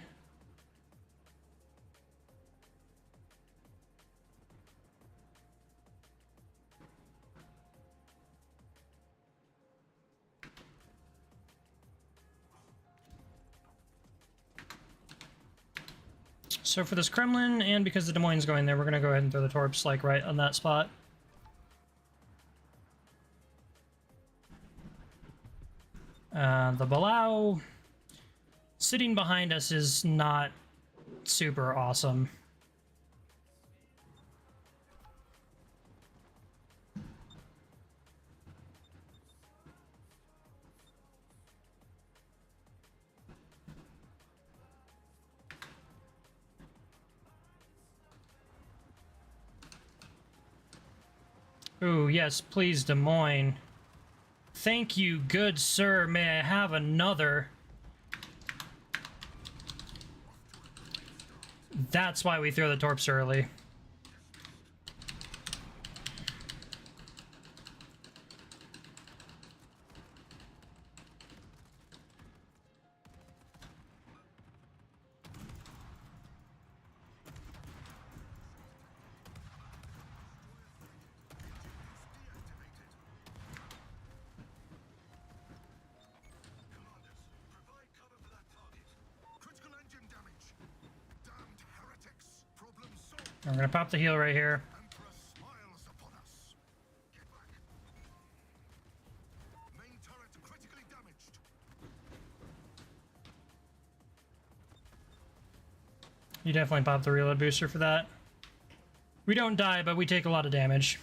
Speaker 1: So for this Kremlin, and because the Des Moines is going there, we're going to go ahead and throw the torps, like, right on that spot. The Balau sitting behind us is not super awesome. Ooh, yes, please, Des Moines. Thank you, good sir. May I have another? That's why we throw the torps early. I'm gonna pop the heal right here.
Speaker 6: Emperor smiles upon us. Get back. Main turret critically damaged.
Speaker 1: You definitely pop the reload booster for that. We don't die, but we take a lot of damage.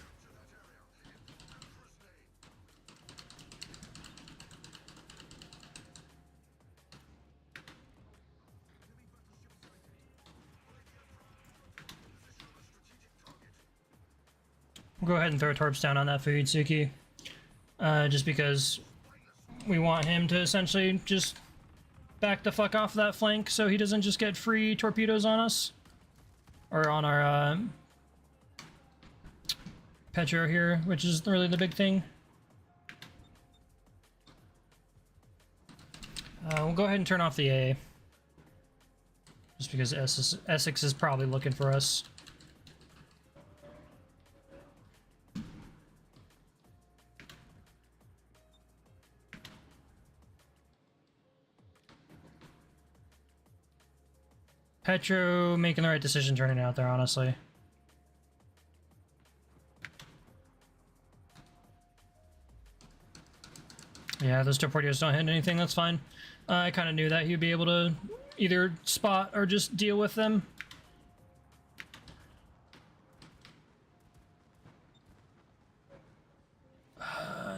Speaker 1: We'll go ahead and throw torps down on that Fuyutsuki. Just because we want him to essentially just back the fuck off that flank so he doesn't just get free torpedoes on us. Or on our Petro here, which is really the big thing. We'll go ahead and turn off the A. Just because Essex is probably looking for us. Petro making the right decision turning out there, honestly. Yeah, those torpedoes don't hit anything, that's fine. I kind of knew that he'd be able to either spot or just deal with them.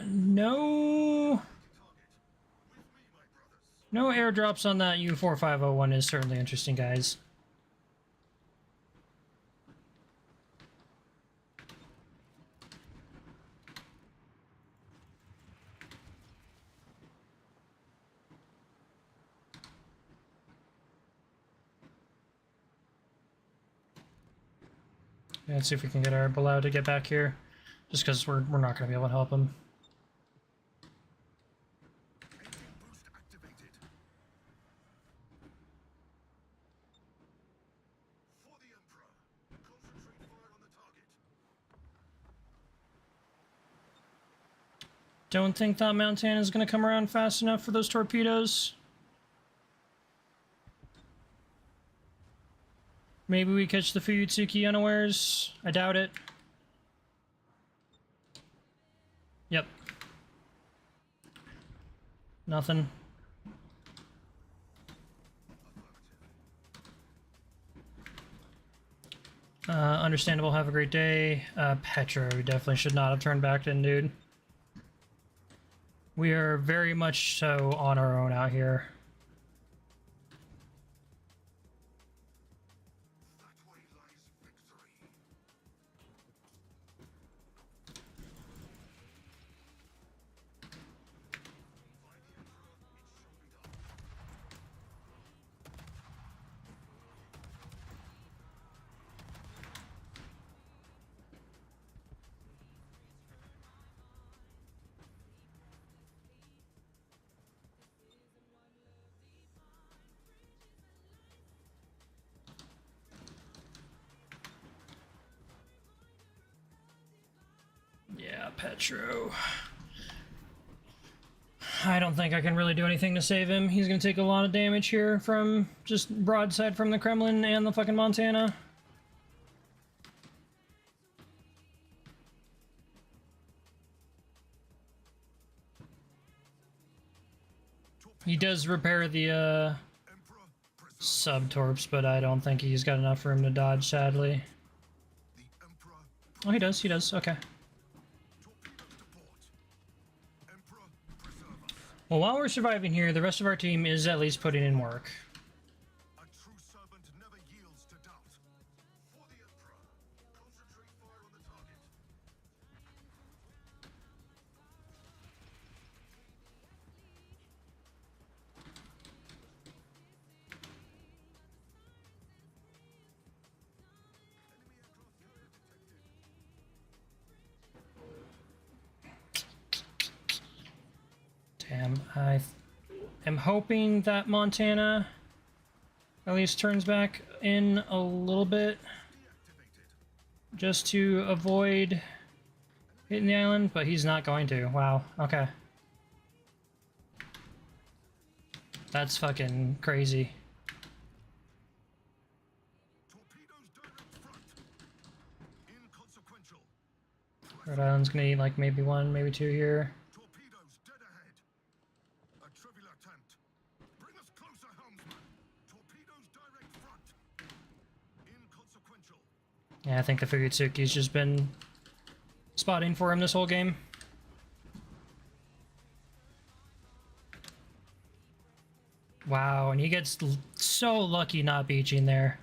Speaker 1: No... No airdrops on that U4501 is certainly interesting, guys. Yeah, let's see if we can get our Balau to get back here. Just because we're not going to be able to help him.
Speaker 6: Boost activated. For the Emperor. Concentrate fire on the target.
Speaker 1: Don't think that Mountain is going to come around fast enough for those torpedoes. Maybe we catch the Fuyutsuki unawares. I doubt it. Yep. Nothing. Understandable, have a great day. Petro, we definitely should not have turned back in, dude. We are very much so on our own out here.
Speaker 6: That way lies victory. By the Emperor, it shall be done.
Speaker 1: Yeah, Petro. I don't think I can really do anything to save him. He's gonna take a lot of damage here from just broadside from the Kremlin and the fucking Montana. He does repair the
Speaker 6: Emperor, preserve
Speaker 1: sub-torps, but I don't think he's got enough room to dodge, sadly.
Speaker 6: the Emperor.
Speaker 1: Oh, he does, okay.
Speaker 6: Torpedoes to port. Emperor, preserve us.
Speaker 1: Well, while we're surviving here, the rest of our team is at least putting in work.
Speaker 6: A true servant never yields to doubt. For the Emperor, concentrate fire on the target. Enemy aircraft carrier detected.
Speaker 1: Damn, I am hoping that Montana at least turns back in a little bit
Speaker 6: Deactivated.
Speaker 1: just to avoid hitting the island, but he's not going to. Wow, okay. That's fucking crazy.
Speaker 6: Torpedoes direct front. Inconsequential.
Speaker 1: Rhode Island's gonna need like maybe one, maybe two here.
Speaker 6: Torpedoes dead ahead. A trivial attempt. Bring us closer, helmsman. Torpedoes direct front. Inconsequential.
Speaker 1: Yeah, I think the Fugitsuki's just been spotting for him this whole game. Wow, and he gets so lucky not beaching there.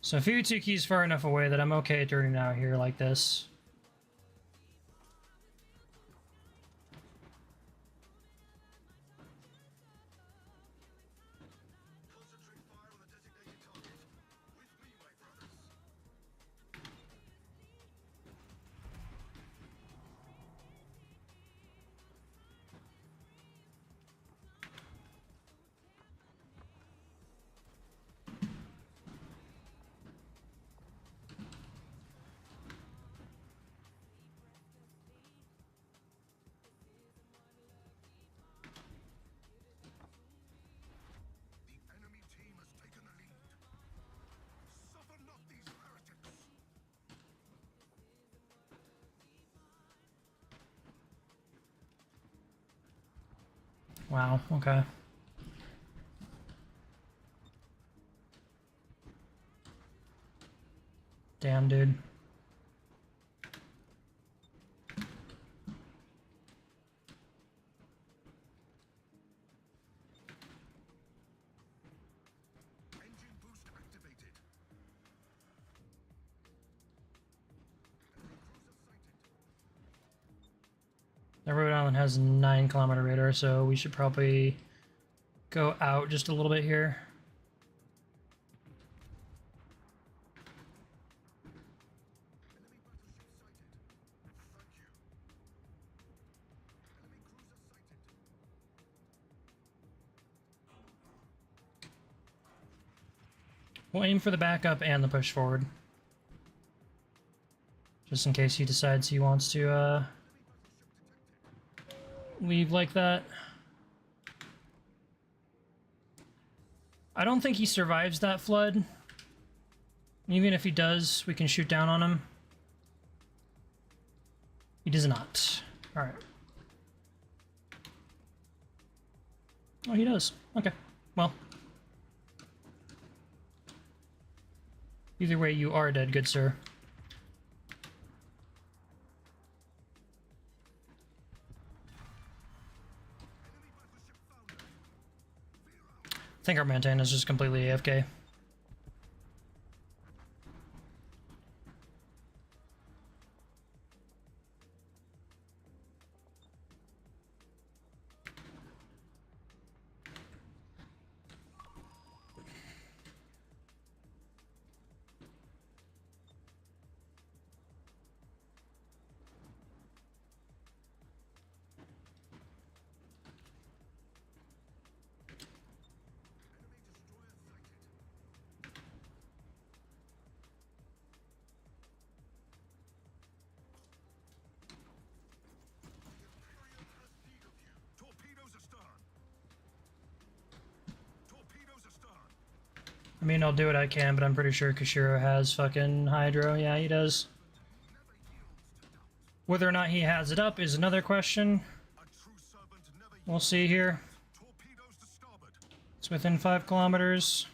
Speaker 1: So Fugitsuki's far enough away that I'm okay turning out here like this.
Speaker 6: Concentrate fire on the designated target. With me, my brothers. The enemy team has taken the lead. Suffer not these heretics.
Speaker 1: Wow, okay. Damn, dude.
Speaker 6: Engine boost activated. Enemy cruiser sighted.
Speaker 1: Now Rhode Island has a 9-kilometer radar, so we should probably go out just a little bit here.
Speaker 6: Enemy battleship sighted. Thank you. Enemy cruiser sighted.
Speaker 1: We'll aim for the backup and the push forward. Just in case he decides he wants to leave like that. I don't think he survives that flood. Even if he does, we can shoot down on him. He does not. Alright. Oh, he does. Okay. Well. Either way, you are dead, good sir. I think our Mantan is just completely AFK. I mean, I'll do what I can, but I'm pretty sure Kashiro has fucking Hydro. Yeah, he does. Whether or not he has it up is another question. We'll see here. It's within 5 kilometers.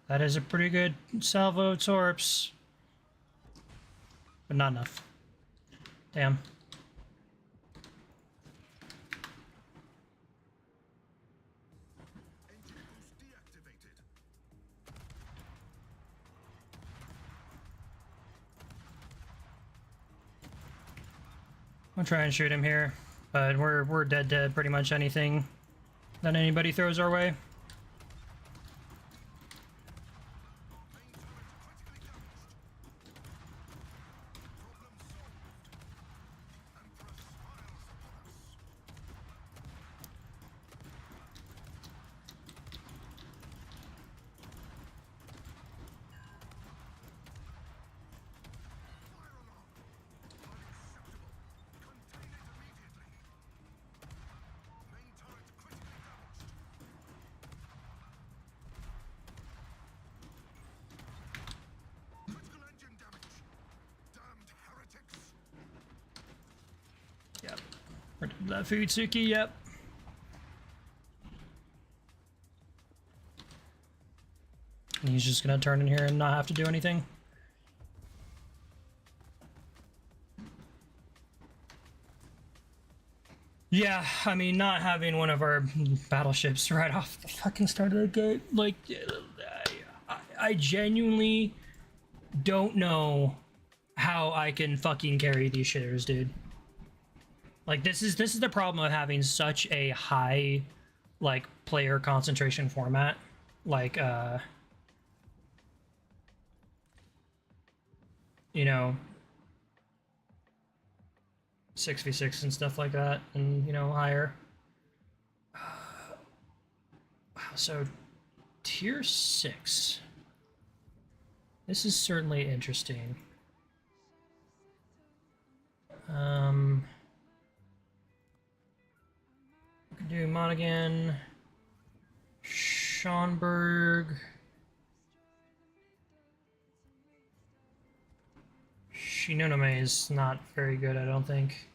Speaker 1: That is a pretty good salvo torps. But not enough. Damn. I'll try and shoot him here, but we're dead pretty much anything that anybody throws our way. Yep. That Futsuki, yep. And he's just gonna turn in here and not have to do anything. Yeah, I mean, not having one of our battleships right off the fucking start of the gate, like, I genuinely don't know how I can fucking carry these shitters, dude. Like, this is the problem of having such a high, like, player concentration format. Like, you know, 6v6 and stuff like that, and, you know, higher. Wow, so, tier 6. This is certainly interesting. We can do Monaghan, Schonberg, Shinonome is not very good, I don't think.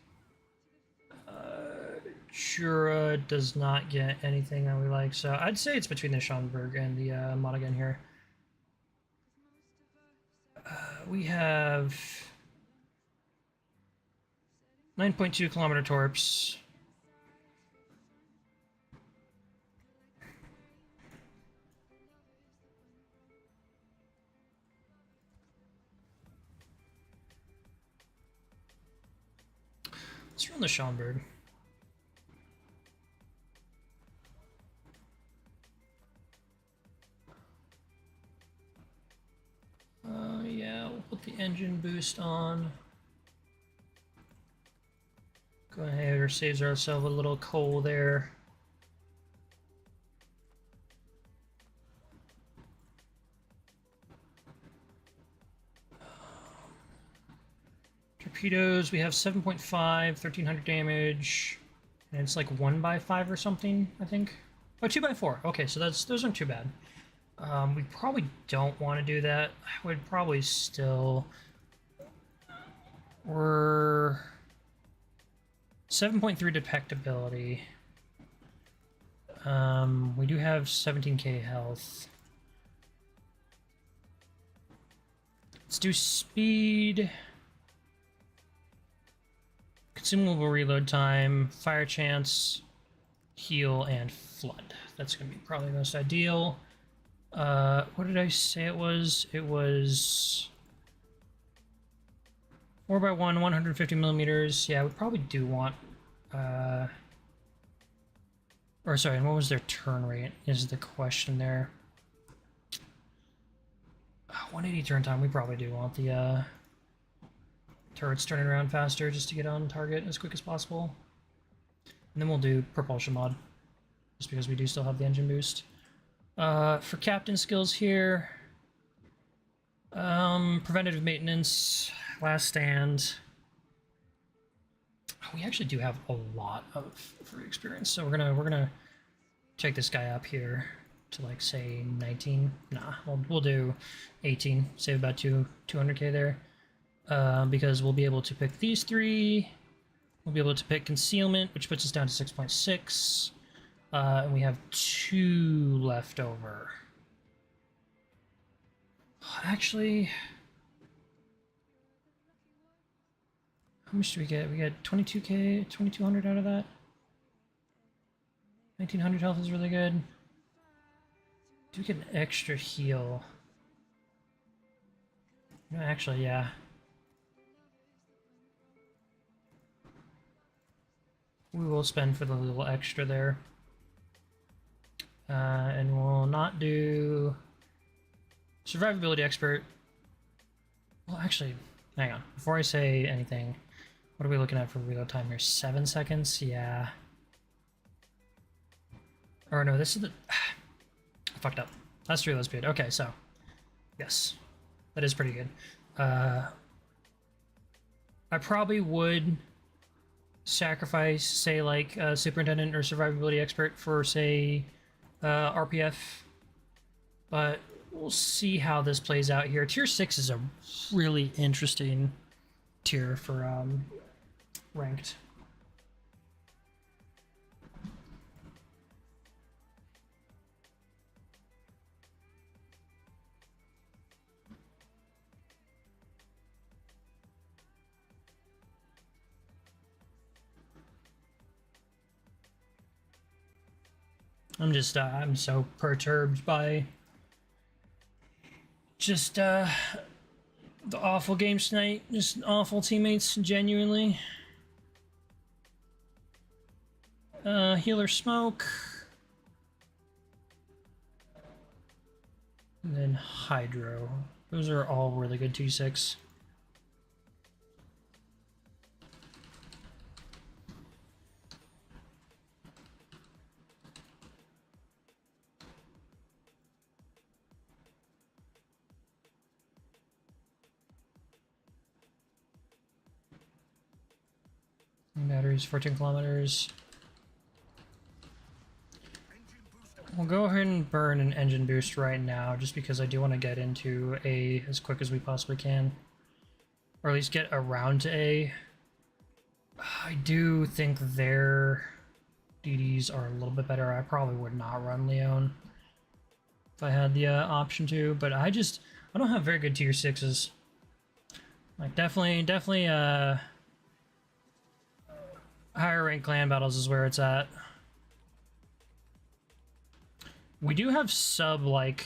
Speaker 1: Jura does not get anything that we like, so I'd say it's between the Schonberg and the Monaghan here. We have 9.2 kilometer torps. Let's run the Schonberg. Yeah, we'll put the engine boost on. Go ahead, or saves ourselves a little coal there. Torpedoes, we have 7.5, 1300 damage, and it's like 1x5 or something, I think. Oh, 2x4. Okay, so those aren't too bad. We probably don't want to do that. I would probably still We're 7.3 detectability. We do have 17k health. Let's do speed. Consumable reload time, fire chance, heal, and flood. That's going to be probably most ideal. What did I say it was? It was 4x1, 150 millimeters. Yeah, we probably do want... or sorry, and what was their turn rate is the question there. 180 turn time, we probably do want the turrets turning around faster just to get on target as quick as possible. And then we'll do propulsion mod, just because we do still have the engine boost. For captain skills here, preventative maintenance, last stand. We actually do have a lot of free experience, so we're gonna take this guy up here to like say 19. Nah, we'll do 18. Save about 200k there, because we'll be able to pick these three. We'll be able to pick concealment, which puts us down to 6.6, and we have 2 left over. Actually, how much do we get? We get 22k, 2200 out of that. 1900 health is really good. Do we get an extra heal? No, actually, yeah. We will spend for the little extra there. And we'll not do survivability expert. Well, actually, hang on. Before I say anything, what are we looking at for reload time here? 7 seconds? Yeah. Or no, this is the... I fucked up. That's reload speed. Okay, so. Yes. That is pretty good. I probably would sacrifice, say, like, Superintendent or Survivability Expert for, say, RPF. But we'll see how this plays out here. Tier 6 is a really interesting tier for ranked. I'm just, I'm so perturbed by just, the awful games tonight. Just awful teammates, genuinely. Healer smoke. And then hydro. Those are all really good T6. Batteries, 14 kilometers. We'll go ahead and burn an engine boost right now, just because I do want to get into A as quick as we possibly can. Or at least get around to A. I do think their DDs are a little bit better. I probably would not run Leon if I had the option to, but I don't have very good tier 6s. Like, definitely, higher rank clan battles is where it's at. We do have sub, like...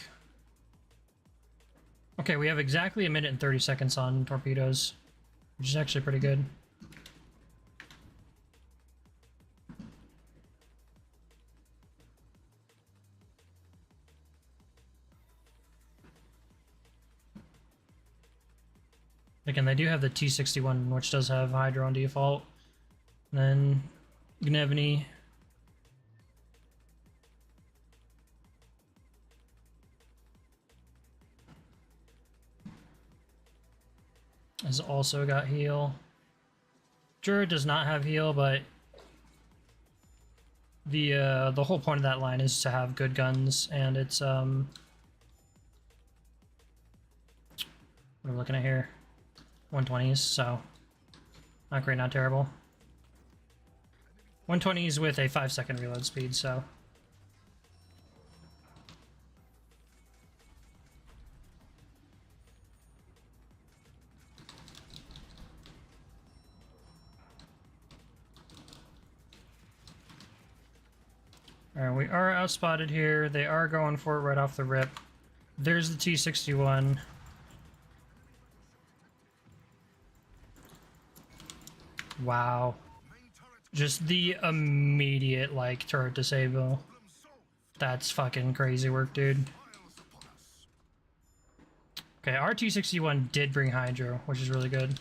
Speaker 1: Okay, we have exactly 1 minute and 30 seconds on torpedoes, which is actually pretty good. Again, they do have the T61, which does have Hydro on default. And then Gnevny. Has also got heal. Jura does not have heal, but the whole point of that line is to have good guns, and it's what am I looking at here? 120s, so Not great, not terrible. 120s with a 5-second reload speed, so... Alright, we are outspotted here. They are going for it right off the rip. There's the T61. Wow. Just the immediate, like, turret disable. That's fucking crazy work, dude. Okay, our T61 did bring Hydro, which is really good.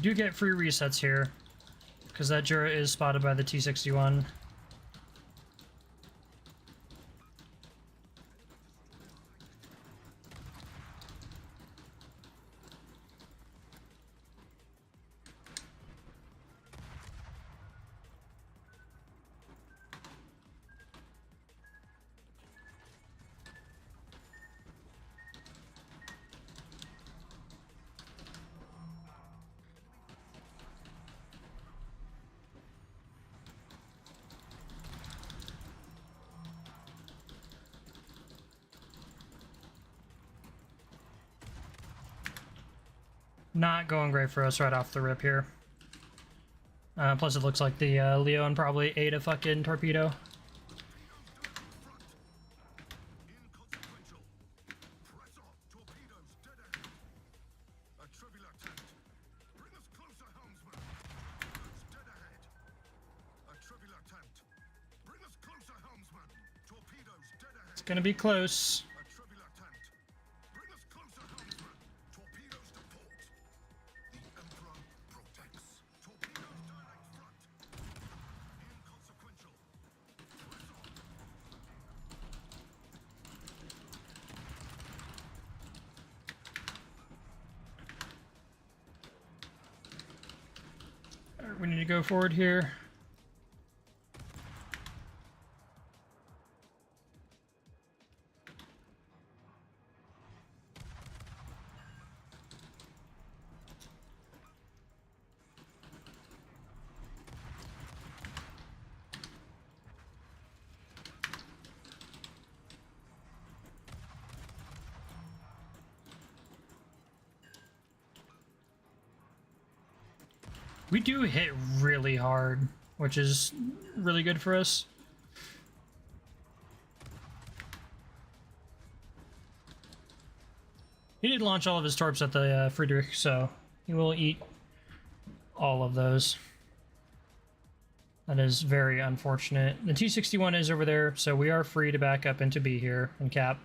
Speaker 1: Do get free resets here, because that Jura is spotted by the T61. Not going great for us right off the rip here. Plus it looks like the Leon probably ate a fucking torpedo. It's gonna be close. We need to go forward here. We do hit really hard, which is really good for us. He did launch all of his torps at the Friedrich, so he will eat all of those. That is very unfortunate. The T61 is over there, so we are free to back up into B here and cap.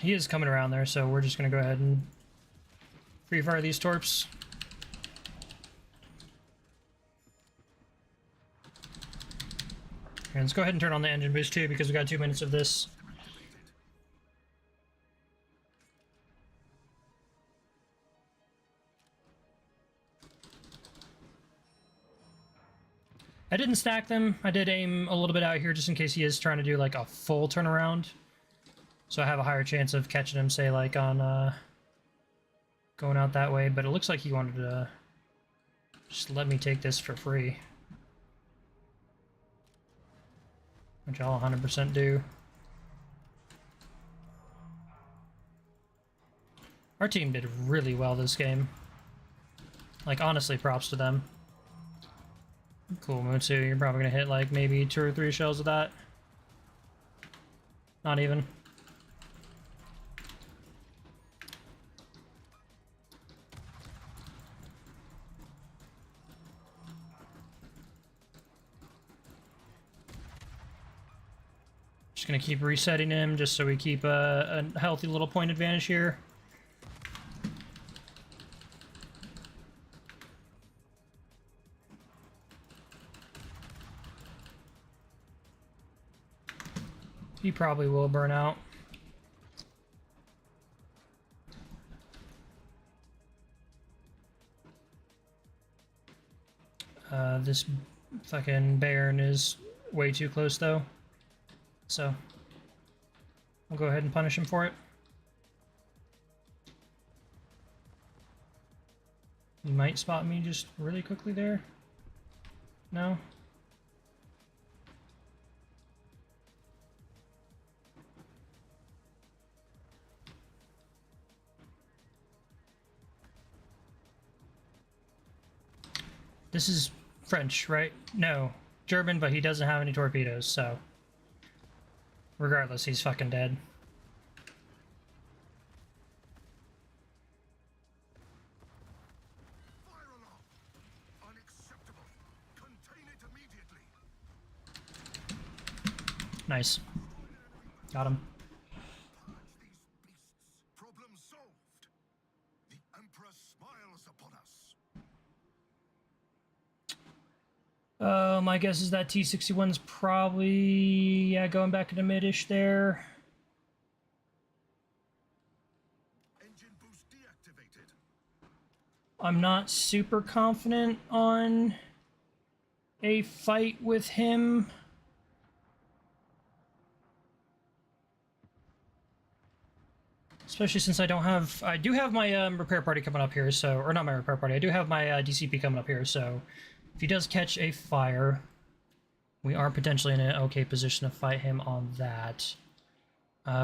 Speaker 1: He is coming around there, so we're just going to go ahead and free fire these torps. And let's go ahead and turn on the engine boost too, because we got 2 minutes of this. I didn't stack them. I did aim a little bit out here just in case he is trying to do like a full turnaround. So I have a higher chance of catching him, say, like on going out that way. But it looks like he wanted to just let me take this for free. Which I'll 100% do. Our team did really well this game. Like, honestly, props to them. Cool, Mutsu, you're probably gonna hit like maybe 2 or 3 shells of that. Not even. Just gonna keep resetting him just so we keep a healthy little point advantage here. He probably will burn out. This fucking Baron is way too close though. So, we'll go ahead and punish him for it. He might spot me just really quickly there. No? This is French, right? No. German, but he doesn't have any torpedoes, so... Regardless, he's fucking dead.
Speaker 6: Fire alarm! Unacceptable! Contain it immediately!
Speaker 1: Nice. Got him.
Speaker 6: Purge these beasts! Problem solved! The Emperor smiles upon us!
Speaker 1: My guess is that T-61's probably, yeah, going back into mid-ish there.
Speaker 6: Engine boost deactivated.
Speaker 1: I'm not super confident on a fight with him. Especially since I do have my repair party coming up here, so, or not my repair party, I do have my DCP coming up here, so if he does catch a fire, we are potentially in an okay position to fight him on that.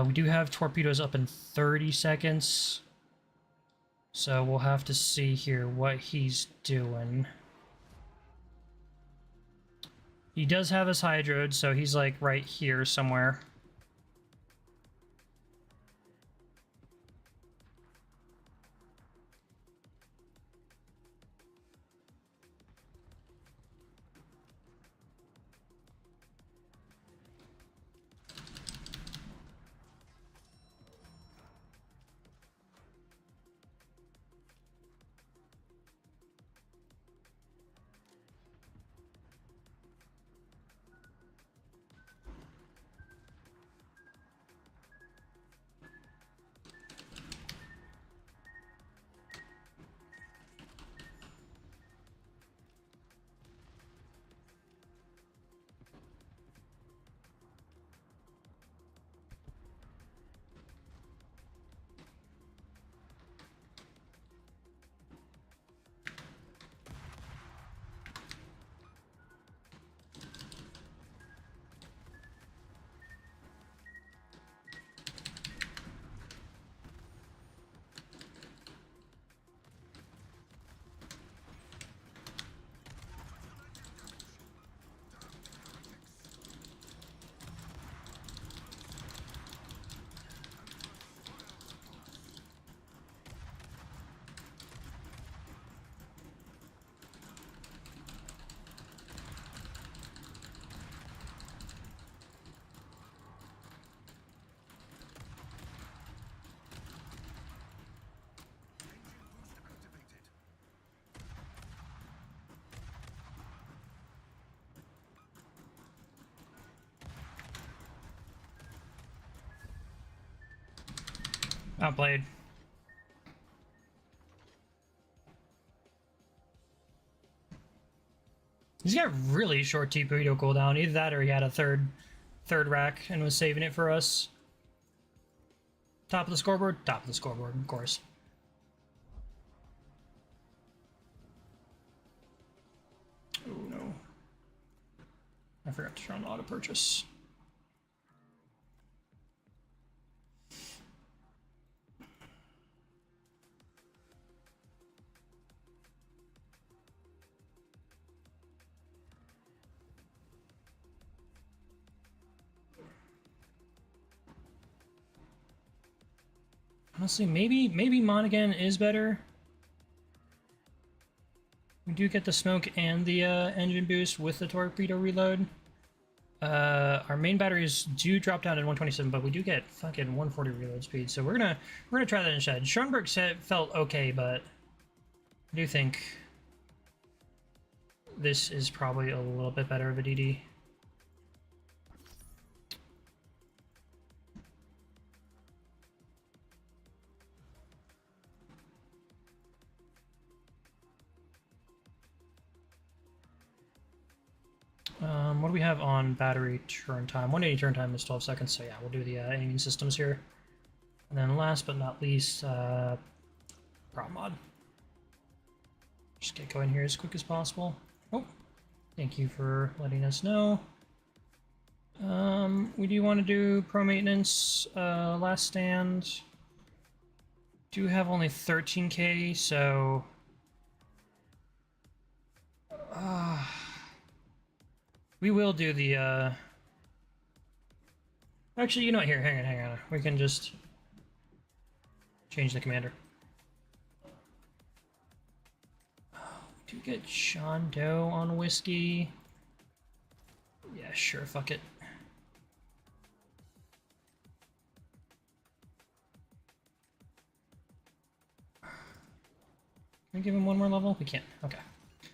Speaker 1: We do have torpedoes up in 30 seconds, so we'll have to see here what he's doing. He does have his hydroid, so he's like right here somewhere. Outplayed. He's got really short torpedo cooldown. Either that or he had a third rack and was saving it for us. Top of the scoreboard? Top of the scoreboard, of course. Oh no. I forgot to turn on auto purchase. Honestly, maybe Monaghan is better. We do get the smoke and the engine boost with the torpedo reload. Our main batteries do drop down to 127, but we do get fucking 140 reload speed. So we're gonna try that instead. Schoenberg felt okay, but I do think this is probably a little bit better of a DD. What do we have on battery turn time? 180 turn time is 12 seconds, so yeah, we'll do the aiming systems here. And then last but not least, prop mod. Just get going here as quick as possible. Oh, thank you for letting us know. We do want to do pro maintenance, last stand. Do have only 13k, so... we will do the, actually, you know what, here, hang on. We can just change the commander. Oh, we do get Sean Doe on whiskey. Yeah, sure, fuck it. Can we give him one more level? We can't, okay.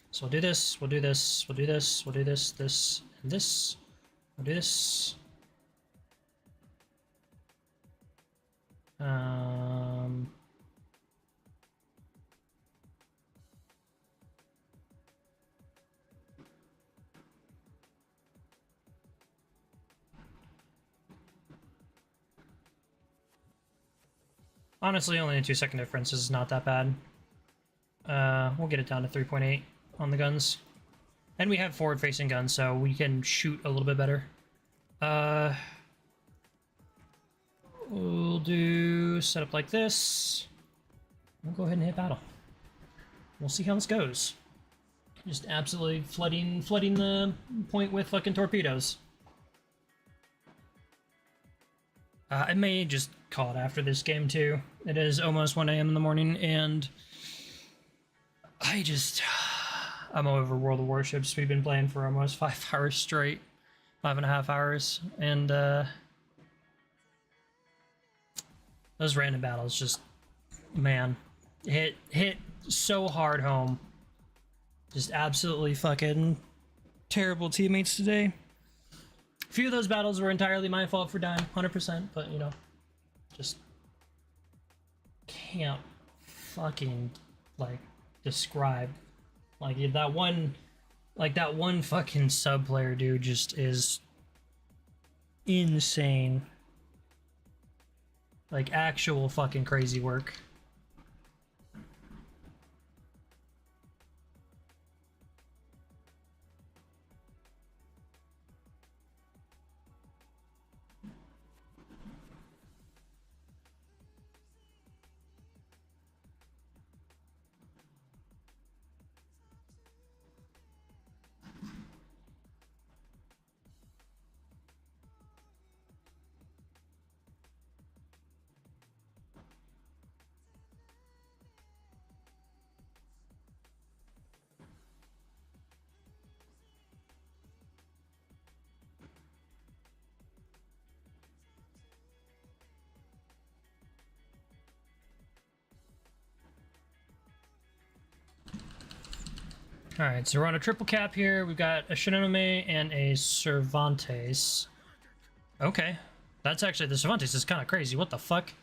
Speaker 1: So we'll do this, we'll do this, we'll do this, we'll do this, this, and this. We'll do this. Honestly, only a 2-second difference is not that bad. We'll get it down to 3.8 on the guns. And we have forward-facing guns, so we can shoot a little bit better. We'll do setup like this. We'll go ahead and hit battle. We'll see how this goes. Just absolutely flooding the point with fucking torpedoes. I may just call it after this game too. It is almost 1 a.m. in the morning, and I'm over World of Warships. We've been playing for almost 5 hours straight. 5.5 hours. And, those random battles just, man, hit so hard home. Just absolutely fucking terrible teammates today. A few of those battles were entirely my fault for dying, 100%, but, you know, just can't fucking, like, describe. Like, that one fucking sub player dude just is insane. Like, actual fucking crazy work. Alright, so we're on a triple cap here. We've got a Shinonome and a Cervantes. Okay. That's actually, the Cervantes is kind of crazy. What the fuck?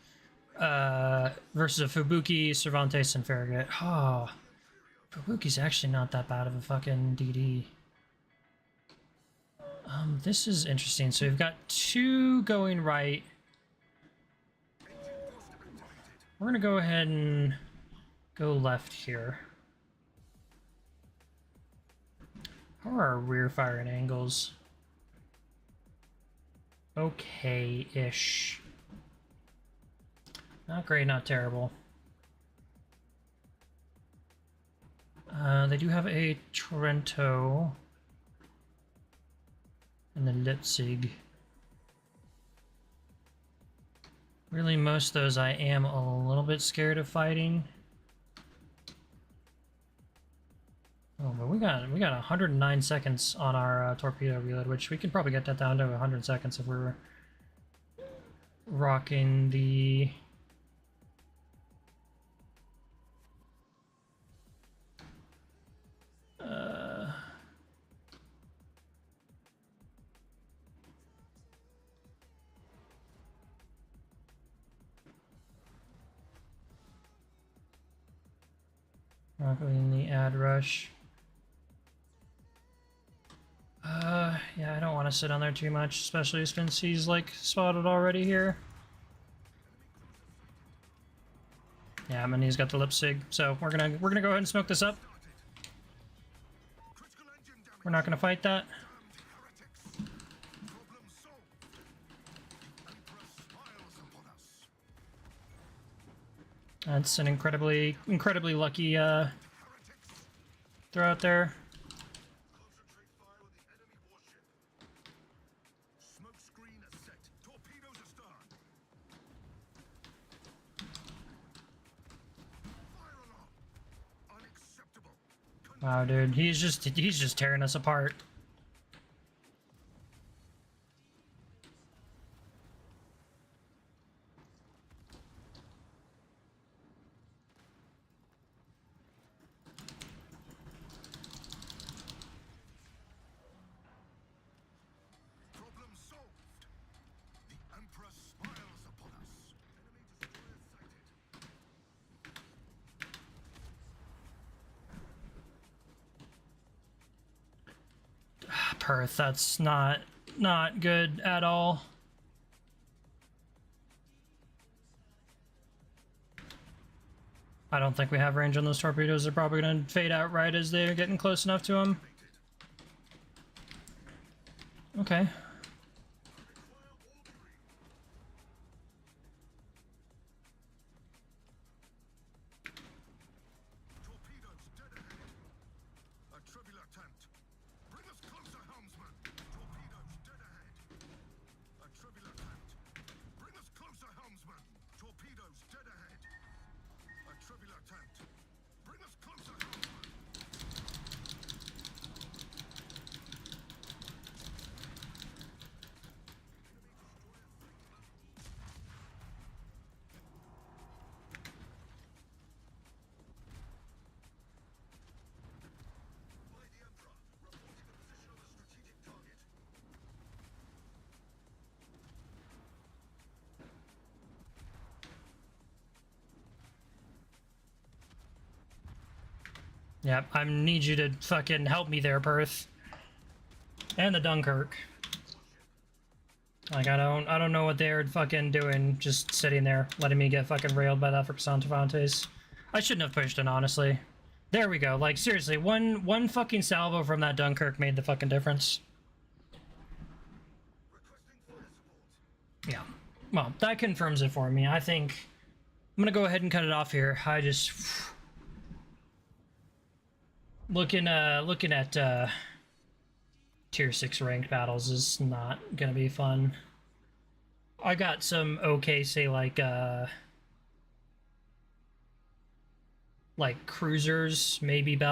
Speaker 1: versus a Fubuki, Cervantes, and Farragut. Oh, Fubuki's actually not that bad of a fucking DD. This is interesting. So we've got 2 going right. We're gonna go ahead and go left here. How are our rear firing angles? Okay-ish. Not great, not terrible. They do have a Trento and then Leipzig. Really, most of those I am a little bit scared of fighting. Oh, but we got 109 seconds on our torpedo reload, which we can probably get that down to 100 seconds if we're rocking the rocking the ad rush. Yeah, I don't want to sit on there too much, especially since he's like spotted already here. Yeah, I mean he's got the Leipzig, so we're gonna go ahead and smoke this up. We're not gonna fight that. That's an incredibly lucky throw out there. Wow, dude, he's just tearing us apart.
Speaker 6: Problem solved. The Emperor smiles upon us. Enemy destroyer sighted.
Speaker 1: Perth, that's not good at all. I don't think we have range on those torpedoes. They're probably going to fade out right as they're getting close enough to them. Okay.
Speaker 6: Torpedoes dead ahead. A trivial attempt. Bring us closer, helmsman. Torpedoes dead ahead. A trivial attempt. Bring us closer, helmsman. Torpedoes dead ahead. A trivial attempt. Bring us closer, helmsman. By the Emperor, reporting the position of a strategic target.
Speaker 1: Yep, I need you to fucking help me there, Perth. And the Dunkirk. Like, I don't know what they're fucking doing, just sitting there, letting me get fucking railed by that for Cervantes. I shouldn't have pushed it, honestly. There we go. Like, seriously, one fucking salvo from that Dunkirk made the fucking difference.
Speaker 6: Requesting fire support.
Speaker 1: Yeah. Well, that confirms it for me. I think I'm gonna go ahead and cut it off here. I just looking at tier 6 ranked battles is not gonna be fun. I got some okay, say like cruisers, maybe battle